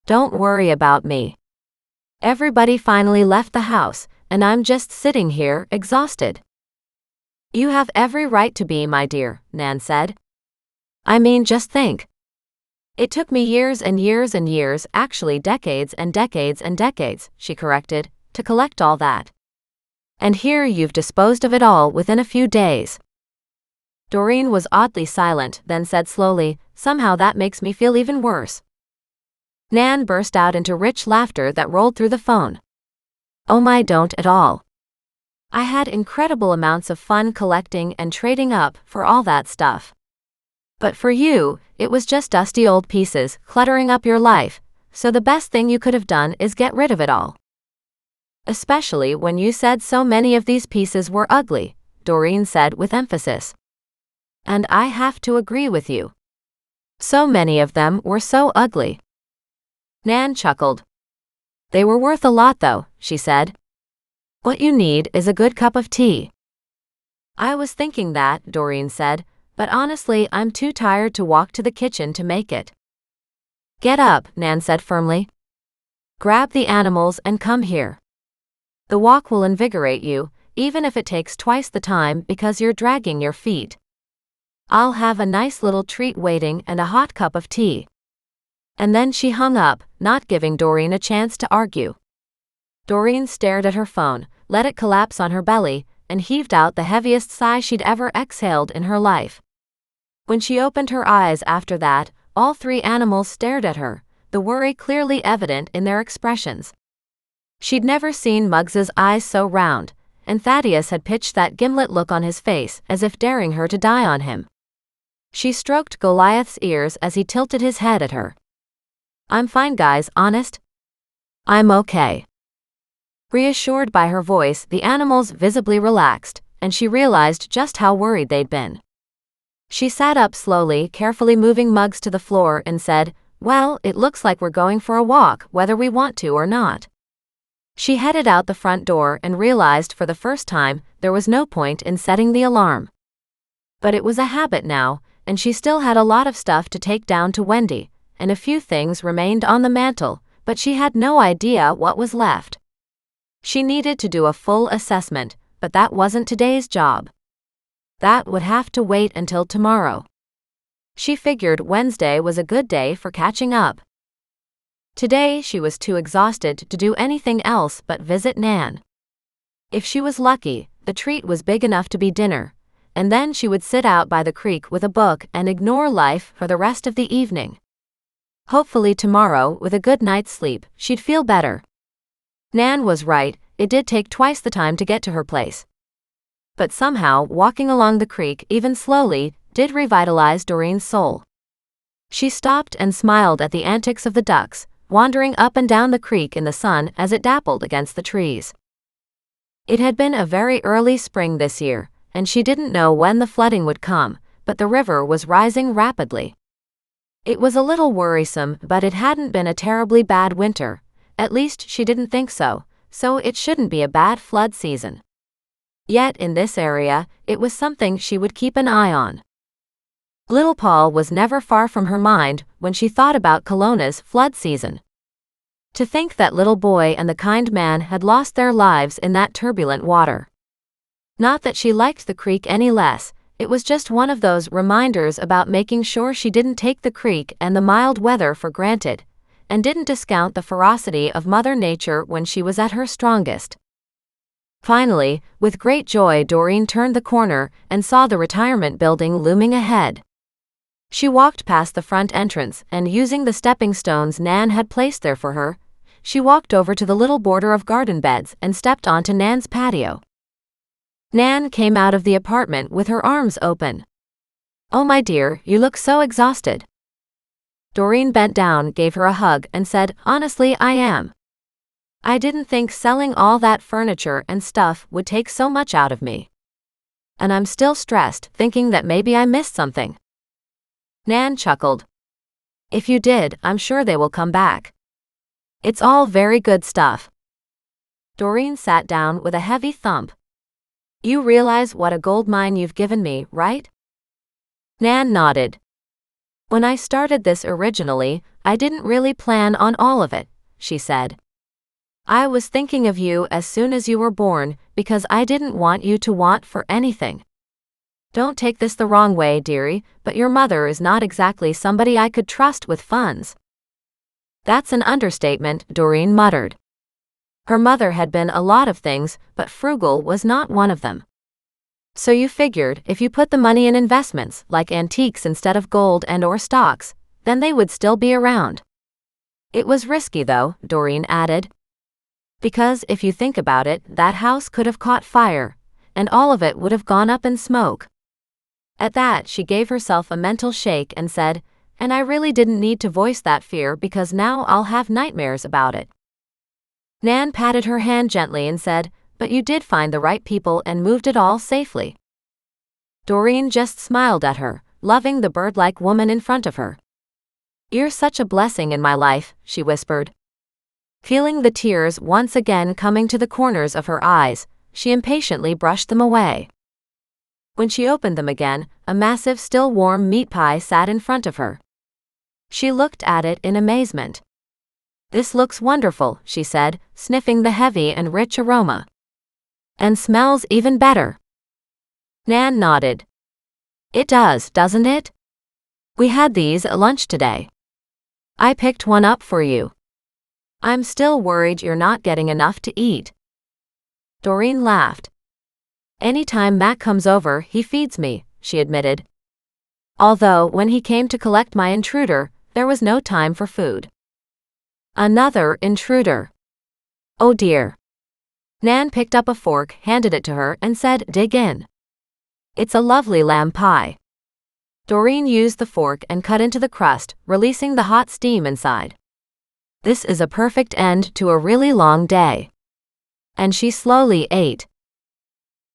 Don't worry about me. Everybody finally left the house, and I'm just sitting here, exhausted." "You have every right to be, my dear," Nan said. "I mean, just think. It took me years and years and years, actually decades and decades and decades," she corrected, "to collect all that. And here you've disposed of it all within a few days." Doreen was oddly silent, then said slowly, "Somehow that makes me feel even worse." Nan burst out into rich laughter that rolled through the phone. "Oh my, don't at all. I had incredible amounts of fun collecting and trading up for all that stuff. But for you, it was just dusty old pieces cluttering up your life, so the best thing you could have done is get rid of it all. Especially when you said so many of these pieces were ugly," Doreen said with emphasis. "And I have to agree with you. So many of them were so ugly." Nan chuckled. "They were worth a lot though," she said. "What you need is a good cup of tea." "I was thinking that," Doreen said, "but honestly I'm too tired to walk to the kitchen to make it." "Get up," Nan said firmly. "Grab the animals and come here." The walk will invigorate you, even if it takes twice the time because you're dragging your feet. I'll have a nice little treat waiting and a hot cup of tea." And then she hung up, not giving Doreen a chance to argue. Doreen stared at her phone, let it collapse on her belly, and heaved out the heaviest sigh she'd ever exhaled in her life. When she opened her eyes after that, all three animals stared at her, the worry clearly evident in their expressions. She'd never seen Muggs's eyes so round, and Thaddeus had pitched that gimlet look on his face as if daring her to die on him. She stroked Goliath's ears as he tilted his head at her. "I'm fine, guys, honest. I'm okay." Reassured by her voice, the animals visibly relaxed, and she realized just how worried they'd been. She sat up slowly, carefully moving Muggs to the floor, and said, "Well, it looks like we're going for a walk, whether we want to or not." She headed out the front door and realized for the first time there was no point in setting the alarm. But it was a habit now, and she still had a lot of stuff to take down to Wendy, and a few things remained on the mantel, but she had no idea what was left. She needed to do a full assessment, but that wasn't today's job. That would have to wait until tomorrow. She figured Wednesday was a good day for catching up. Today she was too exhausted to do anything else but visit Nan. If she was lucky, the treat was big enough to be dinner, and then she would sit out by the creek with a book and ignore life for the rest of the evening. Hopefully tomorrow, with a good night's sleep, she'd feel better. Nan was right, it did take twice the time to get to her place. But somehow, walking along the creek, even slowly, did revitalize Doreen's soul. She stopped and smiled at the antics of the ducks, wandering up and down the creek in the sun as it dappled against the trees. It had been a very early spring this year, and she didn't know when the flooding would come, but the river was rising rapidly. It was a little worrisome, but it hadn't been a terribly bad winter. At least she didn't think so, so it shouldn't be a bad flood season. Yet in this area, it was something she would keep an eye on. Little Paul was never far from her mind when she thought about Kelowna's flood season. To think that little boy and the kind man had lost their lives in that turbulent water. Not that she liked the creek any less, it was just one of those reminders about making sure she didn't take the creek and the mild weather for granted, and didn't discount the ferocity of Mother Nature when she was at her strongest. Finally, with great joy, Doreen turned the corner and saw the retirement building looming ahead. She walked past the front entrance and, using the stepping stones Nan had placed there for her, she walked over to the little border of garden beds and stepped onto Nan's patio. Nan came out of the apartment with her arms open. "Oh, my dear, you look so exhausted." Doreen bent down, gave her a hug, and said, "Honestly, I am. I didn't think selling all that furniture and stuff would take so much out of me. And I'm still stressed, thinking that maybe I missed something." Nan chuckled. "If you did, I'm sure they will come back. It's all very good stuff." Doreen sat down with a heavy thump. "You realize what a gold mine you've given me, right?" Nan nodded. "When I started this originally, I didn't really plan on all of it," she said. "I was thinking of you as soon as you were born, because I didn't want you to want for anything. Don't take this the wrong way, dearie, but your mother is not exactly somebody I could trust with funds." "That's an understatement," Doreen muttered. Her mother had been a lot of things, but frugal was not one of them. "So you figured if you put the money in investments, like antiques instead of gold and/or stocks, then they would still be around." "It was risky though," Doreen added. "Because if you think about it, that house could have caught fire, and all of it would have gone up in smoke." At that, she gave herself a mental shake and said, "And I really didn't need to voice that fear because now I'll have nightmares about it." Nan patted her hand gently and said, "But you did find the right people and moved it all safely." Doreen just smiled at her, loving the bird-like woman in front of her. "You're such a blessing in my life," she whispered. Feeling the tears once again coming to the corners of her eyes, she impatiently brushed them away. When she opened them again, a massive still warm meat pie sat in front of her. She looked at it in amazement. This looks wonderful, she said, sniffing the heavy and rich aroma. And smells even better. Nan nodded. It does, doesn't it? We had these at lunch today. I picked one up for you. I'm still worried you're not getting enough to eat. Doreen laughed. Anytime Mac comes over, he feeds me, she admitted. Although, when he came to collect my intruder, there was no time for food. Another intruder. Oh dear. Nan picked up a fork, handed it to her, and said, dig in. It's a lovely lamb pie. Doreen used the fork and cut into the crust, releasing the hot steam inside. This is a perfect end to a really long day. And she slowly ate.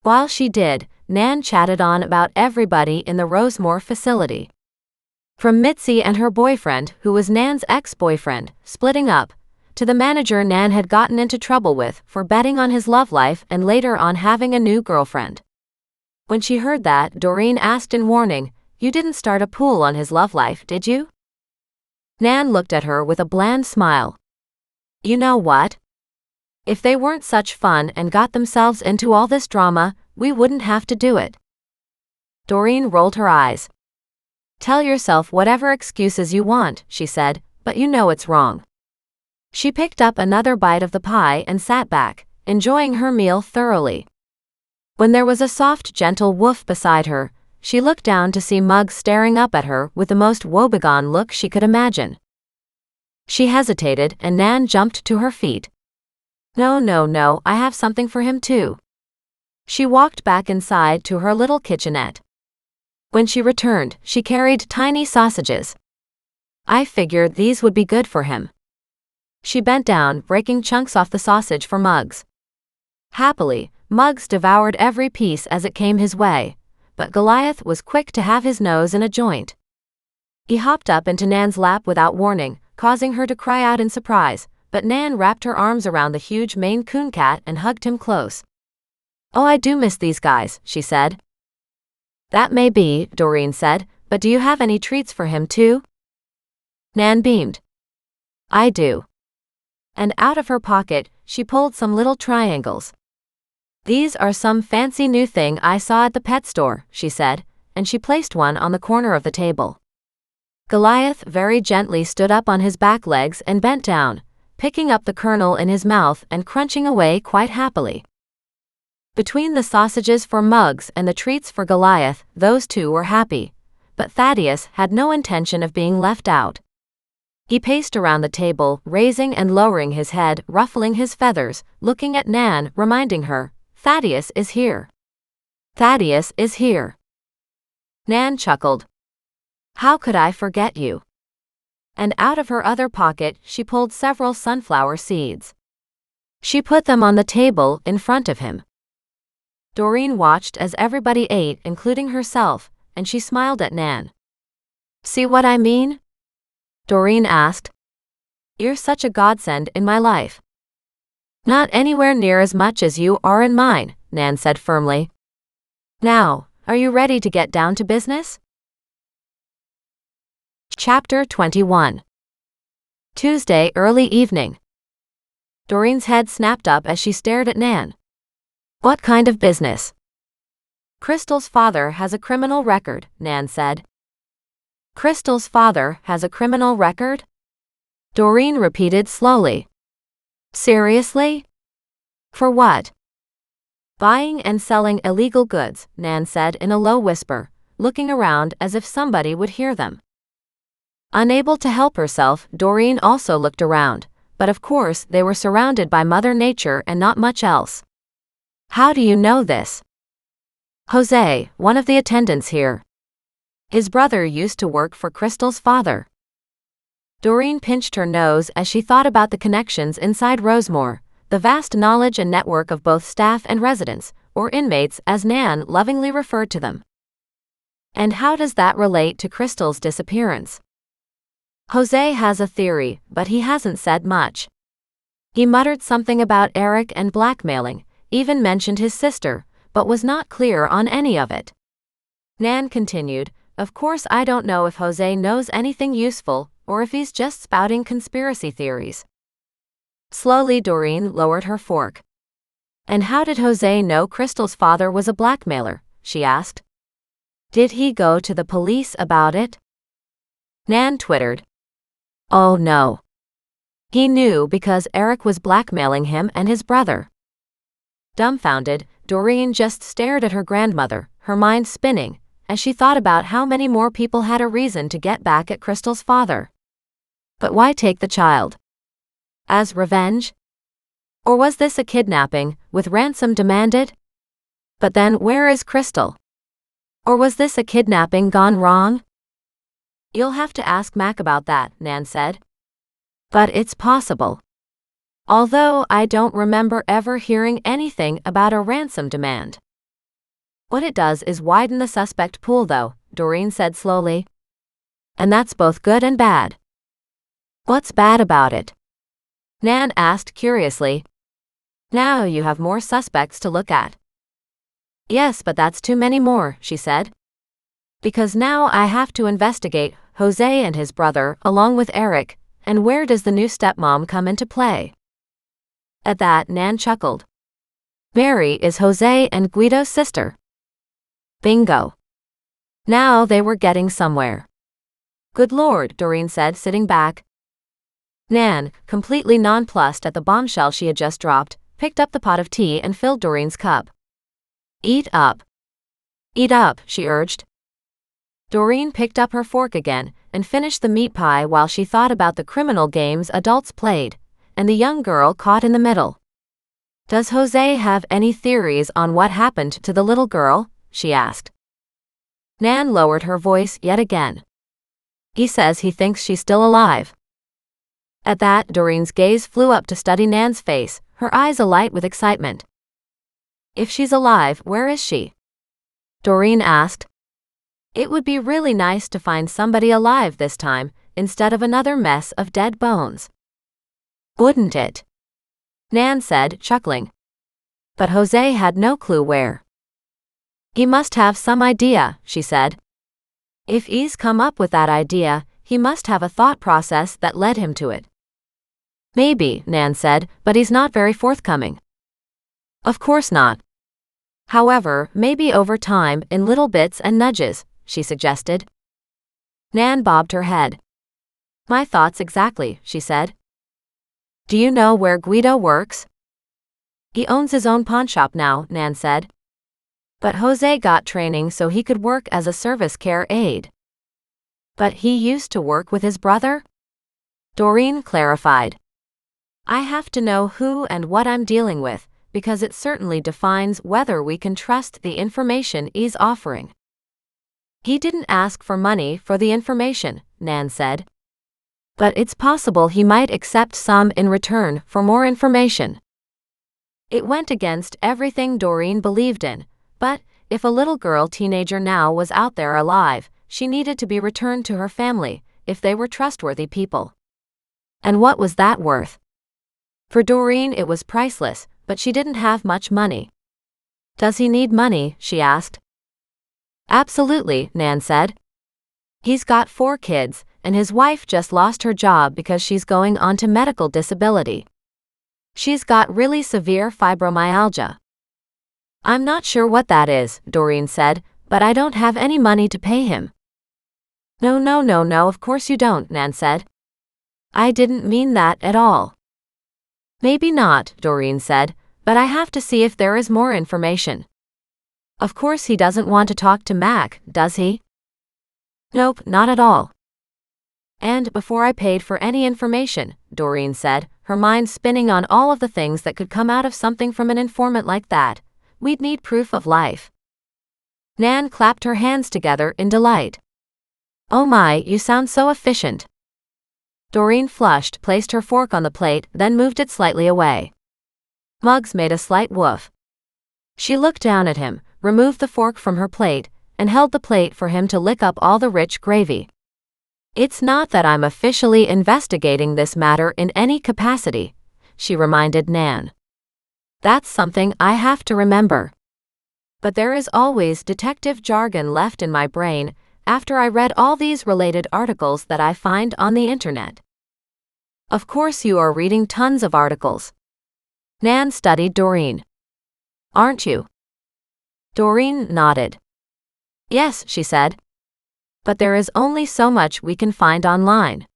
While she did, Nan chatted on about everybody in the Rosemore facility. From Mitzi and her boyfriend, who was Nan's ex-boyfriend, splitting up, to the manager Nan had gotten into trouble with for betting on his love life and later on having a new girlfriend. When she heard that, Doreen asked in warning, You didn't start a pool on his love life, did you? Nan looked at her with a bland smile. You know what? If they weren't such fun and got themselves into all this drama, we wouldn't have to do it. Doreen rolled her eyes. Tell yourself whatever excuses you want, she said, but you know it's wrong. She picked up another bite of the pie and sat back, enjoying her meal thoroughly. When there was a soft, gentle woof beside her, she looked down to see Muggs staring up at her with the most woebegone look she could imagine. She hesitated, and Nan jumped to her feet. No, I have something for him too. She walked back inside to her little kitchenette. When she returned, she carried tiny sausages. I figured these would be good for him. She bent down, breaking chunks off the sausage for Muggs. Happily, Muggs devoured every piece as it came his way, but Goliath was quick to have his nose in a joint. He hopped up into Nan's lap without warning, causing her to cry out in surprise, but Nan wrapped her arms around the huge Maine Coon cat and hugged him close. Oh, I do miss these guys, she said. That may be, Doreen said, but do you have any treats for him too? Nan beamed. I do. And out of her pocket, she pulled some little triangles. These are some fancy new thing I saw at the pet store, she said, and she placed one on the corner of the table. Goliath very gently stood up on his back legs and bent down, picking up the kernel in his mouth and crunching away quite happily. Between the sausages for Muggs and the treats for Goliath, those two were happy, but Thaddeus had no intention of being left out. He paced around the table, raising and lowering his head, ruffling his feathers, looking at Nan, reminding her, Thaddeus is here. Thaddeus is here. Nan chuckled. How could I forget you? And out of her other pocket, she pulled several sunflower seeds. She put them on the table in front of him. Doreen watched as everybody ate, including herself, and she smiled at Nan. See what I mean? Doreen asked. You're such a godsend in my life. Not anywhere near as much as you are in mine, Nan said firmly. Now, are you ready to get down to business? Chapter 21. Tuesday early evening. Doreen's head snapped up as she stared at Nan. What kind of business? Crystal's father has a criminal record, Nan said. Crystal's father has a criminal record? Doreen repeated slowly. Seriously? For what? Buying and selling illegal goods, Nan said in a low whisper, looking around as if somebody would hear them. Unable to help herself, Doreen also looked around, but of course they were surrounded by Mother Nature and not much else. How do you know this? Jose, one of the attendants here. His brother used to work for Crystal's father. Doreen pinched her nose as she thought about the connections inside Rosemore, the vast knowledge and network of both staff and residents, or inmates as Nan lovingly referred to them. And how does that relate to Crystal's disappearance? Jose has a theory, but he hasn't said much. He muttered something about Eric and blackmailing, even mentioned his sister, but was not clear on any of it. Nan continued, Of course I don't know if Jose knows anything useful, or if he's just spouting conspiracy theories. Slowly, Doreen lowered her fork. And how did Jose know Crystal's father was a blackmailer? She asked. Did he go to the police about it? Nan twittered. Oh no. He knew because Eric was blackmailing him and his brother. Dumbfounded, Doreen just stared at her grandmother, her mind spinning, as she thought about how many more people had a reason to get back at Crystal's father. But why take the child? As revenge? Or was this a kidnapping, with ransom demanded? But then where is Crystal? Or was this a kidnapping gone wrong? You'll have to ask Mac about that, Nan said. But it's possible. Although I don't remember ever hearing anything about a ransom demand. What it does is widen the suspect pool though, Doreen said slowly. And that's both good and bad. What's bad about it? Nan asked curiously. Now you have more suspects to look at. Yes, but that's too many more, she said. Because now I have to investigate Jose and his brother along with Eric, and where does the new stepmom come into play? At that, Nan chuckled. Mary is Jose and Guido's sister. Bingo. Now they were getting somewhere. Good Lord, Doreen said, sitting back. Nan, completely nonplussed at the bombshell she had just dropped, picked up the pot of tea and filled Doreen's cup. Eat up. Eat up, she urged. Doreen picked up her fork again and finished the meat pie while she thought about the criminal games adults played, and the young girl caught in the middle. Does Jose have any theories on what happened to the little girl? She asked. Nan lowered her voice yet again. He says he thinks she's still alive. At that, Doreen's gaze flew up to study Nan's face, her eyes alight with excitement. If she's alive, where is she? Doreen asked. It would be really nice to find somebody alive this time, instead of another mess of dead bones. Wouldn't it? Nan said, chuckling. But Jose had no clue where. He must have some idea, she said. If he's come up with that idea, he must have a thought process that led him to it. Maybe, Nan said, but he's not very forthcoming. Of course not. However, maybe over time, in little bits and nudges, she suggested. Nan bobbed her head. My thoughts exactly, she said. Do you know where Guido works? He owns his own pawn shop now, Nan said. But Jose got training so he could work as a service care aide. But he used to work with his brother? Doreen clarified. I have to know who and what I'm dealing with, because it certainly defines whether we can trust the information he's offering. He didn't ask for money for the information, Nan said. But it's possible he might accept some in return for more information. It went against everything Doreen believed in, but if a little girl teenager now was out there alive, she needed to be returned to her family, if they were trustworthy people. And what was that worth? For Doreen it was priceless, but she didn't have much money. Does he need money? She asked. Absolutely, Nan said. He's got 4 kids, and his wife just lost her job because she's going on to medical disability. She's got really severe fibromyalgia. I'm not sure what that is, Doreen said, but I don't have any money to pay him. No, of course you don't, Nan said. I didn't mean that at all. Maybe not, Doreen said, but I have to see if there is more information. Of course he doesn't want to talk to Mac, does he? Nope, not at all. And before I paid for any information, Doreen said, her mind spinning on all of the things that could come out of something from an informant like that, we'd need proof of life. Nan clapped her hands together in delight. Oh my, you sound so efficient. Doreen flushed, placed her fork on the plate, then moved it slightly away. Muggs made a slight woof. She looked down at him, removed the fork from her plate, and held the plate for him to lick up all the rich gravy. It's not that I'm officially investigating this matter in any capacity, she reminded Nan. That's something I have to remember. But there is always detective jargon left in my brain after I read all these related articles that I find on the internet. Of course you are reading tons of articles. Nan studied Doreen. Aren't you? Doreen nodded. Yes, she said. But there is only so much we can find online.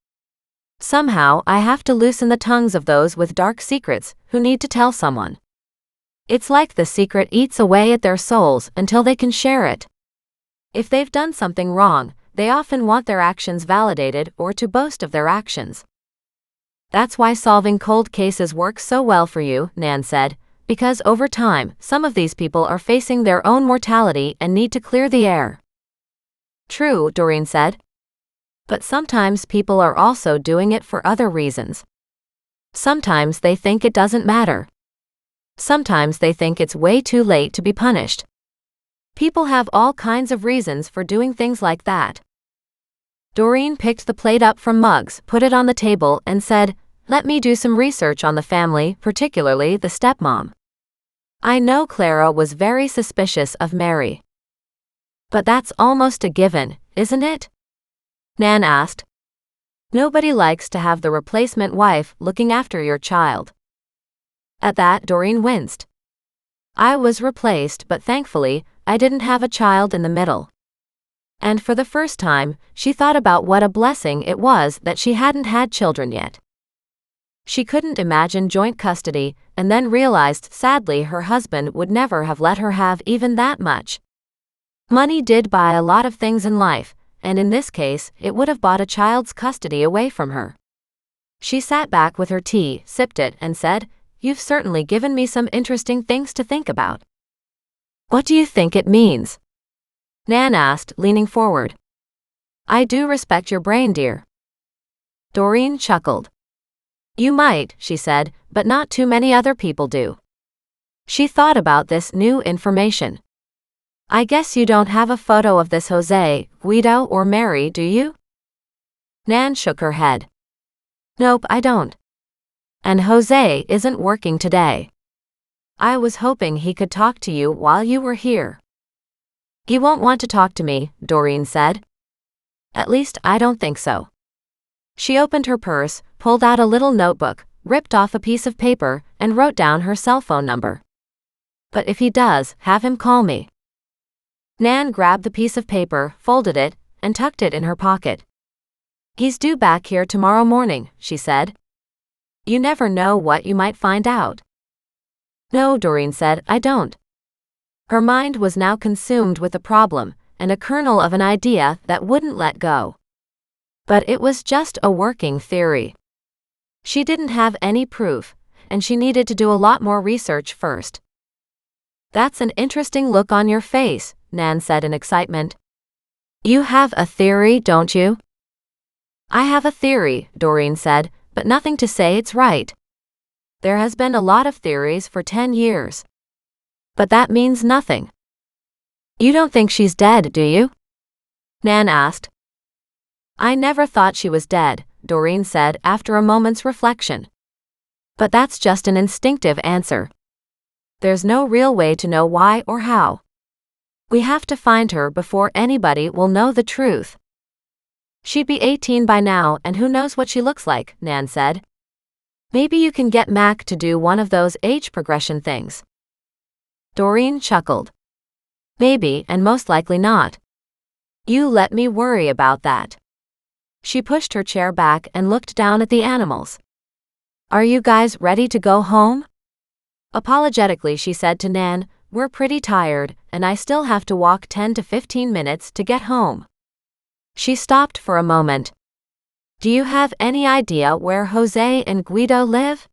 Somehow, I have to loosen the tongues of those with dark secrets who need to tell someone. It's like the secret eats away at their souls until they can share it. If they've done something wrong, they often want their actions validated or to boast of their actions. That's why solving cold cases works so well for you, Nan said, because over time, some of these people are facing their own mortality and need to clear the air. True, Doreen said. But sometimes people are also doing it for other reasons. Sometimes they think it doesn't matter. Sometimes they think it's way too late to be punished. People have all kinds of reasons for doing things like that. Doreen picked the plate up from Muggs, put it on the table, and said, "Let me do some research on the family, particularly the stepmom. I know Clara was very suspicious of Mary." But that's almost a given, isn't it? Nan asked. Nobody likes to have the replacement wife looking after your child. At that, Doreen winced. I was replaced, but thankfully, I didn't have a child in the middle. And for the first time, she thought about what a blessing it was that she hadn't had children yet. She couldn't imagine joint custody, and then realized sadly her husband would never have let her have even that much. Money did buy a lot of things in life, and in this case, it would have bought a child's custody away from her. She sat back with her tea, sipped it, and said, "You've certainly given me some interesting things to think about." What do you think it means? Nan asked, leaning forward. I do respect your brain, dear. Doreen chuckled. You might, she said, but not too many other people do. She thought about this new information. I guess you don't have a photo of this Jose, Guido, or Mary, do you? Nan shook her head. Nope, I don't. And Jose isn't working today. I was hoping he could talk to you while you were here. He won't want to talk to me, Doreen said. At least I don't think so. She opened her purse, pulled out a little notebook, ripped off a piece of paper, and wrote down her cell phone number. But if he does, have him call me. Nan grabbed the piece of paper, folded it, and tucked it in her pocket. He's due back here tomorrow morning, she said. You never know what you might find out. No, Doreen said, I don't. Her mind was now consumed with a problem, and a kernel of an idea that wouldn't let go. But it was just a working theory. She didn't have any proof, and she needed to do a lot more research first. That's an interesting look on your face, Nan said in excitement. You have a theory, don't you? I have a theory, Doreen said, but nothing to say it's right. There has been a lot of theories for 10 years. But that means nothing. You don't think she's dead, do you? Nan asked. I never thought she was dead, Doreen said after a moment's reflection. But that's just an instinctive answer. There's no real way to know why or how. We have to find her before anybody will know the truth. She'd be 18 by now, and who knows what she looks like, Nan said. Maybe you can get Mac to do one of those age progression things. Doreen chuckled. Maybe, and most likely not. You let me worry about that. She pushed her chair back and looked down at the animals. Are you guys ready to go home? Apologetically, she said to Nan, we're pretty tired, and I still have to walk 10 to 15 minutes to get home. She stopped for a moment. Do you have any idea where Jose and Guido live?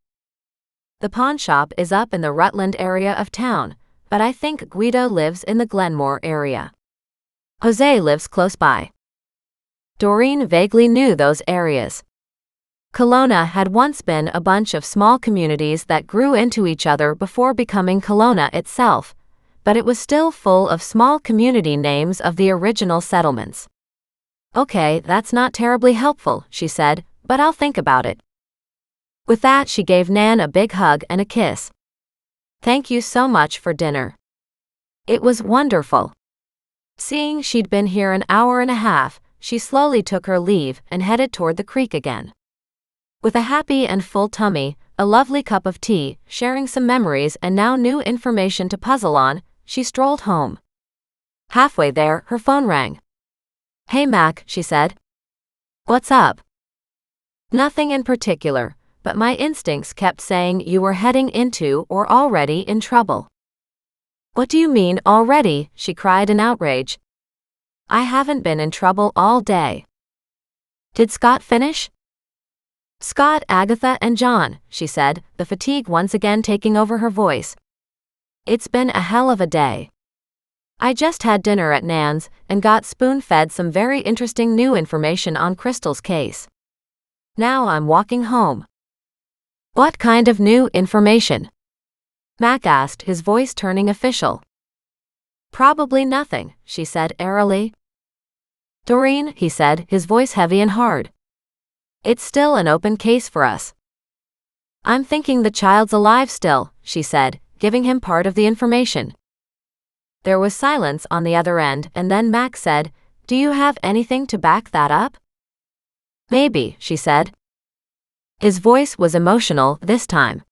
The pawn shop is up in the Rutland area of town, but I think Guido lives in the Glenmore area. Jose lives close by. Doreen vaguely knew those areas. Kelowna had once been a bunch of small communities that grew into each other before becoming Kelowna itself, but it was still full of small community names of the original settlements. Okay, that's not terribly helpful, she said, but I'll think about it. With that, she gave Nan a big hug and a kiss. Thank you so much for dinner. It was wonderful. Seeing she'd been here an hour and a half, she slowly took her leave and headed toward the creek again. With a happy and full tummy, a lovely cup of tea, sharing some memories and now new information to puzzle on, she strolled home. Halfway there, her phone rang. "Hey Mac," she said. "What's up?" "Nothing in particular, but my instincts kept saying you were heading into or already in trouble." "What do you mean, already?" she cried in outrage. "I haven't been in trouble all day." "Did Scott finish?" "Scott, Agatha, and John," she said, the fatigue once again taking over her voice. "It's been a hell of a day. I just had dinner at Nan's and got spoon-fed some very interesting new information on Crystal's case. Now I'm walking home." "What kind of new information?" Mac asked, his voice turning official. "Probably nothing," she said airily. "Doreen," he said, his voice heavy and hard. "It's still an open case for us." "I'm thinking the child's alive still," she said, giving him part of the information. There was silence on the other end, and then Mac said, "Do you have anything to back that up?" "Maybe," she said. His voice was emotional this time.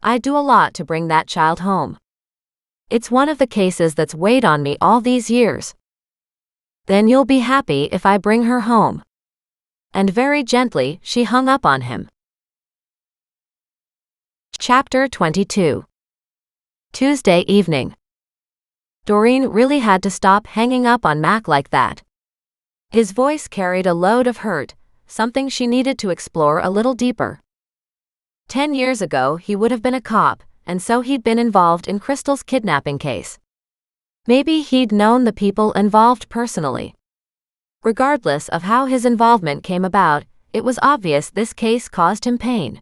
"I do a lot to bring that child home. It's one of the cases that's weighed on me all these years." "Then you'll be happy if I bring her home." And very gently, she hung up on him. Chapter 22. Tuesday evening. Doreen really had to stop hanging up on Mac like that. His voice carried a load of hurt, something she needed to explore a little deeper. 10 years ago he would have been a cop, and so he'd been involved in Crystal's kidnapping case. Maybe he'd known the people involved personally. Regardless of how his involvement came about, it was obvious this case caused him pain.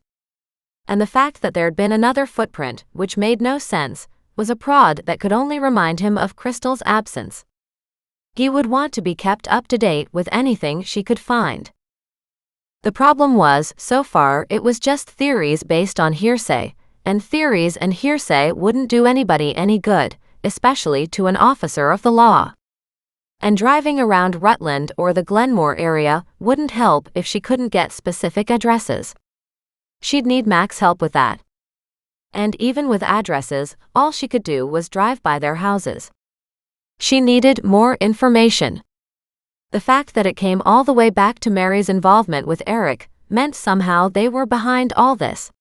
And the fact that there'd been another footprint, which made no sense, was a prod that could only remind him of Crystal's absence. He would want to be kept up to date with anything she could find. The problem was, so far it was just theories based on hearsay, and theories and hearsay wouldn't do anybody any good, especially to an officer of the law. And driving around Rutland or the Glenmore area wouldn't help if she couldn't get specific addresses. She'd need Mac's help with that. And even with addresses, all she could do was drive by their houses. She needed more information. The fact that it came all the way back to Mary's involvement with Eric meant somehow they were behind all this.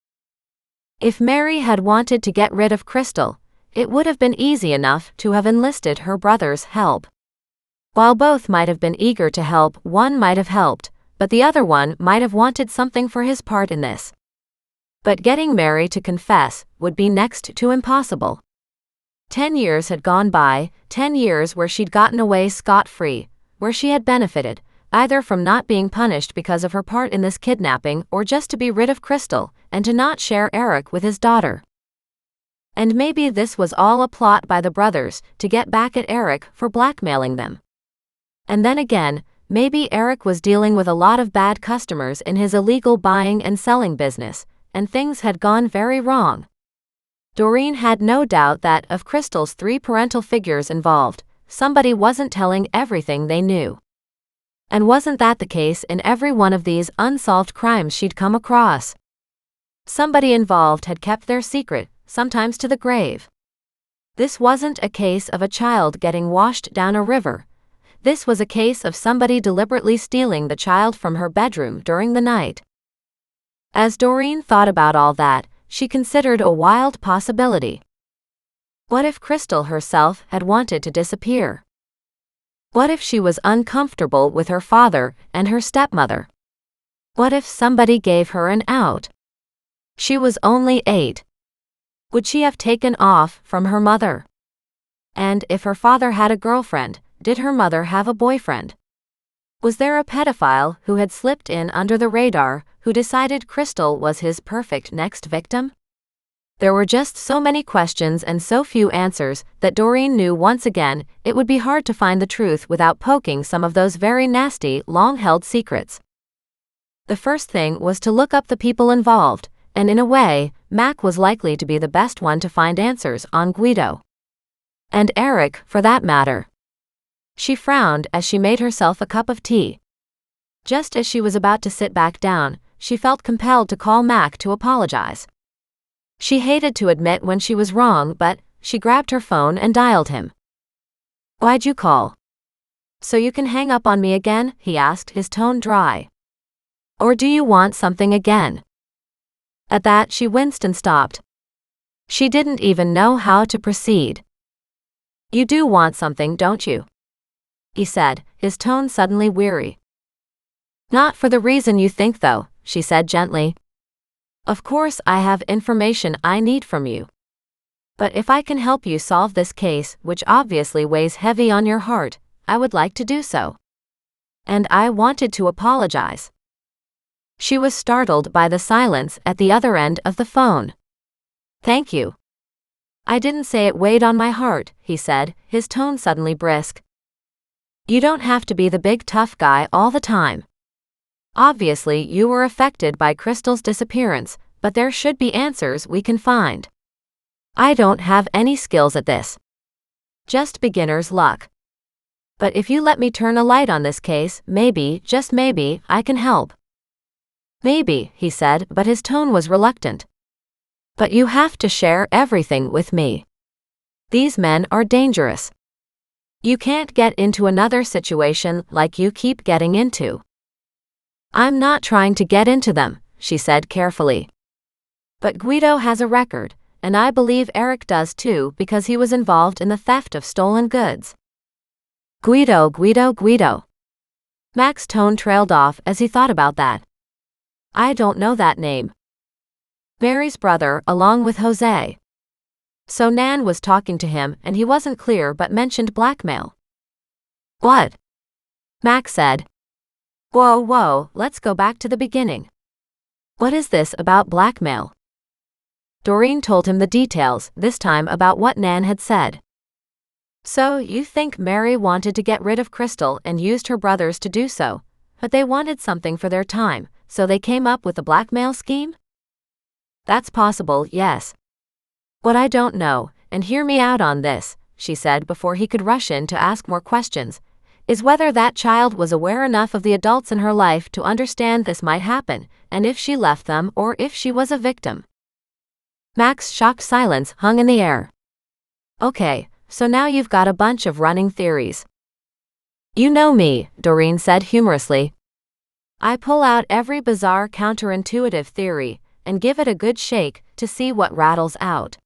If Mary had wanted to get rid of Crystal, it would have been easy enough to have enlisted her brother's help. While both might have been eager to help, one might have helped, but the other one might have wanted something for his part in this. But getting Mary to confess would be next to impossible. 10 years had gone by, 10 years where she'd gotten away scot-free, where she had benefited, either from not being punished because of her part in this kidnapping or just to be rid of Crystal, and to not share Eric with his daughter. And maybe this was all a plot by the brothers to get back at Eric for blackmailing them. And then again, maybe Eric was dealing with a lot of bad customers in his illegal buying and selling business, and things had gone very wrong. Doreen had no doubt that, of Crystal's 3 parental figures involved, somebody wasn't telling everything they knew. And wasn't that the case in every one of these unsolved crimes she'd come across? Somebody involved had kept their secret, sometimes to the grave. This wasn't a case of a child getting washed down a river. This was a case of somebody deliberately stealing the child from her bedroom during the night. As Doreen thought about all that, she considered a wild possibility. What if Crystal herself had wanted to disappear? What if she was uncomfortable with her father and her stepmother? What if somebody gave her an out? She was only 8. Would she have taken off from her mother? And if her father had a girlfriend, did her mother have a boyfriend? Was there a pedophile who had slipped in under the radar, who decided Crystal was his perfect next victim? There were just so many questions and so few answers that Doreen knew once again it would be hard to find the truth without poking some of those very nasty, long-held secrets. The first thing was to look up the people involved, and in a way, Mac was likely to be the best one to find answers on Guido. And Eric, for that matter. She frowned as she made herself a cup of tea. Just as she was about to sit back down, she felt compelled to call Mac to apologize. She hated to admit when she was wrong, but she grabbed her phone and dialed him. "Why'd you call?" "So you can hang up on me again?" he asked, his tone dry. "Or do you want something again?" At that, she winced and stopped. She didn't even know how to proceed. "You do want something, don't you?" he said, his tone suddenly weary. "Not for the reason you think, though," she said gently. "Of course I have information I need from you. But if I can help you solve this case, which obviously weighs heavy on your heart, I would like to do so. And I wanted to apologize." She was startled by the silence at the other end of the phone. "Thank you." "I didn't say it weighed on my heart," he said, his tone suddenly brisk. "You don't have to be the big tough guy all the time. Obviously you were affected by Crystal's disappearance, but there should be answers we can find. I don't have any skills at this. Just beginner's luck. But if you let me turn a light on this case, maybe, just maybe, I can help." "Maybe," he said, but his tone was reluctant. "But you have to share everything with me. These men are dangerous. You can't get into another situation like you keep getting into." "I'm not trying to get into them," she said carefully. "But Guido has a record, and I believe Eric does too because he was involved in the theft of stolen goods." "Guido, Guido, Guido." Mac's tone trailed off as he thought about that. "I don't know that name." "Mary's brother, along with Jose." So Nan was talking to him and he wasn't clear but mentioned blackmail. "What?" Mac said. Whoa, let's go back to the beginning. What is this about blackmail?" Doreen told him the details, this time about what Nan had said. "So you think Mary wanted to get rid of Crystal and used her brothers to do so, but they wanted something for their time, so they came up with a blackmail scheme?" "That's possible, yes. What I don't know, and hear me out on this," she said before he could rush in to ask more questions, "is whether that child was aware enough of the adults in her life to understand this might happen, and if she left them or if she was a victim." Mac's shocked silence hung in the air. "Okay, so now you've got a bunch of running theories." "You know me," Doreen said humorously. "I pull out every bizarre counterintuitive theory and give it a good shake to see what rattles out."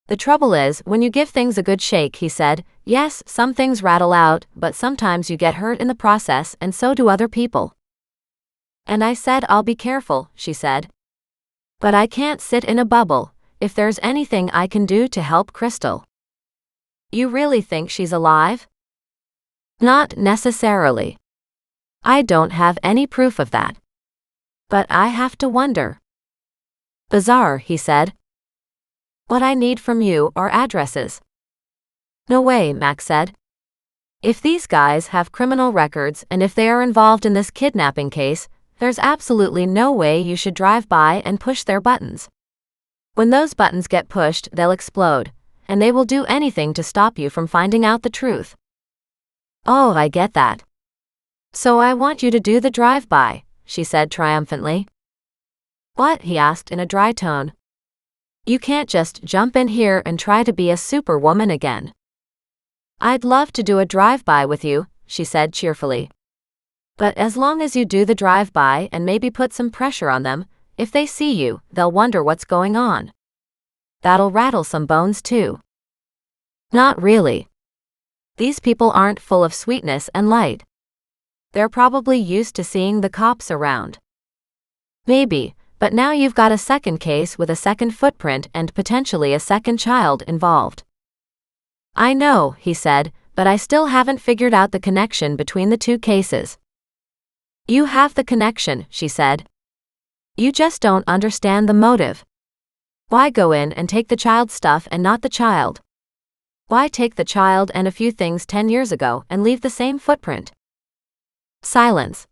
"The trouble is, when you give things a good shake," he said, "yes, some things rattle out, but sometimes you get hurt in the process and so do other people." "And I said I'll be careful," she said. "But I can't sit in a bubble, if there's anything I can do to help Crystal." "You really think she's alive?" "Not necessarily. I don't have any proof of that. But I have to wonder." "Bizarre," he said. "What I need from you are addresses." "No way," Mac said. "If these guys have criminal records and if they are involved in this kidnapping case, there's absolutely no way you should drive by and push their buttons. When those buttons get pushed, they'll explode, and they will do anything to stop you from finding out the truth." "Oh, I get that. So I want you to do the drive-by," she said triumphantly. "What?" he asked in a dry tone. "You can't just jump in here and try to be a superwoman again." "I'd love to do a drive-by with you," she said cheerfully. "But as long as you do the drive-by and maybe put some pressure on them, if they see you, they'll wonder what's going on. That'll rattle some bones too." "Not really. These people aren't full of sweetness and light. They're probably used to seeing the cops around." "Maybe, but now you've got a second case with a second footprint and potentially a second child involved." "I know," he said, "but I still haven't figured out the connection between the two cases." "You have the connection," she said. "You just don't understand the motive. Why go in and take the child's stuff and not the child? Why take the child and a few things 10 years ago and leave the same footprint?" Silence.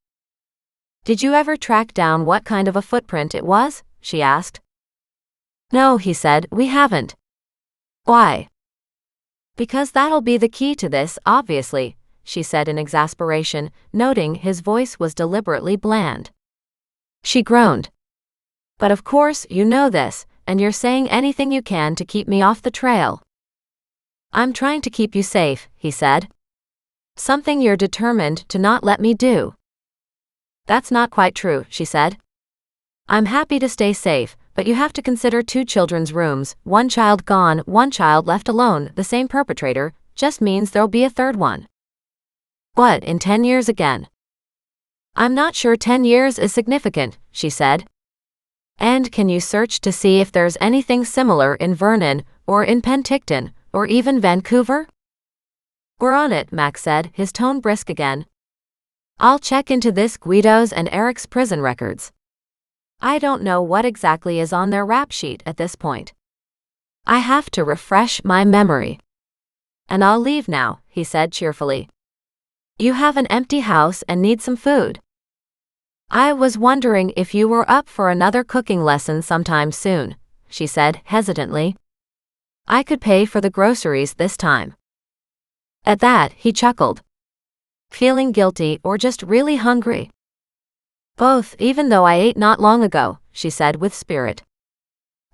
"Did you ever track down what kind of a footprint it was?" she asked. "No," he said, "we haven't." "Why?" "Because that'll be the key to this, obviously," she said in exasperation, noting his voice was deliberately bland. She groaned. But of course you know this, and you're saying anything you can to keep me off the trail. I'm trying to keep you safe, he said. Something you're determined to not let me do. That's not quite true, she said. I'm happy to stay safe, but you have to consider 2 children's rooms, 1 child gone, 1 child left alone. The same perpetrator just means there'll be a 3rd one. What, in 10 years again? I'm not sure 10 years is significant, she said. And can you search to see if there's anything similar in Vernon, or in Penticton, or even Vancouver? We're on it, Max said, his tone brisk again. I'll check into this Guido's and Eric's prison records. I don't know what exactly is on their rap sheet at this point. I have to refresh my memory. And I'll leave now, he said cheerfully. You have an empty house and need some food. I was wondering if you were up for another cooking lesson sometime soon, she said hesitantly. I could pay for the groceries this time. At that, he chuckled. Feeling guilty or just really hungry? Both, even though I ate not long ago, she said with spirit.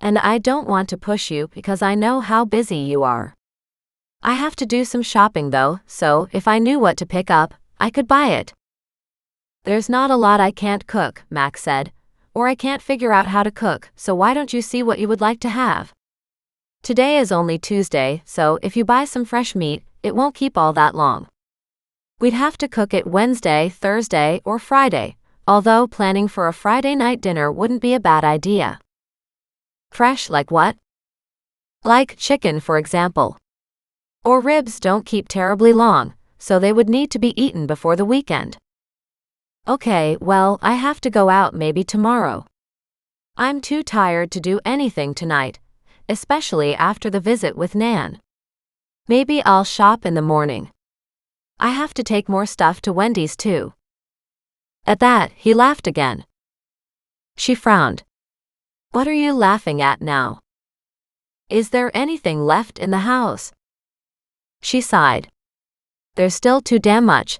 And I don't want to push you because I know how busy you are. I have to do some shopping though, so if I knew what to pick up, I could buy it. There's not a lot I can't cook, Max said. Or I can't figure out how to cook, so why don't you see what you would like to have? Today is only Tuesday, so if you buy some fresh meat, it won't keep all that long. We'd have to cook it Wednesday, Thursday, or Friday, although planning for a Friday night dinner wouldn't be a bad idea. Fresh like what? Like chicken, for example. Or ribs don't keep terribly long, so they would need to be eaten before the weekend. Okay, well, I have to go out maybe tomorrow. I'm too tired to do anything tonight, especially after the visit with Nan. Maybe I'll shop in the morning. I have to take more stuff to Wendy's too. At that, he laughed again. She frowned. What are you laughing at now? Is there anything left in the house? She sighed. There's still too damn much.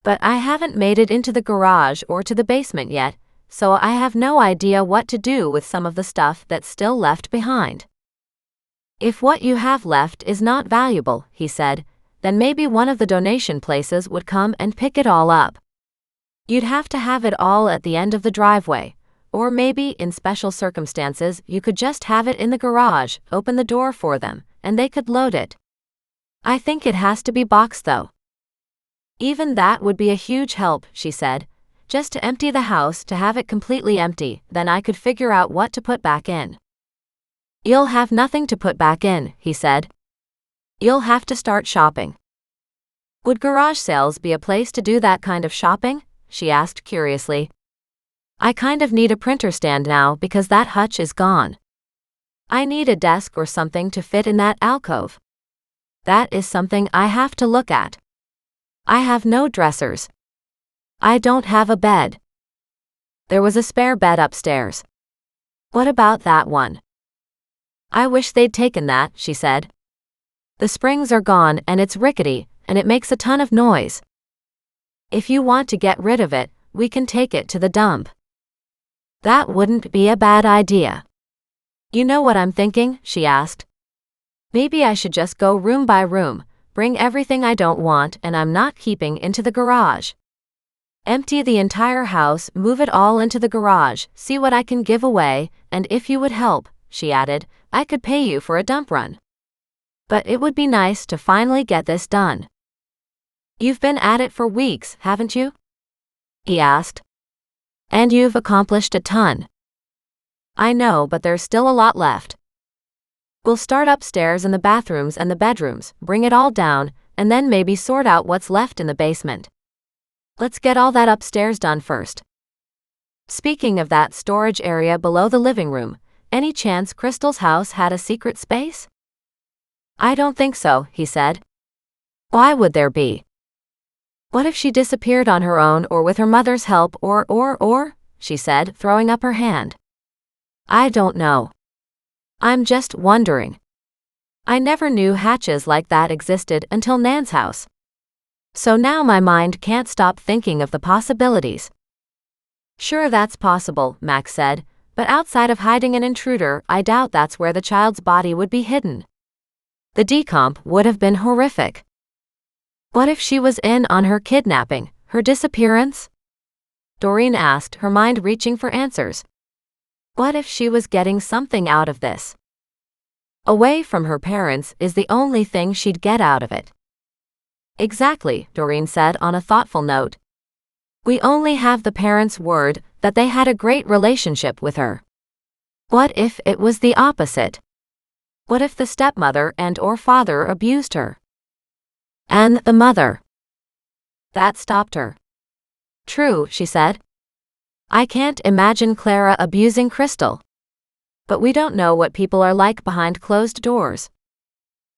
But I haven't made it into the garage or to the basement yet, so I have no idea what to do with some of the stuff that's still left behind. If what you have left is not valuable, he said, then maybe one of the donation places would come and pick it all up. You'd have to have it all at the end of the driveway, or maybe in special circumstances you could just have it in the garage, open the door for them, and they could load it. I think it has to be boxed though. Even that would be a huge help, she said. Just to empty the house, to have it completely empty, then I could figure out what to put back in. You'll have nothing to put back in, he said. You'll have to start shopping. Would garage sales be a place to do that kind of shopping? She asked curiously. I kind of need a printer stand now because that hutch is gone. I need a desk or something to fit in that alcove. That is something I have to look at. I have no dressers. I don't have a bed. There was a spare bed upstairs. What about that one? I wish they'd taken that, she said. The springs are gone and it's rickety, and it makes a ton of noise. If you want to get rid of it, we can take it to the dump. That wouldn't be a bad idea. You know what I'm thinking? She asked. Maybe I should just go room by room, bring everything I don't want and I'm not keeping into the garage. Empty the entire house, move it all into the garage, see what I can give away, and if you would help, she added, I could pay you for a dump run. But it would be nice to finally get this done. You've been at it for weeks, haven't you? He asked. And you've accomplished a ton. I know, but there's still a lot left. We'll start upstairs in the bathrooms and the bedrooms, bring it all down, and then maybe sort out what's left in the basement. Let's get all that upstairs done first. Speaking of that storage area below the living room, any chance Crystal's house had a secret space? I don't think so, he said. Why would there be? What if she disappeared on her own or with her mother's help or, she said, throwing up her hand. I don't know. I'm just wondering. I never knew hatches like that existed until Nan's house. So now my mind can't stop thinking of the possibilities. Sure, that's possible, Max said, but outside of hiding an intruder, I doubt that's where the child's body would be hidden. The decomp would have been horrific. What if she was in on her kidnapping, her disappearance? Doreen asked, her mind reaching for answers. What if she was getting something out of this? Away from her parents is the only thing she'd get out of it. Exactly, Doreen said on a thoughtful note. We only have the parents' word that they had a great relationship with her. What if it was the opposite? What if the stepmother and/or father abused her? And the mother? That stopped her. True, she said. I can't imagine Clara abusing Crystal. But we don't know what people are like behind closed doors.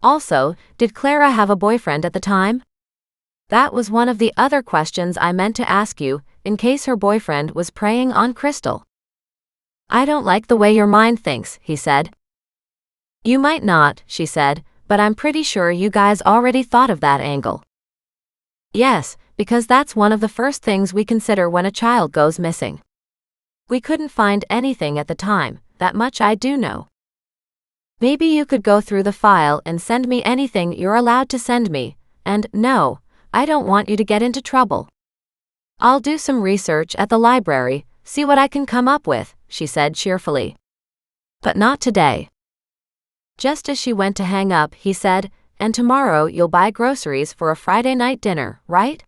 Also, did Clara have a boyfriend at the time? That was one of the other questions I meant to ask you, in case her boyfriend was preying on Crystal. I don't like the way your mind thinks, he said. You might not, she said, but I'm pretty sure you guys already thought of that angle. Yes, because that's one of the first things we consider when a child goes missing. We couldn't find anything at the time, that much I do know. Maybe you could go through the file and send me anything you're allowed to send me, and no, I don't want you to get into trouble. I'll do some research at the library, see what I can come up with, she said cheerfully. But not today. Just as she went to hang up, he said, and tomorrow you'll buy groceries for a Friday night dinner, right?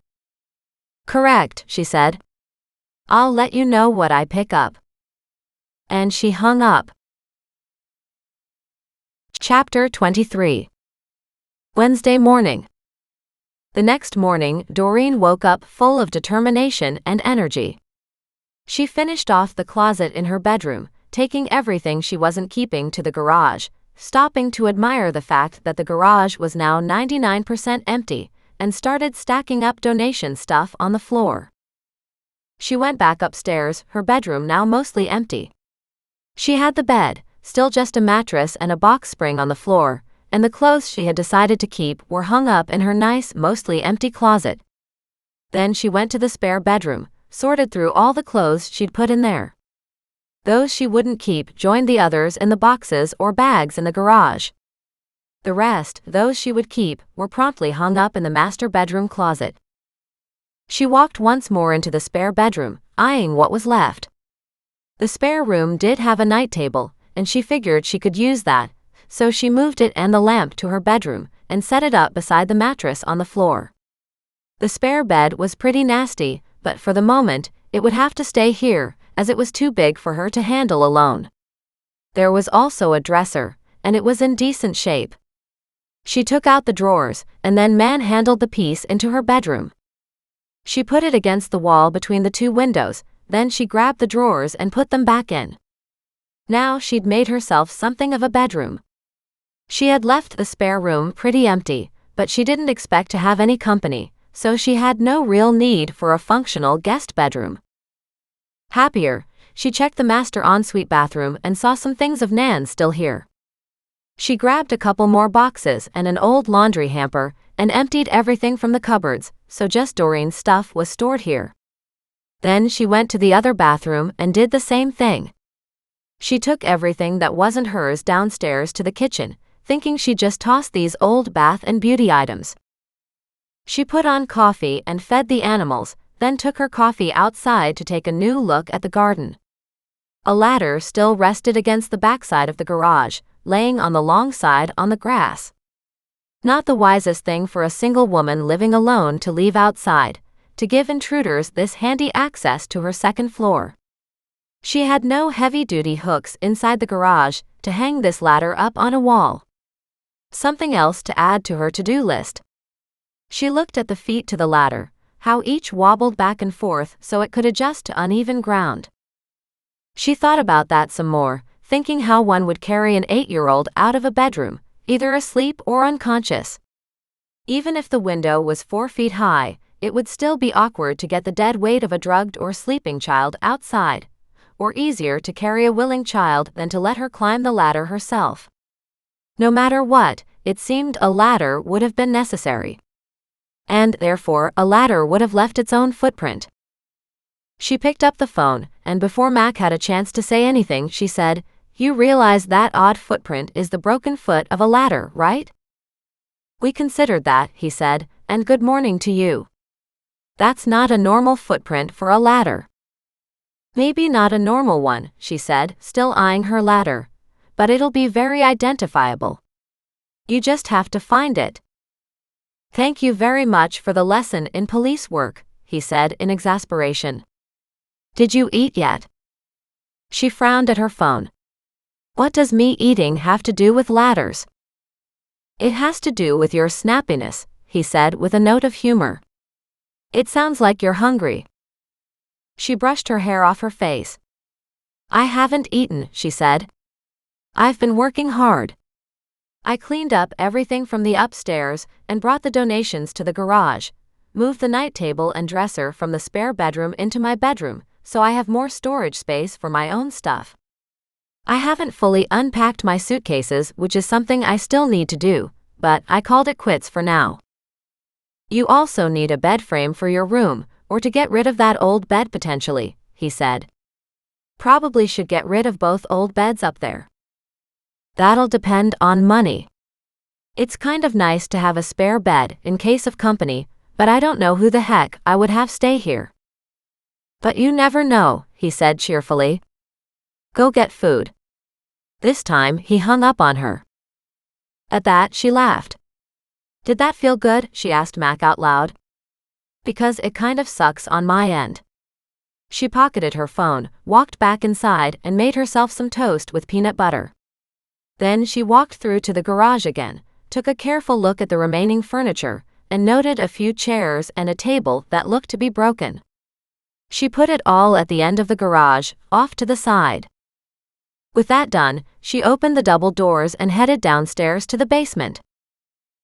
Correct, she said. I'll let you know what I pick up. And she hung up. Chapter 23. Wednesday morning. The next morning, Doreen woke up full of determination and energy. She finished off the closet in her bedroom, taking everything she wasn't keeping to the garage, stopping to admire the fact that the garage was now 99% empty, and started stacking up donation stuff on the floor. She went back upstairs, her bedroom now mostly empty. She had the bed, still just a mattress and a box spring on the floor, and the clothes she had decided to keep were hung up in her nice, mostly empty closet. Then she went to the spare bedroom, sorted through all the clothes she'd put in there. Those she wouldn't keep joined the others in the boxes or bags in the garage. The rest, those she would keep, were promptly hung up in the master bedroom closet. She walked once more into the spare bedroom, eyeing what was left. The spare room did have a night table, and she figured she could use that, so she moved it and the lamp to her bedroom, and set it up beside the mattress on the floor. The spare bed was pretty nasty, but for the moment, it would have to stay here, as it was too big for her to handle alone. There was also a dresser, and it was in decent shape. She took out the drawers, and then manhandled the piece into her bedroom. She put it against the wall between the two windows, then she grabbed the drawers and put them back in. Now she'd made herself something of a bedroom. She had left the spare room pretty empty, but she didn't expect to have any company, so she had no real need for a functional guest bedroom. Happier, she checked the master ensuite bathroom and saw some things of Nan's still here. She grabbed a couple more boxes and an old laundry hamper, and emptied everything from the cupboards, so just Doreen's stuff was stored here. Then she went to the other bathroom and did the same thing. She took everything that wasn't hers downstairs to the kitchen, thinking she'd just toss these old bath and beauty items. She put on coffee and fed the animals, then took her coffee outside to take a new look at the garden. A ladder still rested against the backside of the garage, laying on the long side on the grass. Not the wisest thing for a single woman living alone to leave outside, to give intruders this handy access to her second floor. She had no heavy-duty hooks inside the garage to hang this ladder up on a wall. Something else to add to her to-do list. She looked at the feet to the ladder, how each wobbled back and forth so it could adjust to uneven ground. She thought about that some more, thinking how one would carry an 8-year-old out of a bedroom, either asleep or unconscious. Even if the window was 4 feet high, it would still be awkward to get the dead weight of a drugged or sleeping child outside, or easier to carry a willing child than to let her climb the ladder herself. No matter what, it seemed a ladder would have been necessary. And therefore, a ladder would have left its own footprint. She picked up the phone, and before Mac had a chance to say anything, she said, "You realize that odd footprint is the broken foot of a ladder, right?" "We considered that," he said, "and good morning to you. That's not a normal footprint for a ladder." "Maybe not a normal one," she said, still eyeing her ladder, "but it'll be very identifiable. You just have to find it." "Thank you very much for the lesson in police work," he said in exasperation. "Did you eat yet?" She frowned at her phone. "What does me eating have to do with ladders?" "It has to do with your snappiness," he said with a note of humor. "It sounds like you're hungry." She brushed her hair off her face. "I haven't eaten," she said. "I've been working hard. I cleaned up everything from the upstairs and brought the donations to the garage, moved the night table and dresser from the spare bedroom into my bedroom, so I have more storage space for my own stuff. I haven't fully unpacked my suitcases, which is something I still need to do, but I called it quits for now. You also need a bed frame for your room, or to get rid of that old bed potentially," he said. "Probably should get rid of both old beds up there." "That'll depend on money. It's kind of nice to have a spare bed in case of company, but I don't know who the heck I would have stay here." "But you never know," he said cheerfully. "Go get food." This time he hung up on her. At that she laughed. "Did that feel good?" she asked Mac out loud. "Because it kind of sucks on my end." She pocketed her phone, walked back inside, and made herself some toast with peanut butter. Then she walked through to the garage again, took a careful look at the remaining furniture, and noted a few chairs and a table that looked to be broken. She put it all at the end of the garage, off to the side. With that done, she opened the double doors and headed downstairs to the basement.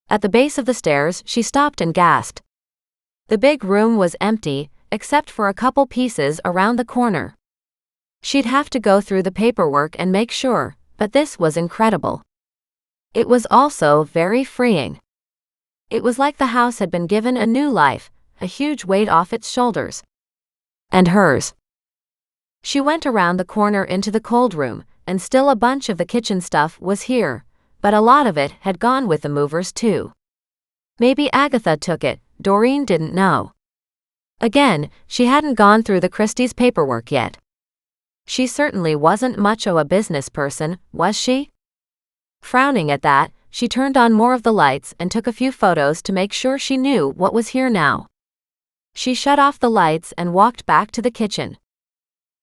At the base of the stairs, she stopped and gasped. The big room was empty, except for a couple pieces around the corner. She'd have to go through the paperwork and make sure, but this was incredible. It was also very freeing. It was like the house had been given a new life, a huge weight off its shoulders. And hers. She went around the corner into the cold room, and still a bunch of the kitchen stuff was here, but a lot of it had gone with the movers too. Maybe Agatha took it, Doreen didn't know. Again, she hadn't gone through the Christie's paperwork yet. She certainly wasn't much of a business person, was she? Frowning at that, she turned on more of the lights and took a few photos to make sure she knew what was here now. She shut off the lights and walked back to the kitchen.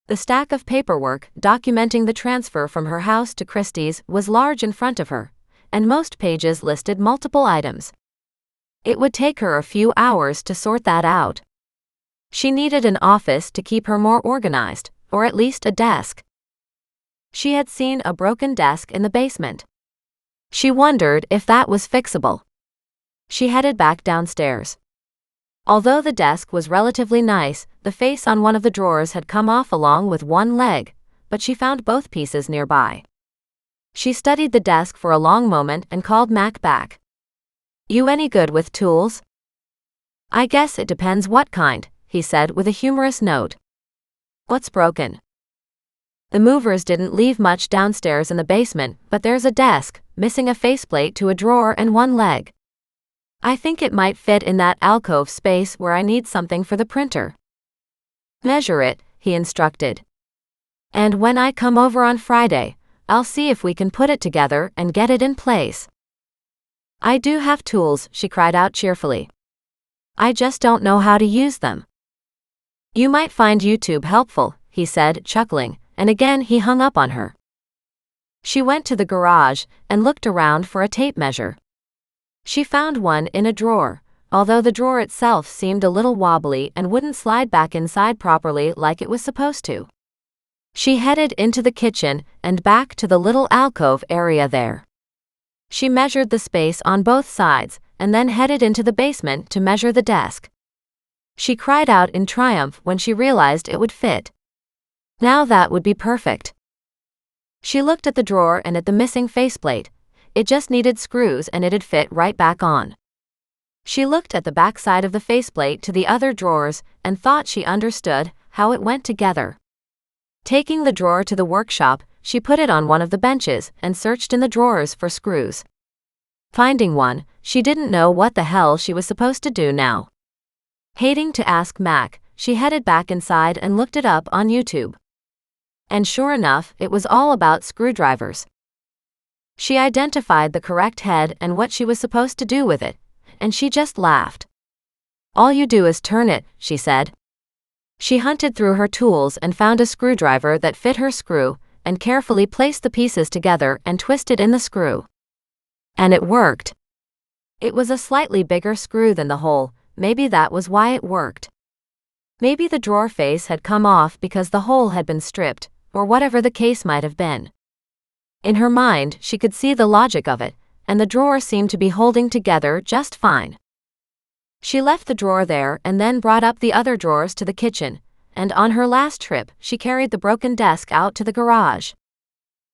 The stack of paperwork documenting the transfer from her house to Christie's was large in front of her, and most pages listed multiple items. It would take her a few hours to sort that out. She needed an office to keep her more organized, or at least a desk. She had seen a broken desk in the basement. She wondered if that was fixable. She headed back downstairs. Although the desk was relatively nice, the face on one of the drawers had come off along with one leg, but she found both pieces nearby. She studied the desk for a long moment and called Mac back. "You any good with tools?" "I guess it depends what kind," he said with a humorous note. "What's broken?" "The movers didn't leave much downstairs in the basement, but there's a desk, missing a faceplate to a drawer and one leg. I think it might fit in that alcove space where I need something for the printer." "Measure it," he instructed. "And when I come over on Friday, I'll see if we can put it together and get it in place." "I do have tools," she cried out cheerfully. "I just don't know how to use them." "You might find YouTube helpful," he said, chuckling, and again he hung up on her. She went to the garage and looked around for a tape measure. She found one in a drawer, although the drawer itself seemed a little wobbly and wouldn't slide back inside properly like it was supposed to. She headed into the kitchen and back to the little alcove area there. She measured the space on both sides and then headed into the basement to measure the desk. She cried out in triumph when she realized it would fit. Now that would be perfect. She looked at the drawer and at the missing faceplate. It just needed screws and it'd fit right back on. She looked at the back side of the faceplate to the other drawers and thought she understood how it went together. Taking the drawer to the workshop, she put it on one of the benches and searched in the drawers for screws. Finding one, she didn't know what the hell she was supposed to do now. Hating to ask Mac, she headed back inside and looked it up on YouTube. And sure enough, it was all about screwdrivers. She identified the correct head and what she was supposed to do with it, and she just laughed. "All you do is turn it," she said. She hunted through her tools and found a screwdriver that fit her screw, and carefully placed the pieces together and twisted in the screw. And it worked. It was a slightly bigger screw than the hole, maybe that was why it worked. Maybe the drawer face had come off because the hole had been stripped, or whatever the case might have been. In her mind, she could see the logic of it, and the drawer seemed to be holding together just fine. She left the drawer there and then brought up the other drawers to the kitchen, and on her last trip, she carried the broken desk out to the garage.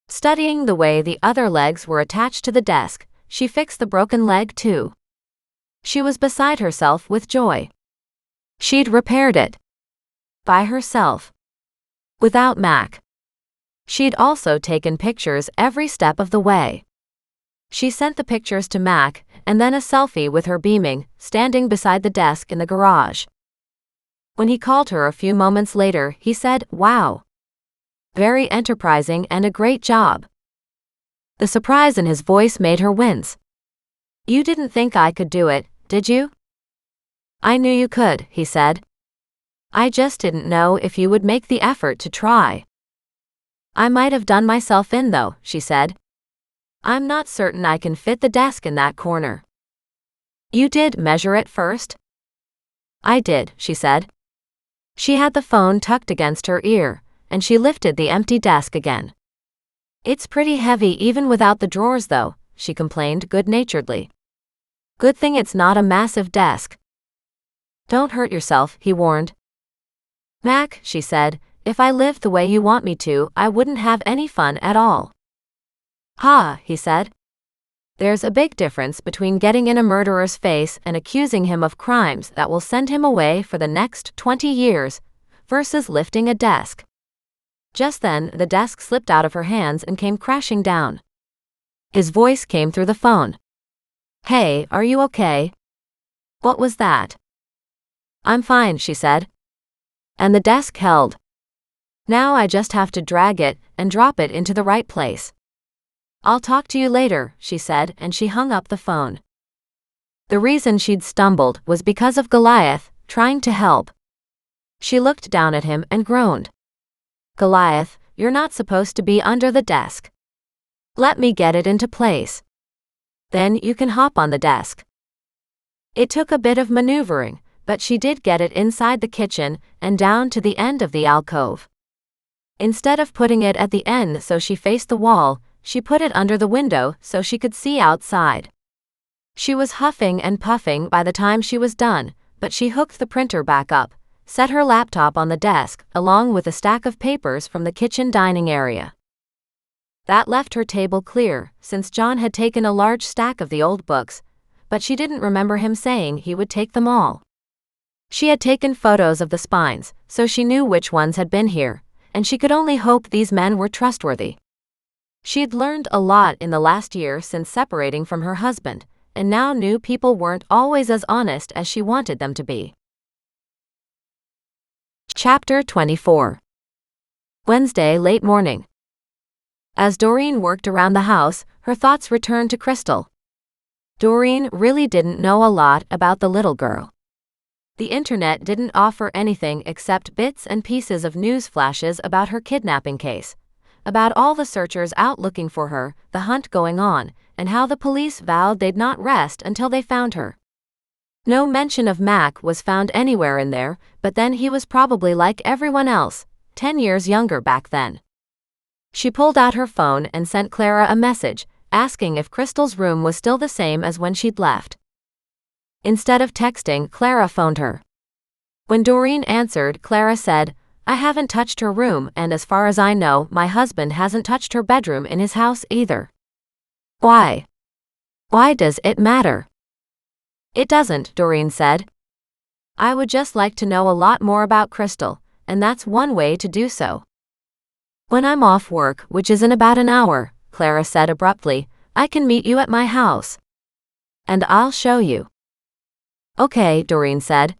Studying the way the other legs were attached to the desk, she fixed the broken leg too. She was beside herself with joy. She'd repaired it. By herself. Without Mac. She'd also taken pictures every step of the way. She sent the pictures to Mac, and then a selfie with her beaming, standing beside the desk in the garage. When he called her a few moments later, he said, "Wow. Very enterprising and a great job." The surprise in his voice made her wince. "You didn't think I could do it, did you?" "I knew you could," he said. "I just didn't know if you would make the effort to try." "I might have done myself in though," she said. "I'm not certain I can fit the desk in that corner." "You did measure it first?" "I did," she said. She had the phone tucked against her ear, and she lifted the empty desk again. "It's pretty heavy even without the drawers though," she complained good-naturedly. "Good thing it's not a massive desk." "Don't hurt yourself," he warned. "Mac," she said, "if I lived the way you want me to, I wouldn't have any fun at all." "Ha," he said. "There's a big difference between getting in a murderer's face and accusing him of crimes that will send him away for the next 20 years, versus lifting a desk." Just then, the desk slipped out of her hands and came crashing down. His voice came through the phone. "Hey, are you okay?" "What was that?" "I'm fine," she said. And the desk held. "Now I just have to drag it and drop it into the right place." "I'll talk to you later," she said, and she hung up the phone. The reason she'd stumbled was because of Goliath, trying to help. She looked down at him and groaned. "Goliath, you're not supposed to be under the desk. Let me get it into place. Then you can hop on the desk." It took a bit of maneuvering, but she did get it inside the kitchen and down to the end of the alcove. Instead of putting it at the end so she faced the wall, she put it under the window so she could see outside. She was huffing and puffing by the time she was done, but she hooked the printer back up, set her laptop on the desk, along with a stack of papers from the kitchen dining area. That left her table clear, since John had taken a large stack of the old books, but she didn't remember him saying he would take them all. She had taken photos of the spines, so she knew which ones had been here, and she could only hope these men were trustworthy. She'd learned a lot in the last year since separating from her husband, and now knew people weren't always as honest as she wanted them to be. Chapter 24. Wednesday late morning. As Doreen worked around the house, her thoughts returned to Crystal. Doreen really didn't know a lot about the little girl. The internet didn't offer anything except bits and pieces of news flashes about her kidnapping case, about all the searchers out looking for her, the hunt going on, and how the police vowed they'd not rest until they found her. No mention of Mac was found anywhere in there, but then he was probably like everyone else, 10 years younger back then. She pulled out her phone and sent Clara a message, asking if Crystal's room was still the same as when she'd left. Instead of texting, Clara phoned her. When Doreen answered, Clara said, "I haven't touched her room, and as far as I know, my husband hasn't touched her bedroom in his house either." "Why? Why does it matter?" "It doesn't," Doreen said. "I would just like to know a lot more about Crystal, and that's one way to do so. When I'm off work, which is in about an hour, Clara said abruptly, I can meet you at my house. And I'll show you. Okay, Doreen said.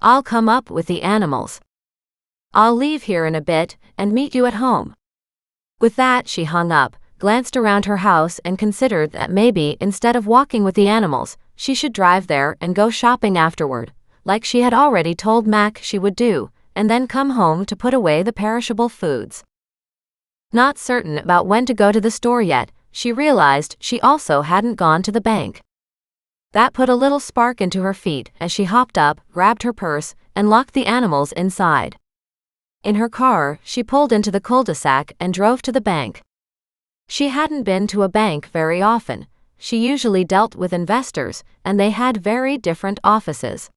I'll come up with the animals. I'll leave here in a bit and meet you at home. With that, she hung up, glanced around her house and considered that maybe instead of walking with the animals, she should drive there and go shopping afterward, like she had already told Mac she would do, and then come home to put away the perishable foods. Not certain about when to go to the store yet, she realized she also hadn't gone to the bank. That put a little spark into her feet as she hopped up, grabbed her purse, and locked the animals inside. In her car, she pulled into the cul-de-sac and drove to the bank. She hadn't been to a bank very often. She usually dealt with investors, and they had very different offices.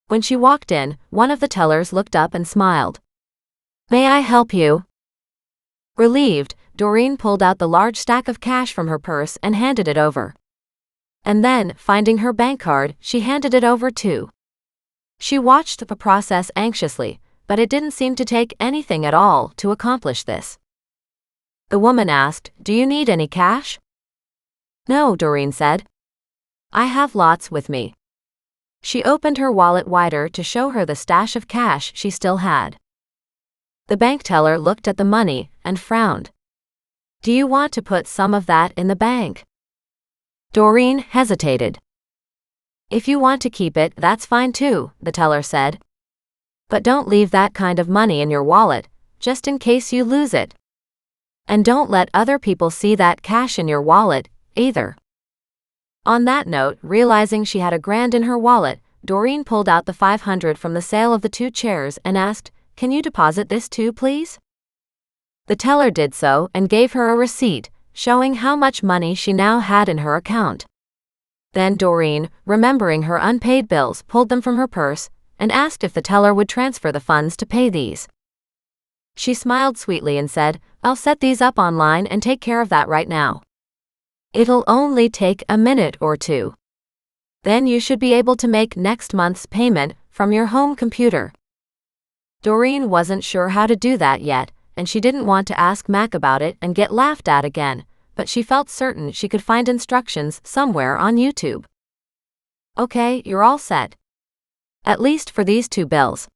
When she walked in, one of the tellers looked up and smiled. May I help you? Relieved, Doreen pulled out the large stack of cash from her purse and handed it over. And then, finding her bank card, she handed it over too. She watched the process anxiously, but it didn't seem to take anything at all to accomplish this. The woman asked, Do you need any cash? No, Doreen said. I have lots with me. She opened her wallet wider to show her the stash of cash she still had. The bank teller looked at the money and frowned. Do you want to put some of that in the bank? Doreen hesitated. If you want to keep it, that's fine too, the teller said. But don't leave that kind of money in your wallet, just in case you lose it. And don't let other people see that cash in your wallet, either. On that note, realizing she had $1,000 in her wallet, Doreen pulled out the $500 from the sale of the 2 chairs and asked, Can you deposit this too, please? The teller did so and gave her a receipt, showing how much money she now had in her account. Then Doreen, remembering her unpaid bills, pulled them from her purse and asked if the teller would transfer the funds to pay these. She smiled sweetly and said, I'll set these up online and take care of that right now. It'll only take a minute or two. Then you should be able to make next month's payment from your home computer. Doreen wasn't sure how to do that yet, and she didn't want to ask Mac about it and get laughed at again, but she felt certain she could find instructions somewhere on YouTube. Okay, you're all set. At least for these 2 bills.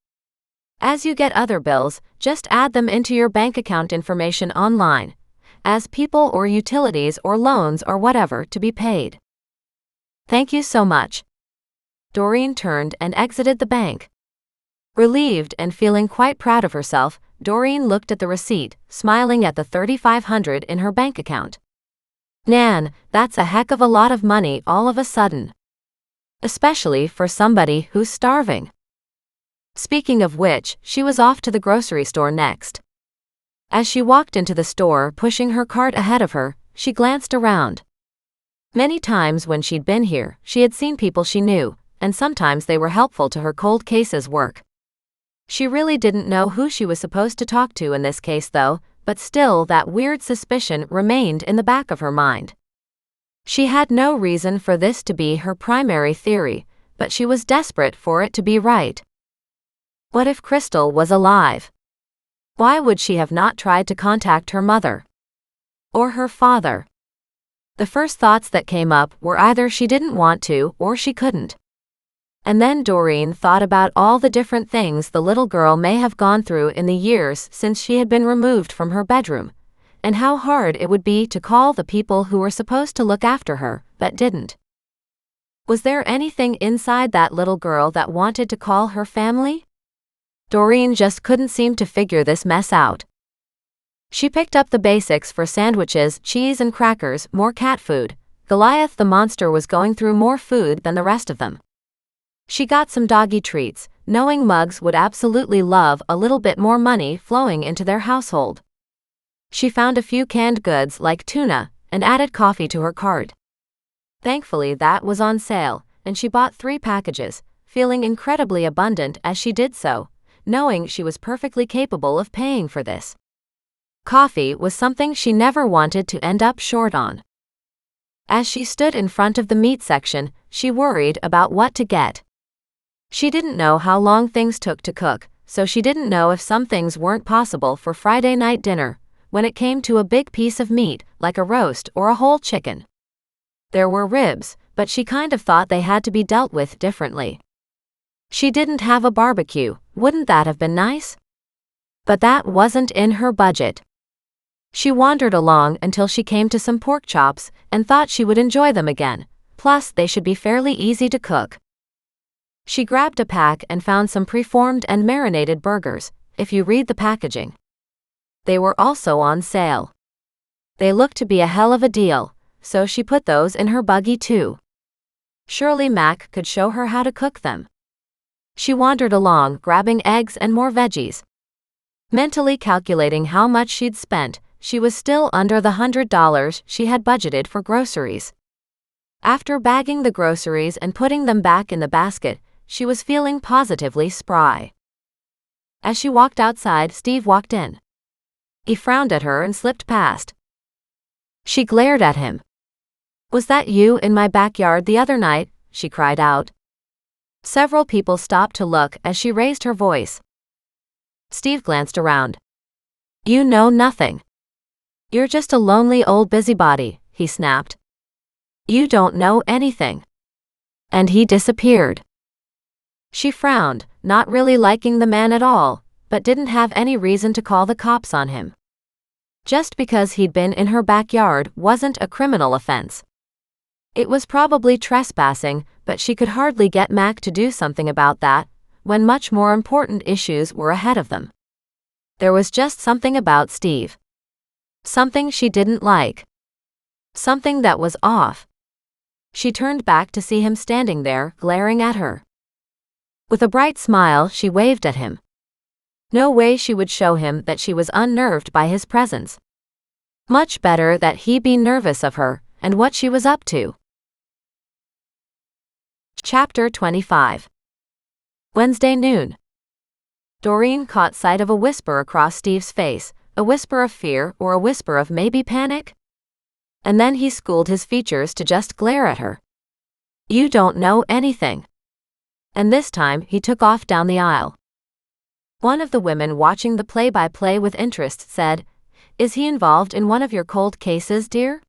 As you get other bills, just add them into your bank account information online, as people or utilities or loans or whatever to be paid. Thank you so much. Doreen turned and exited the bank. Relieved and feeling quite proud of herself, Doreen looked at the receipt, smiling at the $3,500 in her bank account. Man, that's a heck of a lot of money all of a sudden. Especially for somebody who's starving. Speaking of which, she was off to the grocery store next. As she walked into the store, pushing her cart ahead of her, she glanced around. Many times when she'd been here, she had seen people she knew, and sometimes they were helpful to her cold cases work. She really didn't know who she was supposed to talk to in this case though, but still that weird suspicion remained in the back of her mind. She had no reason for this to be her primary theory, but she was desperate for it to be right. What if Crystal was alive? Why would she have not tried to contact her mother? Or her father? The first thoughts that came up were either she didn't want to or she couldn't. And then Doreen thought about all the different things the little girl may have gone through in the years since she had been removed from her bedroom, and how hard it would be to call the people who were supposed to look after her, but didn't. Was there anything inside that little girl that wanted to call her family? Doreen just couldn't seem to figure this mess out. She picked up the basics for sandwiches, cheese and crackers, more cat food. Goliath the monster was going through more food than the rest of them. She got some doggy treats, knowing Muggs would absolutely love a little bit more money flowing into their household. She found a few canned goods like tuna, and added coffee to her cart. Thankfully that was on sale, and she bought 3 packages, feeling incredibly abundant as she did so, knowing she was perfectly capable of paying for this. Coffee was something she never wanted to end up short on. As she stood in front of the meat section, she worried about what to get. She didn't know how long things took to cook, so she didn't know if some things weren't possible for Friday night dinner, when it came to a big piece of meat, like a roast or a whole chicken. There were ribs, but she kind of thought they had to be dealt with differently. She didn't have a barbecue, wouldn't that have been nice? But that wasn't in her budget. She wandered along until she came to some pork chops and thought she would enjoy them again, plus they should be fairly easy to cook. She grabbed a pack and found some preformed and marinated burgers, if you read the packaging. They were also on sale. They looked to be a hell of a deal, so she put those in her buggy too. Surely Mac could show her how to cook them. She wandered along, grabbing eggs and more veggies. Mentally calculating how much she'd spent, she was still under the $100 she had budgeted for groceries. After bagging the groceries and putting them back in the basket, she was feeling positively spry. As she walked outside, Steve walked in. He frowned at her and slipped past. She glared at him. "Was that you in my backyard the other night?" she cried out. Several people stopped to look as she raised her voice. Steve glanced around. "You know nothing. You're just a lonely old busybody," he snapped. "You don't know anything." And he disappeared. She frowned, not really liking the man at all, but didn't have any reason to call the cops on him. Just because he'd been in her backyard wasn't a criminal offense. It was probably trespassing, but she could hardly get Mac to do something about that, when much more important issues were ahead of them. There was just something about Steve. Something she didn't like. Something that was off. She turned back to see him standing there, glaring at her. With a bright smile, she waved at him. No way she would show him that she was unnerved by his presence. Much better that he be nervous of her, and what she was up to. Chapter 25. Wednesday noon. Doreen caught sight of a whisper across Steve's face, a whisper of fear or a whisper of maybe panic? And then he schooled his features to just glare at her. "You don't know anything." And this time he took off down the aisle. One of the women watching the play-by-play with interest said, "Is he involved in one of your cold cases, dear?"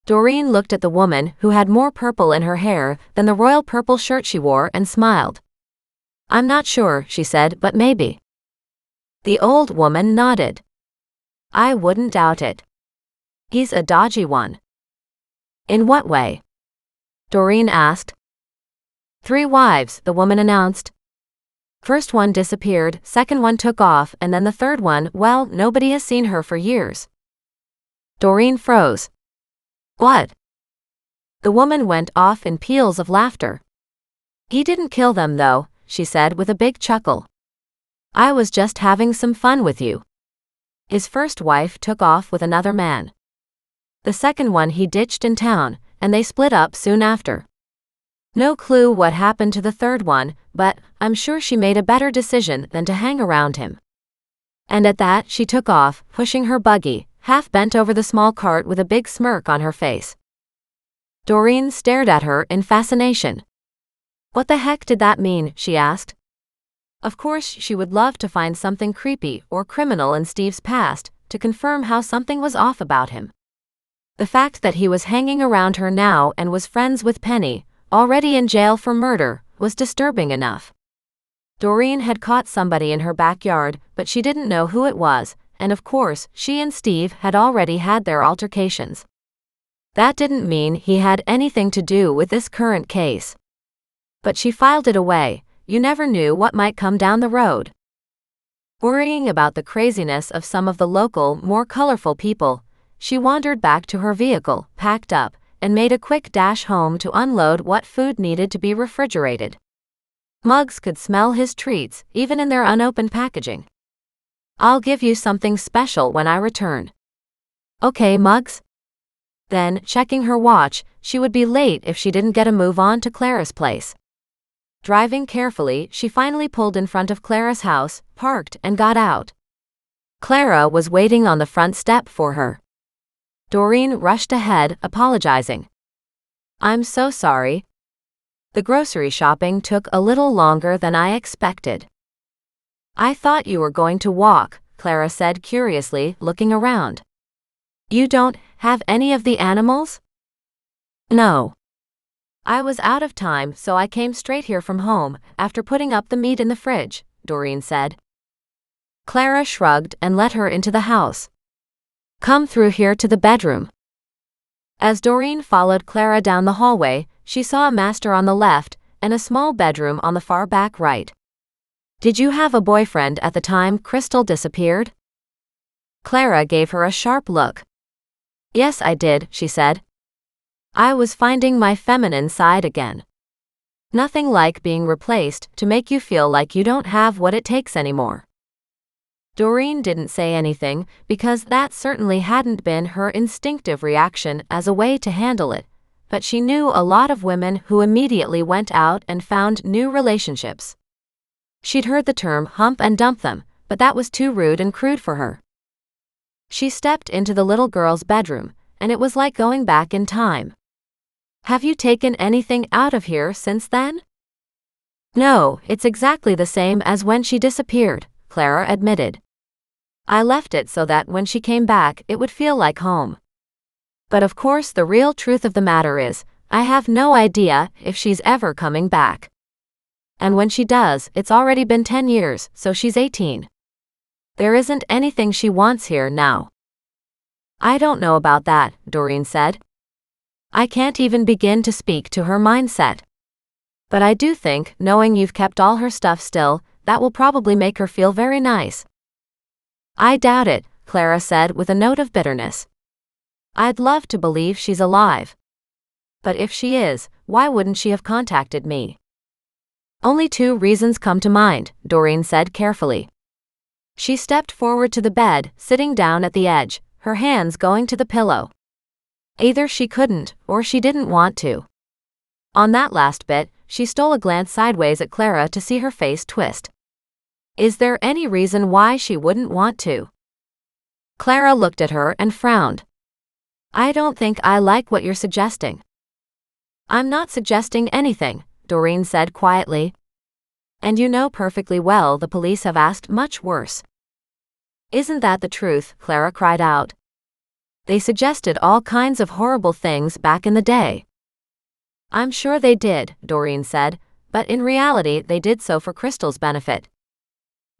Doreen looked at the woman who had more purple in her hair than the royal purple shirt she wore and smiled. "I'm not sure," she said, "but maybe." The old woman nodded. "I wouldn't doubt it. He's a dodgy one." "In what way?" Doreen asked. 3 wives, the woman announced. First one disappeared, second one took off, and then the third one, well, nobody has seen her for years. Doreen froze. "What?" The woman went off in peals of laughter. "He didn't kill them though," she said with a big chuckle. "I was just having some fun with you. His first wife took off with another man. The second one he ditched in town, and they split up soon after. No clue what happened to the third one, but I'm sure she made a better decision than to hang around him." And at that she took off, pushing her buggy, half bent over the small cart with a big smirk on her face. Doreen stared at her in fascination. What the heck did that mean, she asked. Of course she would love to find something creepy or criminal in Steve's past to confirm how something was off about him. The fact that he was hanging around her now and was friends with Penny, already in jail for murder, was disturbing enough. Doreen had caught somebody in her backyard, but she didn't know who it was, and of course she and Steve had already had their altercations. That didn't mean he had anything to do with this current case. But she filed it away. You never knew what might come down the road. Worrying about the craziness of some of the local, more colorful people, she wandered back to her vehicle, packed up, and made a quick dash home to unload what food needed to be refrigerated. Muggs could smell his treats, even in their unopened packaging. "I'll give you something special when I return." "Okay, Muggs." Then, checking her watch, she would be late if she didn't get a move on to Clara's place. Driving carefully, she finally pulled in front of Clara's house, parked, and got out. Clara was waiting on the front step for her. Doreen rushed ahead, apologizing. "I'm so sorry. The grocery shopping took a little longer than I expected." I thought you were going to walk, Clara said curiously, looking around. You don't have any of the animals? No. I was out of time, so I came straight here from home, after putting up the meat in the fridge, Doreen said. Clara shrugged and let her into the house. Come through here to the bedroom. As Doreen followed Clara down the hallway, she saw a master on the left and a small bedroom on the far back right. Did you have a boyfriend at the time Crystal disappeared? Clara gave her a sharp look. Yes, I did, she said. I was finding my feminine side again. Nothing like being replaced to make you feel like you don't have what it takes anymore. Doreen didn't say anything because that certainly hadn't been her instinctive reaction as a way to handle it, but she knew a lot of women who immediately went out and found new relationships. She'd heard the term hump and dump them, but that was too rude and crude for her. She stepped into the little girl's bedroom, and it was like going back in time. Have you taken anything out of here since then? No, it's exactly the same as when she disappeared, Clara admitted. I left it so that when she came back it would feel like home. But of course the real truth of the matter is, I have no idea if she's ever coming back. And when she does, it's already been 10 years, so she's 18. There isn't anything she wants here now. I don't know about that, Doreen said. I can't even begin to speak to her mindset. But I do think, knowing you've kept all her stuff still, that will probably make her feel very nice. I doubt it, Clara said with a note of bitterness. I'd love to believe she's alive. But if she is, why wouldn't she have contacted me? Only 2 reasons come to mind, Doreen said carefully. She stepped forward to the bed, sitting down at the edge, her hands going to the pillow. Either she couldn't, or she didn't want to. On that last bit, she stole a glance sideways at Clara to see her face twist. Is there any reason why she wouldn't want to? Clara looked at her and frowned. I don't think I like what you're suggesting. I'm not suggesting anything, Doreen said quietly. And you know perfectly well the police have asked much worse. Isn't that the truth? Clara cried out. They suggested all kinds of horrible things back in the day. I'm sure they did, Doreen said, but in reality they did so for Crystal's benefit.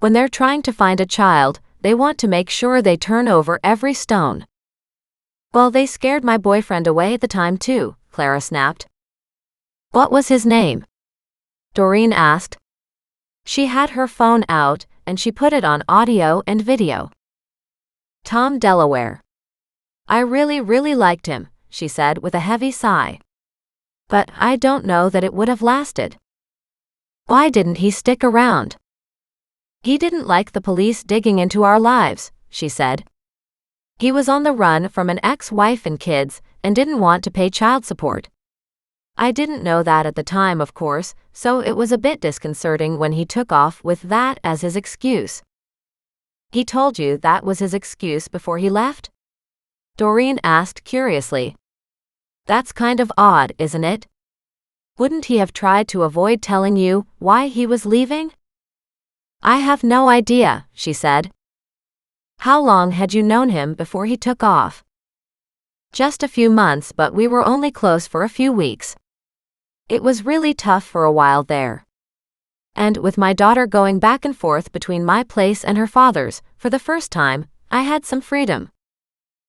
When they're trying to find a child, they want to make sure they turn over every stone. Well, they scared my boyfriend away at the time too, Clara snapped. What was his name? Doreen asked. She had her phone out, and she put it on audio and video. Tom Delaware. I really liked him, she said with a heavy sigh. But I don't know that it would have lasted. Why didn't he stick around? He didn't like the police digging into our lives, she said. He was on the run from an ex-wife and kids, and didn't want to pay child support. I didn't know that at the time, of course, so it was a bit disconcerting when he took off with that as his excuse. He told you that was his excuse before he left? Doreen asked curiously. That's kind of odd, isn't it? Wouldn't he have tried to avoid telling you why he was leaving? I have no idea, she said. How long had you known him before he took off? Just a few months, but we were only close for a few weeks. It was really tough for a while there. And with my daughter going back and forth between my place and her father's, for the first time, I had some freedom.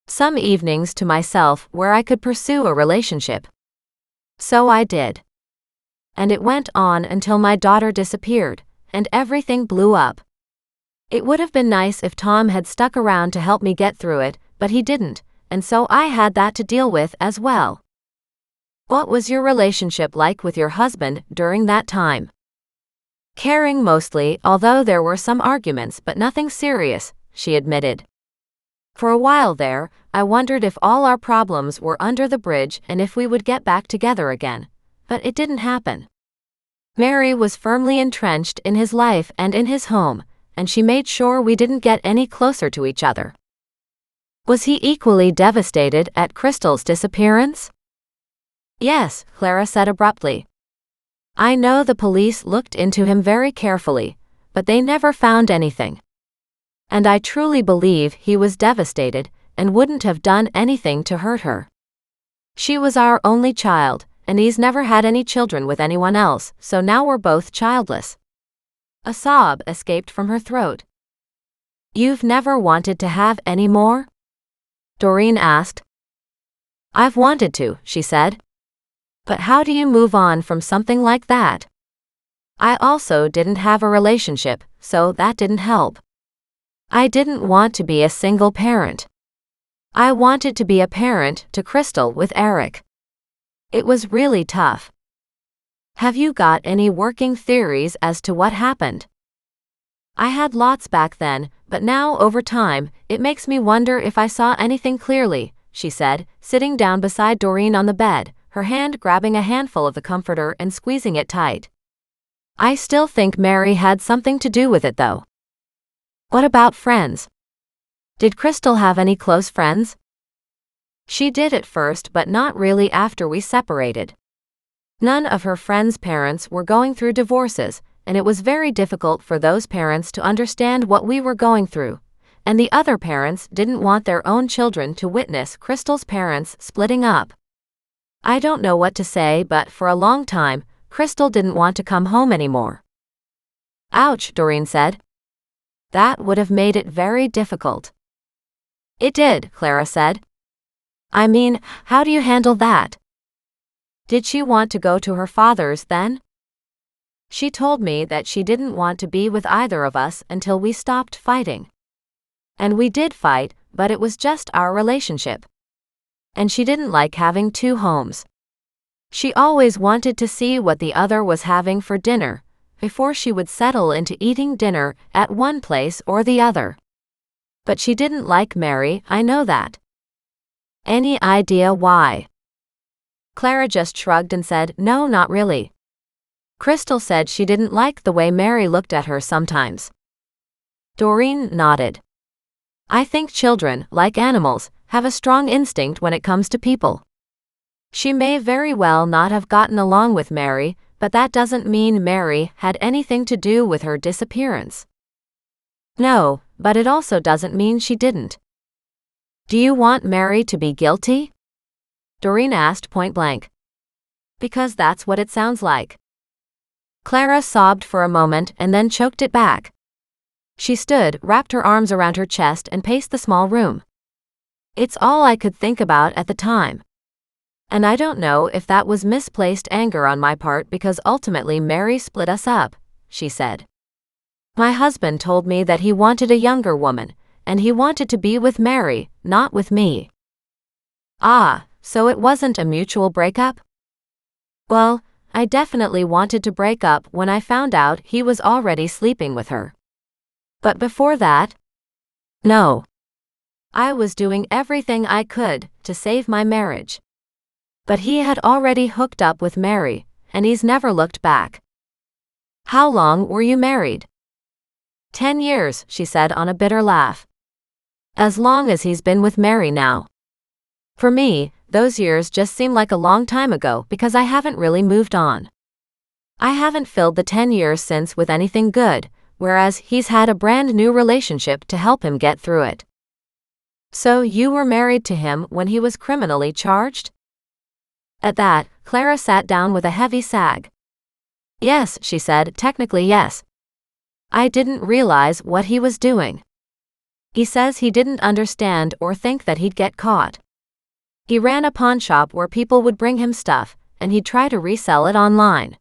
Some evenings to myself where I could pursue a relationship. So I did. And it went on until my daughter disappeared, and everything blew up. It would have been nice if Tom had stuck around to help me get through it, but he didn't, and so I had that to deal with as well. What was your relationship like with your husband during that time? Caring mostly, although there were some arguments, but nothing serious, she admitted. For a while there, I wondered if all our problems were under the bridge and if we would get back together again, but it didn't happen. Mary was firmly entrenched in his life and in his home, and she made sure we didn't get any closer to each other. Was he equally devastated at Crystal's disappearance? Yes, Clara said abruptly. I know the police looked into him very carefully, but they never found anything. And I truly believe he was devastated and wouldn't have done anything to hurt her. She was our only child, and he's never had any children with anyone else, so now we're both childless." A sob escaped from her throat. "You've never wanted to have any more?" Doreen asked. "I've wanted to," she said. "But how do you move on from something like that? I also didn't have a relationship, so that didn't help. I didn't want to be a single parent. I wanted to be a parent to Crystal with Eric. It was really tough. Have you got any working theories as to what happened?" "I had lots back then, but now over time, it makes me wonder if I saw anything clearly," she said, sitting down beside Doreen on the bed, her hand grabbing a handful of the comforter and squeezing it tight. "I still think Mary had something to do with it though." "What about friends? Did Crystal have any close friends?" "She did at first, but not really after we separated. None of her friends' parents were going through divorces, and it was very difficult for those parents to understand what we were going through, and the other parents didn't want their own children to witness Crystal's parents splitting up. I don't know what to say, but for a long time, Crystal didn't want to come home anymore." "Ouch," Doreen said. "That would have made it very difficult." "It did," Clara said. "I mean, how do you handle that?" "Did she want to go to her father's then?" "She told me that she didn't want to be with either of us until we stopped fighting. And we did fight, but it was just our relationship. And she didn't like having two homes. She always wanted to see what the other was having for dinner before she would settle into eating dinner at one place or the other. But she didn't like Mary, I know that." "Any idea why?" Clara just shrugged and said, "No, not really. Crystal said she didn't like the way Mary looked at her sometimes." Doreen nodded. "I think children, like animals, have a strong instinct when it comes to people. She may very well not have gotten along with Mary, but that doesn't mean Mary had anything to do with her disappearance." "No, but it also doesn't mean she didn't." "Do you want Mary to be guilty?" Doreen asked point blank. "Because that's what it sounds like." Clara sobbed for a moment and then choked it back. She stood, wrapped her arms around her chest and paced the small room. "It's all I could think about at the time. And I don't know if that was misplaced anger on my part because ultimately Mary split us up," she said. "My husband told me that he wanted a younger woman, and he wanted to be with Mary, not with me." "Ah, so it wasn't a mutual breakup?" "Well, I definitely wanted to break up when I found out he was already sleeping with her. But before that? No. I was doing everything I could to save my marriage. But he had already hooked up with Mary, and he's never looked back." "How long were you married?" 10 years, she said on a bitter laugh. "As long as he's been with Mary now. For me, those years just seem like a long time ago because I haven't really moved on. I haven't filled the 10 years since with anything good, whereas he's had a brand new relationship to help him get through it." "So you were married to him when he was criminally charged?" At that, Clara sat down with a heavy sag. "Yes," she said, "technically yes. I didn't realize what he was doing. He says he didn't understand or think that he'd get caught. He ran a pawn shop where people would bring him stuff, and he'd try to resell it online.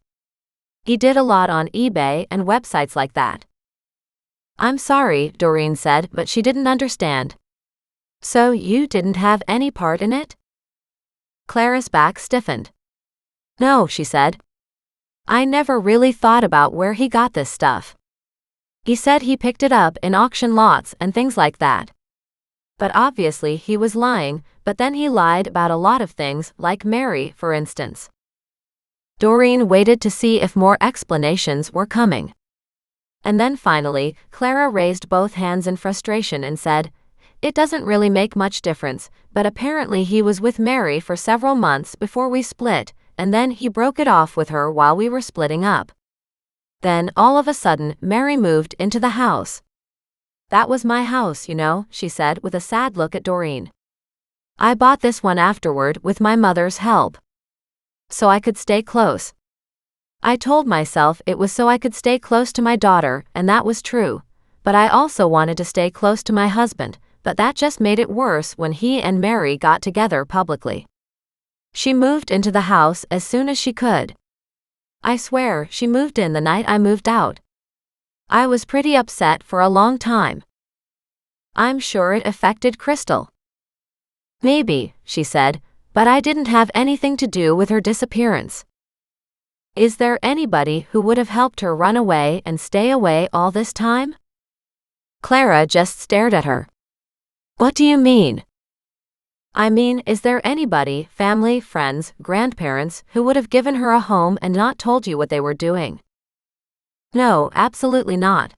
He did a lot on eBay and websites like that." "I'm sorry," Doreen said, but she didn't understand. "So you didn't have any part in it?" Clara's back stiffened. "No," she said. "I never really thought about where he got this stuff. He said he picked it up in auction lots and things like that. But obviously he was lying, but then he lied about a lot of things, like Mary, for instance." Doreen waited to see if more explanations were coming. And then finally, Clara raised both hands in frustration and said, "It doesn't really make much difference, but apparently he was with Mary for several months before we split, and then he broke it off with her while we were splitting up. Then, all of a sudden, Mary moved into the house. That was my house, you know, she said with a sad look at Doreen. I bought this one afterward with my mother's help. So I could stay close. I told myself it was so I could stay close to my daughter, and that was true. But I also wanted to stay close to my husband, but that just made it worse when he and Mary got together publicly. She moved into the house as soon as she could. I swear, she moved in the night I moved out. I was pretty upset for a long time. I'm sure it affected Crystal. Maybe, she said, but I didn't have anything to do with her disappearance. Is there anybody who would have helped her run away and stay away all this time? Clara just stared at her. What do you mean? I mean, is there anybody, family, friends, grandparents, who would have given her a home and not told you what they were doing? No, absolutely not.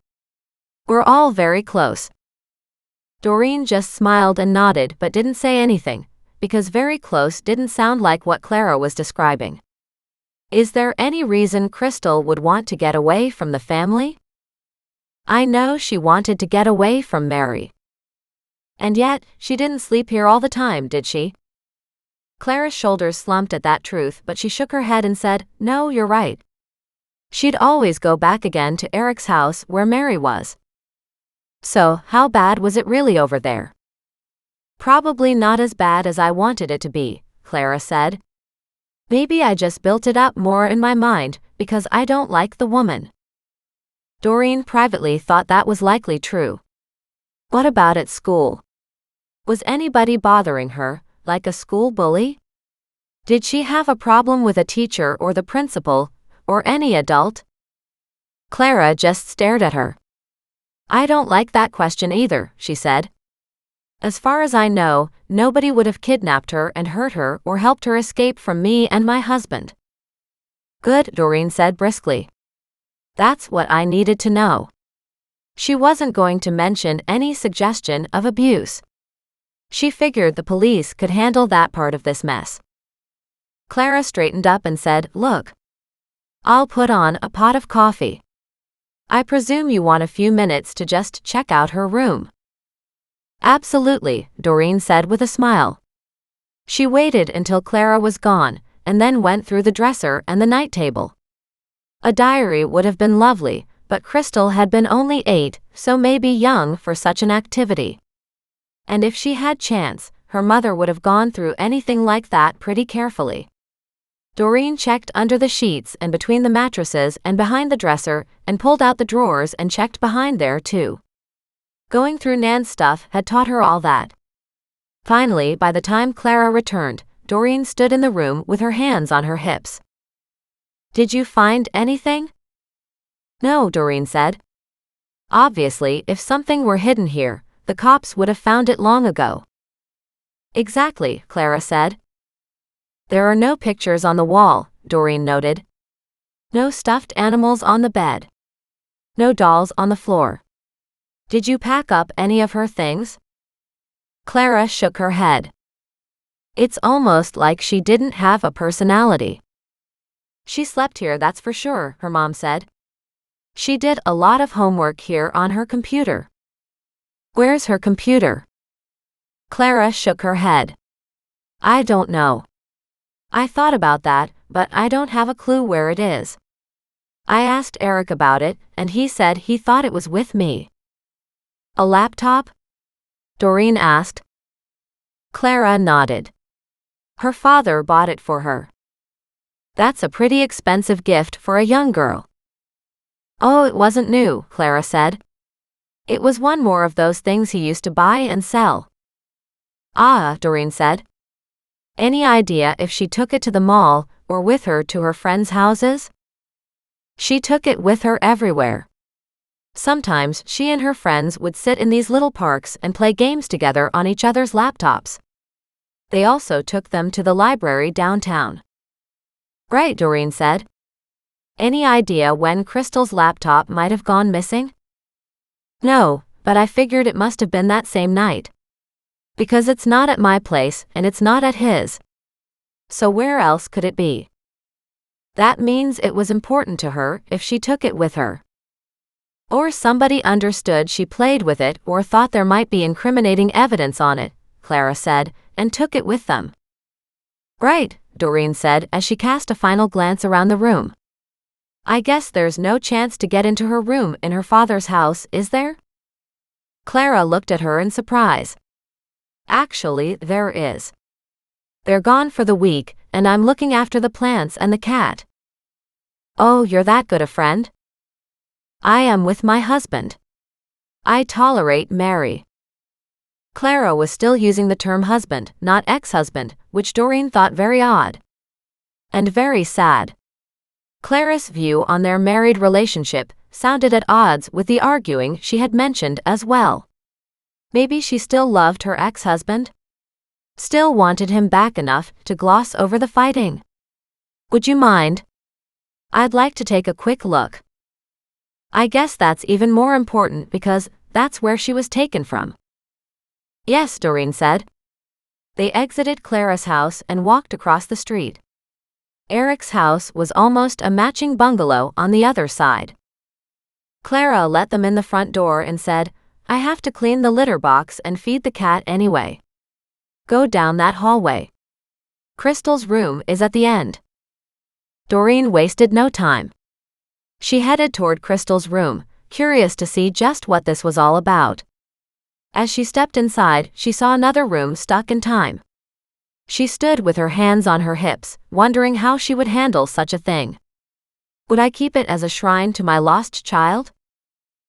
We're all very close. Doreen just smiled and nodded but didn't say anything, because very close didn't sound like what Clara was describing. Is there any reason Crystal would want to get away from the family? I know she wanted to get away from Mary. And yet, she didn't sleep here all the time, did she? Clara's shoulders slumped at that truth, but she shook her head and said, No, you're right. She'd always go back again to Eric's house where Mary was. So, how bad was it really over there? Probably not as bad as I wanted it to be, Clara said. Maybe I just built it up more in my mind, because I don't like the woman. Doreen privately thought that was likely true. What about at school? Was anybody bothering her, like a school bully? Did she have a problem with a teacher or the principal, or any adult? Clara just stared at her. I don't like that question either, she said. As far as I know, nobody would have kidnapped her and hurt her or helped her escape from me and my husband. Good, Doreen said briskly. That's what I needed to know. She wasn't going to mention any suggestion of abuse. She figured the police could handle that part of this mess. Clara straightened up and said, Look. I'll put on a pot of coffee. I presume you want a few minutes to just check out her room. Absolutely, Doreen said with a smile. She waited until Clara was gone, and then went through the dresser and the night table. A diary would have been lovely, but Crystal had been only 8, so maybe young for such an activity. And if she had chance, her mother would have gone through anything like that pretty carefully. Doreen checked under the sheets and between the mattresses and behind the dresser, and pulled out the drawers and checked behind there too. Going through Nan's stuff had taught her all that. Finally, by the time Clara returned, Doreen stood in the room with her hands on her hips. Did you find anything? No, Doreen said. Obviously, if something were hidden here, the cops would have found it long ago. Exactly, Clara said. There are no pictures on the wall, Doreen noted. No stuffed animals on the bed. No dolls on the floor. Did you pack up any of her things? Clara shook her head. It's almost like she didn't have a personality. She slept here, that's for sure, her mom said. She did a lot of homework here on her computer. Where's her computer? Clara shook her head. I don't know. I thought about that, but I don't have a clue where it is. I asked Eric about it, and he said he thought it was with me. A laptop? Doreen asked. Clara nodded. Her father bought it for her. That's a pretty expensive gift for a young girl. Oh, it wasn't new, Clara said. It was one more of those things he used to buy and sell. Ah, Doreen said. Any idea if she took it to the mall, or with her to her friends' houses? She took it with her everywhere. Sometimes she and her friends would sit in these little parks and play games together on each other's laptops. They also took them to the library downtown. Right, Doreen said. Any idea when Crystal's laptop might have gone missing? No, but I figured it must have been that same night. Because it's not at my place and it's not at his. So where else could it be? That means it was important to her if she took it with her. Or somebody understood she played with it or thought there might be incriminating evidence on it, Clara said, and took it with them. Right, Doreen said as she cast a final glance around the room. I guess there's no chance to get into her room in her father's house, is there? Clara looked at her in surprise. Actually, there is. They're gone for the week, and I'm looking after the plants and the cat. Oh, you're that good a friend? I am with my husband. I tolerate Mary. Clara was still using the term husband, not ex-husband, which Doreen thought very odd. And very sad. Clara's view on their married relationship sounded at odds with the arguing she had mentioned as well. Maybe she still loved her ex-husband? Still wanted him back enough to gloss over the fighting? Would you mind? I'd like to take a quick look. I guess that's even more important because that's where she was taken from. Yes, Doreen said. They exited Clara's house and walked across the street. Eric's house was almost a matching bungalow on the other side. Clara let them in the front door and said, I have to clean the litter box and feed the cat anyway. Go down that hallway. Crystal's room is at the end. Doreen wasted no time. She headed toward Crystal's room, curious to see just what this was all about. As she stepped inside, she saw another room stuck in time. She stood with her hands on her hips, wondering how she would handle such a thing. Would I keep it as a shrine to my lost child?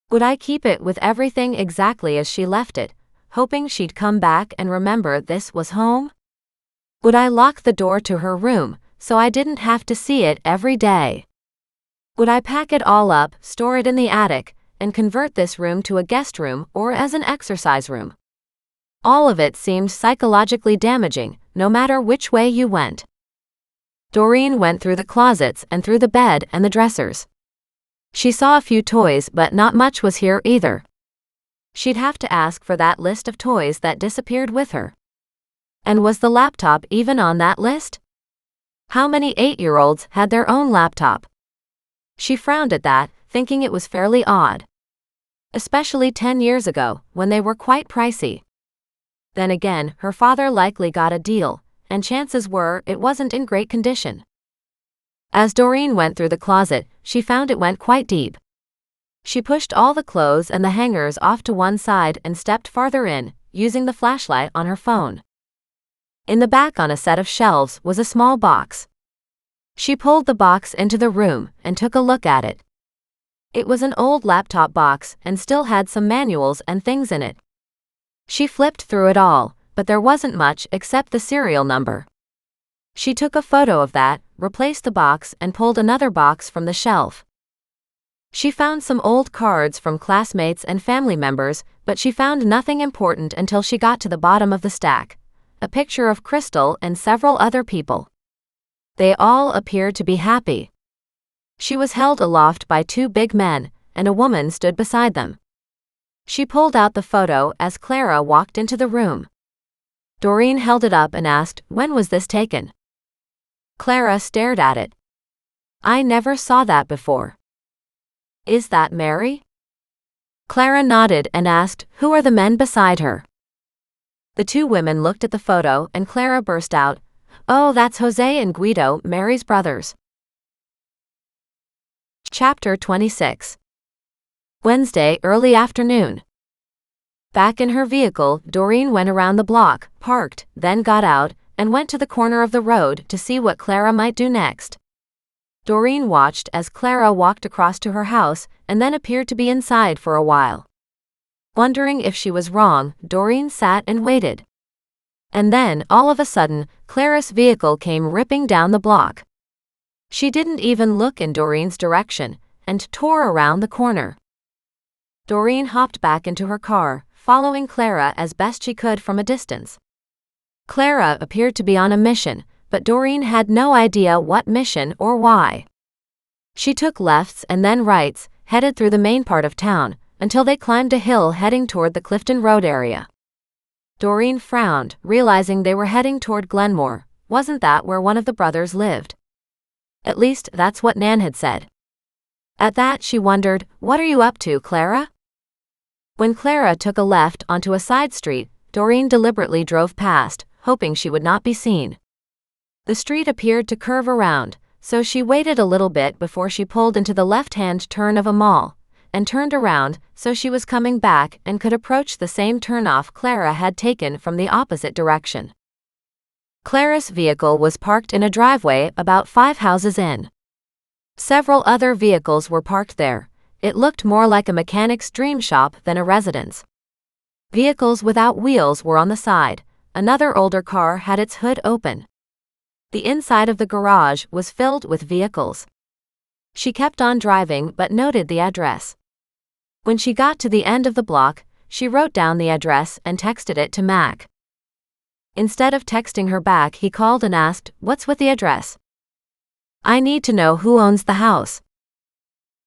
Would I keep it with everything exactly as she left it, hoping she'd come back and remember this was home? Would I lock the door to her room, so I didn't have to see it every day? Would I pack it all up, store it in the attic, and convert this room to a guest room or as an exercise room? All of it seemed psychologically damaging, no matter which way you went. Doreen went through the closets and through the bed and the dressers. She saw a few toys, but not much was here either. She'd have to ask for that list of toys that disappeared with her. And was the laptop even on that list? How many 8-year-olds had their own laptop? She frowned at that, thinking it was fairly odd. Especially 10 years ago, when they were quite pricey. Then again, her father likely got a deal, and chances were it wasn't in great condition. As Doreen went through the closet, she found it went quite deep. She pushed all the clothes and the hangers off to one side and stepped farther in, using the flashlight on her phone. In the back on a set of shelves was a small box. She pulled the box into the room and took a look at it. It was an old laptop box and still had some manuals and things in it. She flipped through it all, but there wasn't much except the serial number. She took a photo of that, replaced the box, and pulled another box from the shelf. She found some old cards from classmates and family members, but she found nothing important until she got to the bottom of the stack. A picture of Crystal and several other people. They all appeared to be happy. She was held aloft by 2 big men, and a woman stood beside them. She pulled out the photo as Clara walked into the room. Doreen held it up and asked, when was this taken? Clara stared at it. I never saw that before. Is that Mary? Clara nodded and asked, who are the men beside her? The 2 women looked at the photo and Clara burst out, oh, that's Jose and Guido, Mary's brothers. Chapter 26. Wednesday, early afternoon. Back in her vehicle, Doreen went around the block, parked, then got out, and went to the corner of the road to see what Clara might do next. Doreen watched as Clara walked across to her house and then appeared to be inside for a while. Wondering if she was wrong, Doreen sat and waited. And then, all of a sudden, Clara's vehicle came ripping down the block. She didn't even look in Doreen's direction, and tore around the corner. Doreen hopped back into her car, following Clara as best she could from a distance. Clara appeared to be on a mission, but Doreen had no idea what mission or why. She took lefts and then rights, headed through the main part of town, until they climbed a hill heading toward the Clifton Road area. Doreen frowned, realizing they were heading toward Glenmore. Wasn't that where one of the brothers lived? At least, that's what Nan had said. At that, she wondered, "What are you up to, Clara?" When Clara took a left onto a side street, Doreen deliberately drove past, hoping she would not be seen. The street appeared to curve around, so she waited a little bit before she pulled into the left-hand turn of a mall, and turned around so she was coming back and could approach the same turnoff Clara had taken from the opposite direction. Clara's vehicle was parked in a driveway about 5 houses in. Several other vehicles were parked there. It looked more like a mechanic's dream shop than a residence. Vehicles without wheels were on the side. Another older car had its hood open. The inside of the garage was filled with vehicles. She kept on driving but noted the address. When she got to the end of the block, she wrote down the address and texted it to Mac. Instead of texting her back, he called and asked, "What's with the address?" "I need to know who owns the house."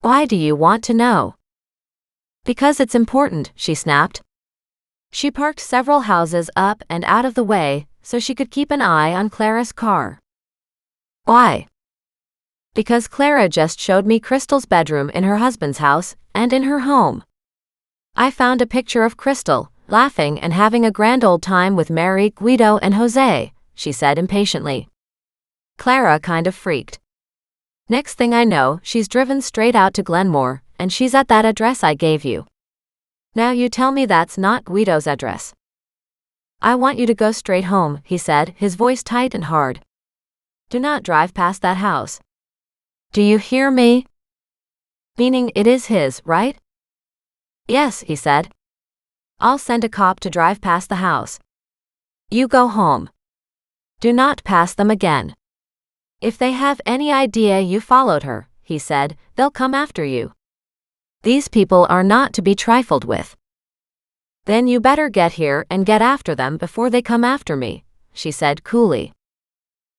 "Why do you want to know?" "Because it's important," she snapped. She parked several houses up and out of the way so she could keep an eye on Clara's car. "Why?" "Because Clara just showed me Crystal's bedroom in her husband's house and in her home. I found a picture of Crystal, laughing and having a grand old time with Mary, Guido, and Jose," she said impatiently. Clara kind of freaked. "Next thing I know, she's driven straight out to Glenmore, and she's at that address I gave you. Now you tell me that's not Guido's address." "I want you to go straight home," he said, his voice tight and hard. "Do not drive past that house. Do you hear me?" "Meaning it is his, right?" "Yes," he said. "I'll send a cop to drive past the house. You go home. Do not pass them again. If they have any idea you followed her," he said, "they'll come after you. These people are not to be trifled with." "Then you better get here and get after them before they come after me," she said coolly.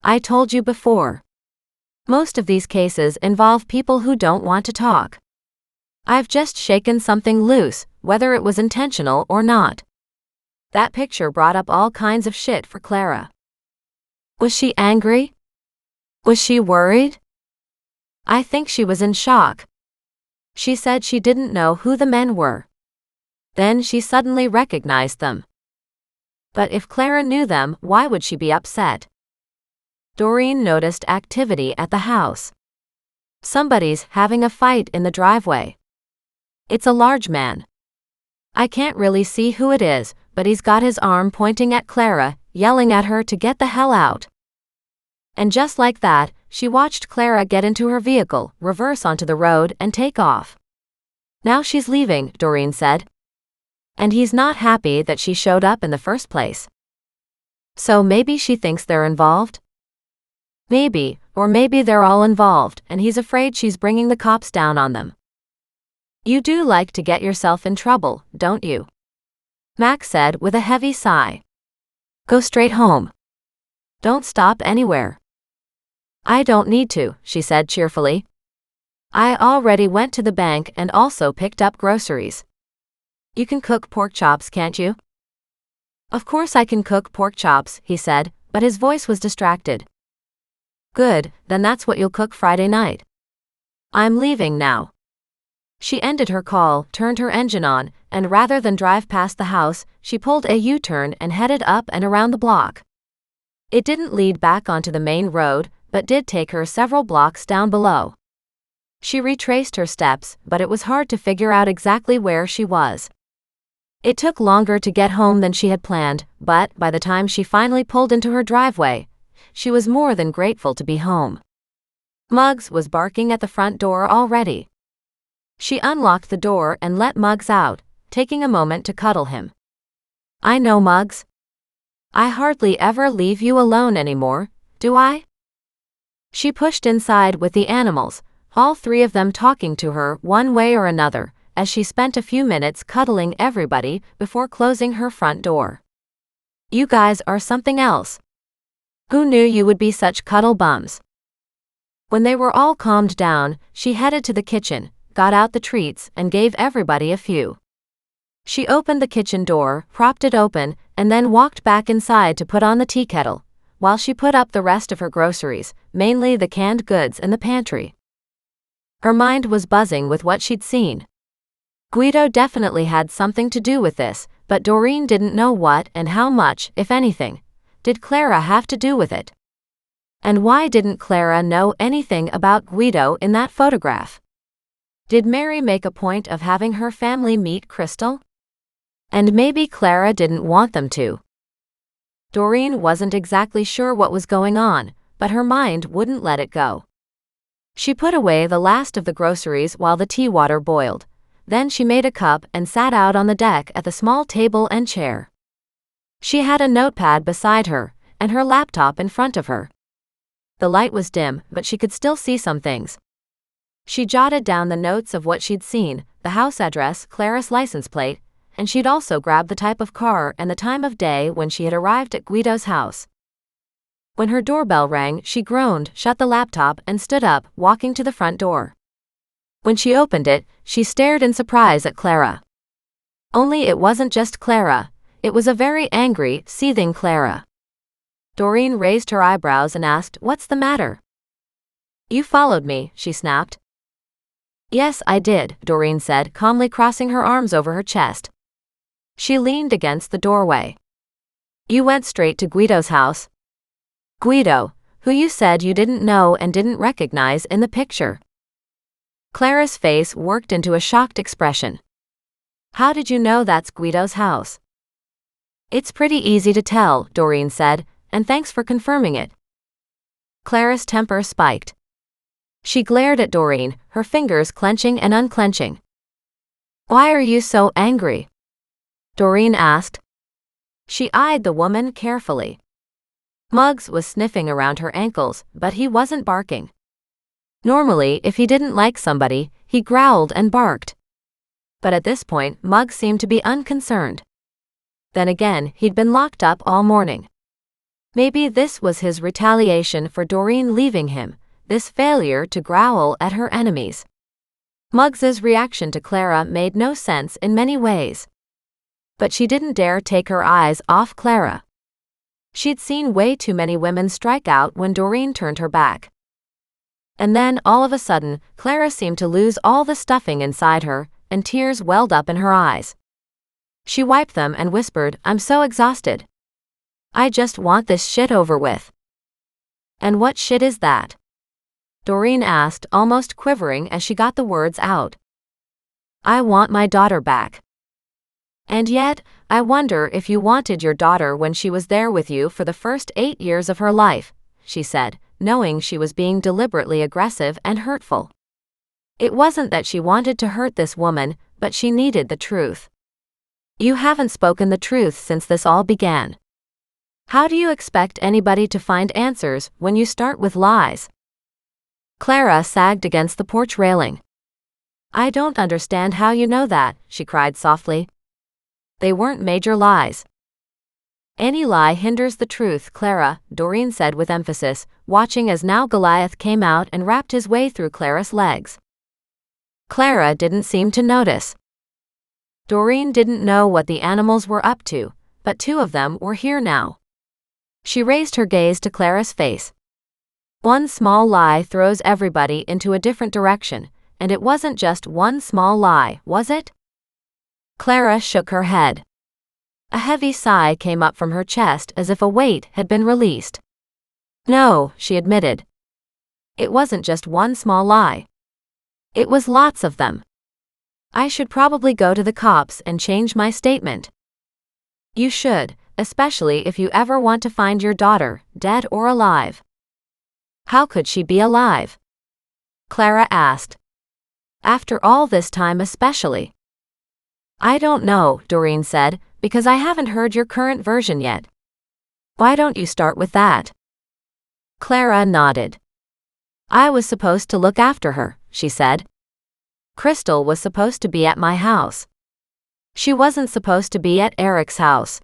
"I told you before. Most of these cases involve people who don't want to talk. I've just shaken something loose, whether it was intentional or not." That picture brought up all kinds of shit for Clara. Was she angry? Was she worried? I think she was in shock. She said she didn't know who the men were. Then she suddenly recognized them. But if Clara knew them, why would she be upset? Doreen noticed activity at the house. Somebody's having a fight in the driveway. It's a large man. I can't really see who it is, but he's got his arm pointing at Clara, yelling at her to get the hell out. And just like that, she watched Clara get into her vehicle, reverse onto the road, and take off. "Now she's leaving," Doreen said. "And he's not happy that she showed up in the first place. So maybe she thinks they're involved? Maybe, or maybe they're all involved, and he's afraid she's bringing the cops down on them. You do like to get yourself in trouble, don't you?" Max said with a heavy sigh. "Go straight home. Don't stop anywhere." "I don't need to," she said cheerfully. "I already went to the bank and also picked up groceries. You can cook pork chops, can't you?" "Of course I can cook pork chops," he said, but his voice was distracted. "Good, then that's what you'll cook Friday night. I'm leaving now." She ended her call, turned her engine on, and rather than drive past the house, she pulled a U-turn and headed up and around the block. It didn't lead back onto the main road, but did take her several blocks down below. She retraced her steps, but it was hard to figure out exactly where she was. It took longer to get home than she had planned, but by the time she finally pulled into her driveway, she was more than grateful to be home. Muggs was barking at the front door already. She unlocked the door and let Muggs out, taking a moment to cuddle him. "I know, Muggs. I hardly ever leave you alone anymore, do I?" She pushed inside with the animals, all 3 of them talking to her one way or another, as she spent a few minutes cuddling everybody before closing her front door. "You guys are something else. Who knew you would be such cuddle bums?" When they were all calmed down, she headed to the kitchen, got out the treats, and gave everybody a few. She opened the kitchen door, propped it open, and then walked back inside to put on the tea kettle. While she put up the rest of her groceries, mainly the canned goods in the pantry. Her mind was buzzing with what she'd seen. Guido definitely had something to do with this, but Doreen didn't know what and how much, if anything, did Clara have to do with it. And why didn't Clara know anything about Guido in that photograph? Did Mary make a point of having her family meet Crystal? And maybe Clara didn't want them to. Doreen wasn't exactly sure what was going on, but her mind wouldn't let it go. She put away the last of the groceries while the tea water boiled. Then she made a cup and sat out on the deck at the small table and chair. She had a notepad beside her, and her laptop in front of her. The light was dim, but she could still see some things. She jotted down the notes of what she'd seen, the house address, Clara's license plate, and she'd also grabbed the type of car and the time of day when she had arrived at Guido's house. When her doorbell rang, she groaned, shut the laptop, and stood up, walking to the front door. When she opened it, she stared in surprise at Clara. Only it wasn't just Clara, it was a very angry, seething Clara. Doreen raised her eyebrows and asked, "What's the matter?" "You followed me," she snapped. "Yes, I did," Doreen said, calmly crossing her arms over her chest. She leaned against the doorway. "You went straight to Guido's house?" "Guido, who you said you didn't know and didn't recognize in the picture." Clara's face worked into a shocked expression. "How did you know that's Guido's house?" "It's pretty easy to tell," Doreen said, "and thanks for confirming it." Clara's temper spiked. She glared at Doreen, her fingers clenching and unclenching. "Why are you so angry?" Doreen asked. She eyed the woman carefully. Muggs was sniffing around her ankles, but he wasn't barking. Normally, if he didn't like somebody, he growled and barked. But at this point, Muggs seemed to be unconcerned. Then again, he'd been locked up all morning. Maybe this was his retaliation for Doreen leaving him, this failure to growl at her enemies. Muggs's reaction to Clara made no sense in many ways. But she didn't dare take her eyes off Clara. She'd seen way too many women strike out when Doreen turned her back. And then, all of a sudden, Clara seemed to lose all the stuffing inside her, and tears welled up in her eyes. She wiped them and whispered, "I'm so exhausted. I just want this shit over with." "And what shit is that?" Doreen asked, almost quivering as she got the words out. "I want my daughter back." "And yet, I wonder if you wanted your daughter when she was there with you for the first 8 years of her life," she said, knowing she was being deliberately aggressive and hurtful. It wasn't that she wanted to hurt this woman, but she needed the truth. "You haven't spoken the truth since this all began. How do you expect anybody to find answers when you start with lies?" Clara sagged against the porch railing. "I don't understand how you know that," she cried softly. "They weren't major lies." "Any lie hinders the truth, Clara," Doreen said with emphasis, watching as now Goliath came out and wrapped his way through Clara's legs. Clara didn't seem to notice. Doreen didn't know what the animals were up to, but 2 of them were here now. She raised her gaze to Clara's face. One small lie throws everybody into a different direction, and it wasn't just one small lie, was it? Clara shook her head. A heavy sigh came up from her chest as if a weight had been released. "No," she admitted. "It wasn't just one small lie. It was lots of them. I should probably go to the cops and change my statement." "You should, especially if you ever want to find your daughter, dead or alive." "How could she be alive?" Clara asked. "After all this time especially." "I don't know," Doreen said, "because I haven't heard your current version yet. Why don't you start with that?" Clara nodded. "I was supposed to look after her," she said. "Crystal was supposed to be at my house. She wasn't supposed to be at Eric's house.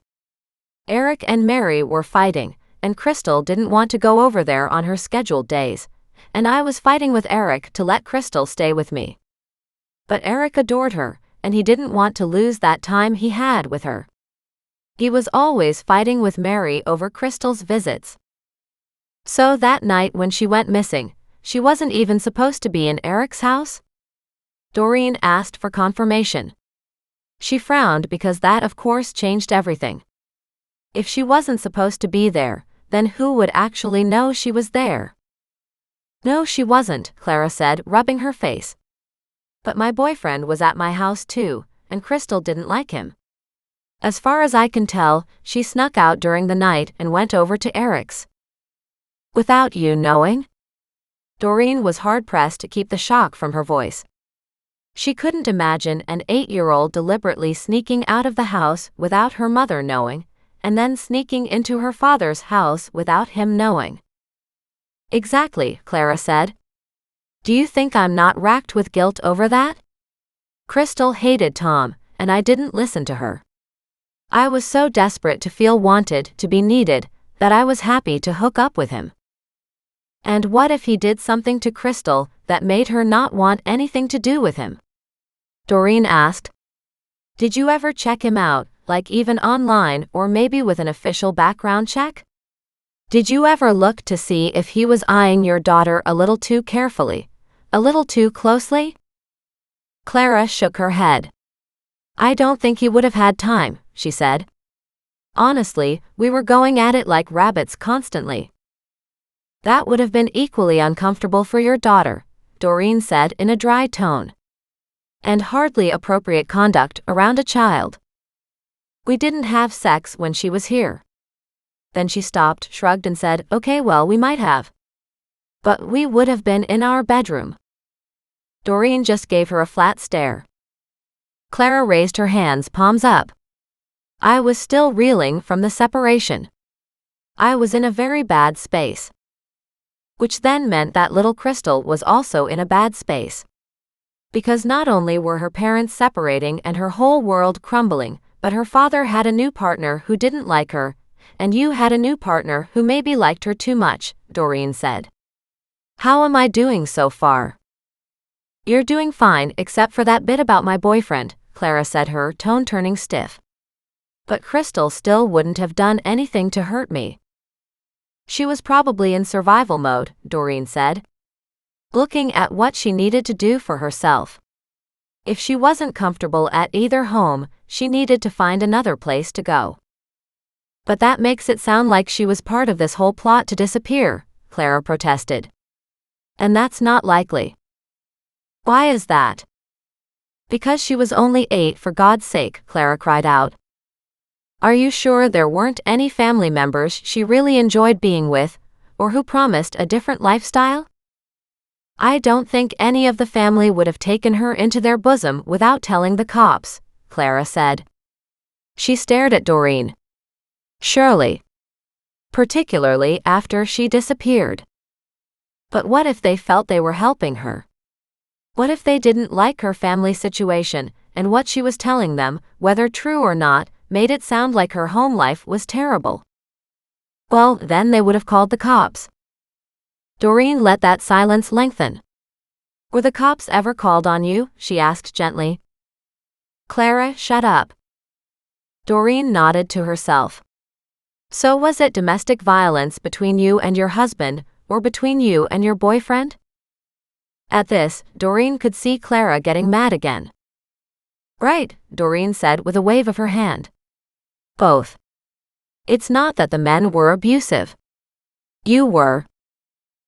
Eric and Mary were fighting, and Crystal didn't want to go over there on her scheduled days, and I was fighting with Eric to let Crystal stay with me. But Eric adored her, and he didn't want to lose that time he had with her. He was always fighting with Mary over Crystal's visits. So that night when she went missing, she wasn't even supposed to be in Eric's house? Doreen asked for confirmation. She frowned because that of course changed everything. If she wasn't supposed to be there, then who would actually know she was there? No, she wasn't, Clara said, rubbing her face. But my boyfriend was at my house too, and Crystal didn't like him. As far as I can tell, she snuck out during the night and went over to Eric's. Without you knowing? Doreen was hard-pressed to keep the shock from her voice. She couldn't imagine an 8-year-old deliberately sneaking out of the house without her mother knowing, and then sneaking into her father's house without him knowing. Exactly, Clara said. Do you think I'm not racked with guilt over that? Crystal hated Tom, and I didn't listen to her. I was so desperate to feel wanted, to be needed, that I was happy to hook up with him. And what if he did something to Crystal that made her not want anything to do with him? Doreen asked. Did you ever check him out, like even online or maybe with an official background check? Did you ever look to see if he was eyeing your daughter a little too carefully, a little too closely? Clara shook her head. I don't think he would have had time, she said. Honestly, we were going at it like rabbits constantly. That would have been equally uncomfortable for your daughter, Doreen said in a dry tone. And hardly appropriate conduct around a child. We didn't have sex when she was here. Then she stopped, shrugged and said, okay, well, we might have. But we would have been in our bedroom. Doreen just gave her a flat stare. Clara raised her hands, palms up. I was still reeling from the separation. I was in a very bad space. Which then meant that little Crystal was also in a bad space. Because not only were her parents separating and her whole world crumbling, but her father had a new partner who didn't like her, and you had a new partner who maybe liked her too much, Doreen said. How am I doing so far? You're doing fine except for that bit about my boyfriend, Clara said, her tone turning stiff. But Crystal still wouldn't have done anything to hurt me. She was probably in survival mode, Doreen said. Looking at what she needed to do for herself. If she wasn't comfortable at either home, she needed to find another place to go. But that makes it sound like she was part of this whole plot to disappear, Clara protested. And that's not likely. Why is that? Because she was only 8, for God's sake, Clara cried out. Are you sure there weren't any family members she really enjoyed being with, or who promised a different lifestyle? I don't think any of the family would have taken her into their bosom without telling the cops, Clara said. She stared at Doreen. Surely. Particularly after she disappeared. But what if they felt they were helping her? What if they didn't like her family situation, and what she was telling them, whether true or not, made it sound like her home life was terrible? Well, then they would have called the cops. Doreen let that silence lengthen. Were the cops ever called on you? She asked gently. Clara, shut up. Doreen nodded to herself. So was it domestic violence between you and your husband, or between you and your boyfriend? At this, Doreen could see Clara getting mad again. Right, Doreen said with a wave of her hand. Both. It's not that the men were abusive. You were.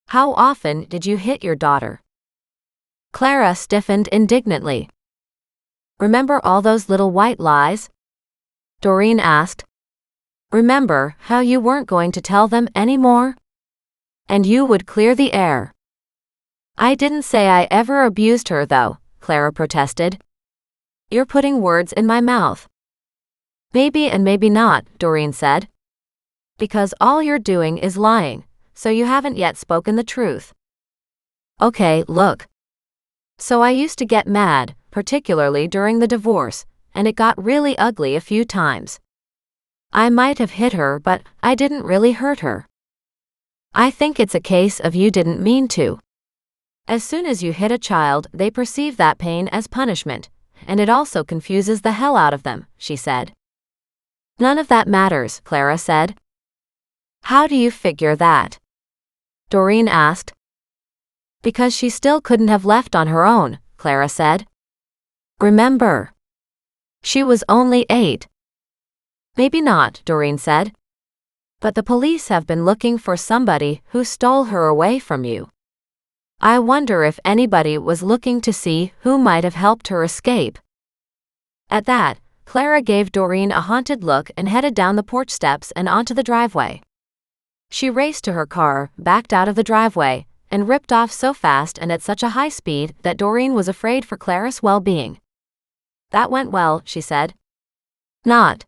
How often did you hit your daughter? Clara stiffened indignantly. Remember all those little white lies? Doreen asked. Remember how you weren't going to tell them anymore? And you would clear the air. I didn't say I ever abused her though, Clara protested. You're putting words in my mouth. Maybe and maybe not, Doreen said. Because all you're doing is lying, so you haven't yet spoken the truth. Okay, look. So I used to get mad, particularly during the divorce, and it got really ugly a few times. I might have hit her, but I didn't really hurt her. I think it's a case of you didn't mean to. As soon as you hit a child, they perceive that pain as punishment, and it also confuses the hell out of them, she said. None of that matters, Clara said. How do you figure that? Doreen asked. Because she still couldn't have left on her own, Clara said. Remember, she was only 8. Maybe not, Doreen said. But the police have been looking for somebody who stole her away from you. I wonder if anybody was looking to see who might have helped her escape. At that, Clara gave Doreen a haunted look and headed down the porch steps and onto the driveway. She raced to her car, backed out of the driveway, and ripped off so fast and at such a high speed that Doreen was afraid for Clara's well-being. That went well, she said. Not.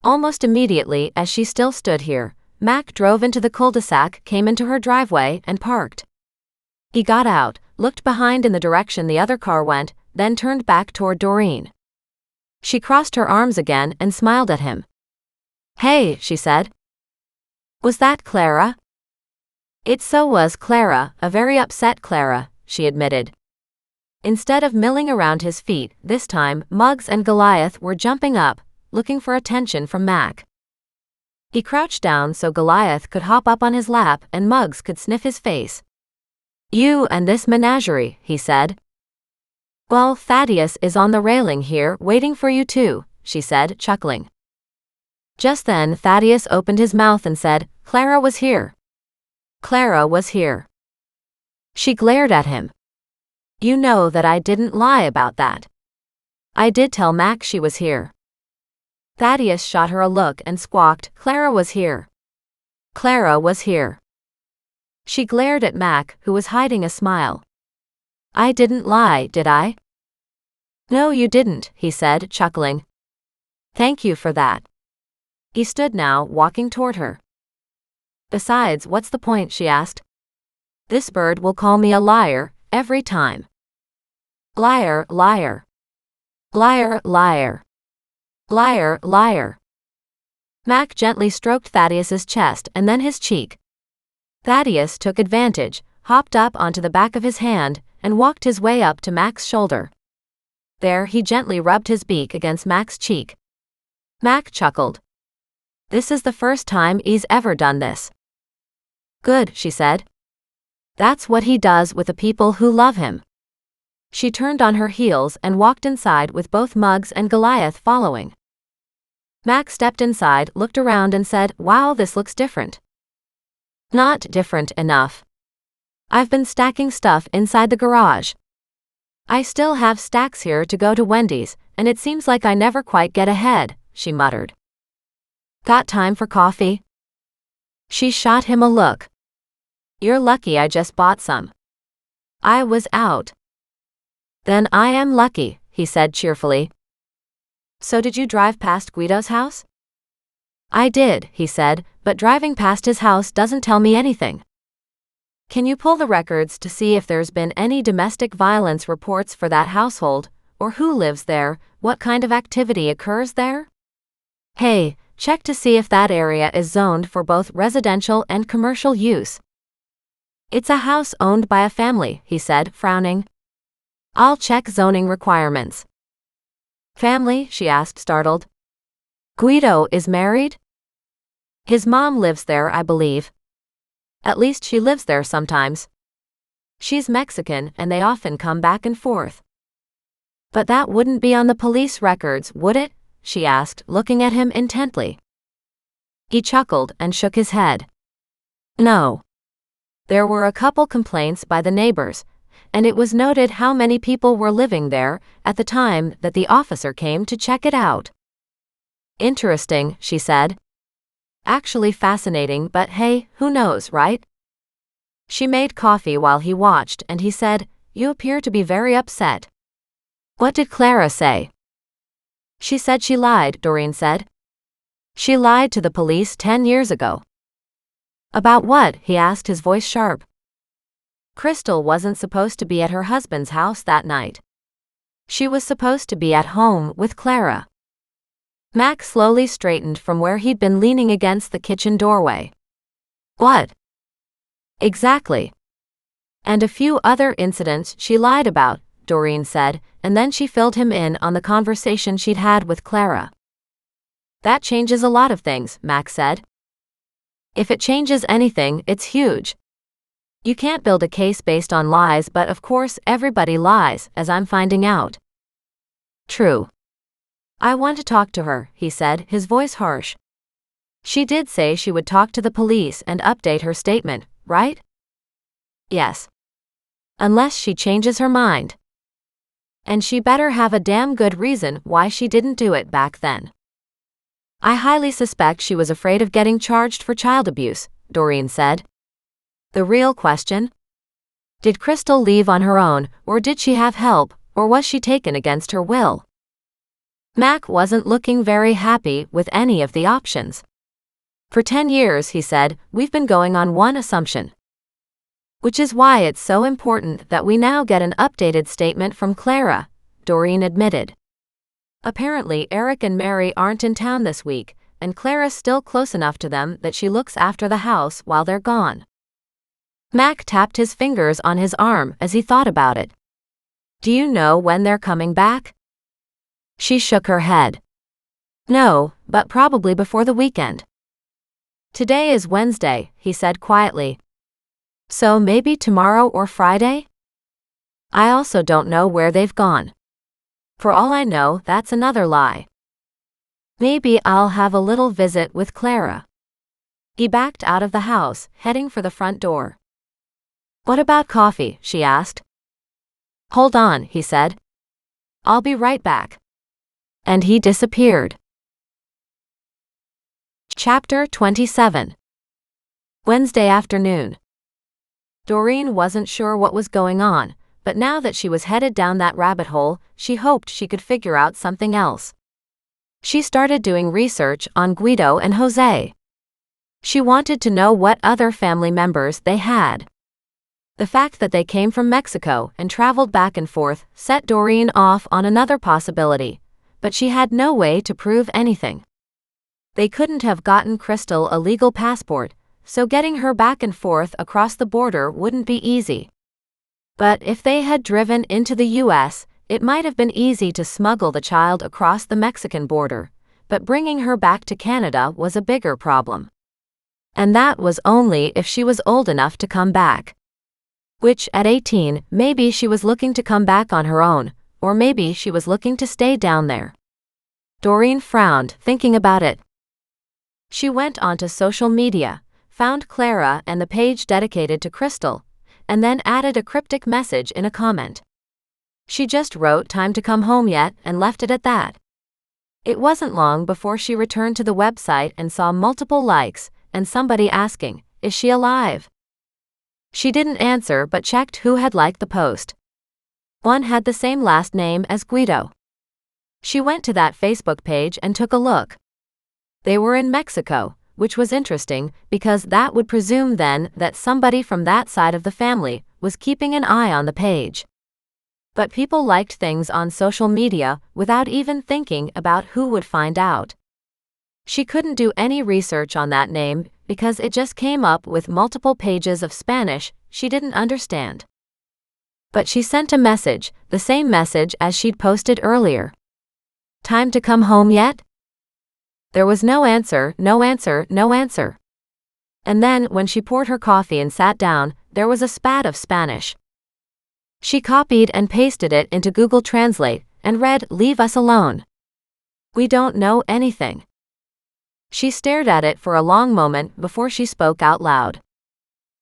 Almost immediately, as she still stood here, Mac drove into the cul-de-sac, came into her driveway, and parked. He got out, looked behind in the direction the other car went, then turned back toward Doreen. She crossed her arms again and smiled at him. Hey, she said. Was that Clara? It so was Clara, a very upset Clara, she admitted. Instead of milling around his feet, this time Muggs and Goliath were jumping up, looking for attention from Mac. He crouched down so Goliath could hop up on his lap and Muggs could sniff his face. You and this menagerie, he said. Well, Thaddeus is on the railing here waiting for you too, she said, chuckling. Just then Thaddeus opened his mouth and said, Clara was here. Clara was here. She glared at him. You know that I didn't lie about that. I did tell Mac she was here. Thaddeus shot her a look and squawked, Clara was here. Clara was here. She glared at Mac, who was hiding a smile. I didn't lie, did I? No, you didn't, he said, chuckling. Thank you for that. He stood now, walking toward her. Besides, what's the point, she asked. This bird will call me a liar, every time. Liar, liar. Liar, liar. Liar, liar. Mac gently stroked Thaddeus's chest and then his cheek. Thaddeus took advantage, hopped up onto the back of his hand, and walked his way up to Mac's shoulder. There he gently rubbed his beak against Mac's cheek. Mac chuckled. This is the first time he's ever done this. Good, she said. That's what he does with the people who love him. She turned on her heels and walked inside with both Muggs and Goliath following. Mac stepped inside, looked around and said, Wow, this looks different. Not different enough. I've been stacking stuff inside the garage. I still have stacks here to go to Wendy's, and it seems like I never quite get ahead, she muttered. Got time for coffee? She shot him a look. You're lucky I just bought some. I was out. Then I am lucky, he said cheerfully. So did you drive past Guido's house? I did, he said, but driving past his house doesn't tell me anything. Can you pull the records to see if there's been any domestic violence reports for that household, or who lives there, what kind of activity occurs there? Hey, check to see if that area is zoned for both residential and commercial use. It's a house owned by a family, he said, frowning. I'll check zoning requirements. Family? She asked, startled. Guido is married? His mom lives there, I believe. At least she lives there sometimes. She's Mexican and they often come back and forth. But that wouldn't be on the police records, would it? She asked, looking at him intently. He chuckled and shook his head. No. There were a couple complaints by the neighbors, and it was noted how many people were living there at the time that the officer came to check it out. Interesting, she said. Actually fascinating, but hey, who knows, right? She made coffee while he watched and he said, You appear to be very upset. What did Clara say? She said she lied, Doreen said. She lied to the police 10 years ago. About what? He asked, his voice sharp. Crystal wasn't supposed to be at her husband's house that night. She was supposed to be at home with Clara. Mac slowly straightened from where he'd been leaning against the kitchen doorway. What? Exactly. And a few other incidents she lied about, Doreen said, and then she filled him in on the conversation she'd had with Clara. That changes a lot of things, Mac said. If it changes anything, it's huge, You can't build a case based on lies, but of course everybody lies, as I'm finding out. True. I want to talk to her, he said, his voice harsh. She did say she would talk to the police and update her statement, right? Yes. Unless she changes her mind. And she better have a damn good reason why she didn't do it back then. I highly suspect she was afraid of getting charged for child abuse, Doreen said. The real question? Did Crystal leave on her own, or did she have help, or was she taken against her will? Mac wasn't looking very happy with any of the options. For 10 years, he said, we've been going on one assumption. Which is why it's so important that we now get an updated statement from Clara, Doreen admitted. Apparently Eric and Mary aren't in town this week, and Clara's still close enough to them that she looks after the house while they're gone. Mac tapped his fingers on his arm as he thought about it. Do you know when they're coming back? She shook her head. No, but probably before the weekend. Today is Wednesday, he said quietly. So maybe tomorrow or Friday? I also don't know where they've gone. For all I know, that's another lie. Maybe I'll have a little visit with Clara. He backed out of the house, heading for the front door. What about coffee? She asked. Hold on, he said. I'll be right back. And he disappeared. Chapter 27. Wednesday afternoon. Doreen wasn't sure what was going on, but now that she was headed down that rabbit hole, she hoped she could figure out something else. She started doing research on Guido and Jose. She wanted to know what other family members they had. The fact that they came from Mexico and traveled back and forth set Doreen off on another possibility, but she had no way to prove anything. They couldn't have gotten Crystal a legal passport, so getting her back and forth across the border wouldn't be easy. But if they had driven into the U.S., it might have been easy to smuggle the child across the Mexican border, but bringing her back to Canada was a bigger problem. And that was only if she was old enough to come back. Which, at 18, maybe she was looking to come back on her own, or maybe she was looking to stay down there. Doreen frowned, thinking about it. She went onto social media, found Clara and the page dedicated to Crystal, and then added a cryptic message in a comment. She just wrote "Time to come home yet" and left it at that. It wasn't long before she returned to the website and saw multiple likes, and somebody asking, "Is she alive?" She didn't answer but checked who had liked the post. One had the same last name as Guido. She went to that Facebook page and took a look. They were in Mexico, which was interesting because that would presume then that somebody from that side of the family was keeping an eye on the page. But people liked things on social media without even thinking about who would find out. She couldn't do any research on that name because it just came up with multiple pages of Spanish she didn't understand. But she sent a message, the same message as she'd posted earlier. "Time to come home yet?" There was no answer, no answer, no answer. And then, when she poured her coffee and sat down, there was a spat of Spanish. She copied and pasted it into Google Translate and read, "Leave us alone. We don't know anything." She stared at it for a long moment before she spoke out loud.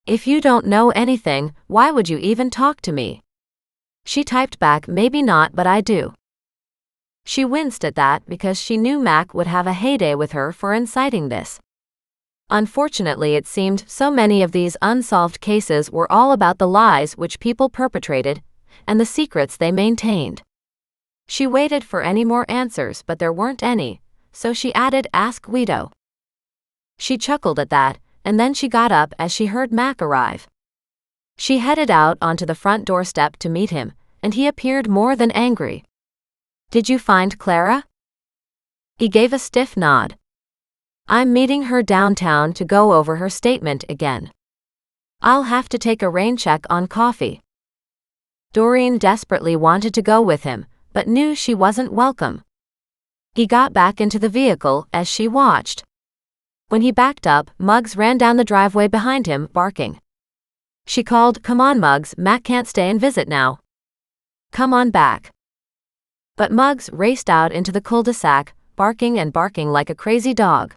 "If you don't know anything, why would you even talk to me?" She typed back, "Maybe not, but I do." She winced at that because she knew Mac would have a heyday with her for inciting this. Unfortunately, it seemed so many of these unsolved cases were all about the lies which people perpetrated and the secrets they maintained. She waited for any more answers, but there weren't any, so she added, "Ask Guido." She chuckled at that, and then she got up as she heard Mac arrive. She headed out onto the front doorstep to meet him, and he appeared more than angry. "Did you find Clara?" He gave a stiff nod. "I'm meeting her downtown to go over her statement again. I'll have to take a rain check on coffee." Doreen desperately wanted to go with him, but knew she wasn't welcome. He got back into the vehicle as she watched. When he backed up, Muggs ran down the driveway behind him, barking. She called, "Come on, Muggs, Mac can't stay and visit now. Come on back." But Muggs raced out into the cul-de-sac, barking and barking like a crazy dog.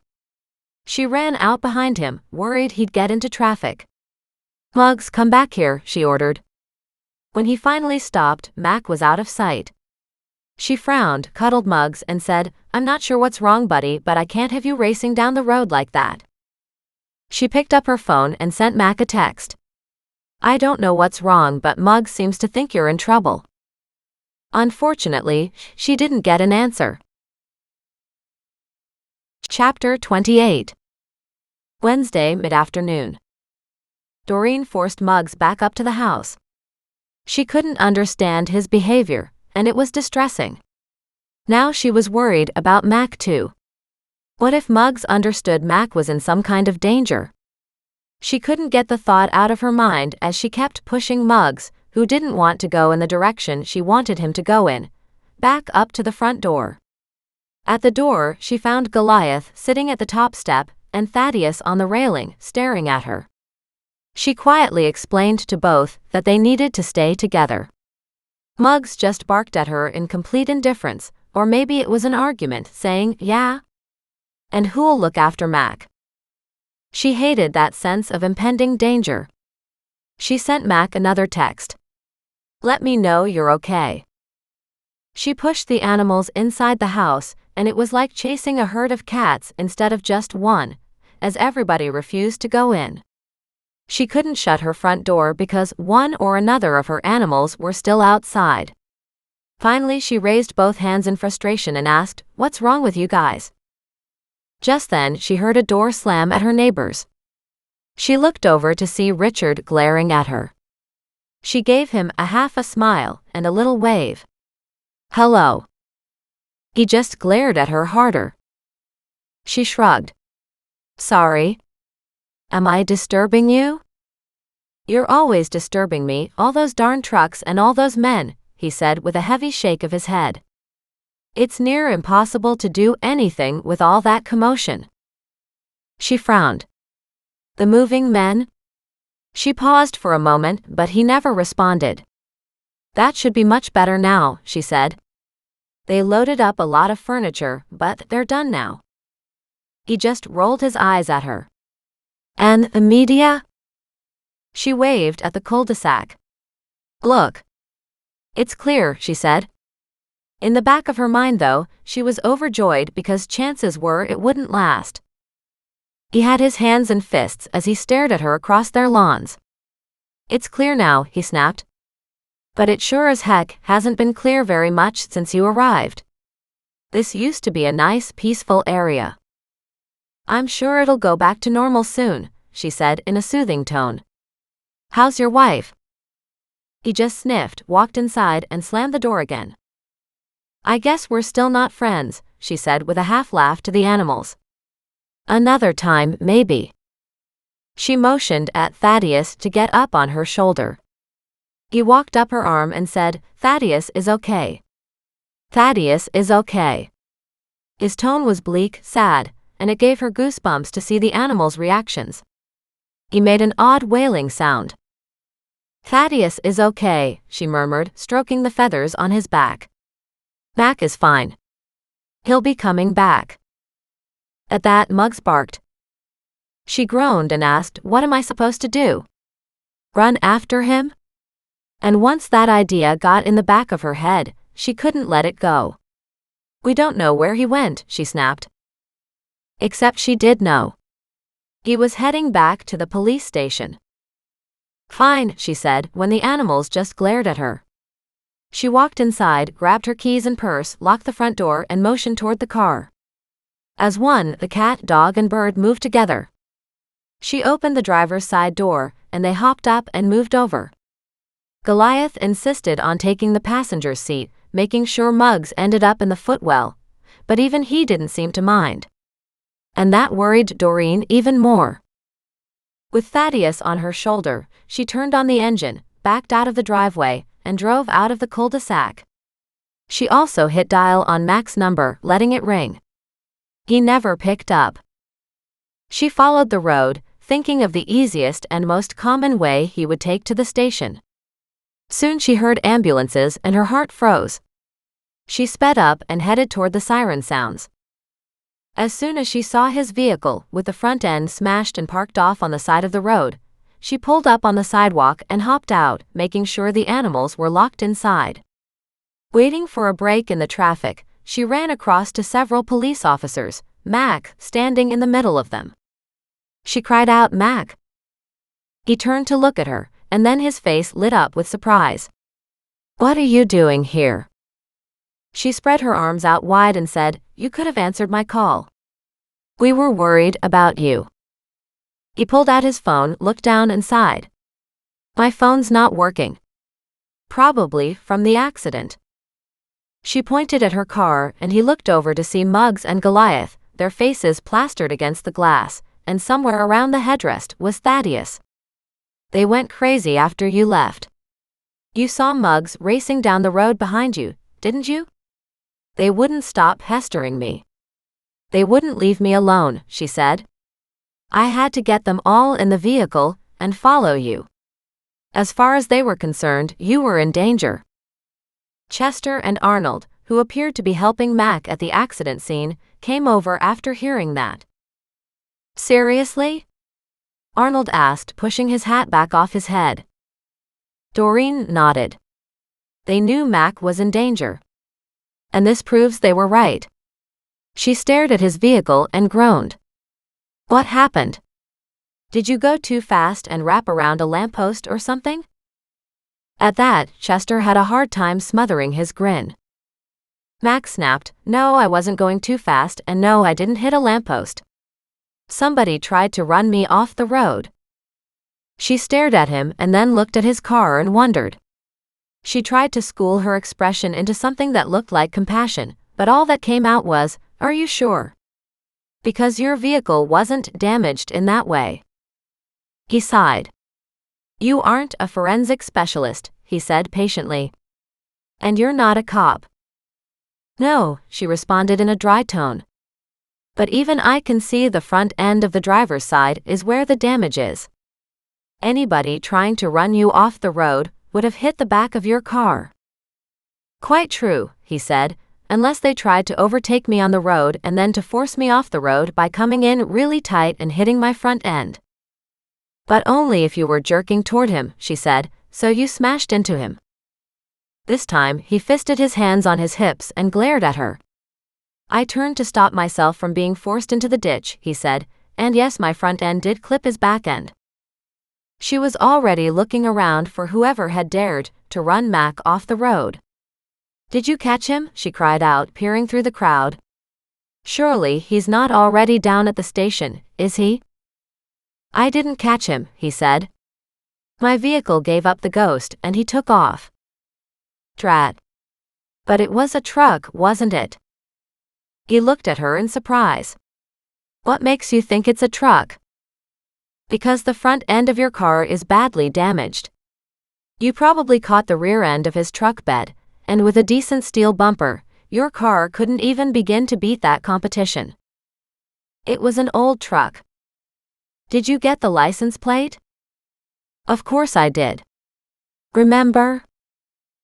She ran out behind him, worried he'd get into traffic. "Muggs, come back here," she ordered. When he finally stopped, Mac was out of sight. She frowned, cuddled Muggs, and said, "I'm not sure what's wrong, buddy, but I can't have you racing down the road like that." She picked up her phone and sent Mac a text. "I don't know what's wrong, but Muggs seems to think you're in trouble." Unfortunately, she didn't get an answer. Chapter 28. Wednesday mid-afternoon. Doreen forced Muggs back up to the house. She couldn't understand his behavior, and it was distressing. Now she was worried about Mac too. What if Muggs understood Mac was in some kind of danger? She couldn't get the thought out of her mind as she kept pushing Muggs, who didn't want to go in the direction she wanted him to go in, back up to the front door. At the door, she found Goliath sitting at the top step and Thaddeus on the railing, staring at her. She quietly explained to both that they needed to stay together. Muggs just barked at her in complete indifference, or maybe it was an argument, saying, "Yeah? And who'll look after Mac?" She hated that sense of impending danger. She sent Mac another text. "Let me know you're okay." She pushed the animals inside the house, and it was like chasing a herd of cats instead of just one, as everybody refused to go in. She couldn't shut her front door because one or another of her animals were still outside. Finally, she raised both hands in frustration and asked, "What's wrong with you guys?" Just then, she heard a door slam at her neighbor's. She looked over to see Richard glaring at her. She gave him half a smile and a little wave. "Hello." He just glared at her harder. She shrugged. "Sorry. Am I disturbing you?" "You're always disturbing me, all those darn trucks and all those men," he said with a heavy shake of his head. "It's near impossible to do anything with all that commotion." She frowned. "The moving men?" She paused for a moment, but he never responded. "That should be much better now," she said. "They loaded up a lot of furniture, but they're done now." He just rolled his eyes at her. "And the media?" She waved at the cul-de-sac. "Look. It's clear," she said. In the back of her mind, though, she was overjoyed because chances were it wouldn't last. He had his hands in fists as he stared at her across their lawns. "It's clear now," he snapped. "But it sure as heck hasn't been clear very much since you arrived. This used to be a nice, peaceful area." "I'm sure it'll go back to normal soon," she said in a soothing tone. "How's your wife?" He just sniffed, walked inside, and slammed the door again. "I guess we're still not friends," she said with a half laugh to the animals. "Another time, maybe." She motioned at Thaddeus to get up on her shoulder. He walked up her arm and said, "Thaddeus is okay. Thaddeus is okay." His tone was bleak, sad, and it gave her goosebumps to see the animals' reactions. He made an odd wailing sound. "Thaddeus is okay," she murmured, stroking the feathers on his back. "Mac is fine. He'll be coming back." At that, Muggs barked. She groaned and asked, "What am I supposed to do? Run after him?" And once that idea got in the back of her head, she couldn't let it go. "We don't know where he went," she snapped. Except she did know. He was heading back to the police station. "Fine," she said when the animals just glared at her. She walked inside, grabbed her keys and purse, locked the front door, and motioned toward the car. As one, the cat, dog, and bird moved together. She opened the driver's side door, and they hopped up and moved over. Goliath insisted on taking the passenger's seat, making sure Muggs ended up in the footwell, but even he didn't seem to mind. And that worried Doreen even more. With Thaddeus on her shoulder, she turned on the engine, backed out of the driveway, and drove out of the cul-de-sac. She also hit dial on Mac's number, letting it ring. He never picked up. She followed the road, thinking of the easiest and most common way he would take to the station. Soon she heard ambulances and her heart froze. She sped up and headed toward the siren sounds. As soon as she saw his vehicle, with the front end smashed and parked off on the side of the road, she pulled up on the sidewalk and hopped out, making sure the animals were locked inside. Waiting for a break in the traffic, she ran across to several police officers, Mac standing in the middle of them. She cried out, "Mac!" He turned to look at her, and then his face lit up with surprise. "What are you doing here?" She spread her arms out wide and said, "You could have answered my call. We were worried about you." He pulled out his phone, looked down and sighed. "My phone's not working. Probably from the accident." She pointed at her car, and he looked over to see Muggs and Goliath, their faces plastered against the glass, and somewhere around the headrest was Thaddeus. "They went crazy after you left. You saw Muggs racing down the road behind you, didn't you? They wouldn't stop pestering me. They wouldn't leave me alone," she said. "I had to get them all in the vehicle and follow you. As far as they were concerned, you were in danger." Chester and Arnold, who appeared to be helping Mac at the accident scene, came over after hearing that. "Seriously?" Arnold asked, pushing his hat back off his head. Doreen nodded. They knew Mac was in danger. And this proves they were right. She stared at his vehicle and groaned. "What happened? Did you go too fast and wrap around a lamppost or something?" At that, Chester had a hard time smothering his grin. Mac snapped, "No, I wasn't going too fast, and no, I didn't hit a lamppost. Somebody tried to run me off the road." She stared at him and then looked at his car and wondered. She tried to school her expression into something that looked like compassion, but all that came out was, "Are you sure? Because your vehicle wasn't damaged in that way." He sighed. "You aren't a forensic specialist," he said patiently. "And you're not a cop." "No," she responded in a dry tone. "But even I can see the front end of the driver's side is where the damage is. Anybody trying to run you off the road would have hit the back of your car." "Quite true," he said, "unless they tried to overtake me on the road and then to force me off the road by coming in really tight and hitting my front end." "But only if you were jerking toward him," she said, "so you smashed into him." This time, he fisted his hands on his hips and glared at her. "I turned to stop myself from being forced into the ditch," he said, "and yes, my front end did clip his back end." She was already looking around for whoever had dared to run Mac off the road. "Did you catch him?" she cried out, peering through the crowd. "Surely he's not already down at the station, is he?" "I didn't catch him," he said. "My vehicle gave up the ghost and he took off." "Drat. But it was a truck, wasn't it?" He looked at her in surprise. "What makes you think it's a truck?" "Because the front end of your car is badly damaged. You probably caught the rear end of his truck bed, and with a decent steel bumper, your car couldn't even begin to beat that competition. It was an old truck." "Did you get the license plate?" "Of course I did. Remember?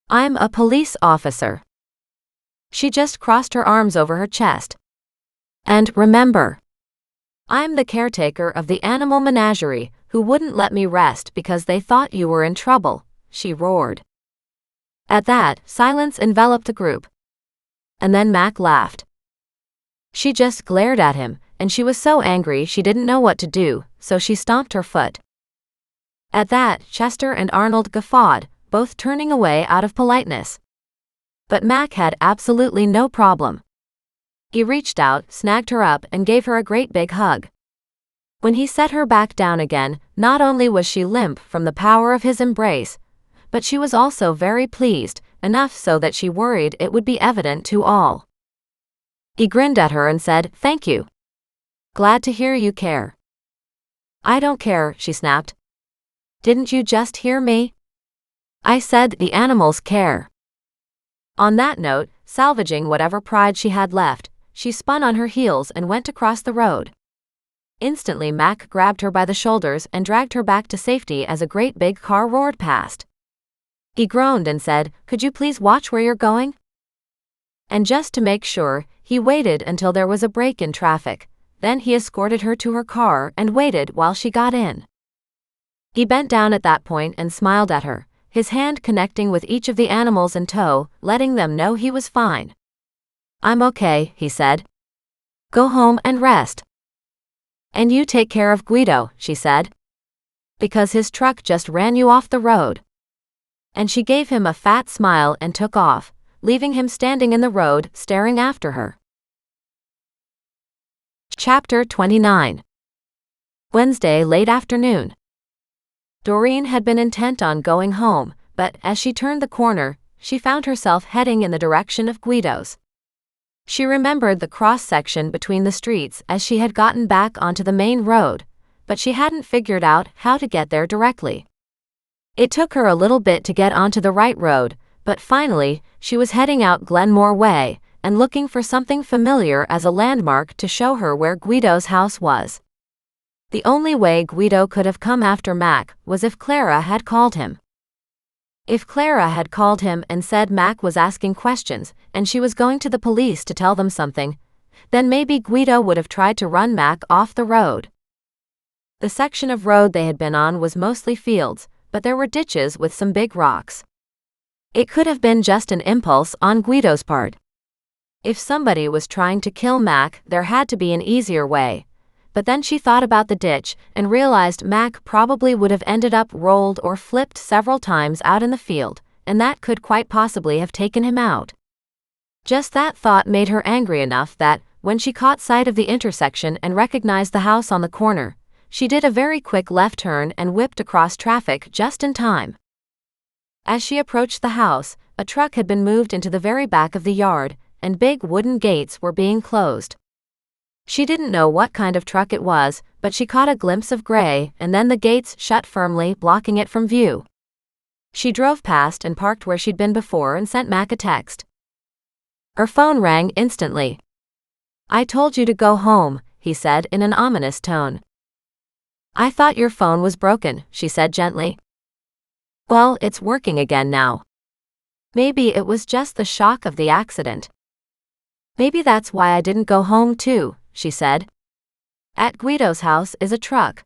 I'm a police officer." She just crossed her arms over her chest. "And remember, I'm the caretaker of the animal menagerie who wouldn't let me rest because they thought you were in trouble," she roared. At that, silence enveloped the group. And then Mac laughed. She just glared at him, and she was so angry she didn't know what to do, so she stomped her foot. At that, Chester and Arnold guffawed, both turning away out of politeness. But Mac had absolutely no problem. He reached out, snagged her up, and gave her a great big hug. When he set her back down again, not only was she limp from the power of his embrace, but she was also very pleased, enough so that she worried it would be evident to all. He grinned at her and said, "Thank you. Glad to hear you care." "I don't care," she snapped. "Didn't you just hear me? I said the animals care." On that note, salvaging whatever pride she had left, she spun on her heels and went across the road. Instantly, Mac grabbed her by the shoulders and dragged her back to safety as a great big car roared past. He groaned and said, "Could you please watch where you're going?" And just to make sure, he waited until there was a break in traffic. Then he escorted her to her car and waited while she got in. He bent down at that point and smiled at her, his hand connecting with each of the animals in tow, letting them know he was fine. "I'm okay," he said. "Go home and rest. And you take care of Guido," she said. "Because his truck just ran you off the road." And she gave him a fat smile and took off, leaving him standing in the road, staring after her. Chapter 29. Wednesday late afternoon. Doreen had been intent on going home, but as she turned the corner, she found herself heading in the direction of Guido's. She remembered the cross-section between the streets as she had gotten back onto the main road, but she hadn't figured out how to get there directly. It took her a little bit to get onto the right road, but finally, she was heading out Glenmore Way and looking for something familiar as a landmark to show her where Guido's house was. The only way Guido could have come after Mac was if Clara had called him. If Clara had called him and said Mac was asking questions and she was going to the police to tell them something, then maybe Guido would have tried to run Mac off the road. The section of road they had been on was mostly fields, but there were ditches with some big rocks. It could have been just an impulse on Guido's part. If somebody was trying to kill Mac, there had to be an easier way. But then she thought about the ditch and realized Mac probably would have ended up rolled or flipped several times out in the field, and that could quite possibly have taken him out. Just that thought made her angry enough that, when she caught sight of the intersection and recognized the house on the corner, she did a very quick left turn and whipped across traffic just in time. As she approached the house, a truck had been moved into the very back of the yard, and big wooden gates were being closed. She didn't know what kind of truck it was, but she caught a glimpse of gray, and then the gates shut firmly, blocking it from view. She drove past and parked where she'd been before and sent Mac a text. Her phone rang instantly. "I told you to go home," he said in an ominous tone. "I thought your phone was broken," she said gently. "Well, it's working again now. Maybe it was just the shock of the accident. Maybe that's why I didn't go home too," she said. "At Guido's house is a truck.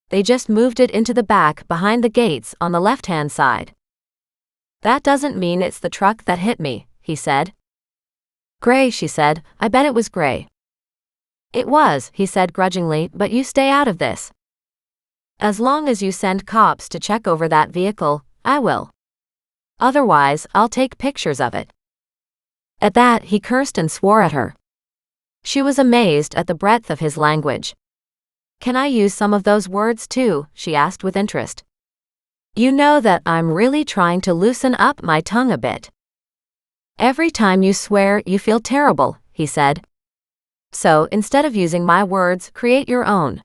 They just moved it into the back behind the gates on the left-hand side." "That doesn't mean it's the truck that hit me," he said. "Gray," she said. "I bet it was gray." "It was," he said grudgingly, "but you stay out of this. As long as you send cops to check over that vehicle, I will. Otherwise, I'll take pictures of it." At that, he cursed and swore at her. She was amazed at the breadth of his language. "Can I use some of those words too?" she asked with interest. "You know that I'm really trying to loosen up my tongue a bit." "Every time you swear, you feel terrible," he said. "So, instead of using my words, create your own.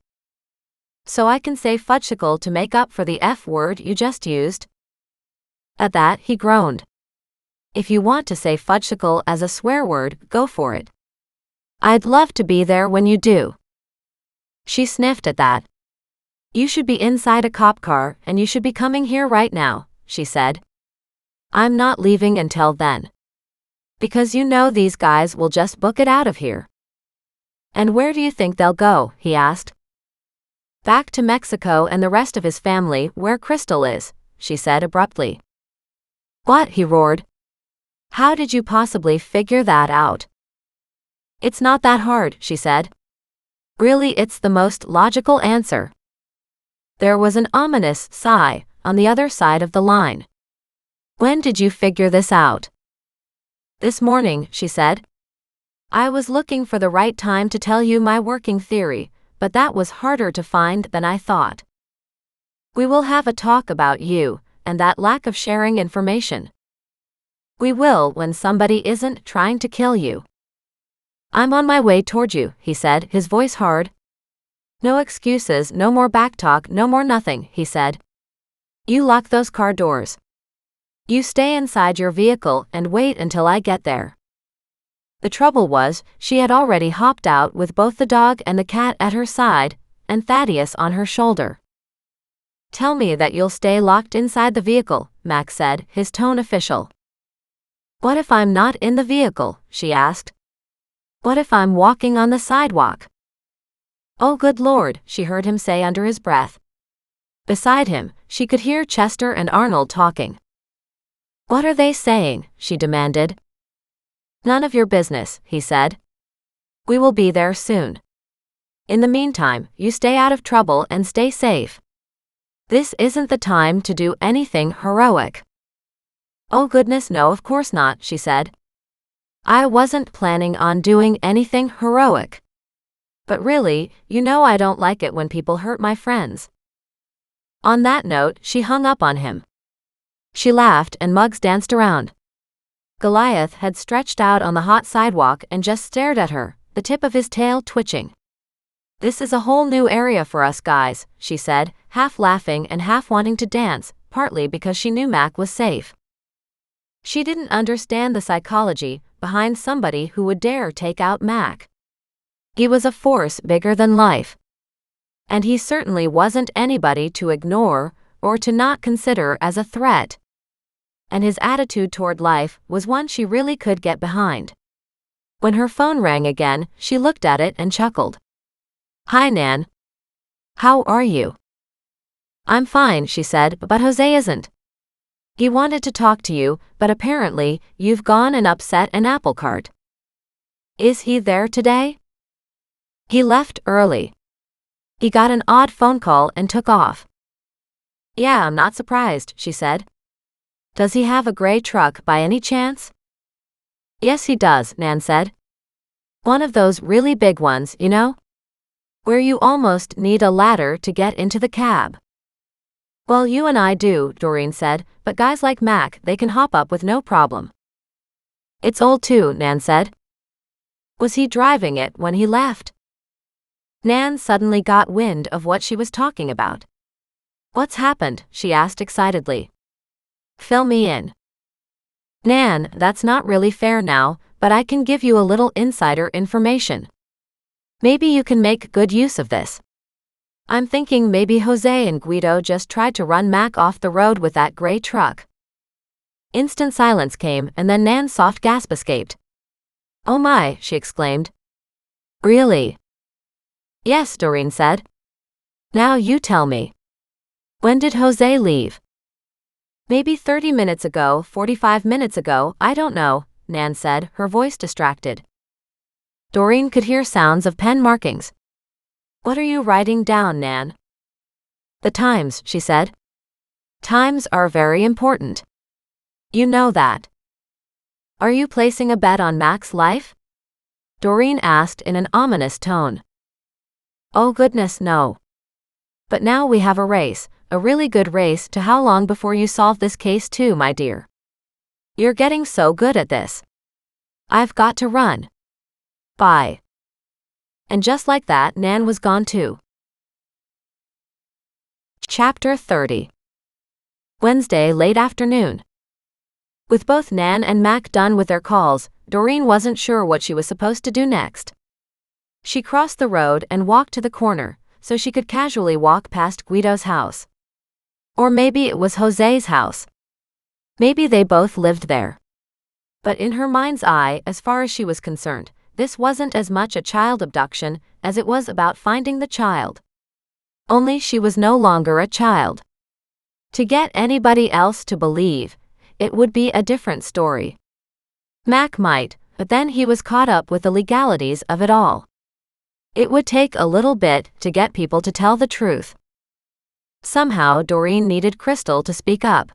So I can say fudgesicle to make up for the F word you just used." At that, he groaned. "If you want to say fudgesicle as a swear word, go for it. I'd love to be there when you do." She sniffed at that. "You should be inside a cop car, and you should be coming here right now," she said. "I'm not leaving until then. Because you know these guys will just book it out of here." "And where do you think they'll go?" he asked. "Back to Mexico and the rest of his family, where Crystal is," she said abruptly. "What?" he roared. "How did you possibly figure that out?" "It's not that hard," she said. "Really, it's the most logical answer." There was an ominous sigh on the other side of the line. "When did you figure this out?" "This morning," she said. "I was looking for the right time to tell you my working theory, but that was harder to find than I thought. We will have a talk about you and that lack of sharing information. We will when somebody isn't trying to kill you." "I'm on my way toward you," he said, his voice hard. "No excuses, no more backtalk, no more nothing," he said. "You lock those car doors. You stay inside your vehicle and wait until I get there." The trouble was, she had already hopped out with both the dog and the cat at her side, and Thaddeus on her shoulder. "Tell me that you'll stay locked inside the vehicle," Mac said, his tone official. "What if I'm not in the vehicle?" she asked. "What if I'm walking on the sidewalk?" "Oh, good Lord," she heard him say under his breath. Beside him, she could hear Chester and Arnold talking. "What are they saying?" she demanded. "None of your business," he said. "We will be there soon. In the meantime, you stay out of trouble and stay safe. This isn't the time to do anything heroic." "Oh goodness no, of course not," she said. "I wasn't planning on doing anything heroic. But really, you know I don't like it when people hurt my friends." On that note, she hung up on him. She laughed and Muggs danced around. Goliath had stretched out on the hot sidewalk and just stared at her, the tip of his tail twitching. "This is a whole new area for us guys," she said, half laughing and half wanting to dance, partly because she knew Mac was safe. She didn't understand the psychology behind somebody who would dare take out Mac. He was a force bigger than life. And he certainly wasn't anybody to ignore or to not consider as a threat. And his attitude toward life was one she really could get behind. When her phone rang again, she looked at it and chuckled. "Hi, Nan. How are you?" "I'm fine," she said, "but Jose isn't. He wanted to talk to you, but apparently, you've gone and upset an apple cart." "Is he there today?" "He left early. He got an odd phone call and took off." "Yeah, I'm not surprised," she said. "Does he have a gray truck by any chance?" "Yes, he does," Nan said. "One of those really big ones, you know? Where you almost need a ladder to get into the cab." "Well, you and I do," Doreen said, "but guys like Mac, they can hop up with no problem." "It's old too," Nan said. "Was he driving it when he left?" Nan suddenly got wind of what she was talking about. "What's happened?" she asked excitedly. "Fill me in." "Nan, that's not really fair now, but I can give you a little insider information. Maybe you can make good use of this. I'm thinking maybe Jose and Guido just tried to run Mac off the road with that gray truck." Instant silence came and then Nan's soft gasp escaped. "Oh my," she exclaimed. "Really?" "Yes," Doreen said. "Now you tell me. When did Jose leave?" "Maybe 30 minutes ago, 45 minutes ago, I don't know," Nan said, her voice distracted. Doreen could hear sounds of pen markings. "What are you writing down, Nan?" "The times," she said. "Times are very important. You know that." "Are you placing a bet on Mac's life?" Doreen asked in an ominous tone. "Oh goodness no. But now we have a race, a really good race to how long before you solve this case too, my dear. You're getting so good at this. I've got to run. Bye." And just like that, Nan was gone too. Chapter 30. Wednesday late afternoon. With both Nan and Mac done with their calls, Doreen wasn't sure what she was supposed to do next. She crossed the road and walked to the corner, so she could casually walk past Guido's house. Or maybe it was Jose's house. Maybe they both lived there. But in her mind's eye, as far as she was concerned, this wasn't as much a child abduction as it was about finding the child. Only she was no longer a child. To get anybody else to believe, it would be a different story. Mac might, but then he was caught up with the legalities of it all. It would take a little bit to get people to tell the truth. Somehow Doreen needed Crystal to speak up.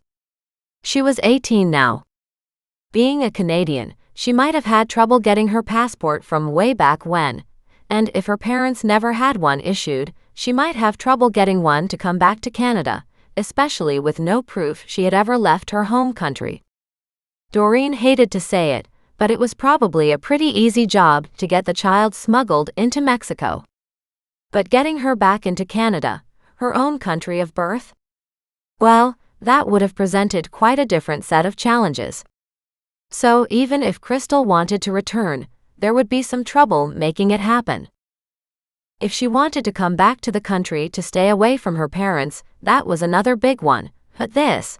She was 18 now. Being a Canadian, she might have had trouble getting her passport from way back when, and if her parents never had one issued, she might have trouble getting one to come back to Canada, especially with no proof she had ever left her home country. Doreen hated to say it, but it was probably a pretty easy job to get the child smuggled into Mexico. But getting her back into Canada, her own country of birth? Well, that would have presented quite a different set of challenges. So even if Crystal wanted to return, there would be some trouble making it happen. If she wanted to come back to the country to stay away from her parents, that was another big one, but this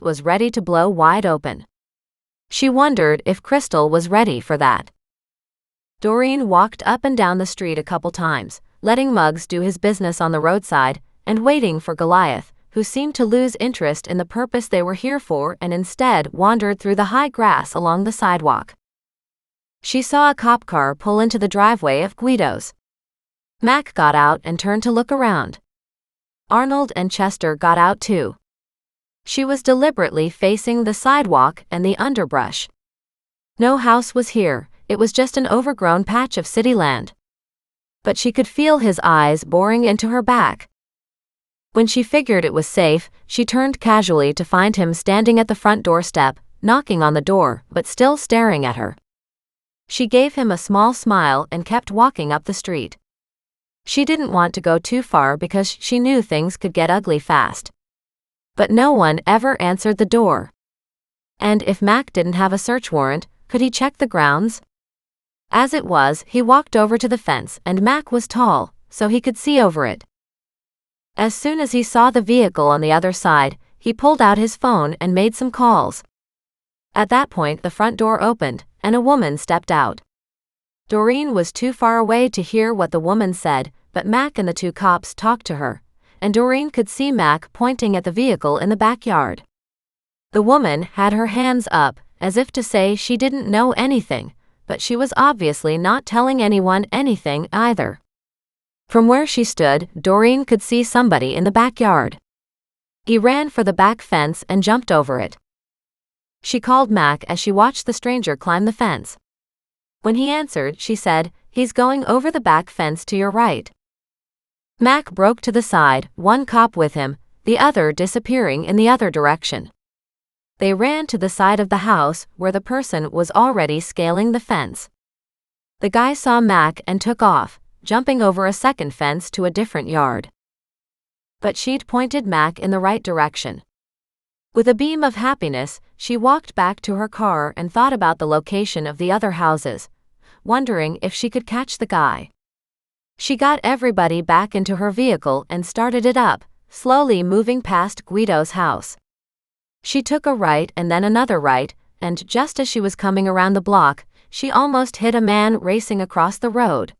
was ready to blow wide open. She wondered if Crystal was ready for that. Doreen walked up and down the street a couple times, letting Muggs do his business on the roadside, and waiting for Goliath, who seemed to lose interest in the purpose they were here for and instead wandered through the high grass along the sidewalk. She saw a cop car pull into the driveway of Guido's. Mac got out and turned to look around. Arnold and Chester got out too. She was deliberately facing the sidewalk and the underbrush. No house was here, it was just an overgrown patch of city land. But she could feel his eyes boring into her back. When she figured it was safe, she turned casually to find him standing at the front doorstep, knocking on the door, but still staring at her. She gave him a small smile and kept walking up the street. She didn't want to go too far because she knew things could get ugly fast. But no one ever answered the door. And if Mac didn't have a search warrant, could he check the grounds? As it was, he walked over to the fence and Mac was tall, so he could see over it. As soon as he saw the vehicle on the other side, he pulled out his phone and made some calls. At that point the front door opened, and a woman stepped out. Doreen was too far away to hear what the woman said, but Mac and the two cops talked to her, and Doreen could see Mac pointing at the vehicle in the backyard. The woman had her hands up, as if to say she didn't know anything, but she was obviously not telling anyone anything either. From where she stood, Doreen could see somebody in the backyard. He ran for the back fence and jumped over it. She called Mac as she watched the stranger climb the fence. When he answered, she said, "He's going over the back fence to your right." Mac broke to the side, one cop with him, the other disappearing in the other direction. They ran to the side of the house where the person was already scaling the fence. The guy saw Mac and took off, jumping over a second fence to a different yard. But she'd pointed Mac in the right direction. With a beam of happiness, she walked back to her car and thought about the location of the other houses, wondering if she could catch the guy. She got everybody back into her vehicle and started it up, slowly moving past Guido's house. She took a right and then another right, and just as she was coming around the block, she almost hit a man racing across the road.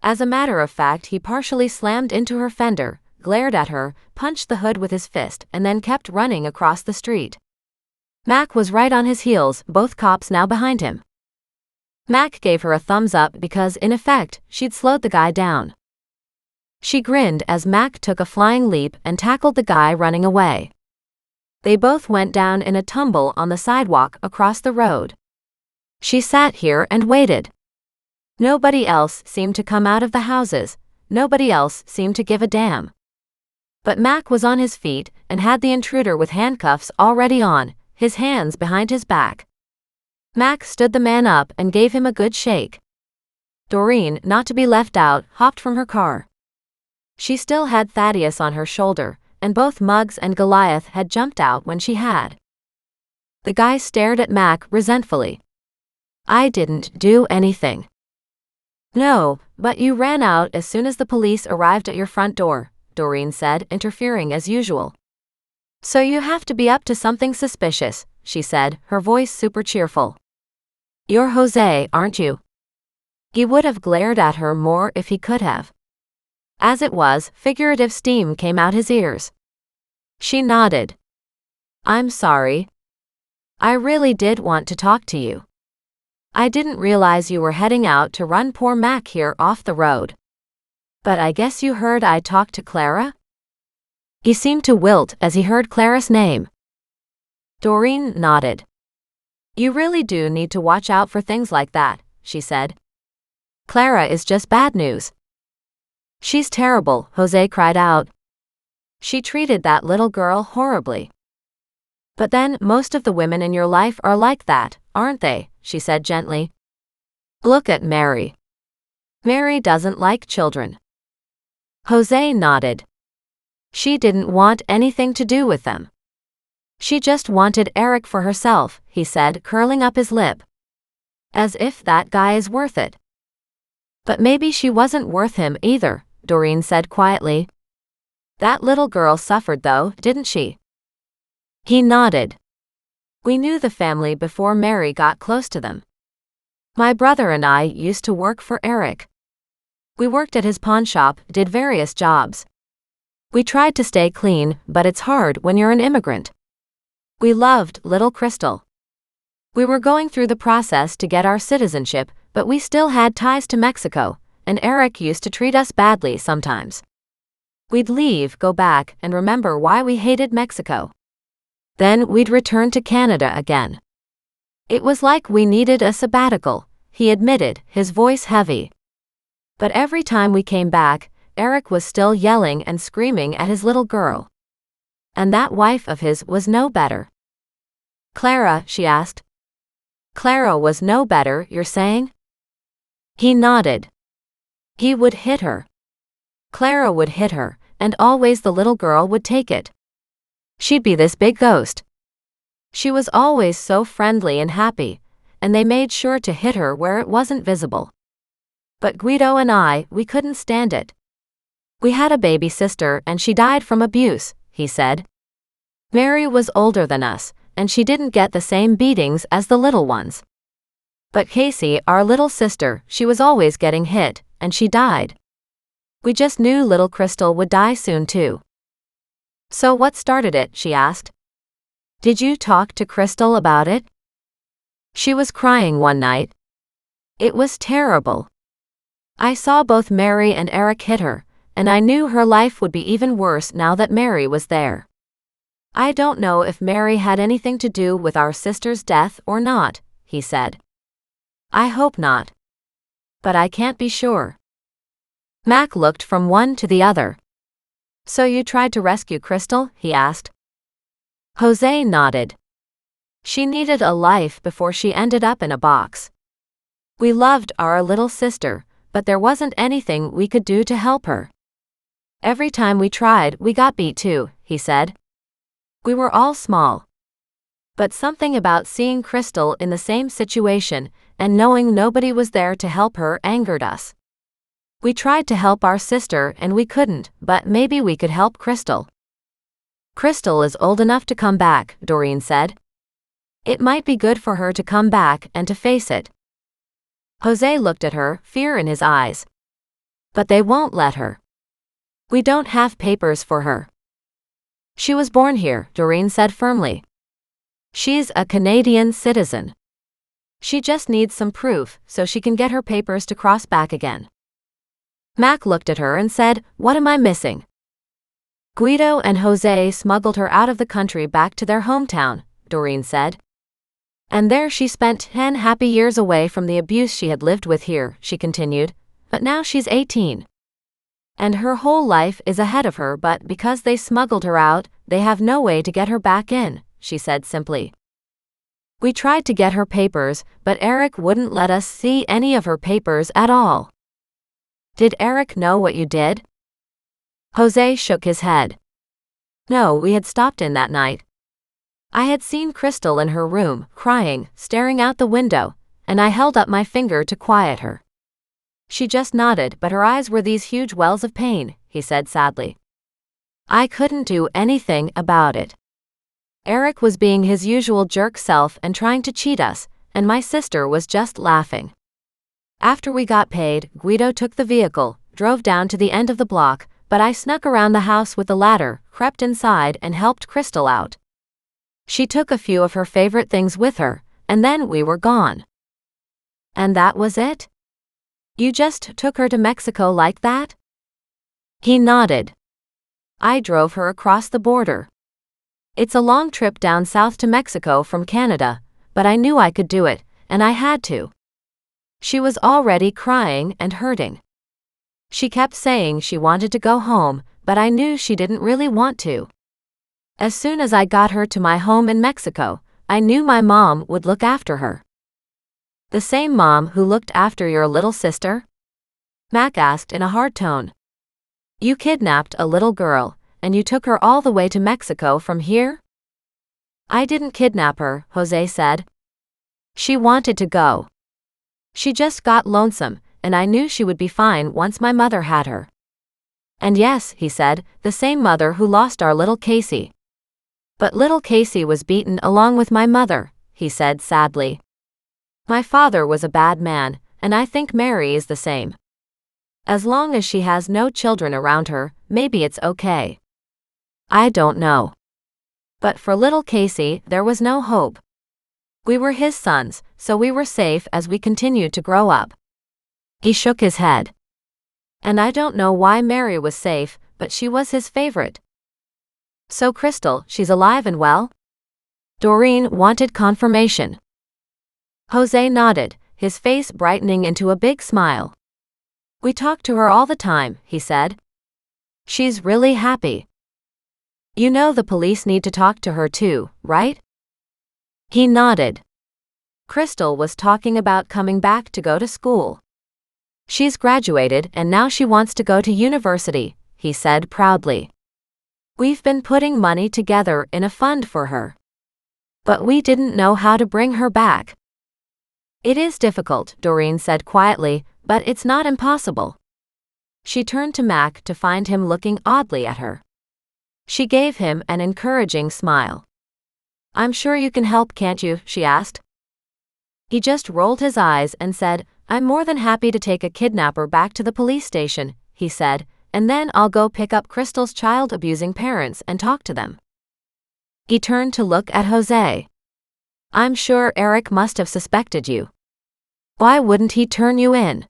As a matter of fact, he partially slammed into her fender, glared at her, punched the hood with his fist, and then kept running across the street. Mac was right on his heels, both cops now behind him. Mac gave her a thumbs up because, in effect, she'd slowed the guy down. She grinned as Mac took a flying leap and tackled the guy running away. They both went down in a tumble on the sidewalk across the road. She sat here and waited. Nobody else seemed to come out of the houses, nobody else seemed to give a damn. But Mac was on his feet and had the intruder with handcuffs already on, his hands behind his back. Mac stood the man up and gave him a good shake. Doreen, not to be left out, hopped from her car. She still had Thaddeus on her shoulder, and both Muggs and Goliath had jumped out when she had. The guy stared at Mac resentfully. "I didn't do anything." "No, but you ran out as soon as the police arrived at your front door," Doreen said, interfering as usual. "So you have to be up to something suspicious," she said, her voice super cheerful. "You're Jose, aren't you?" He would have glared at her more if he could have. As it was, figurative steam came out his ears. She nodded. "I'm sorry. I really did want to talk to you. I didn't realize you were heading out to run poor Mac here off the road. But I guess you heard I talked to Clara?" He seemed to wilt as he heard Clara's name. Doreen nodded. "You really do need to watch out for things like that," she said. "Clara is just bad news." "She's terrible," Jose cried out. "She treated that little girl horribly." "But then most of the women in your life are like that, aren't they?" she said gently. "Look at Mary. Mary doesn't like children." Jose nodded. "She didn't want anything to do with them. She just wanted Eric for herself," he said, curling up his lip. As if that guy is worth it. But maybe she wasn't worth him either, Doreen said quietly. That little girl suffered though, didn't she? He nodded. We knew the family before Mary got close to them. My brother and I used to work for Eric. We worked at his pawn shop, did various jobs. We tried to stay clean, but it's hard when you're an immigrant. We loved little Crystal. We were going through the process to get our citizenship, but we still had ties to Mexico, and Eric used to treat us badly sometimes. We'd leave, go back, and remember why we hated Mexico. Then we'd return to Canada again. It was like we needed a sabbatical, he admitted, his voice heavy. But every time we came back, Eric was still yelling and screaming at his little girl. And that wife of his was no better. Clara, she asked. Clara was no better, you're saying? He nodded. He would hit her. Clara would hit her, and always the little girl would take it. She'd be this big ghost. She was always so friendly and happy, and they made sure to hit her where it wasn't visible. But Guido and I, we couldn't stand it. We had a baby sister and she died from abuse, he said. Mary was older than us, and she didn't get the same beatings as the little ones. But Casey, our little sister, she was always getting hit, and she died. We just knew little Crystal would die soon too. So what started it, she asked. Did you talk to Crystal about it? She was crying one night. It was terrible. I saw both Mary and Eric hit her, and I knew her life would be even worse now that Mary was there. I don't know if Mary had anything to do with our sister's death or not, he said. I hope not. But I can't be sure. Mac looked from one to the other. So you tried to rescue Crystal? He asked. Jose nodded. She needed a life before she ended up in a box. We loved our little sister, but there wasn't anything we could do to help her. Every time we tried, we got beat too, he said. We were all small. But something about seeing Crystal in the same situation and knowing nobody was there to help her angered us. We tried to help our sister and we couldn't, but maybe we could help Crystal. Crystal is old enough to come back, Doreen said. It might be good for her to come back and to face it. Jose looked at her, fear in his eyes. But they won't let her. We don't have papers for her. She was born here, Doreen said firmly. She's a Canadian citizen. She just needs some proof so she can get her papers to cross back again. Mac looked at her and said, What am I missing? Guido and Jose smuggled her out of the country back to their hometown, Doreen said. And there she spent 10 happy years away from the abuse she had lived with here, she continued. But now she's 18. And her whole life is ahead of her, but because they smuggled her out, they have no way to get her back in, she said simply. We tried to get her papers, but Eric wouldn't let us see any of her papers at all. Did Eric know what you did? Jose shook his head. No, we had stopped in that night. I had seen Crystal in her room, crying, staring out the window, and I held up my finger to quiet her. She just nodded, but her eyes were these huge wells of pain, he said sadly. I couldn't do anything about it. Eric was being his usual jerk self and trying to cheat us, and my sister was just laughing. After we got paid, Guido took the vehicle, drove down to the end of the block, but I snuck around the house with the ladder, crept inside and helped Crystal out. She took a few of her favorite things with her, and then we were gone. And that was it? You just took her to Mexico like that? He nodded. I drove her across the border. It's a long trip down south to Mexico from Canada, but I knew I could do it, and I had to. She was already crying and hurting. She kept saying she wanted to go home, but I knew she didn't really want to. As soon as I got her to my home in Mexico, I knew my mom would look after her. The same mom who looked after your little sister? Mac asked in a hard tone. You kidnapped a little girl, and you took her all the way to Mexico from here? I didn't kidnap her, Jose said. She wanted to go. She just got lonesome, and I knew she would be fine once my mother had her. And yes, he said, the same mother who lost our little Casey. But little Casey was beaten along with my mother, he said sadly. My father was a bad man, and I think Mary is the same. As long as she has no children around her, maybe it's okay. I don't know. But for little Casey, there was no hope. We were his sons, so we were safe as we continued to grow up. He shook his head. And I don't know why Mary was safe, but she was his favorite. So Crystal, she's alive and well? Doreen wanted confirmation. Jose nodded, his face brightening into a big smile. We talk to her all the time, he said. She's really happy. You know the police need to talk to her too, right? He nodded. Crystal was talking about coming back to go to school. She's graduated and now she wants to go to university, he said proudly. We've been putting money together in a fund for her. But we didn't know how to bring her back. It is difficult, Doreen said quietly, but it's not impossible. She turned to Mac to find him looking oddly at her. She gave him an encouraging smile. I'm sure you can help, can't you? She asked. He just rolled his eyes and said, I'm more than happy to take a kidnapper back to the police station, he said, and then I'll go pick up Crystal's child-abusing parents and talk to them. He turned to look at Jose. I'm sure Eric must have suspected you. Why wouldn't he turn you in?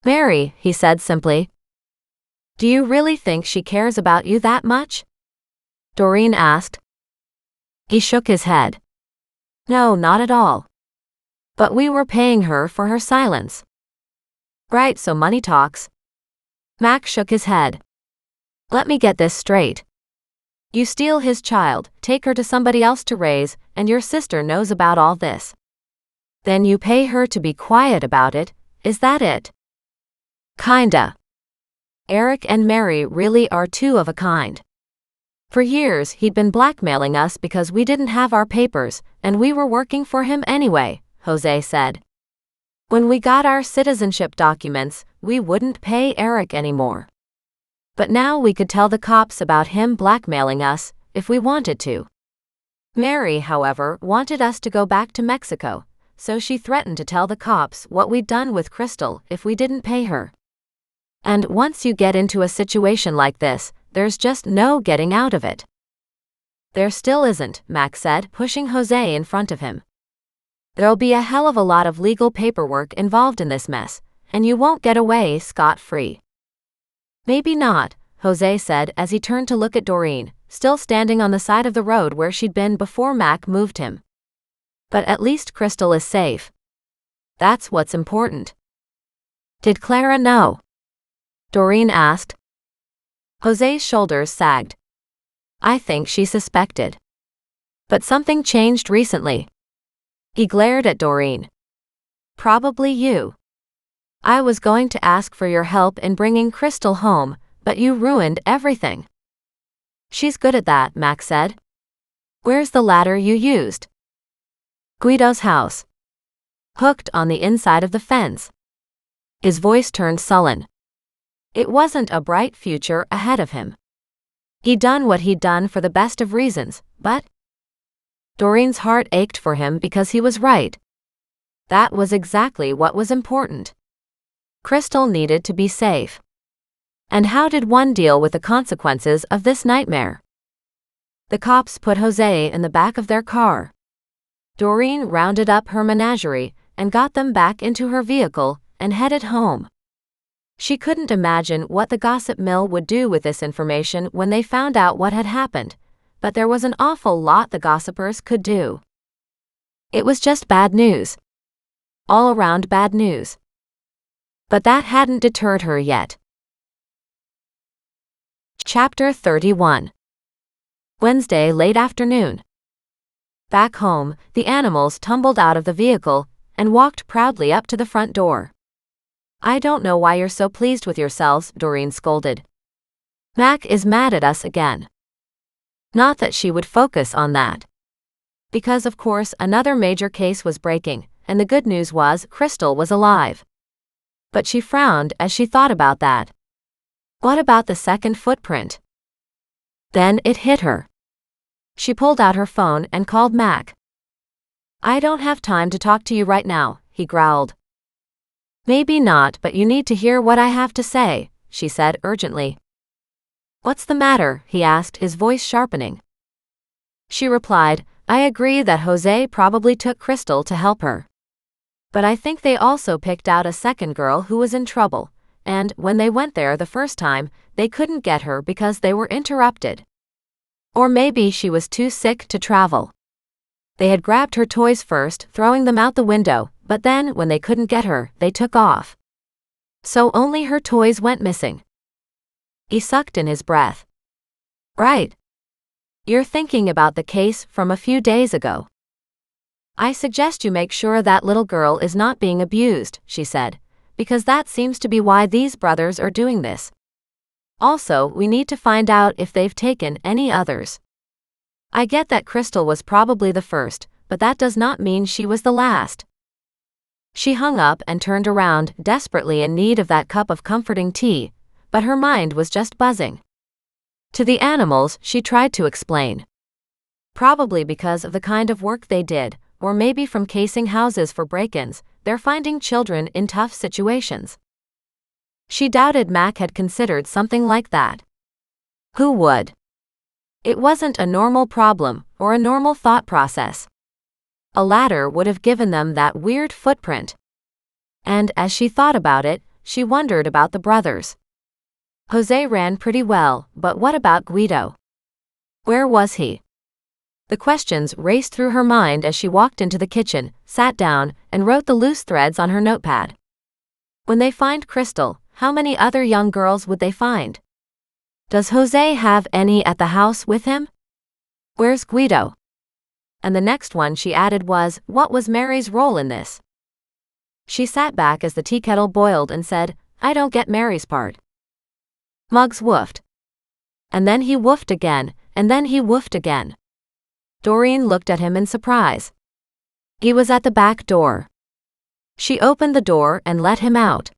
Mary, he said simply. Do you really think she cares about you that much? Doreen asked. He shook his head. No, not at all. But we were paying her for her silence. Right, so money talks. Mac shook his head. Let me get this straight. You steal his child, take her to somebody else to raise, and your sister knows about all this. Then you pay her to be quiet about it, is that it? Kinda. Eric and Mary really are two of a kind. For years he'd been blackmailing us because we didn't have our papers, and we were working for him anyway, Jose said. When we got our citizenship documents, we wouldn't pay Eric anymore. But now we could tell the cops about him blackmailing us, if we wanted to. Mary, however, wanted us to go back to Mexico, so she threatened to tell the cops what we'd done with Crystal if we didn't pay her. And once you get into a situation like this, there's just no getting out of it. There still isn't, Max said, pushing Jose in front of him. There'll be a hell of a lot of legal paperwork involved in this mess, and you won't get away scot-free. Maybe not, Jose said as he turned to look at Doreen, still standing on the side of the road where she'd been before Mac moved him. But at least Crystal is safe. That's what's important. Did Clara know? Doreen asked. Jose's shoulders sagged. I think she suspected. But something changed recently. He glared at Doreen. Probably you. I was going to ask for your help in bringing Crystal home, but you ruined everything. She's good at that, Max said. Where's the ladder you used? Guido's house. Hooked on the inside of the fence. His voice turned sullen. It wasn't a bright future ahead of him. He'd done what he'd done for the best of reasons, but Doreen's heart ached for him because he was right. That was exactly what was important. Crystal needed to be safe. And how did one deal with the consequences of this nightmare? The cops put Jose in the back of their car. Doreen rounded up her menagerie and got them back into her vehicle and headed home. She couldn't imagine what the gossip mill would do with this information when they found out what had happened, but there was an awful lot the gossipers could do. It was just bad news. All around bad news. But that hadn't deterred her yet. Chapter 31. Wednesday late afternoon. Back home, the animals tumbled out of the vehicle and walked proudly up to the front door. I don't know why you're so pleased with yourselves, Doreen scolded. Mac is mad at us again. Not that she would focus on that. Because of course another major case was breaking, and the good news was Crystal was alive. But she frowned as she thought about that. What about the second footprint? Then it hit her. She pulled out her phone and called Mac. "I don't have time to talk to you right now," he growled. "Maybe not, but you need to hear what I have to say," she said urgently. "What's the matter?" he asked, his voice sharpening. She replied, "I agree that Jose probably took Crystal to help her. But I think they also picked out a second girl who was in trouble, and when they went there the first time, they couldn't get her because they were interrupted. Or maybe she was too sick to travel. They had grabbed her toys first, throwing them out the window, but then when they couldn't get her, they took off. So only her toys went missing." He sucked in his breath. "Right. You're thinking about the case from a few days ago. I suggest you make sure that little girl is not being abused," she said, "because that seems to be why these brothers are doing this. Also, we need to find out if they've taken any others. I get that Crystal was probably the first, but that does not mean she was the last." She hung up and turned around, desperately in need of that cup of comforting tea, but her mind was just buzzing. To the animals, she tried to explain. Probably because of the kind of work they did, or maybe from casing houses for break-ins, they're finding children in tough situations. She doubted Mac had considered something like that. Who would? It wasn't a normal problem, or a normal thought process. A ladder would have given them that weird footprint. And as she thought about it, she wondered about the brothers. Jose ran pretty well, but what about Guido? Where was he? The questions raced through her mind as she walked into the kitchen, sat down, and wrote the loose threads on her notepad. When they find Crystal, how many other young girls would they find? Does Jose have any at the house with him? Where's Guido? And the next one she added was, what was Mary's role in this? She sat back as the tea kettle boiled and said, I don't get Mary's part. Muggs woofed. And then he woofed again, and then he woofed again. Doreen looked at him in surprise. He was at the back door. She opened the door and let him out.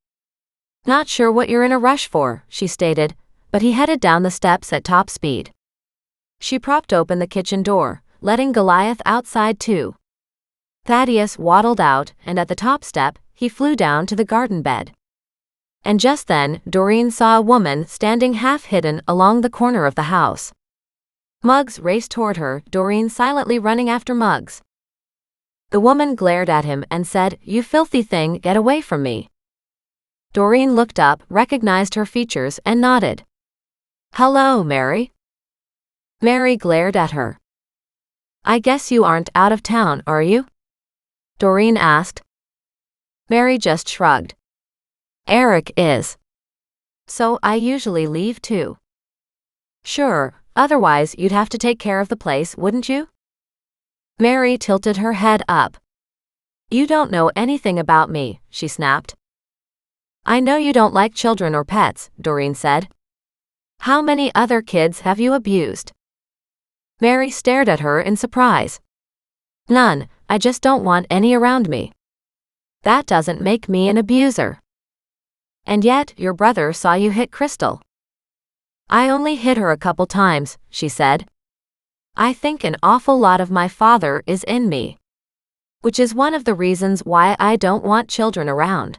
Not sure what you're in a rush for, she stated, but he headed down the steps at top speed. She propped open the kitchen door, letting Goliath outside too. Thaddeus waddled out, and at the top step, he flew down to the garden bed. And just then, Doreen saw a woman standing half-hidden along the corner of the house. Muggs raced toward her, Doreen silently running after Muggs. The woman glared at him and said, You filthy thing, get away from me. Doreen looked up, recognized her features, and nodded. Hello, Mary. Mary glared at her. I guess you aren't out of town, are you? Doreen asked. Mary just shrugged. Eric is. So I usually leave too. Sure, otherwise you'd have to take care of the place, wouldn't you? Mary tilted her head up. You don't know anything about me, she snapped. I know you don't like children or pets, Doreen said. How many other kids have you abused? Mary stared at her in surprise. None, I just don't want any around me. That doesn't make me an abuser. And yet, your brother saw you hit Crystal. I only hit her a couple times, she said. I think an awful lot of my father is in me. Which is one of the reasons why I don't want children around.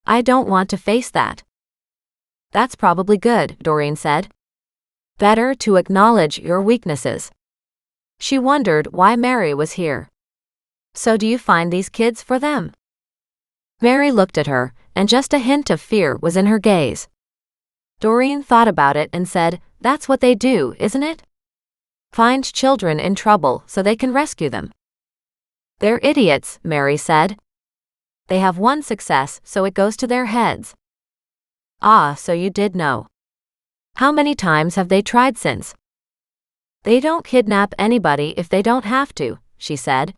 I don't want to face that. That's probably good, Doreen said. Better to acknowledge your weaknesses. She wondered why Mary was here. So do you find these kids for them? Mary looked at her, and just a hint of fear was in her gaze. Doreen thought about it and said, That's what they do, isn't it? Find children in trouble so they can rescue them. They're idiots, Mary said. They have one success, so it goes to their heads. Ah, so you did know. How many times have they tried since? They don't kidnap anybody if they don't have to, she said.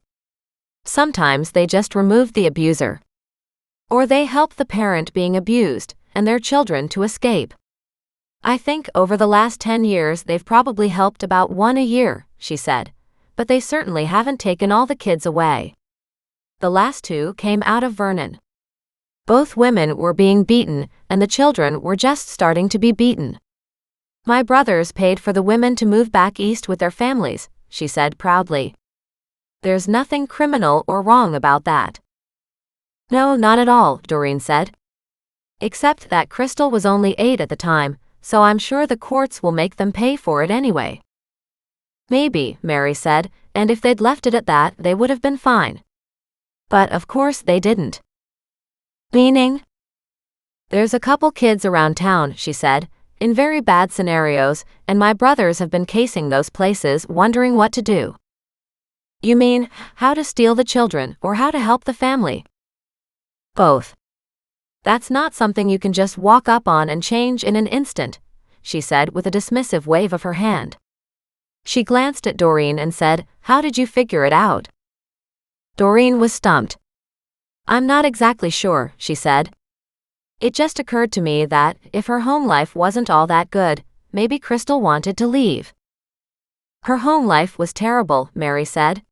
Sometimes they just remove the abuser. Or they help the parent being abused, and their children to escape. I think over the last 10 years they've probably helped about one a year, she said. But they certainly haven't taken all the kids away. The last two came out of Vernon. Both women were being beaten, and the children were just starting to be beaten. My brothers paid for the women to move back east with their families, she said proudly. There's nothing criminal or wrong about that. No, not at all, Doreen said. Except that Crystal was only 8 at the time, so I'm sure the courts will make them pay for it anyway. Maybe, Mary said, and if they'd left it at that, they would have been fine. But of course they didn't. Meaning? There's a couple kids around town, she said, in very bad scenarios, and my brothers have been casing those places wondering what to do. You mean, how to steal the children or how to help the family? Both. That's not something you can just walk up on and change in an instant, she said with a dismissive wave of her hand. She glanced at Doreen and said, How did you figure it out? Doreen was stumped. I'm not exactly sure, she said. It just occurred to me that, if her home life wasn't all that good, maybe Crystal wanted to leave. Her home life was terrible, Mary said.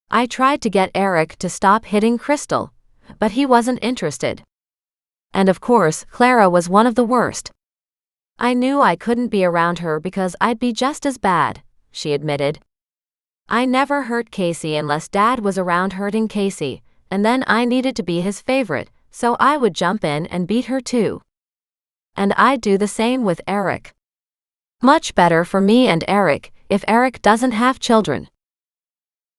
I tried to get Eric to stop hitting Crystal, but he wasn't interested. And of course, Clara was one of the worst. I knew I couldn't be around her because I'd be just as bad, she admitted. I never hurt Casey unless Dad was around hurting Casey, and then I needed to be his favorite, so I would jump in and beat her too. And I'd do the same with Eric. Much better for me and Eric, if Eric doesn't have children.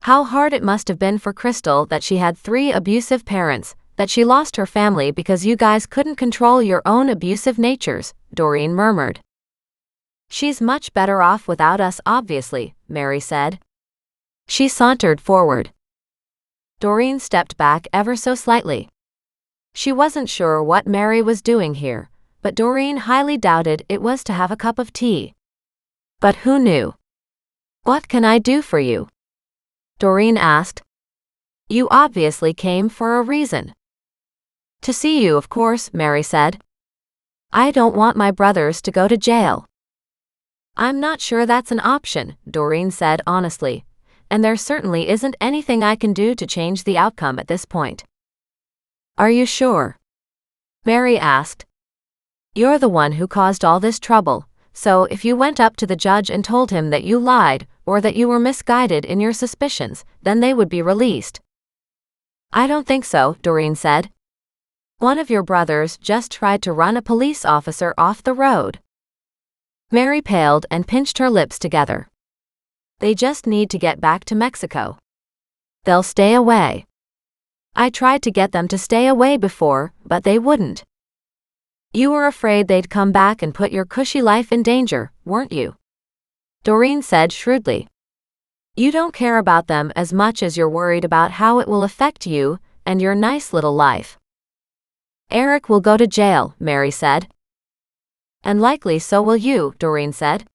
How hard it must have been for Crystal that she had 3 abusive parents, that she lost her family because you guys couldn't control your own abusive natures, Doreen murmured. She's much better off without us obviously, Mary said. She sauntered forward. Doreen stepped back ever so slightly. She wasn't sure what Mary was doing here, but Doreen highly doubted it was to have a cup of tea. But who knew? What can I do for you? Doreen asked. You obviously came for a reason. To see you, of course, Mary said. I don't want my brothers to go to jail. I'm not sure that's an option, Doreen said honestly, and there certainly isn't anything I can do to change the outcome at this point. Are you sure? Mary asked. You're the one who caused all this trouble, so if you went up to the judge and told him that you lied, or that you were misguided in your suspicions, then they would be released. I don't think so, Doreen said. One of your brothers just tried to run a police officer off the road. Mary paled and pinched her lips together. They just need to get back to Mexico. They'll stay away. I tried to get them to stay away before, but they wouldn't. You were afraid they'd come back and put your cushy life in danger, weren't you? Doreen said shrewdly. You don't care about them as much as you're worried about how it will affect you and your nice little life. Eric will go to jail, Mary said. And likely so will you, Doreen said.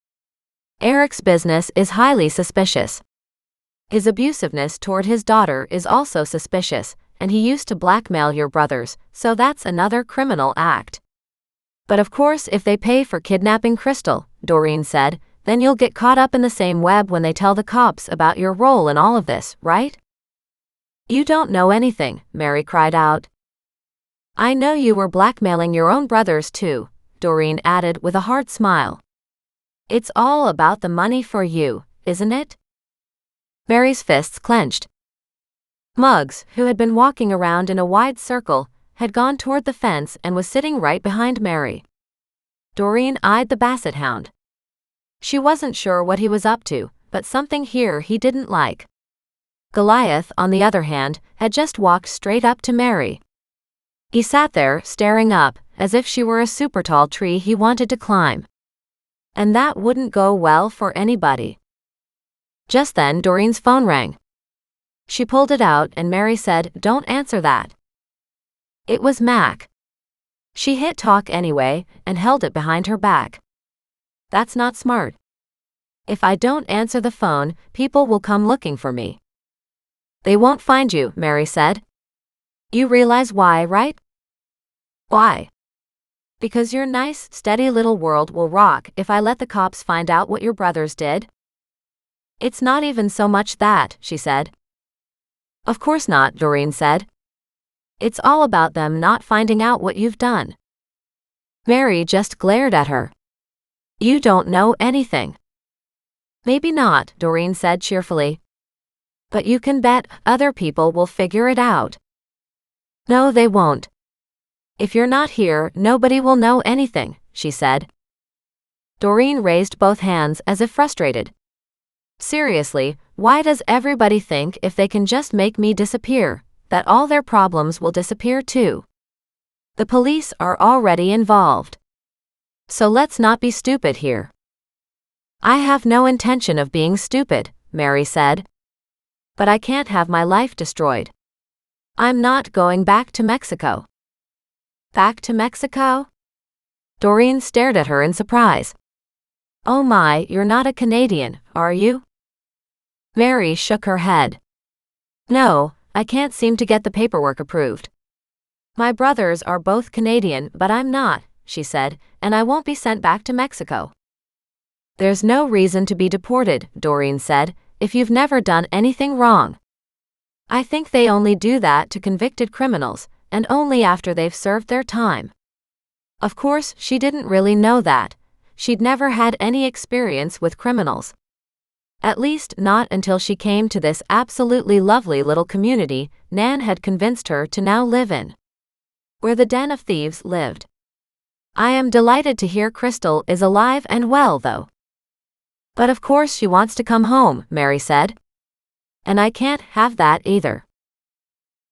Eric's business is highly suspicious. His abusiveness toward his daughter is also suspicious, and he used to blackmail your brothers, so that's another criminal act. But of course if they pay for kidnapping Crystal, Doreen said, then you'll get caught up in the same web when they tell the cops about your role in all of this, right? You don't know anything, Mary cried out. I know you were blackmailing your own brothers too, Doreen added with a hard smile. It's all about the money for you, isn't it? Mary's fists clenched. Muggs, who had been walking around in a wide circle, had gone toward the fence and was sitting right behind Mary. Doreen eyed the basset hound. She wasn't sure what he was up to, but something here he didn't like. Goliath, on the other hand, had just walked straight up to Mary. He sat there, staring up, as if she were a super tall tree he wanted to climb. And that wouldn't go well for anybody. Just then Doreen's phone rang. She pulled it out and Mary said, "Don't answer that." It was Mac. She hit talk anyway and held it behind her back. That's not smart. If I don't answer the phone, people will come looking for me. They won't find you, Mary said. You realize why, right? Why? Because your nice, steady little world will rock if I let the cops find out what your brothers did. It's not even so much that, she said. Of course not, Doreen said. It's all about them not finding out what you've done. Mary just glared at her. You don't know anything. Maybe not, Doreen said cheerfully. But you can bet other people will figure it out. No, they won't. If you're not here, nobody will know anything, she said. Doreen raised both hands as if frustrated. Seriously, why does everybody think if they can just make me disappear, that all their problems will disappear too? The police are already involved. So let's not be stupid here. I have no intention of being stupid, Mary said. But I can't have my life destroyed. I'm not going back to Mexico. Back to Mexico? Doreen stared at her in surprise. Oh my, you're not a Canadian, are you? Mary shook her head. No, I can't seem to get the paperwork approved. My brothers are both Canadian, but I'm not, she said, and I won't be sent back to Mexico. There's no reason to be deported, Doreen said, if you've never done anything wrong. I think they only do that to convicted criminals, and only after they've served their time. Of course, she didn't really know that. She'd never had any experience with criminals. At least not until she came to this absolutely lovely little community Nan had convinced her to now live in, where the den of thieves lived. I am delighted to hear Crystal is alive and well, though. But of course she wants to come home, Mary said. And I can't have that either.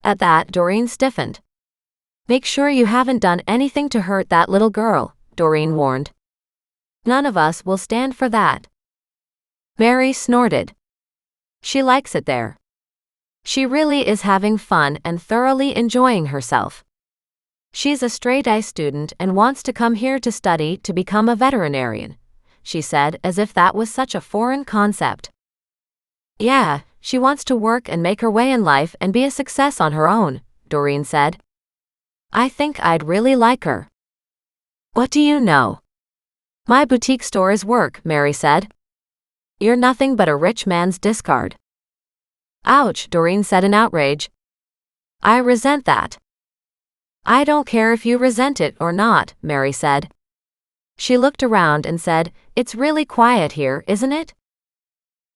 At that, Doreen stiffened. Make sure you haven't done anything to hurt that little girl, Doreen warned. None of us will stand for that. Mary snorted. She likes it there. She really is having fun and thoroughly enjoying herself. She's a straight-A student and wants to come here to study to become a veterinarian, she said, as if that was such a foreign concept. Yeah, she wants to work and make her way in life and be a success on her own, Doreen said. I think I'd really like her. What do you know? My boutique store is work, Mary said. You're nothing but a rich man's discard. Ouch, Doreen said in outrage. I resent that. I don't care if you resent it or not, Mary said. She looked around and said, It's really quiet here, isn't it?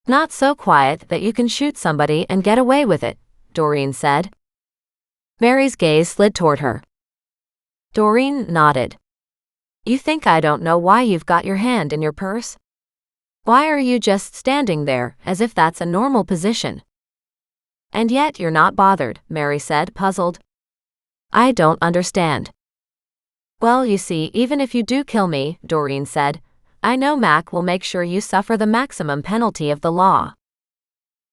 Not so quiet that you can shoot somebody and get away with it, Doreen said. Mary's gaze slid toward her. Doreen nodded. You think I don't know why you've got your hand in your purse? Why are you just standing there, as if that's a normal position? And yet you're not bothered, Mary said, puzzled. I don't understand. Well, you see, even if you do kill me, Doreen said, I know Mac will make sure you suffer the maximum penalty of the law.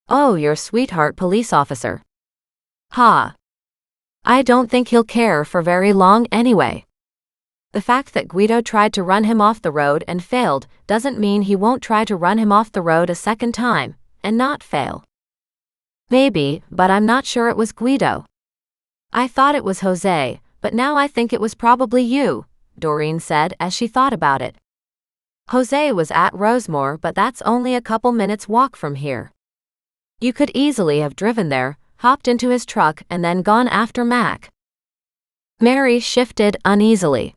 Oh, your sweetheart police officer. Ha. I don't think he'll care for very long anyway. The fact that Guido tried to run him off the road and failed doesn't mean he won't try to run him off the road a second time, and not fail. Maybe, but I'm not sure it was Guido. I thought it was Jose, but now I think it was probably you, Doreen said as she thought about it. Jose was at Rosemore, but that's only a couple minutes' walk from here. You could easily have driven there, hopped into his truck, and then gone after Mac. Mary shifted uneasily.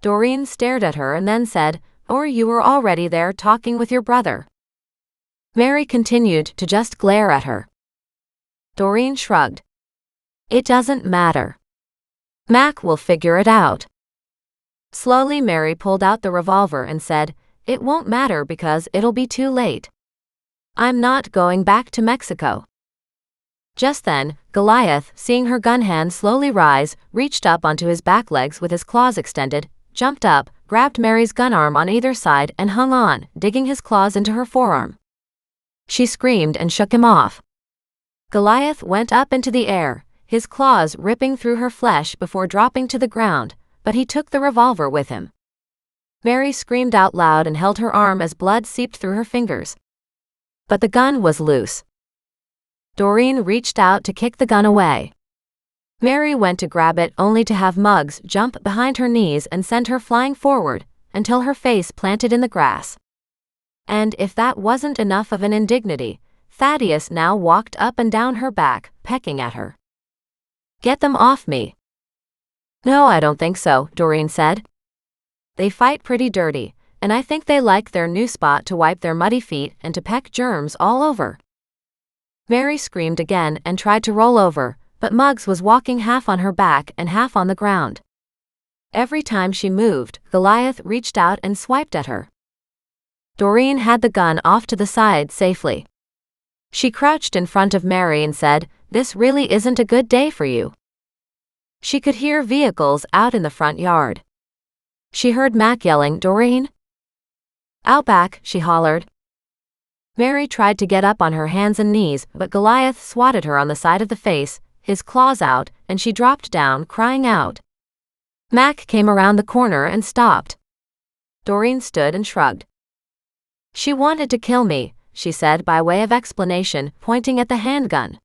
Doreen stared at her and then said, Or you were already there talking with your brother. Mary continued to just glare at her. Doreen shrugged. It doesn't matter. Mac will figure it out. Slowly Mary pulled out the revolver and said, It won't matter because it'll be too late. I'm not going back to Mexico. Just then, Goliath, seeing her gun hand slowly rise, reached up onto his back legs with his claws extended, jumped up, grabbed Mary's gun arm on either side and hung on, digging his claws into her forearm. She screamed and shook him off. Goliath went up into the air, his claws ripping through her flesh before dropping to the ground, but he took the revolver with him. Mary screamed out loud and held her arm as blood seeped through her fingers. But the gun was loose. Doreen reached out to kick the gun away. Mary went to grab it only to have Muggs jump behind her knees and send her flying forward, until her face planted in the grass. And if that wasn't enough of an indignity, Thaddeus now walked up and down her back, pecking at her. "Get them off me." "No, I don't think so," Doreen said. "They fight pretty dirty, and I think they like their new spot to wipe their muddy feet and to peck germs all over." Mary screamed again and tried to roll over, but Muggs was walking half on her back and half on the ground. Every time she moved, Goliath reached out and swiped at her. Doreen had the gun off to the side safely. She crouched in front of Mary and said, "This really isn't a good day for you." She could hear vehicles out in the front yard. She heard Mac yelling, "Doreen? Out back," she hollered. Mary tried to get up on her hands and knees, but Goliath swatted her on the side of the face, his claws out, and she dropped down, crying out. Mac came around the corner and stopped. Doreen stood and shrugged. "She wanted to kill me," she said by way of explanation, pointing at the handgun.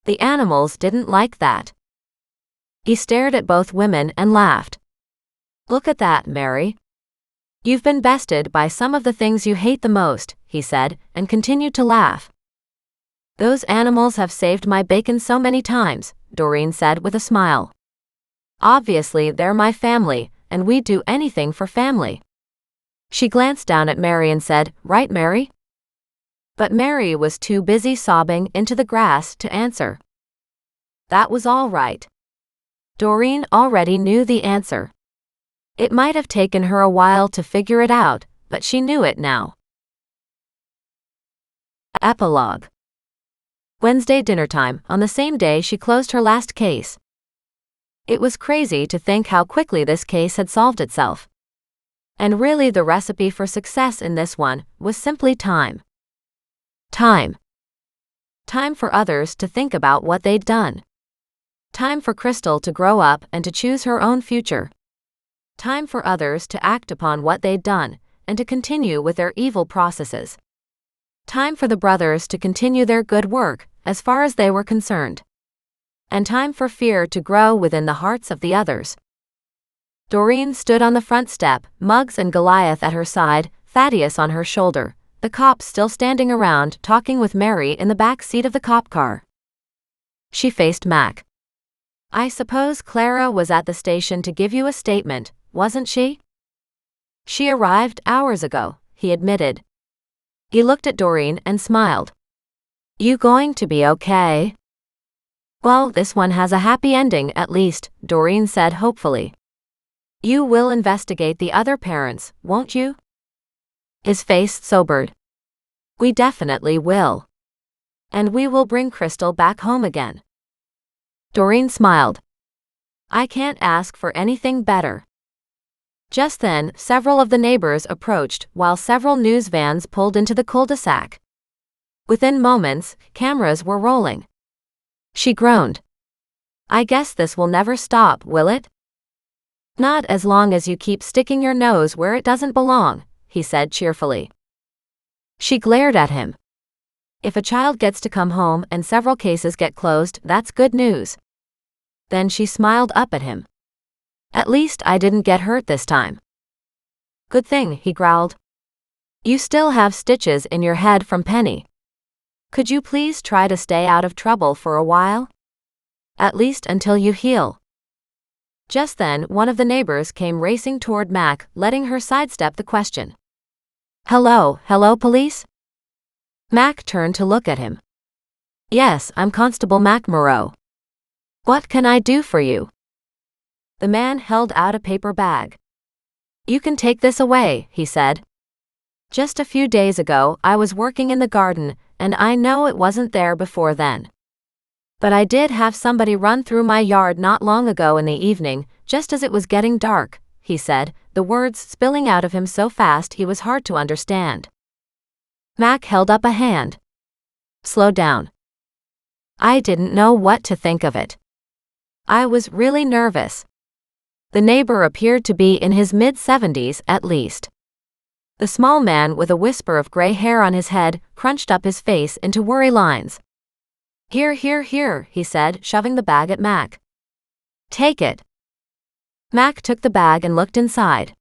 "The animals didn't like that." He stared at both women and laughed. "Look at that, Mary. You've been bested by some of the things you hate the most," he said, and continued to laugh. "Those animals have saved my bacon so many times," Doreen said with a smile. "Obviously they're my family, and we'd do anything for family." She glanced down at Mary and said, "Right, Mary?" But Mary was too busy sobbing into the grass to answer. That was all right. Doreen already knew the answer. It might have taken her a while to figure it out, but she knew it now. Epilogue. Wednesday dinnertime, on the same day she closed her last case. It was crazy to think how quickly this case had solved itself. And really the recipe for success in this one was simply time. Time. Time for others to think about what they'd done. Time for Crystal to grow up and to choose her own future. Time for others to act upon what they'd done and to continue with their evil processes. Time for the brothers to continue their good work as far as they were concerned. And time for fear to grow within the hearts of the others. Doreen stood on the front step, Muggs and Goliath at her side, Thaddeus on her shoulder, the cops still standing around talking with Mary in the back seat of the cop car. She faced Mac. "I suppose Clara was at the station to give you a statement, wasn't she?" "She arrived hours ago," he admitted. He looked at Doreen and smiled. "You going to be okay?" "Well, this one has a happy ending at least," Doreen said hopefully. "You will investigate the other parents, won't you?" His face sobered. "We definitely will. And we will bring Crystal back home again." Doreen smiled. "I can't ask for anything better." Just then, several of the neighbors approached while several news vans pulled into the cul-de-sac. Within moments, cameras were rolling. She groaned. "I guess this will never stop, will it?" "Not as long as you keep sticking your nose where it doesn't belong," he said cheerfully. She glared at him. "If a child gets to come home and several cases get closed, that's good news." Then she smiled up at him. "At least I didn't get hurt this time." "Good thing," he growled. "You still have stitches in your head from Penny. Could you please try to stay out of trouble for a while? At least until you heal." Just then, one of the neighbors came racing toward Mac, letting her sidestep the question. Hello, police?" Mac turned to look at him. "Yes, I'm Constable Mac Moreau. What can I do for you?" The man held out a paper bag. "You can take this away," he said. "Just a few days ago, I was working in the garden, and I know it wasn't there before then. But I did have somebody run through my yard not long ago in the evening, just as it was getting dark," he said, the words spilling out of him so fast he was hard to understand. Mac held up a hand. "Slow down." "I didn't know what to think of it. I was really nervous." The neighbor appeared to be in his mid-70s at least. The small man with a wisper of gray hair on his head crunched up his face into worry lines. Here, he said, shoving the bag at Mac. "Take it." Mac took the bag and looked inside.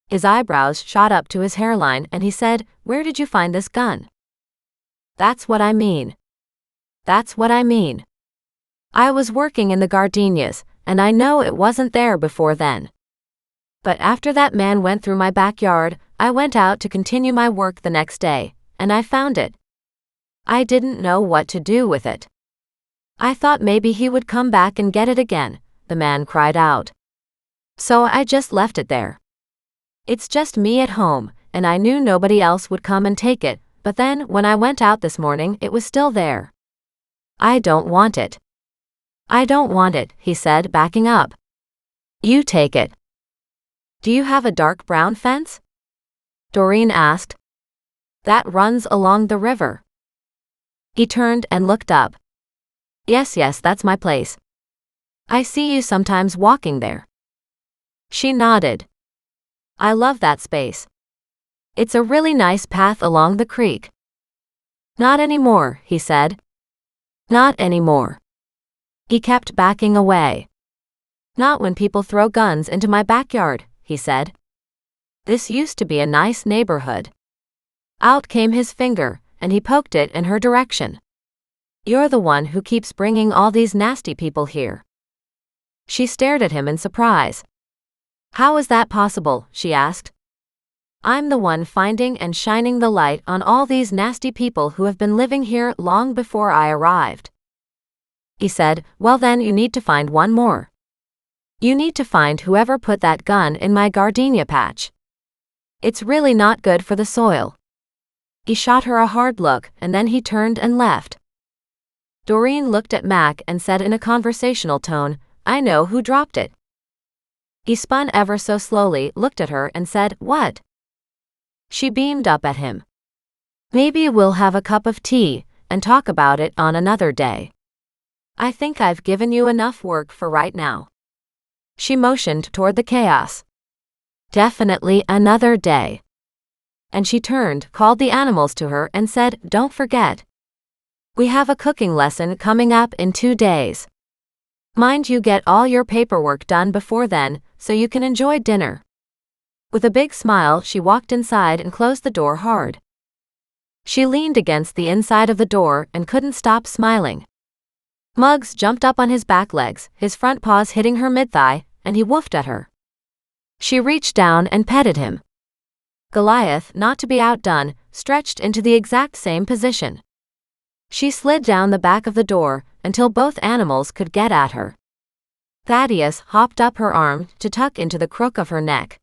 His eyebrows shot up to his hairline and he said, "Where did you find this gun?" That's what I mean. That's what I mean. I was working in the gardenias, and I know it wasn't there before then. But after that man went through my backyard, I went out to continue my work the next day, and I found it. I didn't know what to do with it. I thought maybe he would come back and get it again, the man cried out. So I just left it there. It's just me at home, and I knew nobody else would come and take it, but then when I went out this morning it was still there. I don't want it. I don't want it, he said, backing up. You take it. Do you have a dark brown fence? Doreen asked. That runs along the river. He turned and looked up. Yes, that's my place. I see you sometimes walking there. She nodded. I love that space. It's a really nice path along the creek. Not anymore, he said. Not anymore. He kept backing away. Not when people throw guns into my backyard, he said. This used to be a nice neighborhood. Out came his finger, and he poked it in her direction. You're the one who keeps bringing all these nasty people here. She stared at him in surprise. How is that possible? She asked. I'm the one finding and shining the light on all these nasty people who have been living here long before I arrived. He said, well then you need to find one more. You need to find whoever put that gun in my gardenia patch. It's really not good for the soil. He shot her a hard look, and then he turned and left. Doreen looked at Mac and said in a conversational tone, I know who dropped it. He spun ever so slowly, looked at her and said, what? She beamed up at him. Maybe we'll have a cup of tea and talk about it on another day. I think I've given you enough work for right now. She motioned toward the chaos. Definitely another day. And she turned, called the animals to her and said, don't forget. We have a cooking lesson coming up in 2 days. Mind you get all your paperwork done before then, so you can enjoy dinner. With a big smile, she walked inside and closed the door hard. She leaned against the inside of the door and couldn't stop smiling. Muggs jumped up on his back legs, his front paws hitting her mid-thigh, and he woofed at her. She reached down and petted him. Goliath, not to be outdone, stretched into the exact same position. She slid down the back of the door until both animals could get at her. Thaddeus hopped up her arm to tuck into the crook of her neck.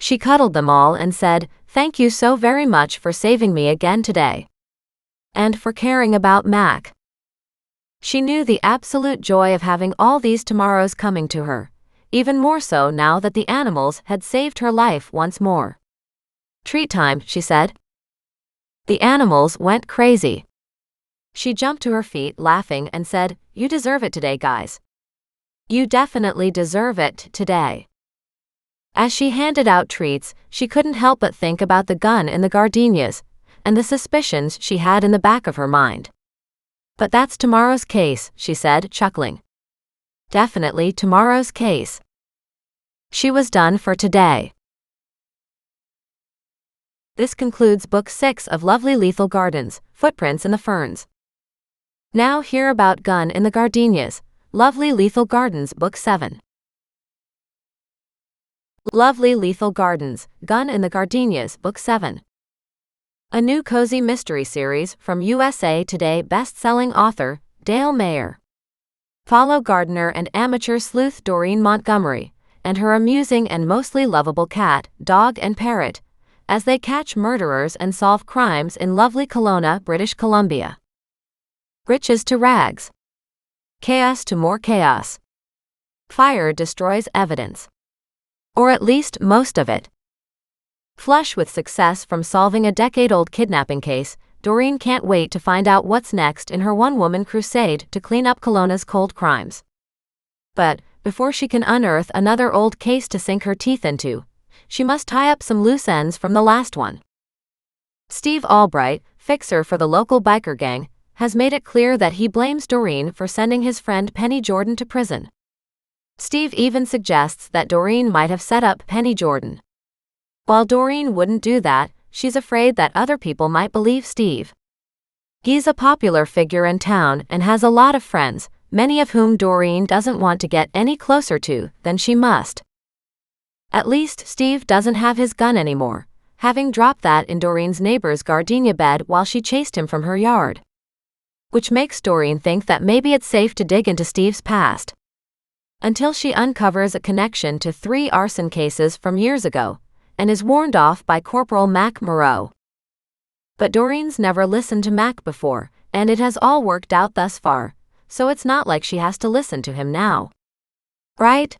She cuddled them all and said, thank you so very much for saving me again today. And for caring about Mac. She knew the absolute joy of having all these tomorrows coming to her, even more so now that the animals had saved her life once more. Treat time, she said. The animals went crazy. She jumped to her feet laughing and said, you deserve it today, guys. You definitely deserve it today. As she handed out treats, she couldn't help but think about the gun in the gardenias, and the suspicions she had in the back of her mind. But that's tomorrow's case, she said, chuckling. Definitely tomorrow's case. She was done for today. This concludes Book 6 of Lovely Lethal Gardens, Footprints in the Ferns. Now hear about Gun in the Gardenias, Lovely Lethal Gardens, Book 7. Lovely Lethal Gardens, Gun in the Gardenias, Book 7. A new cozy mystery series from USA Today best-selling author, Dale Mayer. Follow gardener and amateur sleuth Doreen Montgomery, and her amusing and mostly lovable cat, dog and parrot, as they catch murderers and solve crimes in lovely Kelowna, British Columbia. Riches to rags. Chaos to more chaos. Fire destroys evidence. Or at least most of it. Flush with success from solving a decade-old kidnapping case, Doreen can't wait to find out what's next in her one-woman crusade to clean up Kelowna's cold crimes. But, before she can unearth another old case to sink her teeth into, she must tie up some loose ends from the last one. Steve Albright, fixer for the local biker gang, has made it clear that he blames Doreen for sending his friend Penny Jordan to prison. Steve even suggests that Doreen might have set up Penny Jordan. While Doreen wouldn't do that, she's afraid that other people might believe Steve. He's a popular figure in town and has a lot of friends, many of whom Doreen doesn't want to get any closer to than she must. At least Steve doesn't have his gun anymore, having dropped that in Doreen's neighbor's gardenia bed while she chased him from her yard. Which makes Doreen think that maybe it's safe to dig into Steve's past. Until she uncovers a connection to 3 arson cases from years ago, and is warned off by Corporal Mac Moreau. But Doreen's never listened to Mac before, and it has all worked out thus far, so it's not like she has to listen to him now. Right?